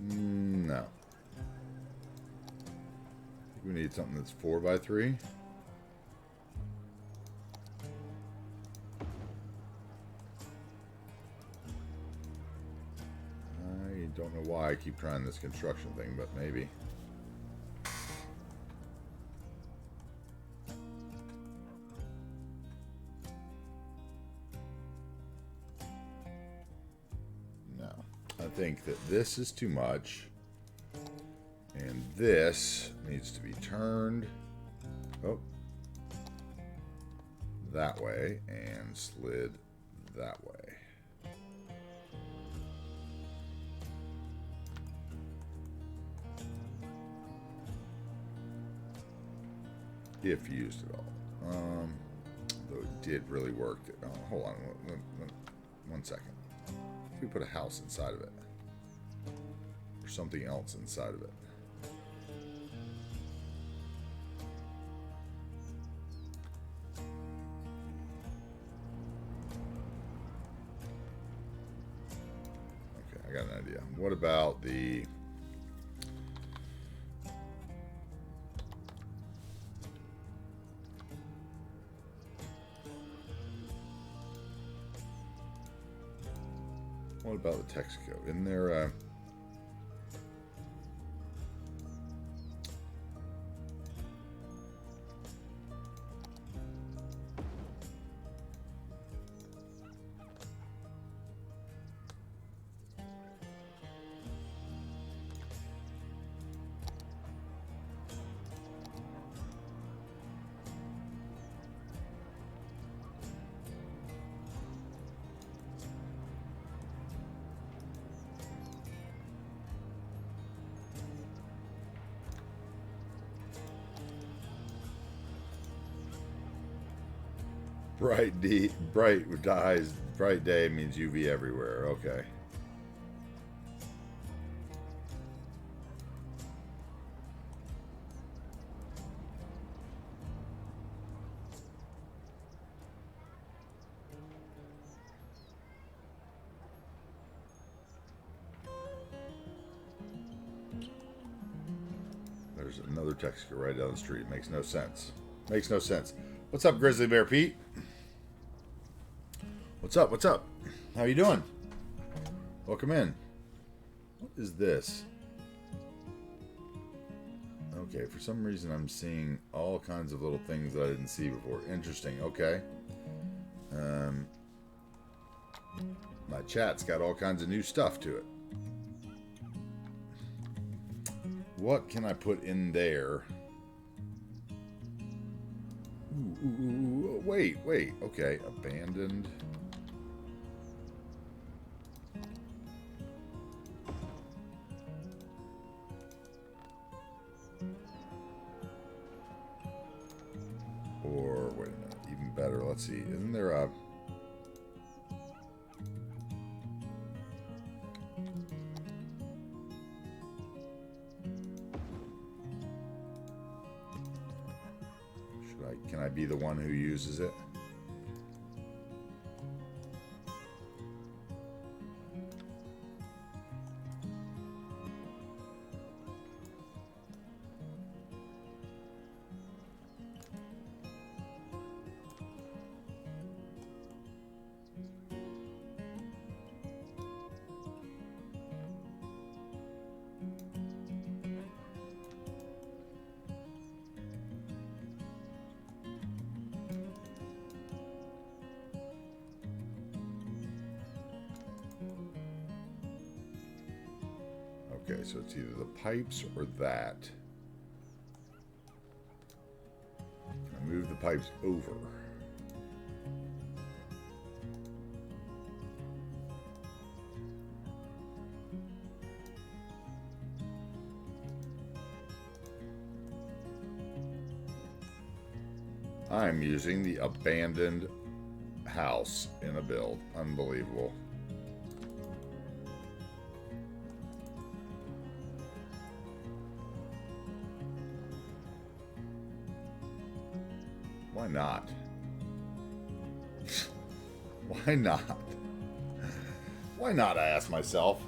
No. We need something that's 4x3. I don't know why I keep trying this construction thing, but maybe. No. I think that this is too much. And this needs to be turned that way and slid that way. If used at all. Though it did really work. Hold on one second. If we put a house inside of it. Or something else inside of it. I got an idea. What about the Texaco? Isn't there Bright day means UV everywhere. Okay. There's another Texaco right down the street. Makes no sense. Makes no sense. What's up, Grizzly Bear Pete? What's up? What's up? How you doing? Welcome in. What is this? Okay, for some reason I'm seeing all kinds of little things that I didn't see before. Interesting. Okay. My chat's got all kinds of new stuff to it. What can I put in there? Ooh, wait. Okay, abandoned. Or, wait a minute, even better, let's see. Isn't there a... Can I be the one who uses it? Okay, so it's either the pipes or that. I move the pipes over. I'm using the abandoned house in a build. Unbelievable. Why not? Why not? Why not, I ask myself.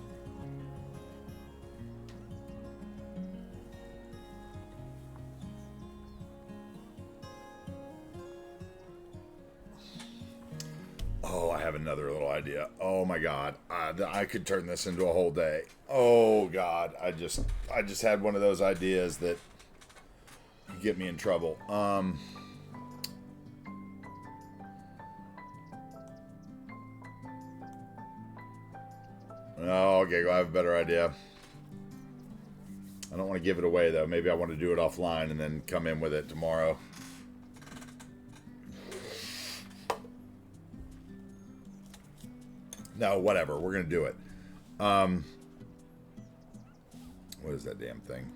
Oh, I have another little idea. Oh my God, I could turn this into a whole day. Oh God, I just had one of those ideas that get me in trouble. Oh, okay, I have a better idea. I don't want to give it away, though. Maybe I want to do it offline and then come in with it tomorrow. No, whatever. We're going to do it. What is that damn thing?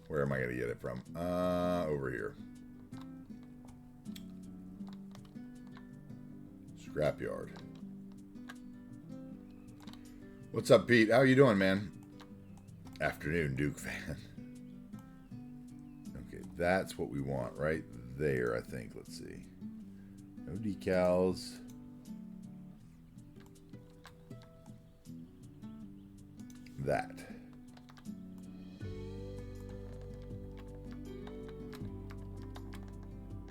Where am I going to get it from? Over here. Scrapyard. What's up, Pete? How you doing, man? Afternoon, Duke fan. Okay, that's what we want right there, I think. Let's see. No decals. That.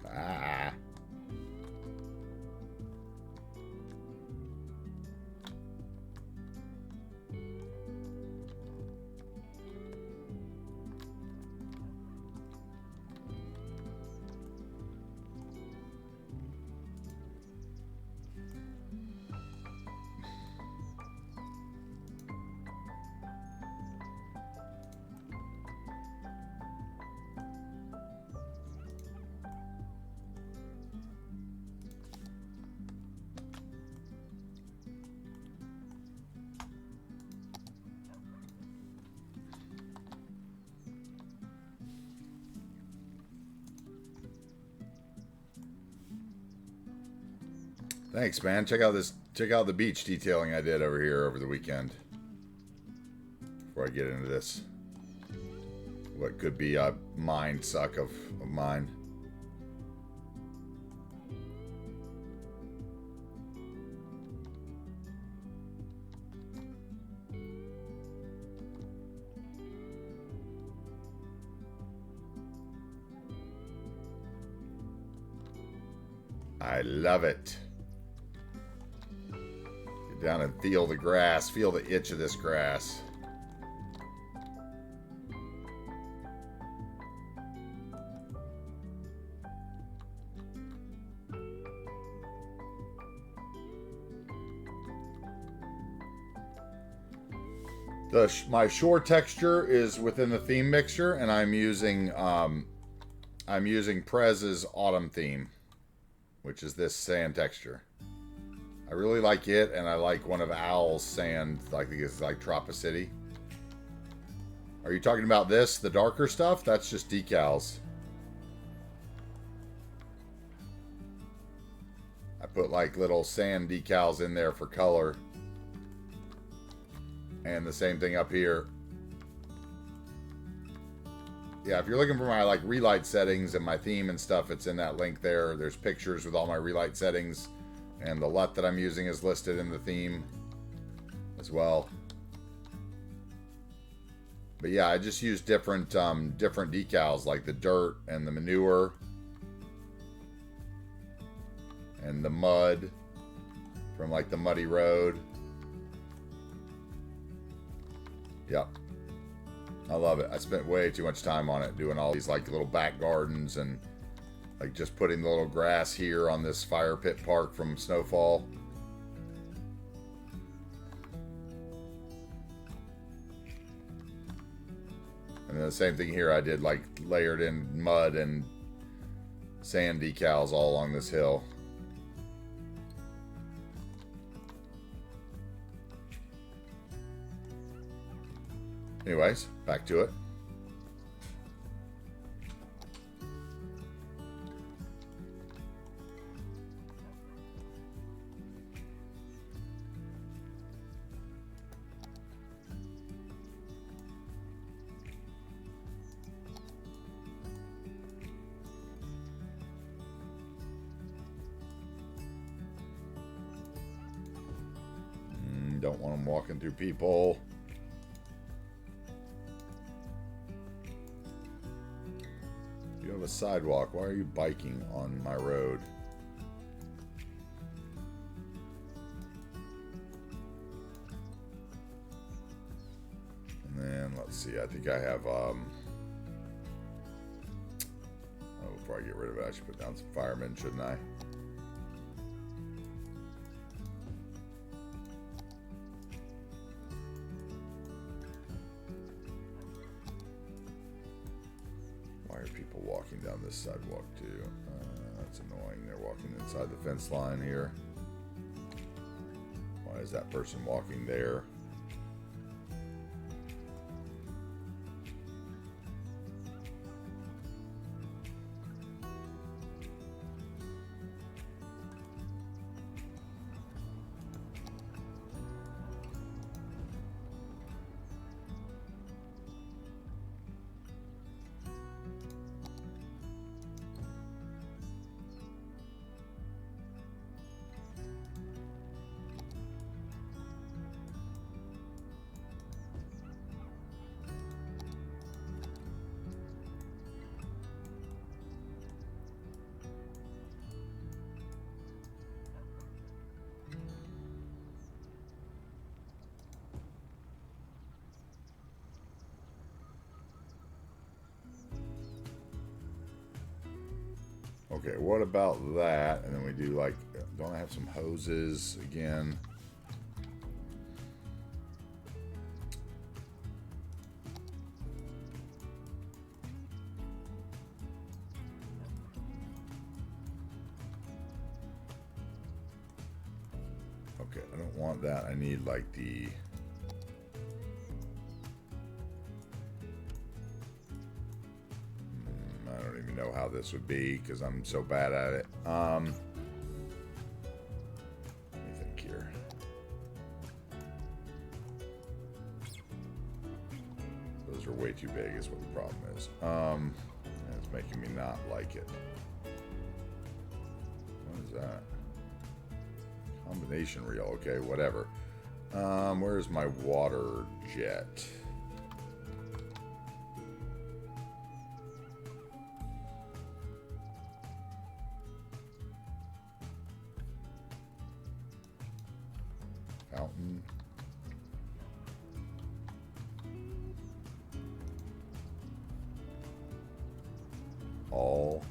Ah. Thanks, man. Check out this. Check out the beach detailing I did over here over the weekend. Before I get into this, what could be a mind suck of mine. I love it. Get down and feel the grass. Feel the itch of this grass. My shore texture is within the theme mixture, and I'm using Prez's autumn theme, which is this sand texture. I really like it, and I like one of Owl's sand, I think it's like Tropicity. Are you talking about this, the darker stuff? That's just decals. I put like little sand decals in there for color. And the same thing up here. Yeah, if you're looking for my like relight settings and my theme and stuff, it's in that link there. There's pictures with all my relight settings, and the LUT that I'm using is listed in the theme as well. But yeah, I just use different decals, like the dirt and the manure and the mud from like the muddy road. Yep. I love it. I spent way too much time on it doing all these like little back gardens and like just putting the little grass here on this fire pit park from Snowfall. And then the same thing here, I did like layered in mud and sand decals all along this hill. Anyways, back to it. Don't want them walking through people. You have a sidewalk. Why are you biking on my road? And then let's see. I think I have before I get rid of it, I should put down some firemen, shouldn't I? Walking down this sidewalk too. That's annoying. They're walking inside the fence line here. Why is that person walking there? Okay, what about that? And then we do like, don't I have some hoses again? Okay, I don't want that. I need like the... I don't even know how this would be because I'm so bad at it. those are way too big is what the problem is. And it's making me not like it. What is that? Combination reel. Okay, whatever. Where's my water jet? Fountain. All.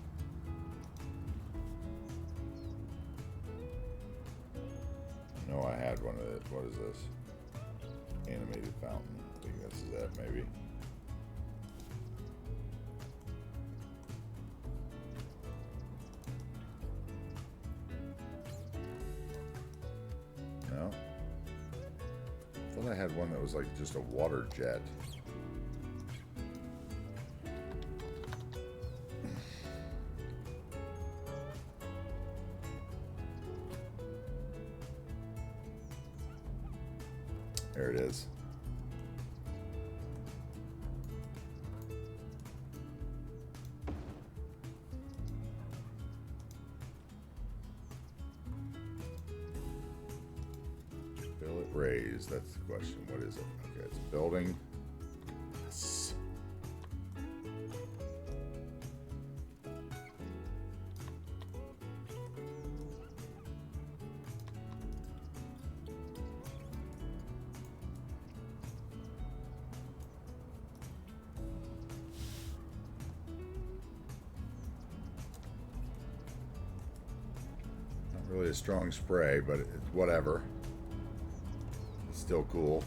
No, I had one of it. What is this? Animated fountain. I think this is it, maybe. No? I thought I had one that was like just a water jet. There it is. Billet raised. That's the question. What is it? Okay, it's a building. Yes. Not really a strong spray, but it's whatever. It's still cool.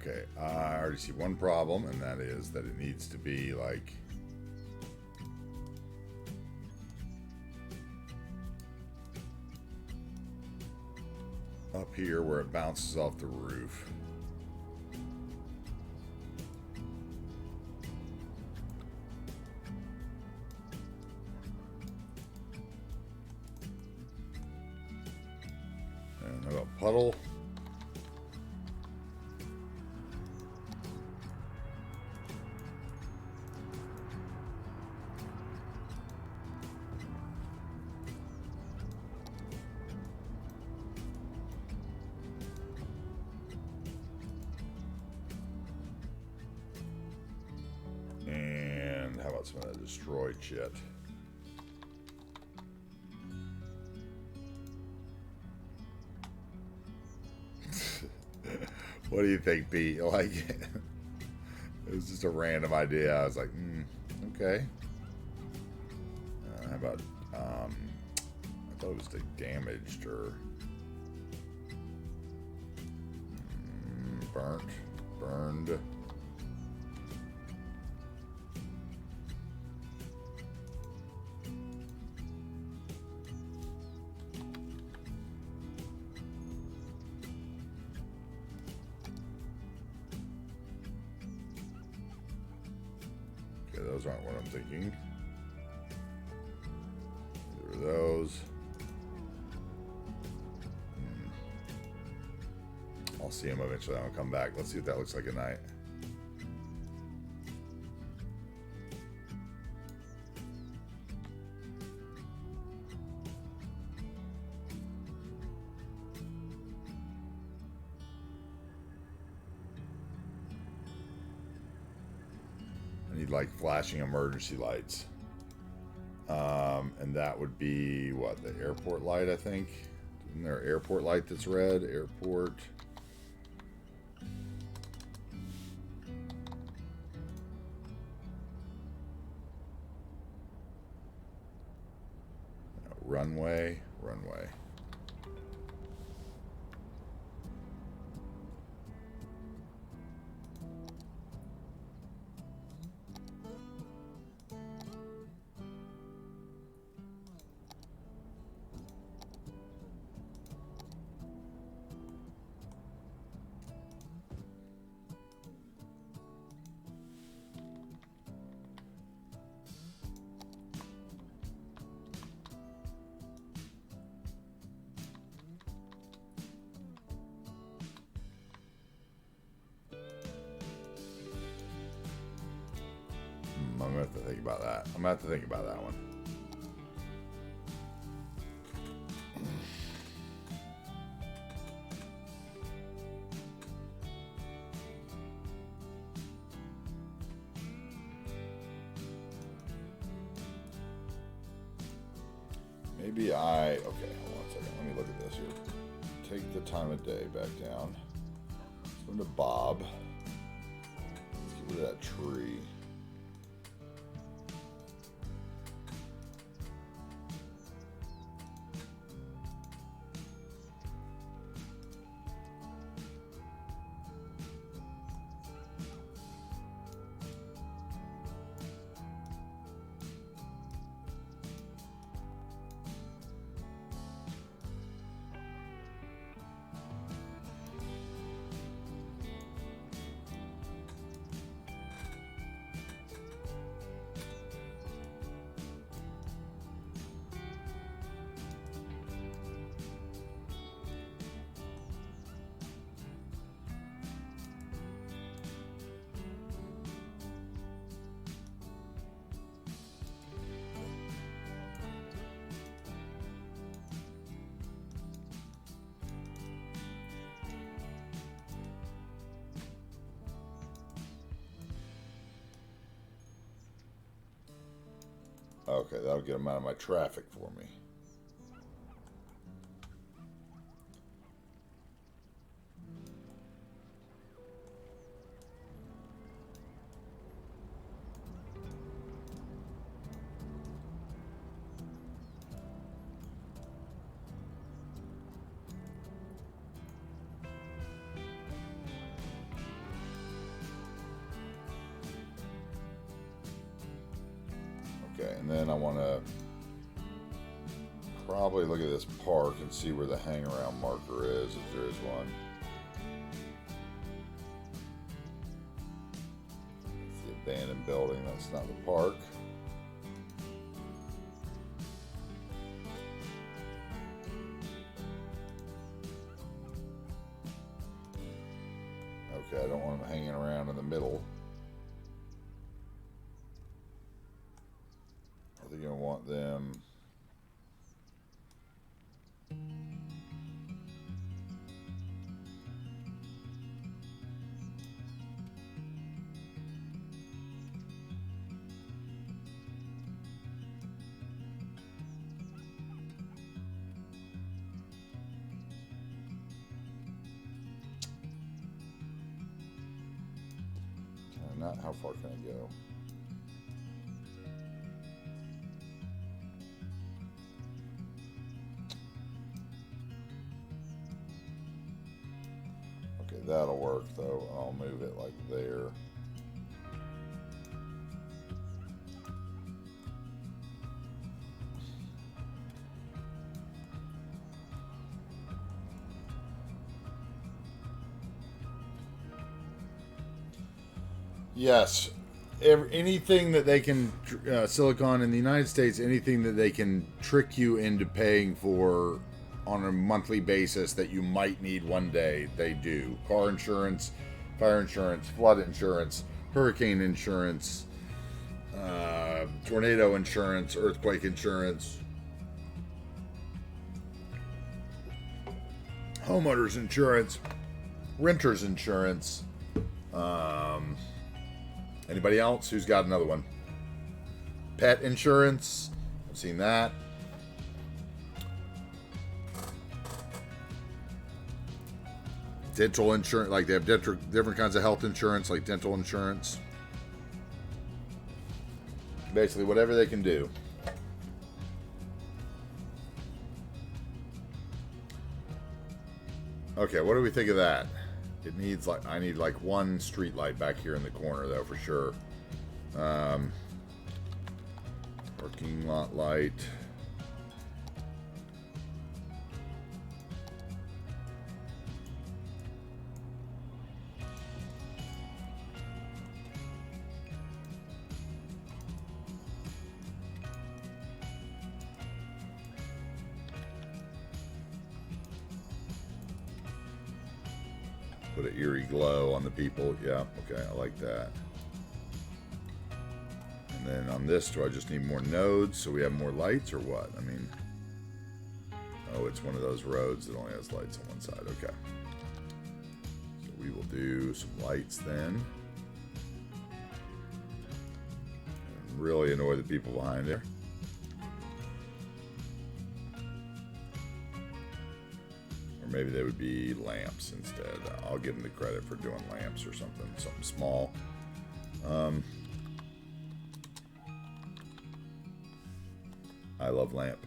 Okay, I already see one problem, and that is that it needs to be like up here where it bounces off the roof. And how about puddle? And how about some of that destroyed shit? What do you think, Pete? Like, it was just a random idea. I was like, okay. How about, I thought it was the damaged or burned. Okay, those aren't what I'm thinking. Either of those. I'll see him eventually. I'll come back. Let's see what that looks like at night. need like flashing emergency lights. And that would be what, the airport light, I think. Isn't there an airport light that's red? Airport. Runway. I'm gonna have to think about that. I'm gonna have to think about that one. Maybe okay, hold on a second. Let me look at this here. Take the time of day back down. Let's go to Bob. Let's get rid of that tree. Okay, that'll get them out of my traffic for me. Okay, and then I want to probably look at this park and see where the hang-around marker is, if there is one. It's the abandoned building, that's not the park. Okay, I don't want them hanging around in the middle. I think I want them not, how far can I go? Okay, that'll work though. I'll move it like there. Yes, anything that they can, Silicon in the United States, anything that they can trick you into paying for on a monthly basis that you might need one day, they do. Car insurance, fire insurance, flood insurance, hurricane insurance, tornado insurance, earthquake insurance, homeowners insurance, renters insurance, Anybody else? Who's got another one? Pet insurance. I've seen that. Dental insurance. Like they have different kinds of health insurance, like dental insurance. Basically, whatever they can do. Okay, what do we think of that? It needs like, I need like one street light back here in the corner though, for sure. Parking lot light. Put an eerie glow on the people. Yeah, okay, I like that. And then on this, do I just need more nodes so we have more lights or what? I mean, oh, it's one of those roads that only has lights on one side. Okay. So we will do some lights then. And really annoy the people behind there. Maybe they would be lamps instead. I'll give them the credit for doing lamps or something small. I love lamp.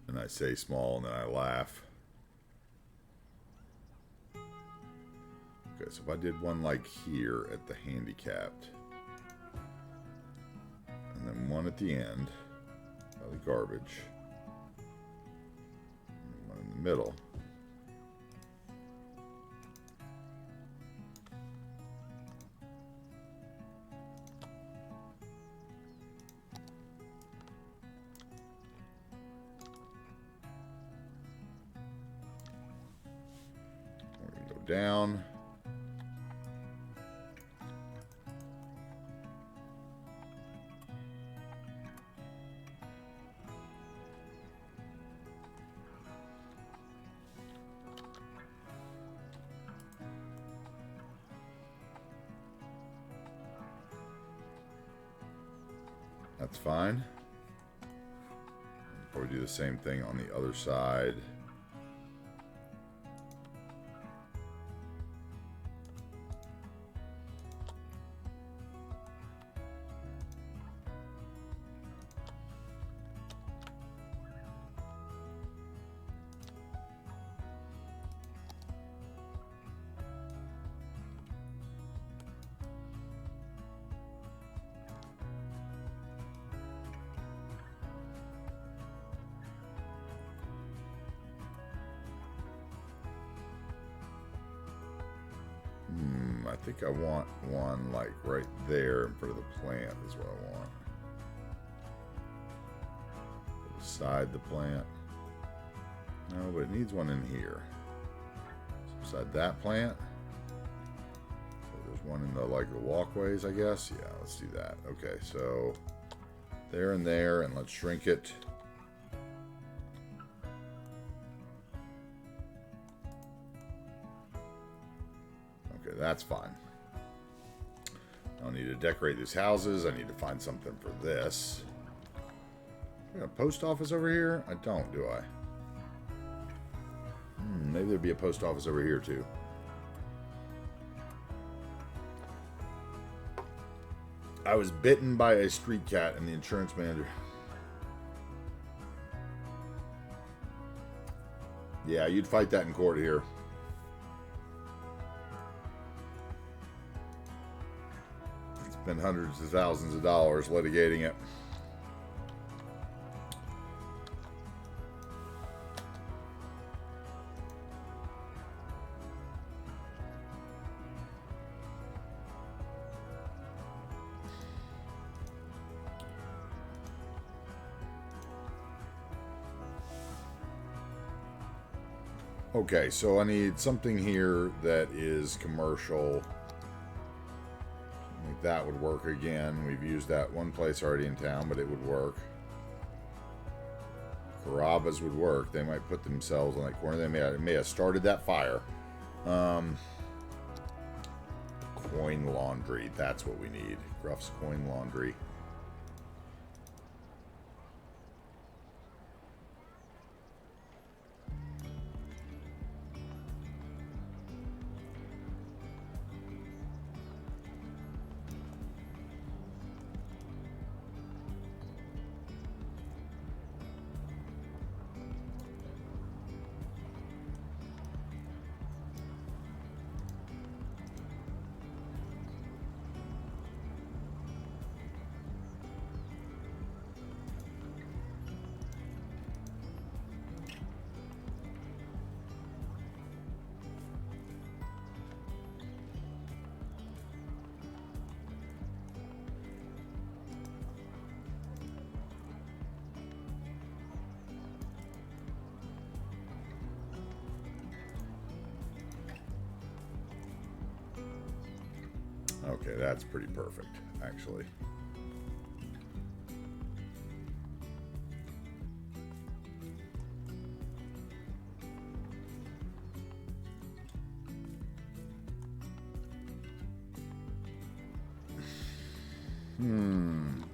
And I say small and then I laugh. Okay, so if I did one like here at the handicapped, and then one at the end by the garbage, and one in the middle. Down. That's fine. Probably do the same thing on the other side. I think I want one like right there in front of the plant is what I want. Beside the plant. No, but it needs one in here. So beside that plant. So there's one in the like the walkways, I guess. Yeah, let's do that. Okay, so there and there, and let's shrink it. That's fine. I don't need to decorate these houses. I need to find something for this. I got a post office over here? I don't, do I? Maybe there'd be a post office over here too. I was bitten by a street cat and the insurance manager. Yeah, you'd fight that in court here. Spend hundreds of thousands of dollars litigating it. Okay, so I need something here that is commercial. I think that would work again. We've used that one place already in town, but it would work. Carrabba's would work. They might put themselves on that corner. They may have started that fire. Coin laundry. That's what we need. Gruff's Coin Laundry. Okay, that's pretty perfect, actually.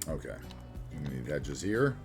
Okay. We need edges here.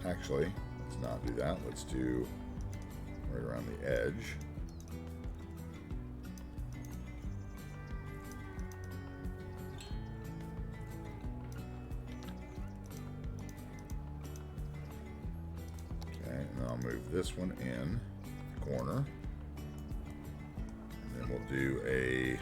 Actually, let's not do that. Let's do right around the edge. Okay, and then I'll move this one in the corner. And then we'll do a...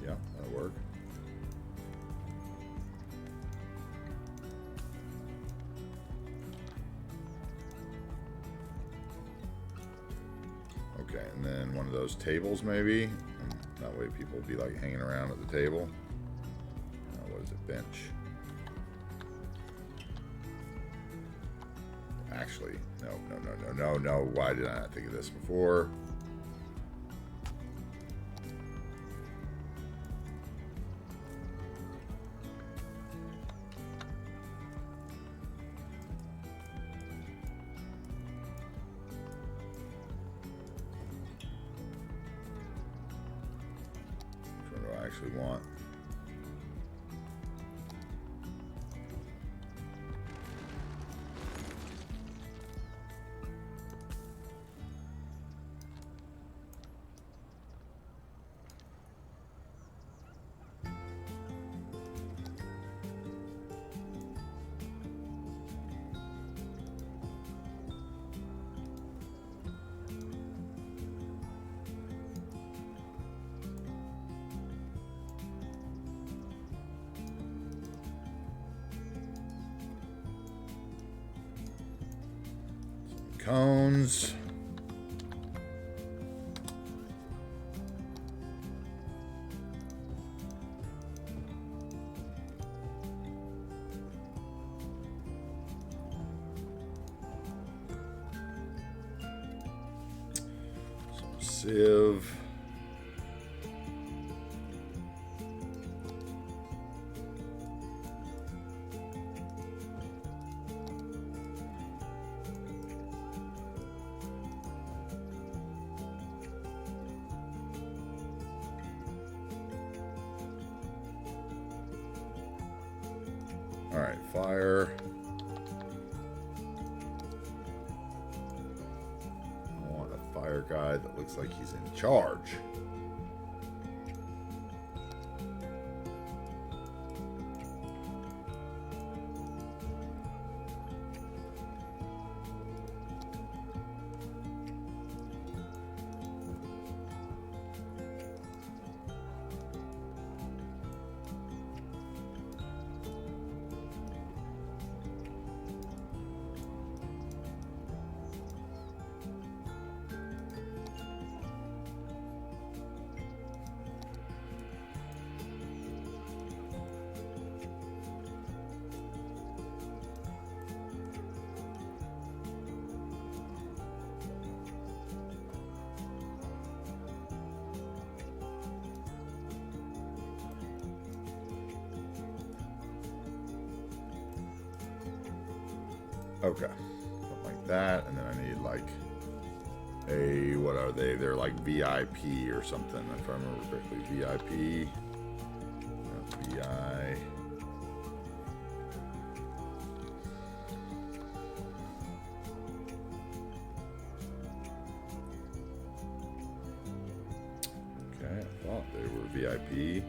Yeah, that'll work. Okay, and then one of those tables maybe. And that way people will be like hanging around at the table. What is it? Bench. Actually, no. Why did I not think of this before? Actually want. Cones. Some sieve. All right, fire. I want a fire guy that looks like he's in charge. Okay. Something like that. And then I need like a, what are they? They're like VIP or something, if I remember correctly. VIP. VI. Okay, I thought they were VIP.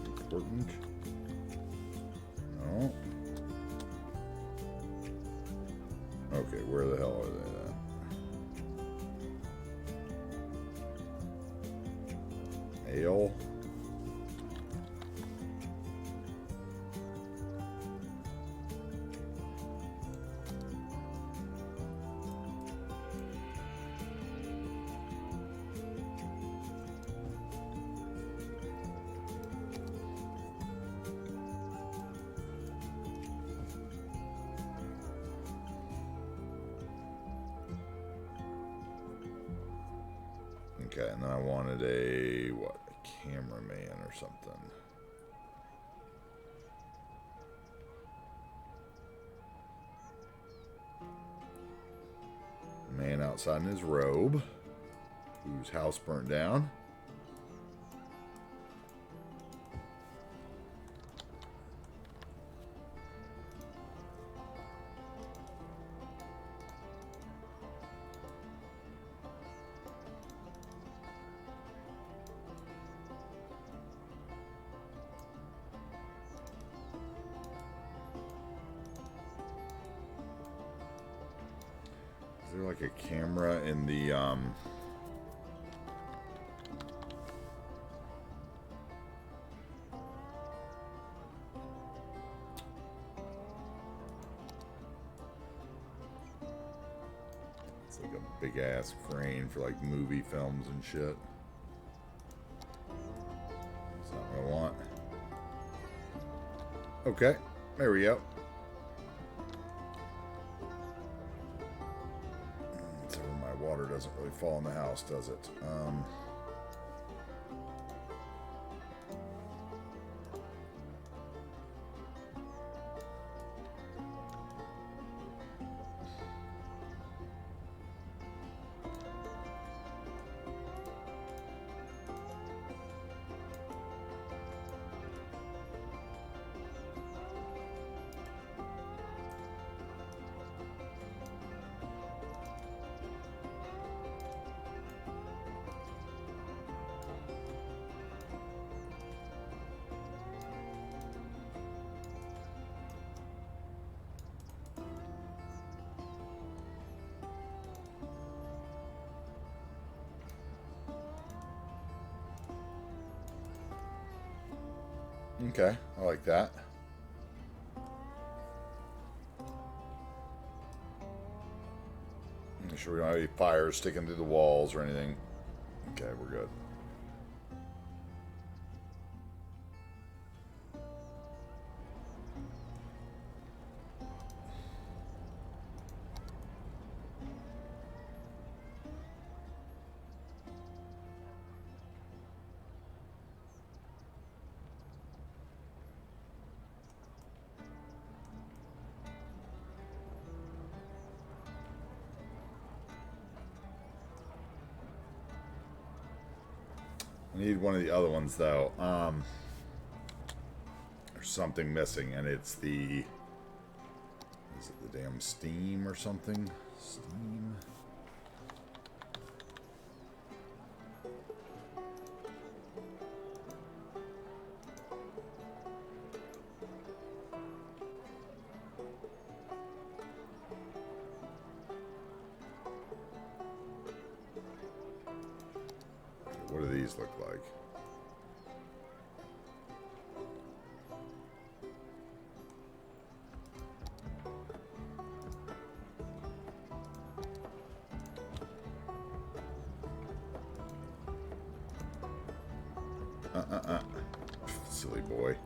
Important. No. Okay, where the hell are they at? Ale. Okay, and then I wanted a, what, a cameraman or something. Man outside in his robe, whose house burnt down. Is there like a camera in the it's like a big ass crane for like movie films and shit. That's not what I want. Okay, there we go. Water doesn't really fall in the house, does it? Okay, I like that. Make sure we don't have any fires sticking through the walls or anything. Okay, we're good. I need one of the other ones though. There's something missing, and it's the, is it the damn steam or something? Steam. What do these look like? Silly boy.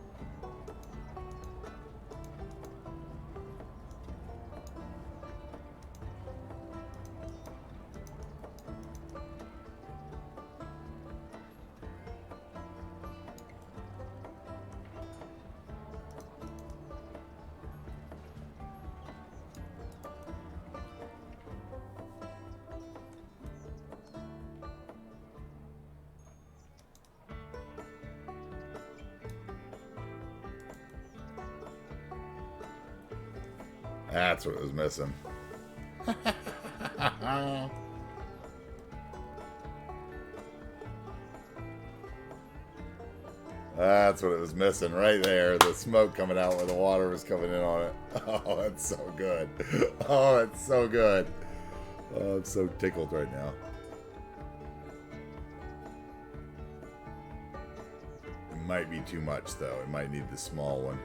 That's what it was missing. That's what it was missing right there. The smoke coming out where the water was coming in on it. Oh, that's so good. Oh, it's so good. Oh, I'm so tickled right now. It might be too much, though. It might need the small one.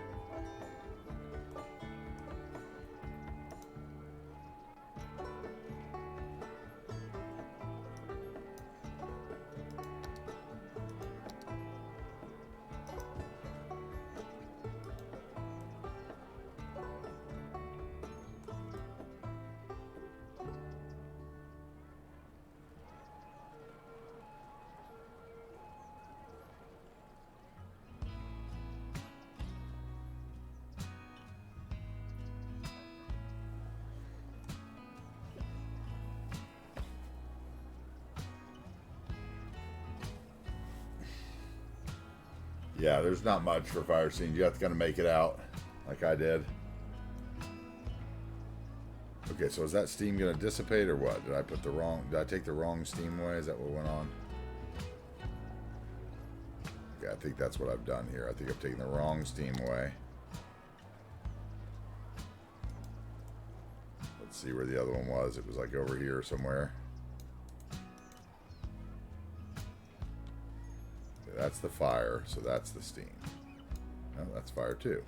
Yeah, there's not much for fire scenes. You have to kind of make it out, like I did. Okay, so is that steam going to dissipate or what? Did I take the wrong steam away? Is that what went on? Okay, I think that's what I've done here. I think I've taken the wrong steam away. Let's see where the other one was. It was like over here somewhere. That's the fire, so that's the steam. Oh, that's fire too.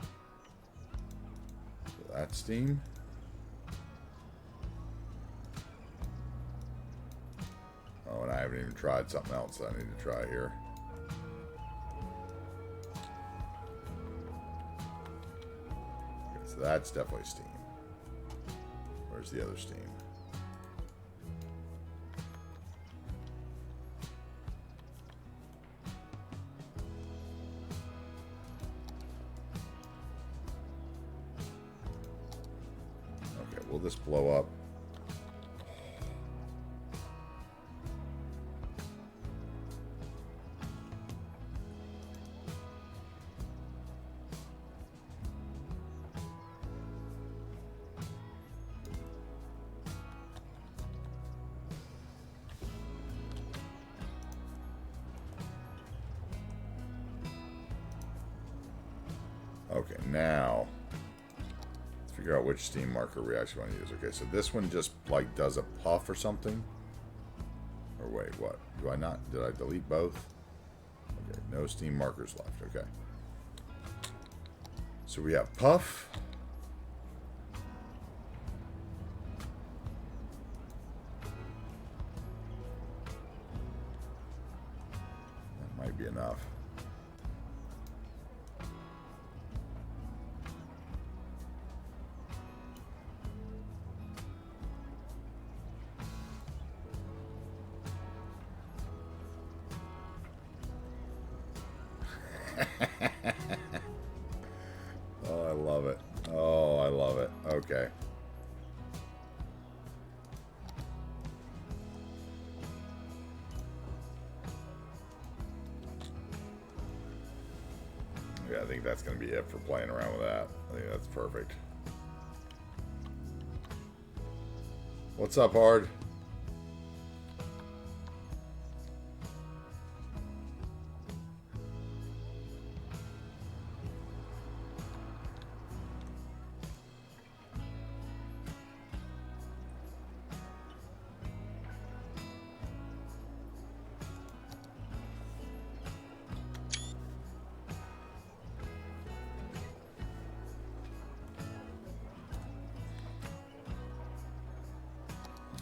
So that's steam. Oh, and I haven't even tried something else that I need to try here. Okay, so that's definitely steam. Where's the other steam? Will this blow up? Okay, now figure out which steam marker we actually want to use. Okay, so this one just like does a puff or something. Or wait, what? Do I not? Did I delete both? Okay, no steam markers left. Okay. So we have puff. That might be enough. Oh, I love it. Oh, I love it. Okay. Yeah, I think that's going to be it for playing around with that. I think that's perfect. What's up, Hard?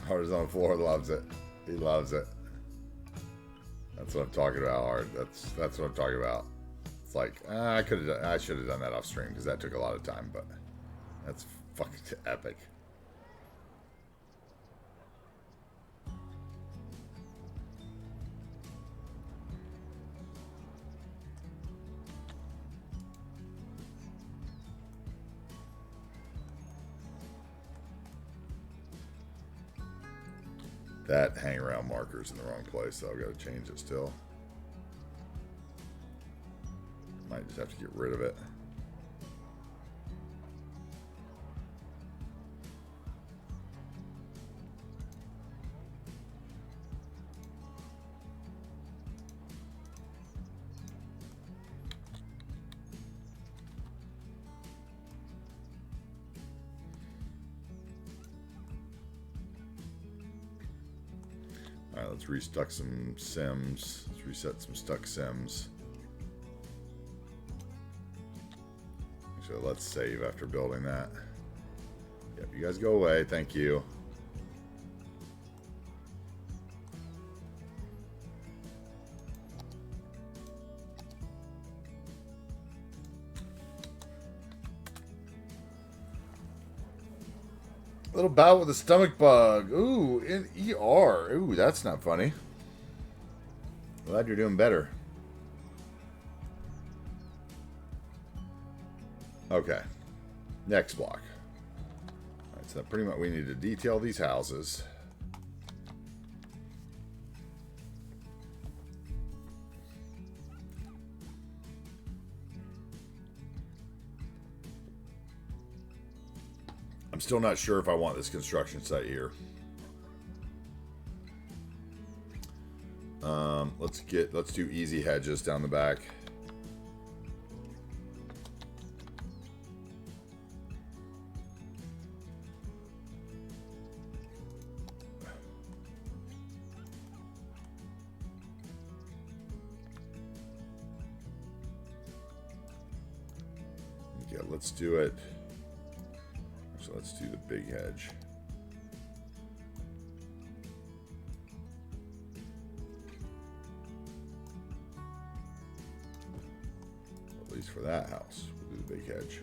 Hard's on the floor, loves it. He loves it. That's what I'm talking about, Hard. That's what I'm talking about. It's like I should have done that off stream because that took a lot of time, but that's fucking epic. That hang around marker's in the wrong place, so I've got to change it still. Might just have to get rid of it. let's restuck some sims. Let's reset some stuck sims. So let's save after building that. Yep, you guys go away. Thank you. Little bout with a stomach bug. Ooh, in ER. Ooh, that's not funny. Glad you're doing better. Okay. Next block. Alright, so pretty much we need to detail these houses. I'm still not sure if I want this construction site here. Let's do easy hedges down the back. Okay, let's do it. So let's do the big hedge. At least for that house, we'll do the big hedge.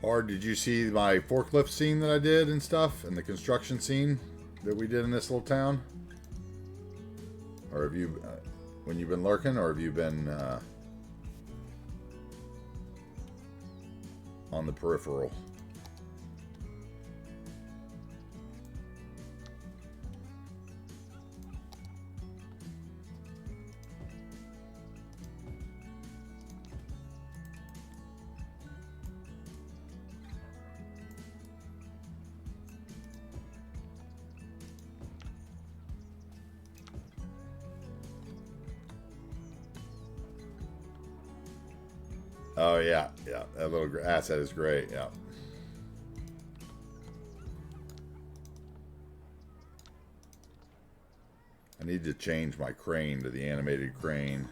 Or did you see my forklift scene that I did and stuff, and the construction scene that we did in this little town? Or have you, when you've been lurking, or have you been on the peripheral? Oh, yeah, yeah. That little asset is great, yeah. I need to change my crane to the animated crane.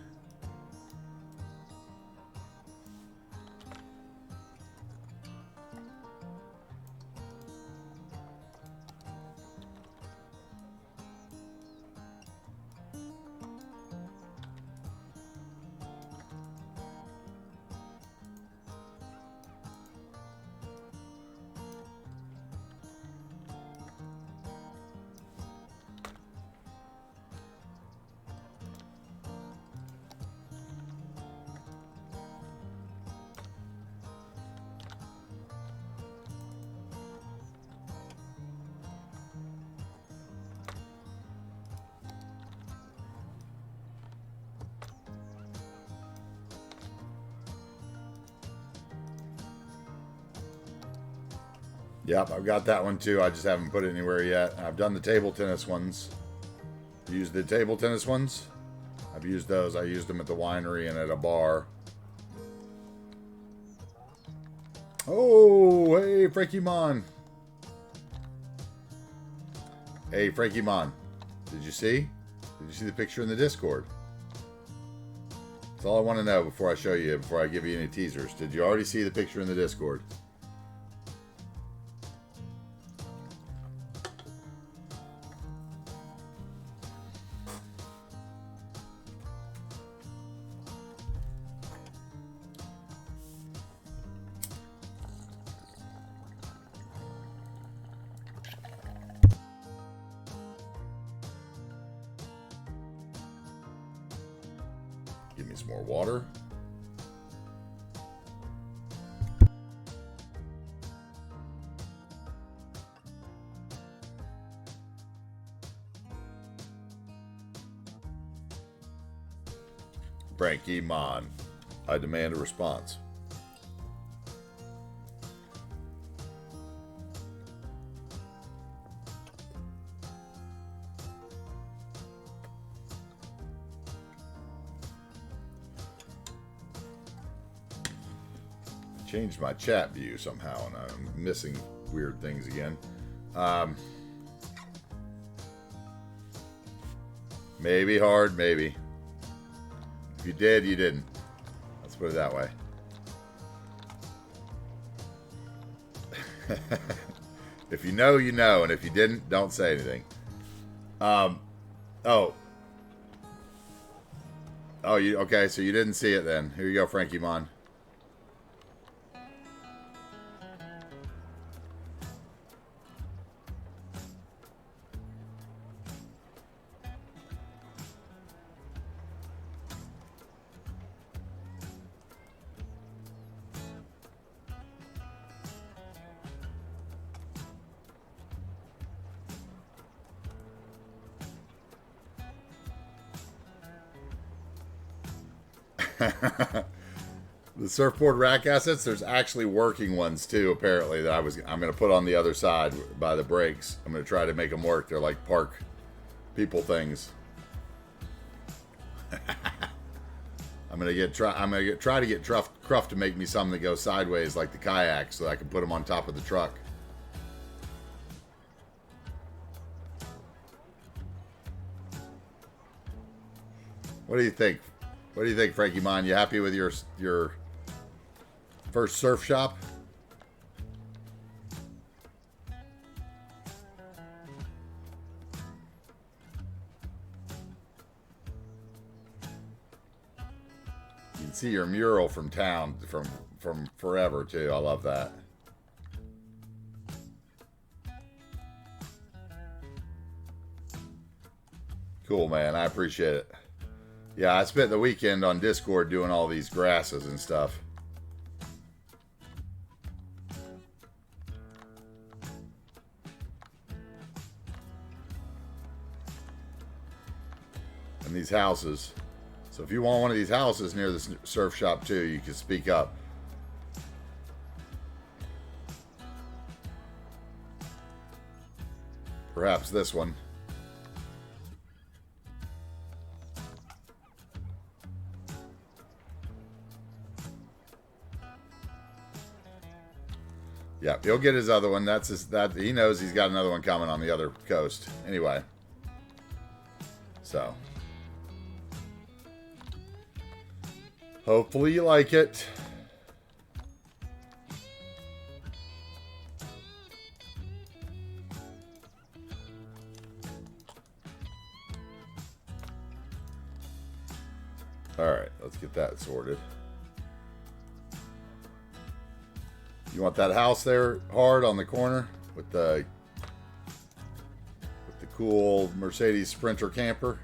Yep, I've got that one too. I just haven't put it anywhere yet. I've done the table tennis ones. Used the table tennis ones. I've used those. I used them at the winery and at a bar. Oh, hey, Frankie Mon. Hey, Frankie Mon. Did you see? Did you see the picture in the Discord? That's all I want to know before I show you, before I give you any teasers. Did you already see the picture in the Discord? Give me some more water. Frankie Mon. I demand a response. Changed my chat view somehow, and I'm missing weird things again. Maybe hard, maybe. If you did, you didn't. Let's put it that way. If you know, you know, and if you didn't, don't say anything. Oh, you okay? So you didn't see it then. Here you go, Frankie Mon. The surfboard rack assets, there's actually working ones too, apparently, that I'm going to put on the other side by the brakes. I'm going to try to make them work. They're like park people things. I'm going to try to get Truff to make me something that goes sideways like the kayak so that I can put them on top of the truck. What do you think? What do you think, Frankie Mon? You happy with your first surf shop? You can see your mural from town from forever too. I love that. Cool, man. I appreciate it. Yeah, I spent the weekend on Discord doing all these grasses and stuff. And these houses. So if you want one of these houses near the surf shop too, you can speak up. Perhaps this one. Yeah, he'll get his other one. He knows he's got another one coming on the other coast. Anyway. So. Hopefully you like it. Alright, let's get that sorted. You want that house there hard on the corner with the cool Mercedes Sprinter camper?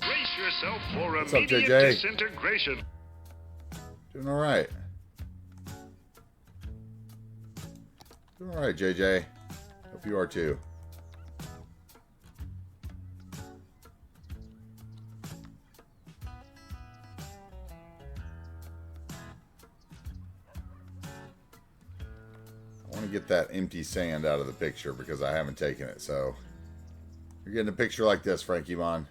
Brace yourself for What's up, immediate JJ? disintegration. Doing all right. Doing all right, JJ. Hope you are too. Get that empty sand out of the picture because I haven't taken it. So you're getting a picture like this, Frankie Mon.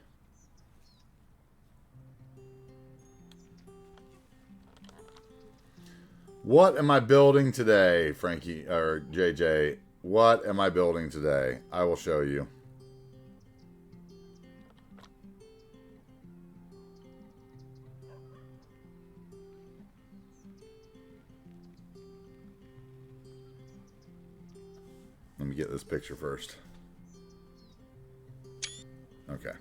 What am I building today, Frankie or JJ? What am I building today? I will show you. Let me get this picture first. Okay.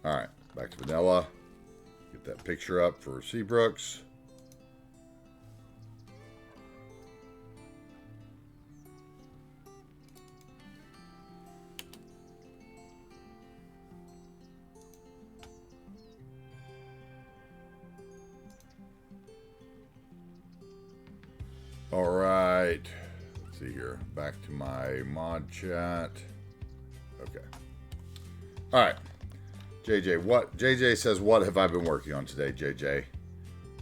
All right, back to vanilla. Get that picture up for Seabrooks. right. Let's see here. Back to my mod chat. Okay. All right. JJ says, what have I been working on today, JJ?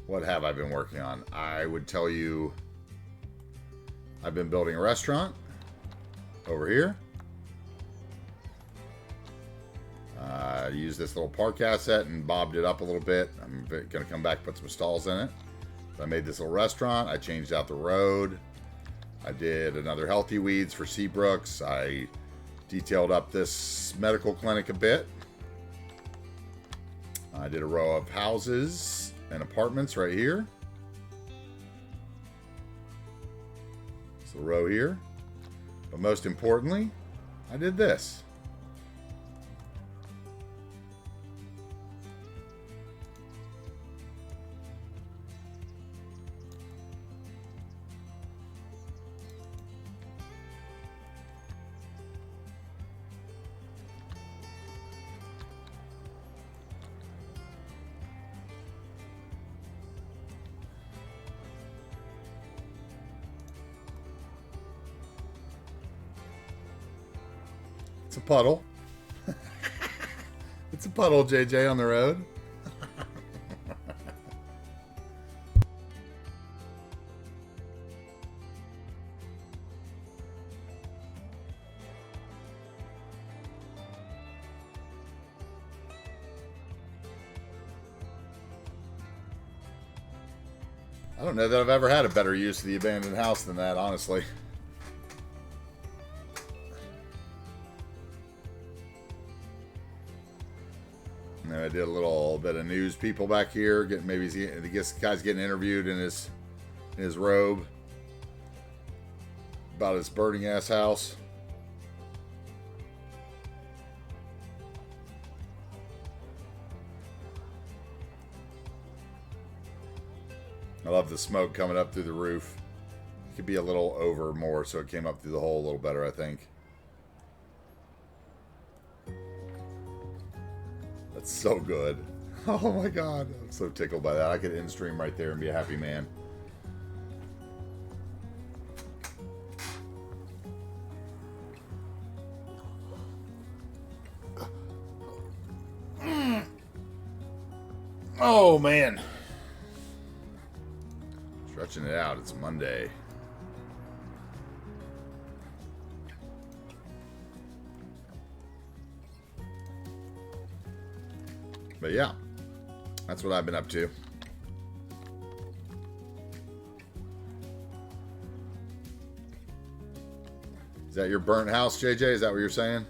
What have I been working on? I would tell you I've been building a restaurant over here. I used this little park asset and bobbed it up a little bit. I'm going to come back and put some stalls in it. So I made this little restaurant. I changed out the road. I did another healthy weeds for Seabrooks. I detailed up this medical clinic a bit. I did a row of houses and apartments right here. It's the row here. But most importantly, I did this. It's a puddle. It's a puddle, JJ, on the road. I don't know that I've ever had a better use of the abandoned house than that, honestly. I did a little bit of news people back here. The guy's getting interviewed in his robe about his burning ass house. I love the smoke coming up through the roof. It could be a little over more, so it came up through the hole a little better, I think. That's so good. Oh my god, I'm so tickled by that. I could end stream right there and be a happy man. Oh man. Stretching it out, it's Monday. But yeah, that's what I've been up to. Is that your burnt house, JJ? Is that what you're saying?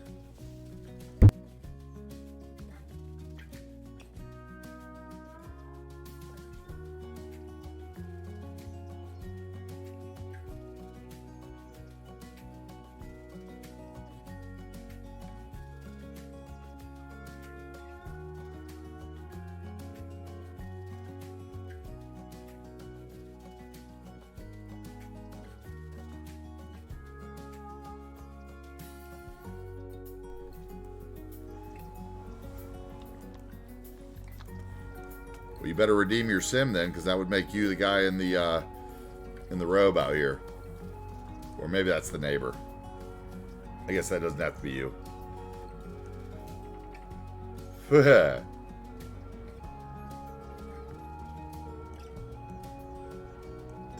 Well, you better redeem your sim then, because that would make you the guy in the robe out here. Or maybe that's the neighbor. I guess that doesn't have to be you. Did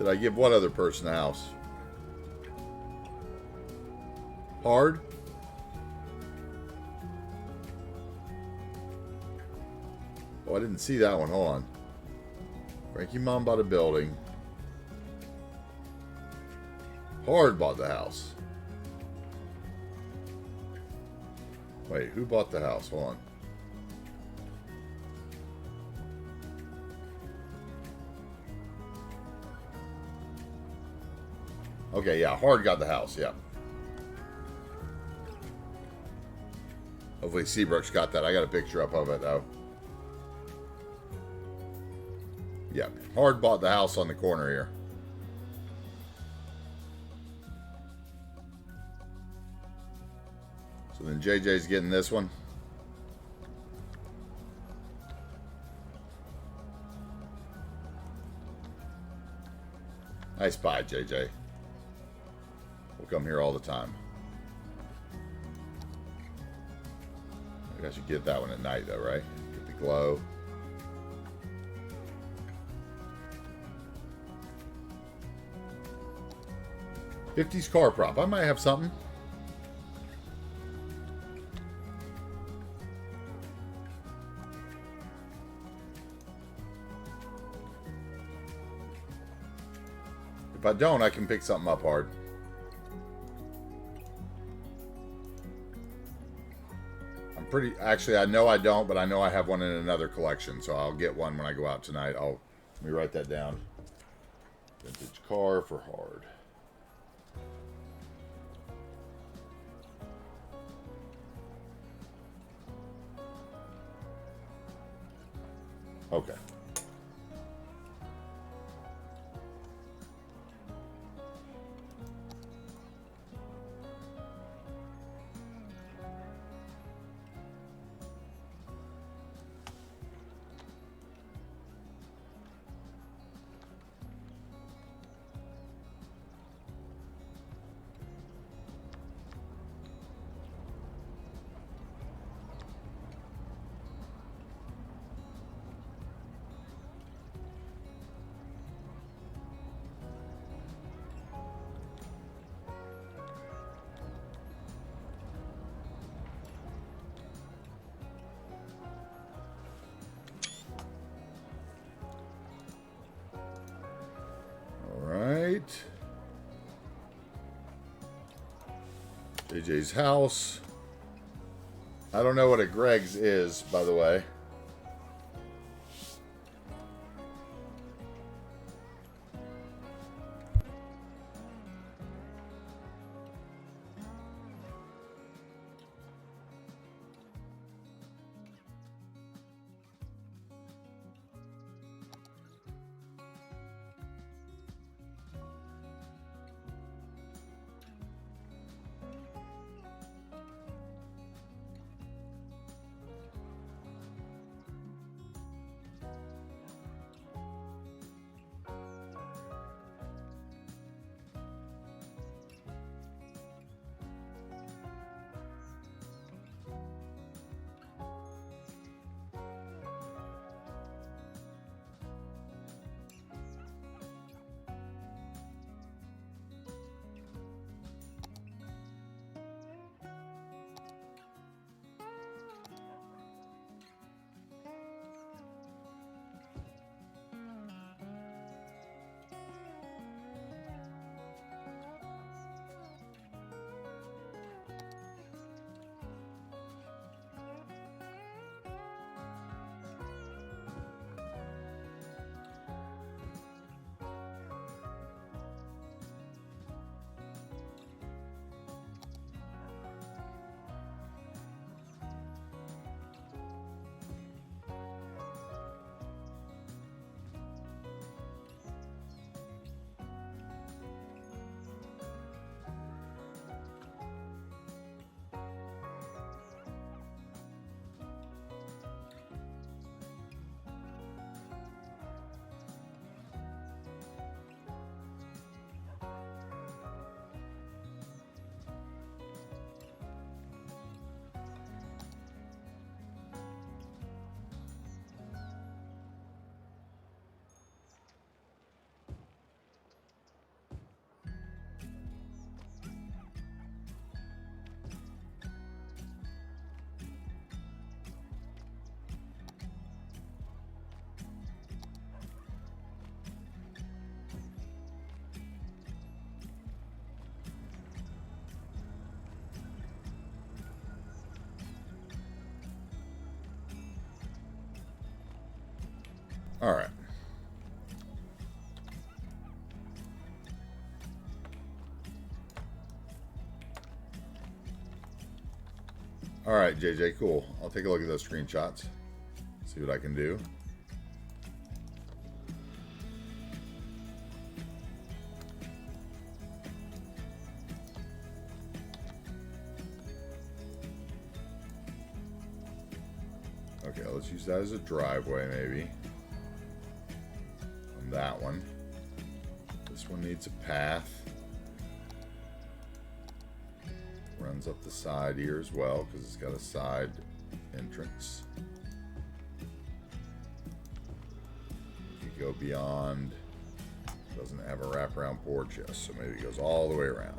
I give what other person a house? Hard? Oh, I didn't see that one. Hold on. Frankie Mom bought a building. Hard bought the house. Wait, who bought the house? Hold on. Okay, yeah, Hard got the house, yeah. Hopefully Seabrooks got that. I got a picture up of it, though. Yeah, Hard bought the house on the corner here. So then JJ's getting this one. Nice buy, JJ. come here all the time. I guess you get that one at night though, right? Get the glow. '50s car prop. I might have something. If I don't, I can pick something up hard. I'm pretty... Actually, I know I don't, but I know I have one in another collection, so I'll get one when I go out tonight. Let me write that down. Vintage car for hard. Okay. JJ's house. I don't know what a Greg's is, by the way. All right. All right, JJ, cool. I'll take a look at those screenshots. See what I can do. Okay, let's use that as a driveway, maybe. On that one. This one needs a path. runs up the side here as well because it's got a side entrance. If you go beyond, doesn't have a wraparound porch, yes, so maybe it goes all the way around.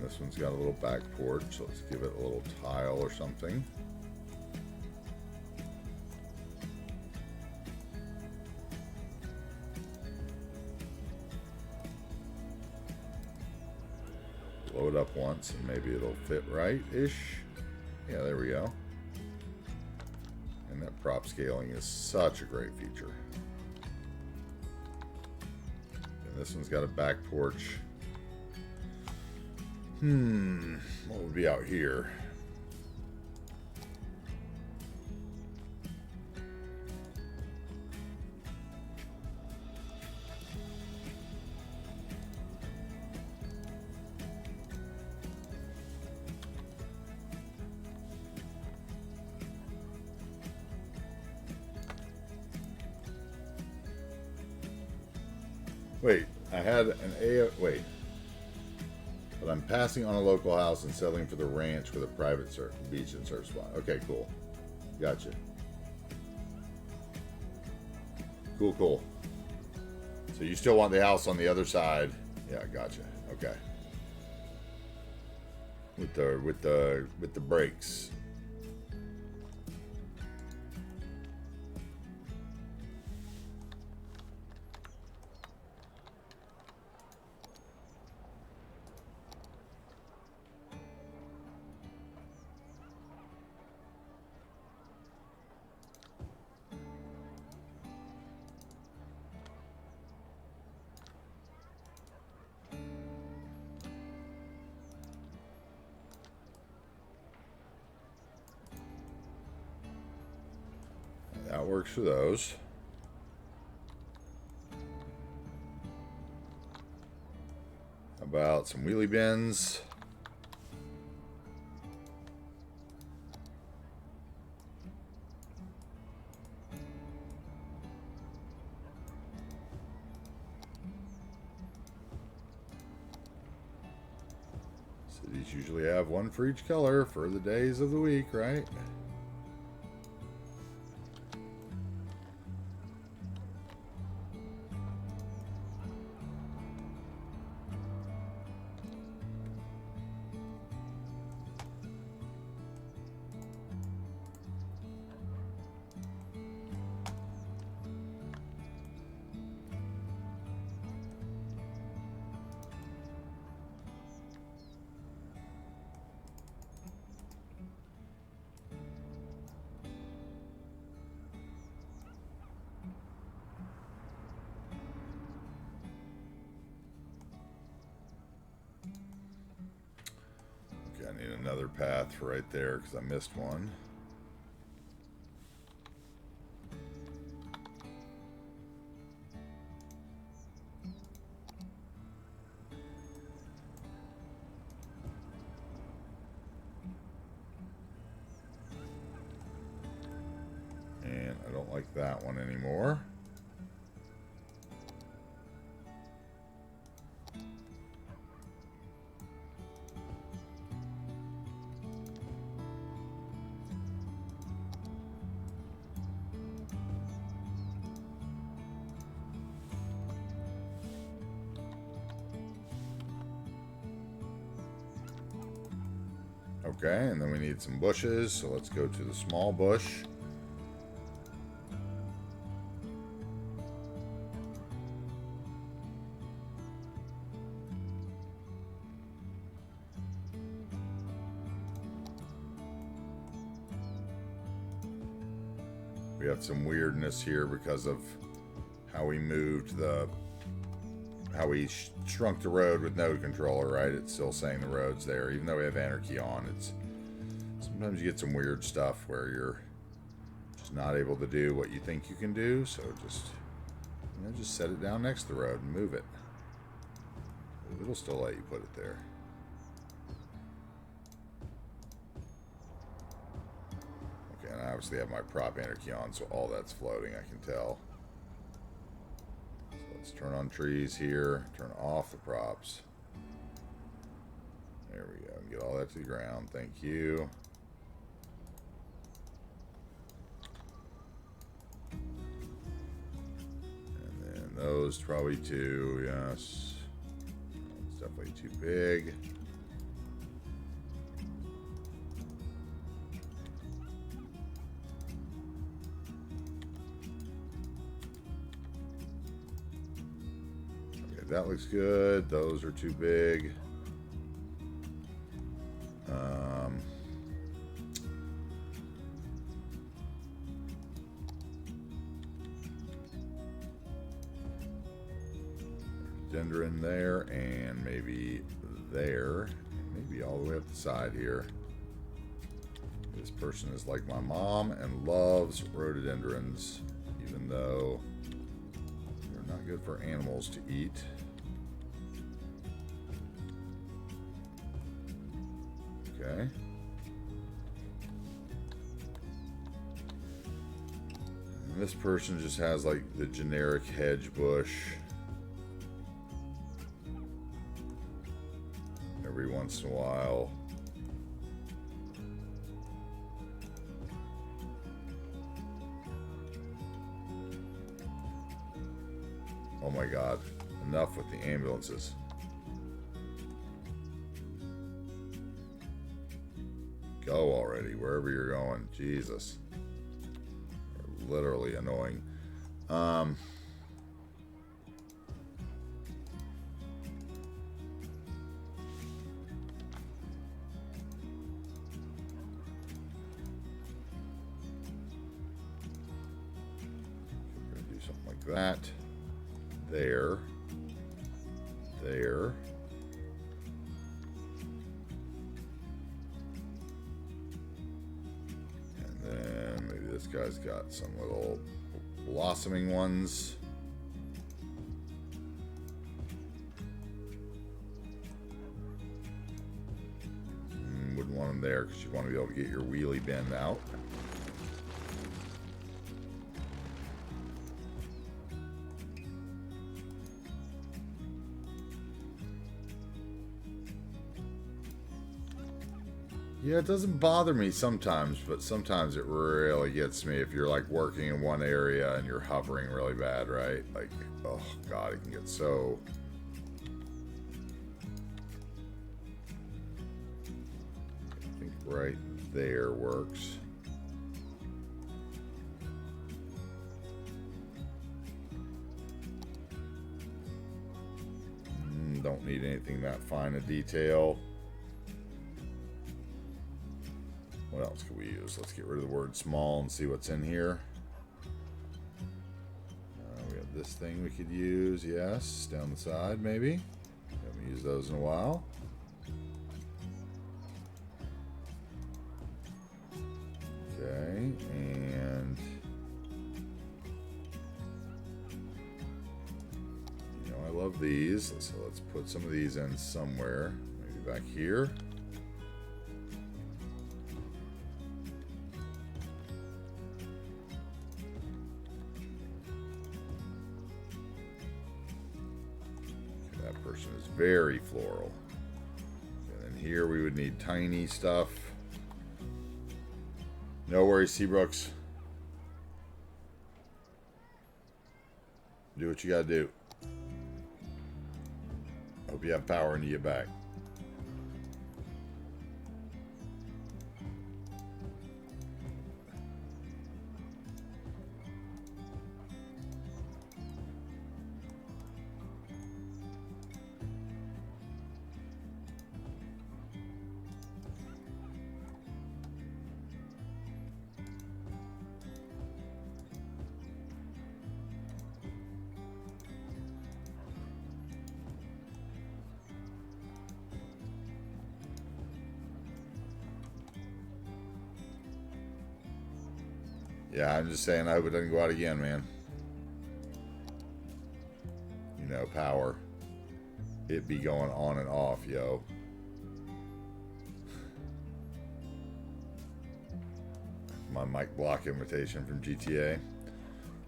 This one's got a little back porch, so let's give it a little tile or something. Blow it up once and maybe it'll fit right-ish. Yeah, there we go. And that prop scaling is such a great feature. And this one's got a back porch. What would be out here? Wait, I had an wait. But I'm passing on a local house and settling for the ranch with a private beach and surf spot. Okay, cool. Gotcha. Cool. So you still want the house on the other side? Yeah, gotcha. Okay. With the brakes. That works for those. How about some wheelie bins? Cities usually have one for each color for the days of the week, right? I need another path for right there because I missed one. And I don't like that one anymore. Okay, and then we need some bushes, so let's go to the small bush. We have some weirdness here because of how we moved how we shrunk the road with node controller, right? It's still saying the road's there, even though we have anarchy on. Sometimes you get some weird stuff where you're just not able to do what you think you can do, so just set it down next to the road and move it. It'll still let you put it there. obviously have my prop anarchy on, so all that's floating, I can tell. So let's turn on trees here, turn off the props. There we go. Get all that to the ground. Thank you. And then those probably two, yes. It's definitely too big. Okay, that looks good. Those are too big. Dendron there, and maybe there, maybe all the way up the side here. This person is like my mom and loves rhododendrons, even though they're not good for animals to eat. Okay. And this person just has like the generic hedge bush. Every once in a while. Oh my God, enough with the ambulances. Go already, wherever you're going. Jesus. They're literally annoying. That there, and then maybe this guy's got some little blossoming ones. Wouldn't want them there because you want to be able to get your wheelie bin out. Yeah, it doesn't bother me sometimes, but sometimes it really gets me if you're like working in one area and you're hovering really bad, right? Like, oh God, it can get so... I think right there works. Don't need anything that fine a detail. What else could we use? Let's get rid of the word small and see what's in here. We have this thing we could use, yes, down the side maybe. Haven't used those in a while. Okay, and you know I love these, so let's put some of these in somewhere, maybe back here. Person is very floral. And then here we would need tiny stuff. No worries, Seabrooks. Do what you gotta do. Hope you have power when you get back. Yeah, I'm just saying I hope it doesn't go out again, man. You know, power. It be going on and off, yo. my Mike Block invitation from GTA.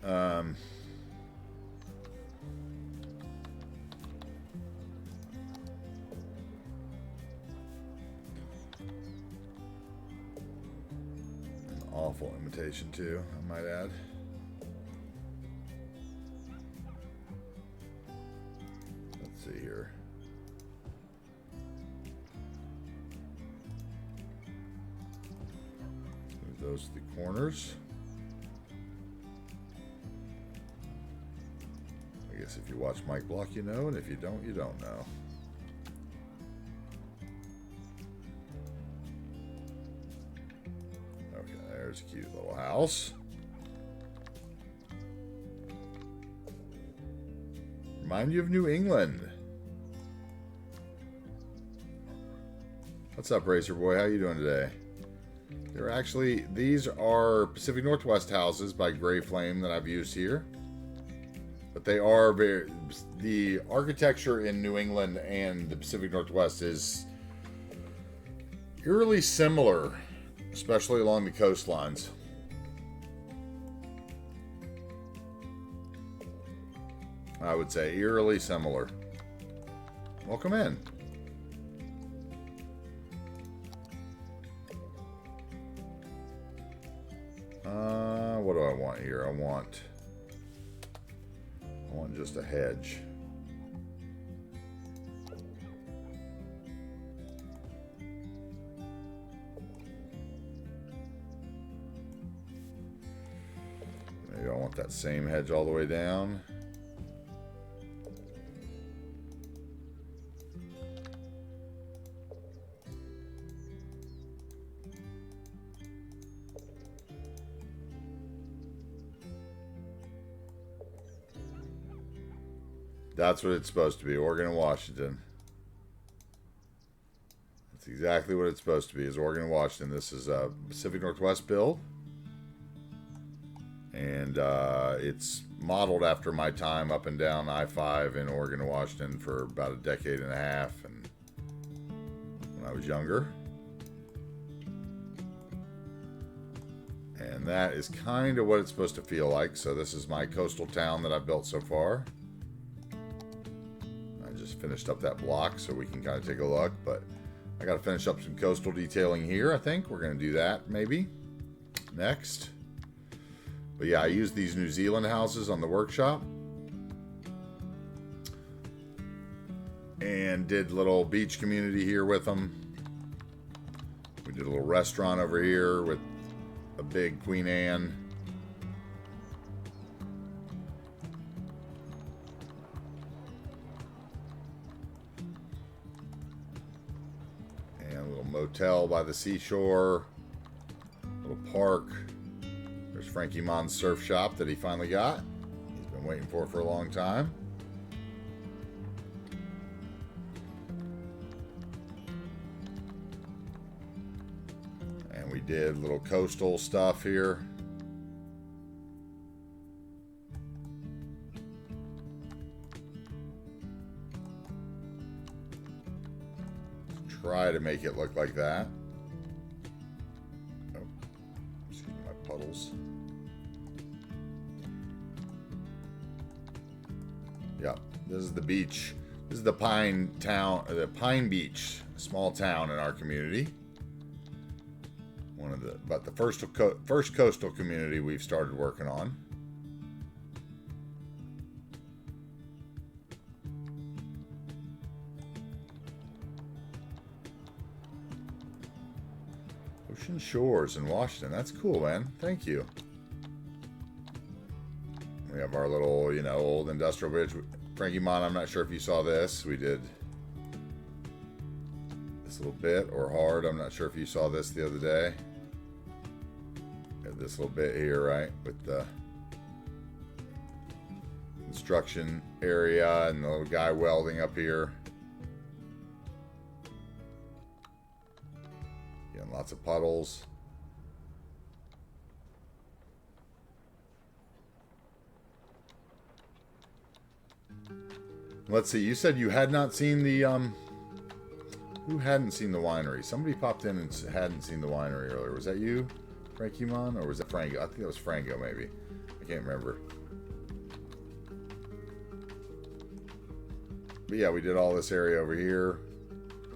An awful invitation too, I might add. Let's see here. Move those to the corners. I guess if you watch Mike Block, you know, and if you don't, you don't know. Okay, there's a cute little house. Remind you of New England. What's up, Racer Boy? How you doing today? These are Pacific Northwest houses by Gray Flame that I've used here. But they are the architecture in New England and the Pacific Northwest is eerily similar, especially along the coastlines. I would say eerily similar. Welcome in. What do I want here? I want just a hedge. Maybe I want that same hedge all the way down. That's what it's supposed to be, Oregon and Washington. That's exactly what it's supposed to be, is Oregon and Washington. This is a Pacific Northwest build. And it's modeled after my time up and down I-5 in Oregon and Washington for about a decade and a half, and when I was younger. And that is kind of what it's supposed to feel like. So this is my coastal town that I've built so far. Finished up that block so we can kind of take a look, but I got to finish up some coastal detailing here. I think we're going to do that maybe next. But yeah, I used these New Zealand houses on the workshop and did a little beach community here with them. We did a little restaurant over here with a big Queen Anne. Motel by the seashore, little park. There's Frankie Mon's surf shop that he finally got. He's been waiting for a long time. And we did little coastal stuff here. Try to make it look like that. Oh, excuse me, my puddles. Yep, this is the beach. This is the Pine Beach, a small town in our community. But the first coastal community we've started working on. Ocean Shores in Washington. That's cool, man. Thank you. We have our little, old industrial bridge. Frankie Mon, I'm not sure if you saw this. We did this little bit, or hard. I'm not sure if you saw this the other day. We have this little bit here, right? With the construction area and the little guy welding up here. Lots of puddles. Let's see. You said you had not seen the who hadn't seen the winery? Somebody popped in and hadn't seen the winery earlier. Was that you, Mon, or was that Franco? I think that was Franco, maybe. I can't remember. But yeah, we did all this area over here.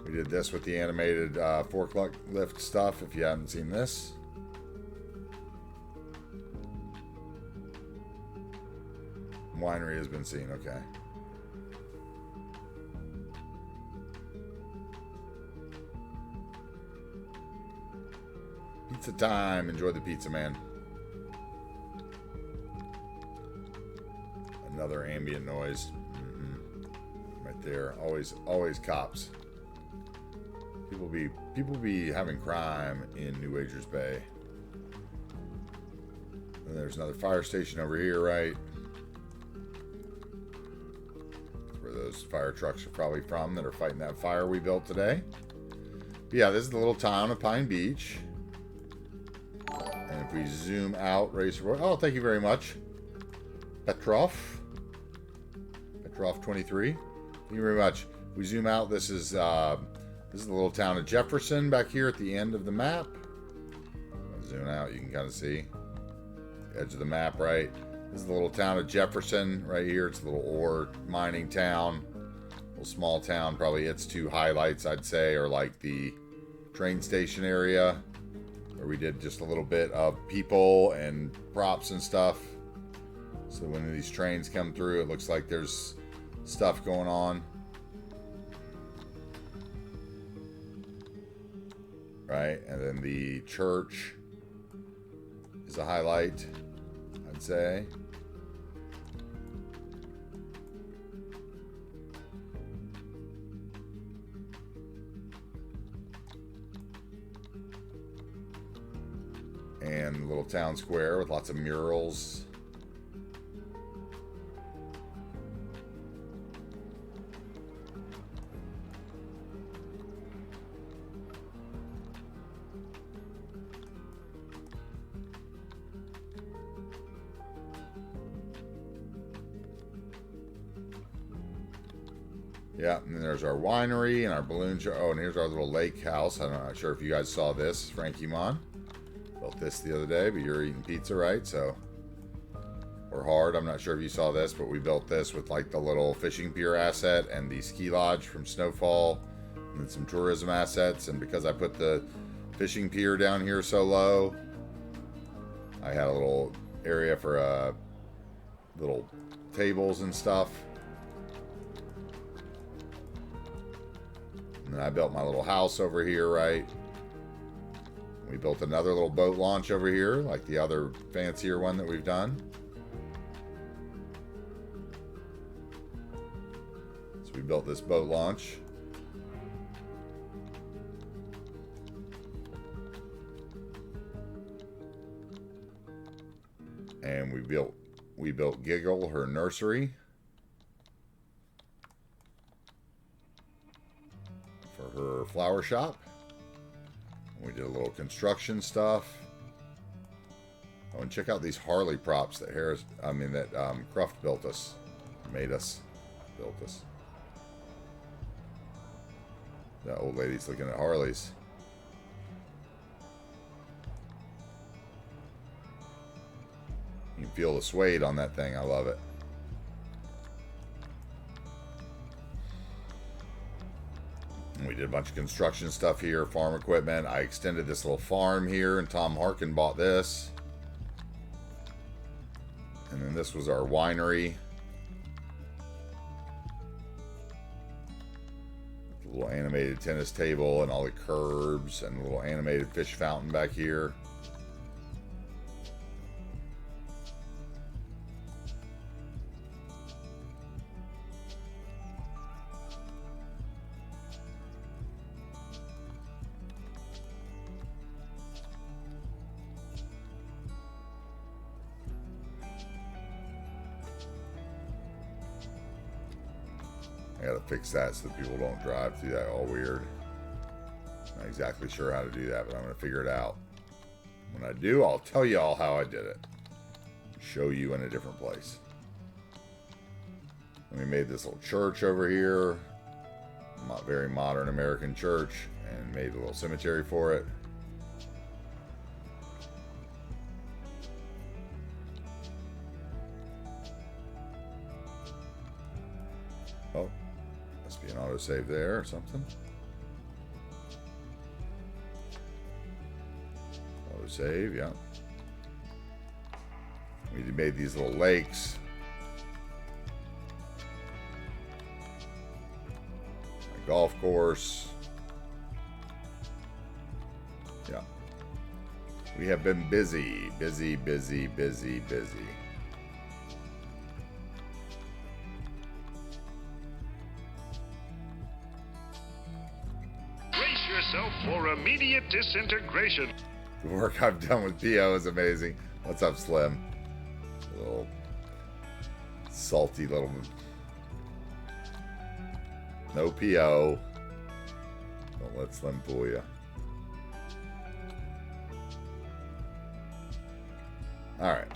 We did this with the animated forklift stuff, if you haven't seen this. Winery has been seen, okay. Pizza time. Enjoy the pizza, man. Another ambient noise. Right there. Always cops. People be having crime in New Agers Bay. And there's another fire station over here, right? That's where those fire trucks are probably from that are fighting that fire we built today. But yeah, this is the little town of Pine Beach. And if we zoom out, Racer, oh, thank you very much, Petrov 23. Thank you very much. We zoom out. This is the little town of Jefferson back here at the end of the map. Zoom out, you can kind of see the edge of the map, right? This is the little town of Jefferson right here. It's a little ore mining town, little small town. Probably its two highlights, I'd say, are like the train station area, where we did just a little bit of people and props and stuff. So when these trains come through, it looks like there's stuff going on. Right? And then the church is a highlight, I'd say. And the little town square with lots of murals. Yeah, and then there's our winery and our balloon show. Oh, and here's our little lake house. I'm not sure if you guys saw this. Frankie Mon built this the other day, but you're eating pizza, right? So, or hard. I'm not sure if you saw this, but we built this with like the little fishing pier asset and the ski lodge from Snowfall, and then some tourism assets. And because I put the fishing pier down here so low, I had a little area for little tables and stuff. And then I built my little house over here, right? We built another little boat launch over here, like the other fancier one that we've done. So we built this boat launch. And we built Giggle, her nursery. For her flower shop. We did a little construction stuff. Oh, and check out these Harley props that Cruft built us. Built us. That old lady's looking at Harleys. You can feel the suede on that thing. I love it. We did a bunch of construction stuff here, farm equipment. I extended this little farm here, and Tom Harkin bought this. And then this was our winery. The little animated tennis table and all the curbs and a little animated fish fountain back here. I gotta fix that so that people don't drive through that all weird. Not exactly sure how to do that, but I'm gonna figure it out. When I do, I'll tell you all how I did it. Show you in a different place. And we made this little church over here. Very modern American church. And made a little cemetery for it. an autosave there or something. Autosave, yeah. We made these little lakes. A golf course. Yeah. We have been busy, busy, busy, busy, busy. Brace yourself for immediate disintegration. The work I've done with PO is amazing. What's up, Slim? A little salty little... No PO. Don't let Slim fool you. Alright.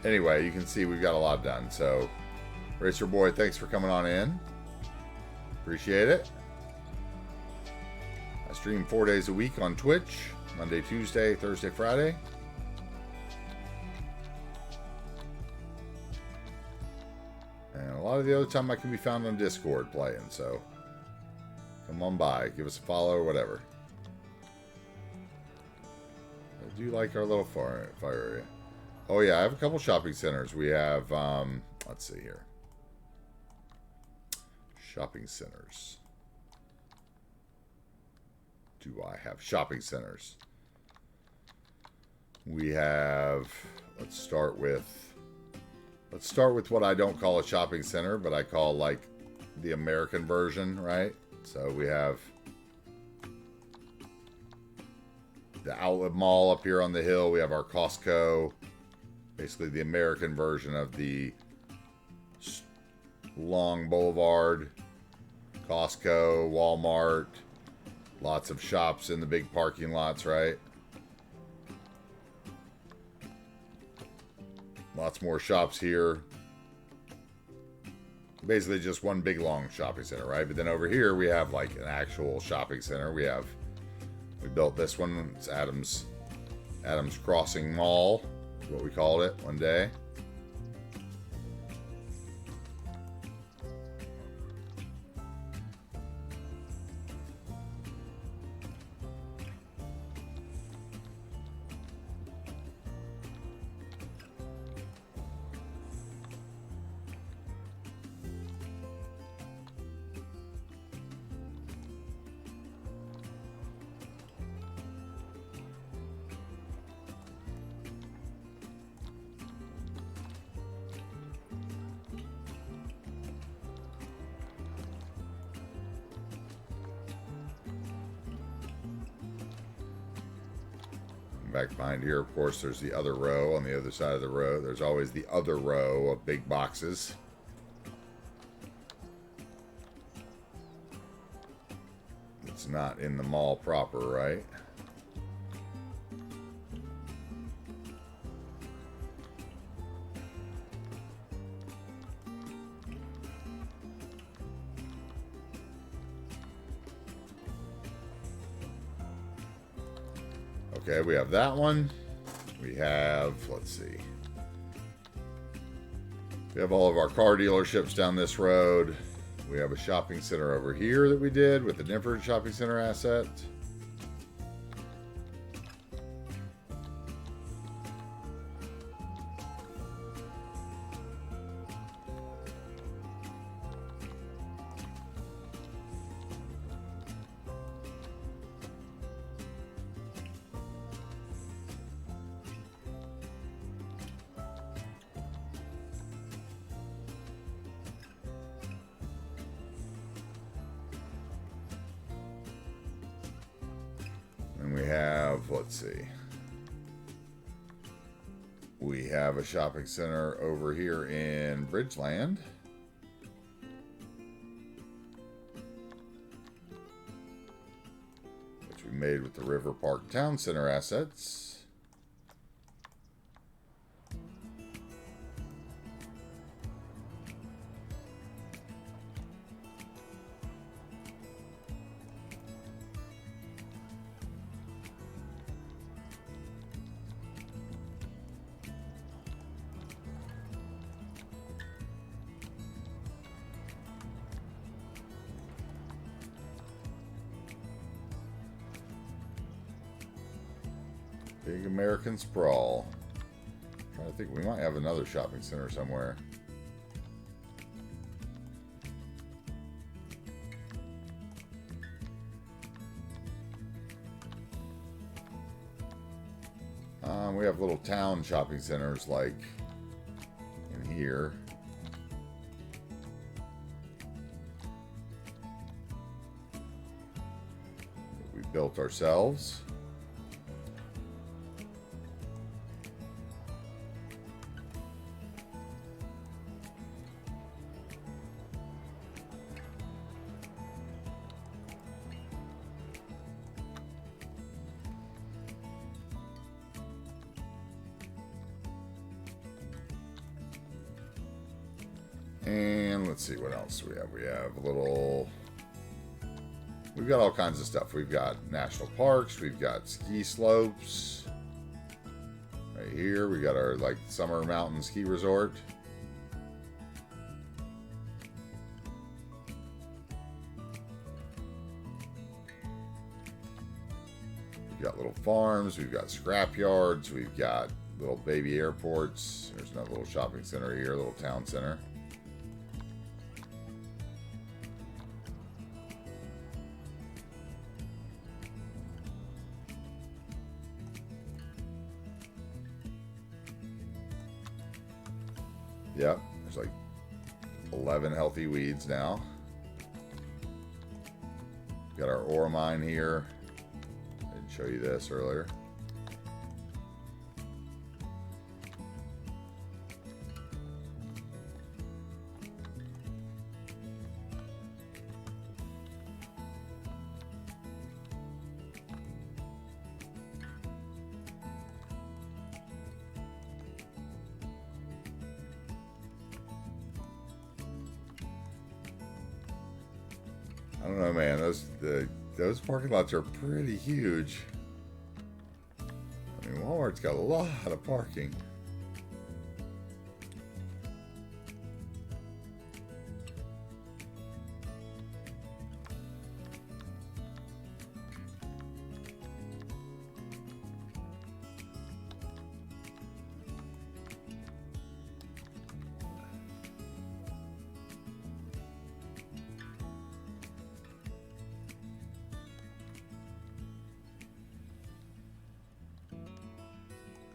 Anyway, you can see we've got a lot done. So, Racer Boy, thanks for coming on in. Appreciate it. I stream 4 days a week on Twitch. Monday, Tuesday, Thursday, Friday. And a lot of the other time I can be found on Discord playing. So, come on by. Give us a follow or whatever. I do like our little fire area. Oh yeah, I have a couple shopping centers. We have, let's see here. Shopping centers. Do I have shopping centers? We have, let's start with what I don't call a shopping center, but I call like the American version, right? So we have the outlet mall up here on the hill. We have our Costco, basically the American version of the long boulevard. Costco, Walmart, lots of shops in the big parking lots, right? Lots more shops here. Basically just one big long shopping center, right? But then over here we have like an actual shopping center. We built this one. It's Adams Crossing Mall, is what we called it one day. Back behind here, of course, there's the other row on the other side of the road. There's always the other row of big boxes. It's not in the mall proper, right? Okay, we have that one. We have, let's see. We have all of our car dealerships down this road. We have a shopping center over here that we did with the different shopping center asset. And we have, let's see. We have a shopping center over here in Bridgeland. Which we made with the River Park Town Center assets. Big American sprawl. I'm trying to think, we might have another shopping center somewhere. We have little town shopping centers like in here. We built ourselves. And let's see what else we have. We have a little... We've got all kinds of stuff. We've got national parks. We've got ski slopes. Right here, we got our like summer mountain ski resort. We've got little farms. We've got scrap yards. We've got little baby airports. There's another little shopping center here, a little town center. Yep, there's like 11 healthy weeds now. Got our ore mine here. I didn't show you this earlier. I don't know, man. Those parking lots are pretty huge. I mean, Walmart's got a lot of parking.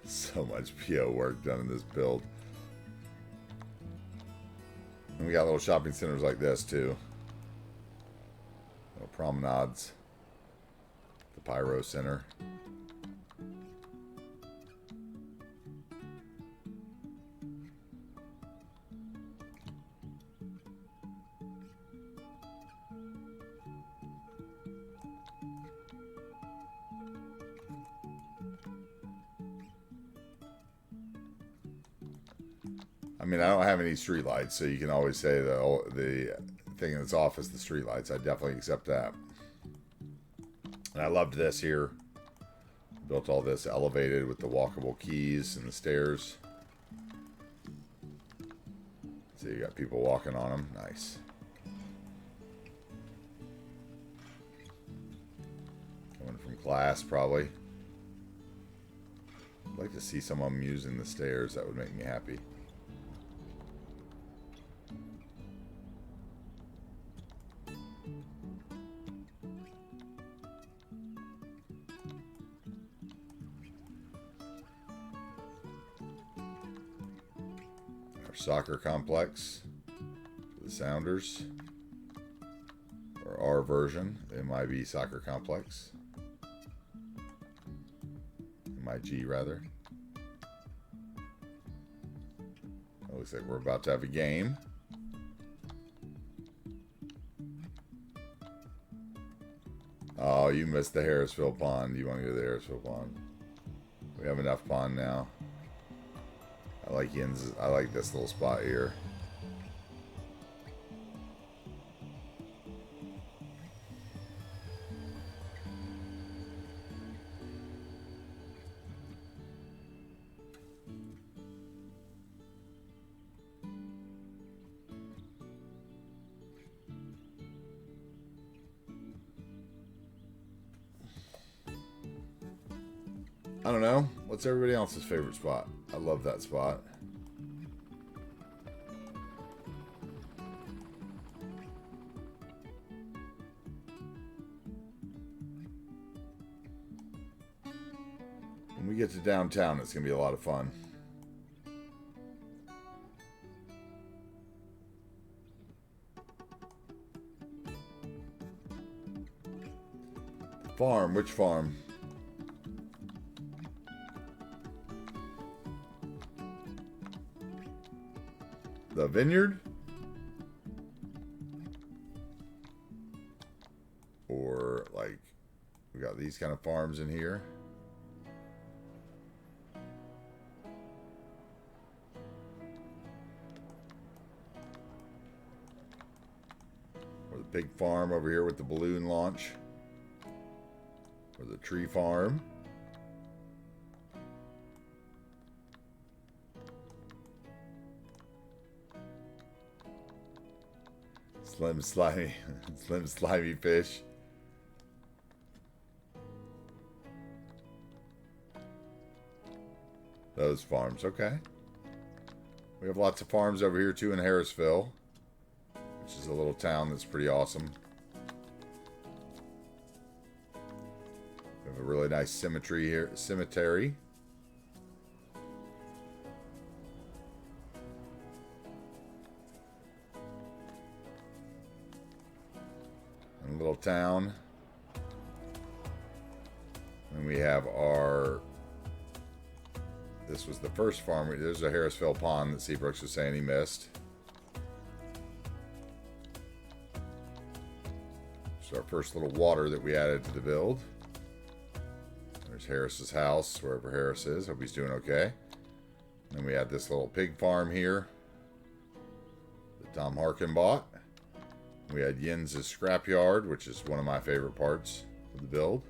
So much PO work done in this build. And we got little shopping centers like this too. Little promenades. The Pyro Center. I mean, I don't have any street lights, so you can always say the thing that's off is the street lights. I definitely accept that. And I loved this here. Built all this elevated with the walkable quays and the stairs. So you got people walking on them. Nice. Coming from class, probably. I'd like to see some of them using the stairs. That would make me happy. Soccer complex, the Sounders, or our version, MIB soccer complex, MIG rather. It looks like we're about to have a game. Oh, you missed the Harrisville Pond. You want to go to the Harrisville Pond? We have enough pond now. I like this little spot here. I don't know. What's everybody else's favorite spot? I love that spot. When we get to downtown, it's going to be a lot of fun. Farm, which farm? The vineyard? Or like, we got these kind of farms in here. Or the big farm over here with the balloon launch. Or the tree farm. Slim slimy fish. Those farms, okay. We have lots of farms over here too in Harrisville, which is a little town that's pretty awesome. We have a really nice cemetery. And a little town. And we have our... This was the first farm. There's a Harrisville pond that Seabrooks was saying he missed. So our first little water that we added to the build. There's Harris's house, wherever Harris is. Hope he's doing okay. And then we had this little pig farm here that Tom Harkin bought. We had Yin's scrapyard, which is one of my favorite parts of the build.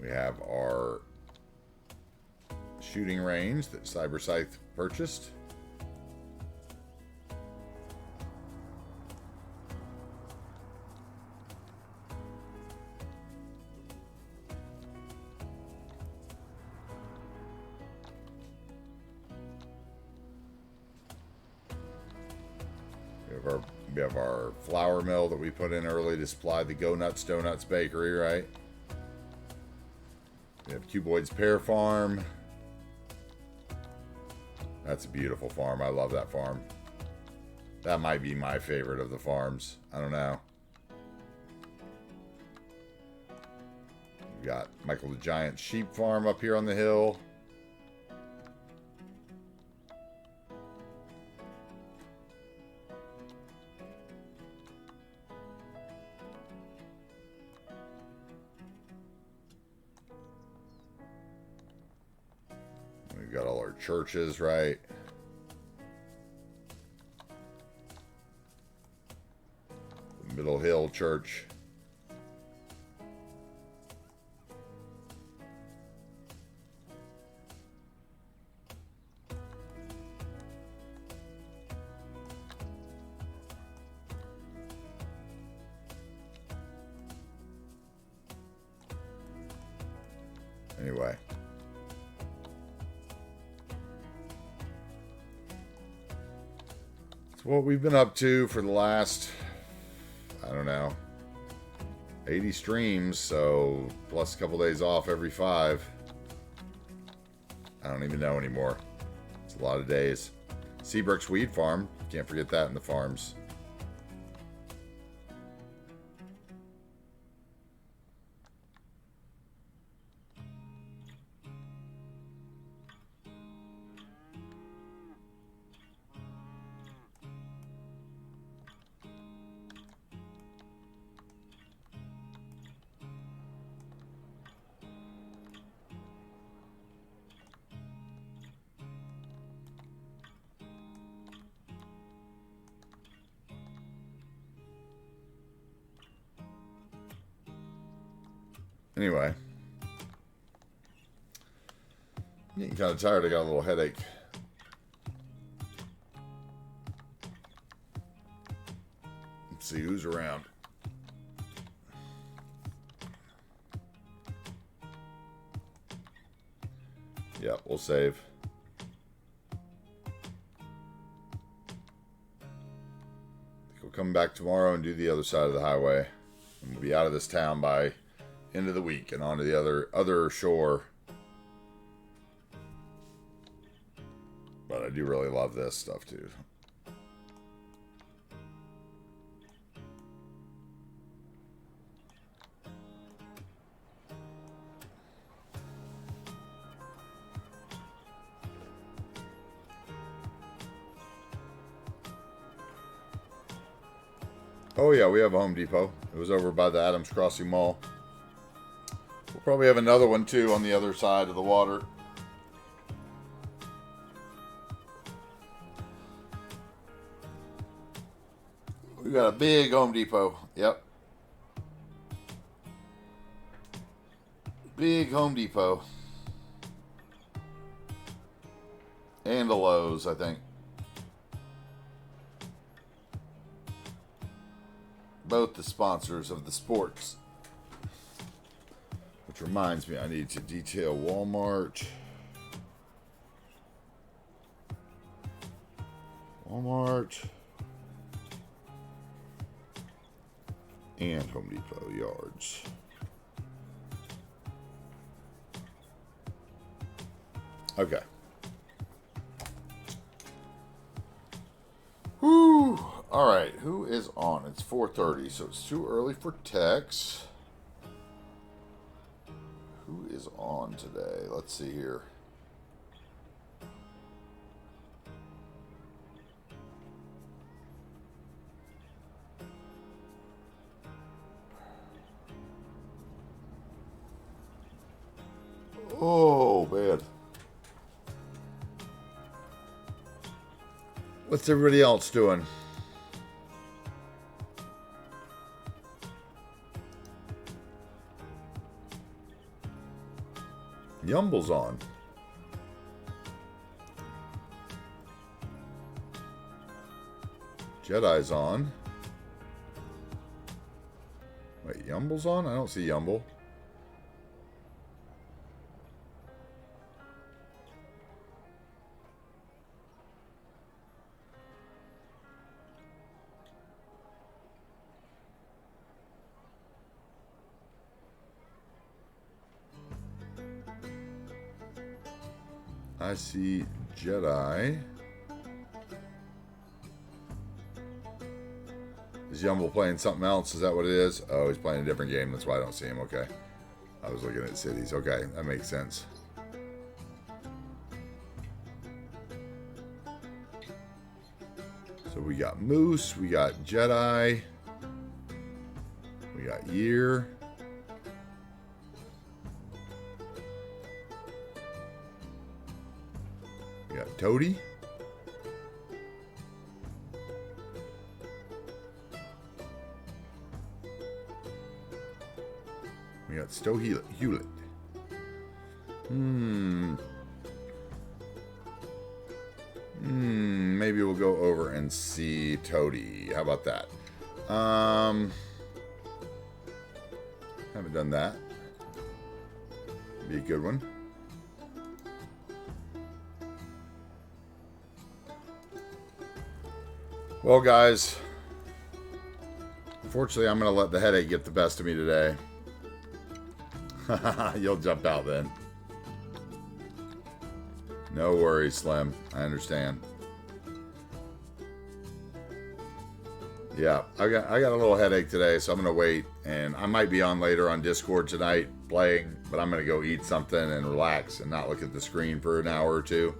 We have our shooting range that CyberScythe purchased. We have our flour mill that we put in early to supply the Go Nuts Donuts bakery, right? We have Cuboid's Pear Farm. That's a beautiful farm. I love that farm. That might be my favorite of the farms. I don't know. We've got Michael the Giant Sheep Farm up here on the hill. We've got all our churches, right? The Middle Hill Church. Anyway. What we've been up to for the last, I don't know, 80 streams, so plus a couple days off every 5. I don't even know anymore. It's a lot of days. Seabrook's Weed Farm, can't forget that in the farms. Anyway, I'm getting kind of tired. I got a little headache. Let's see who's around. Yep, we'll save. We'll come back tomorrow and do the other side of the highway. And we'll be out of this town by end of the week and on to the other shore. But I do really love this stuff too. Oh yeah, we have a Home Depot. It was over by the Adams Crossing Mall. We'll probably have another one too on the other side of the water. We got a big Home Depot. Yep. Big Home Depot. And a Lowe's, I think. Both the sponsors of the sports. Which reminds me, I need to detail Walmart. And Home Depot yards. Okay. Whew. All right, who is on? It's 4:30, so it's too early for Tex. Who is on today? Let's see here. Oh, man. What's everybody else doing? Yumble's on. Jedi's on. Wait, Yumble's on? I don't see Yumble. I see Jedi. Is Yumble playing something else? Is that what it is? Oh, he's playing a different game. That's why I don't see him. Okay. I was looking at cities. Okay, that makes sense. So we got Moose. We got Jedi. We got Year. We got Toady. We got Stowe Hewlett. Maybe we'll go over and see Toady. How about that? Haven't done that. Be a good one. Well, guys, unfortunately, I'm going to let the headache get the best of me today. You'll jump out then. No worries, Slim. I understand. Yeah, I got a little headache today, so I'm going to wait. And I might be on later on Discord tonight playing, but I'm going to go eat something and relax and not look at the screen for an hour or two.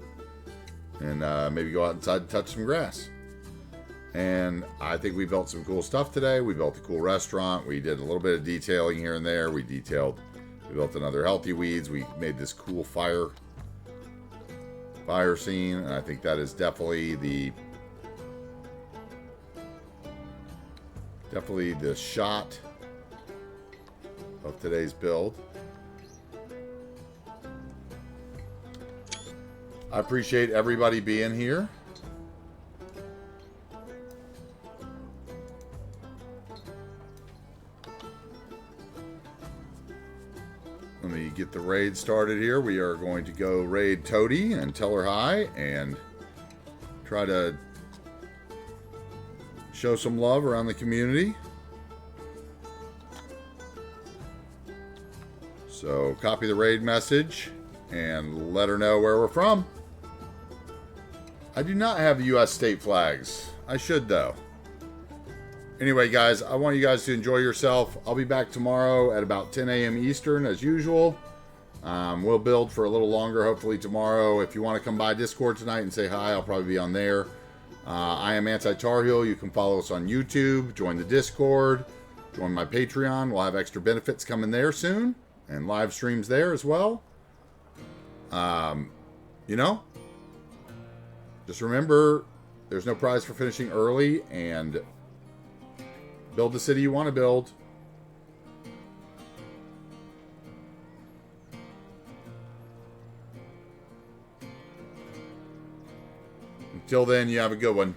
And maybe go outside and touch some grass. And I think we built some cool stuff today. We built a cool restaurant. We did a little bit of detailing here and there. We built another Healthy Weeds. We made this cool fire scene. And I think that is definitely the shot of today's build. I appreciate everybody being here. Let me get the raid started here. We are going to go raid Toady and tell her hi and try to show some love around the community. So copy the raid message and let her know where we're from. I do not have US state flags. I should though. Anyway, guys, I want you guys to enjoy yourself. I'll be back tomorrow at about 10 a.m. Eastern as usual. We'll build for a little longer, hopefully tomorrow. If you want to come by Discord tonight and say hi, I'll probably be on there. I am AntiTarheel. You can follow us on YouTube, join the Discord, join my Patreon. We'll have extra benefits coming there soon and live streams there as well. You know, just remember, there's no prize for finishing early, and build the city you want to build. Until then, you have a good one.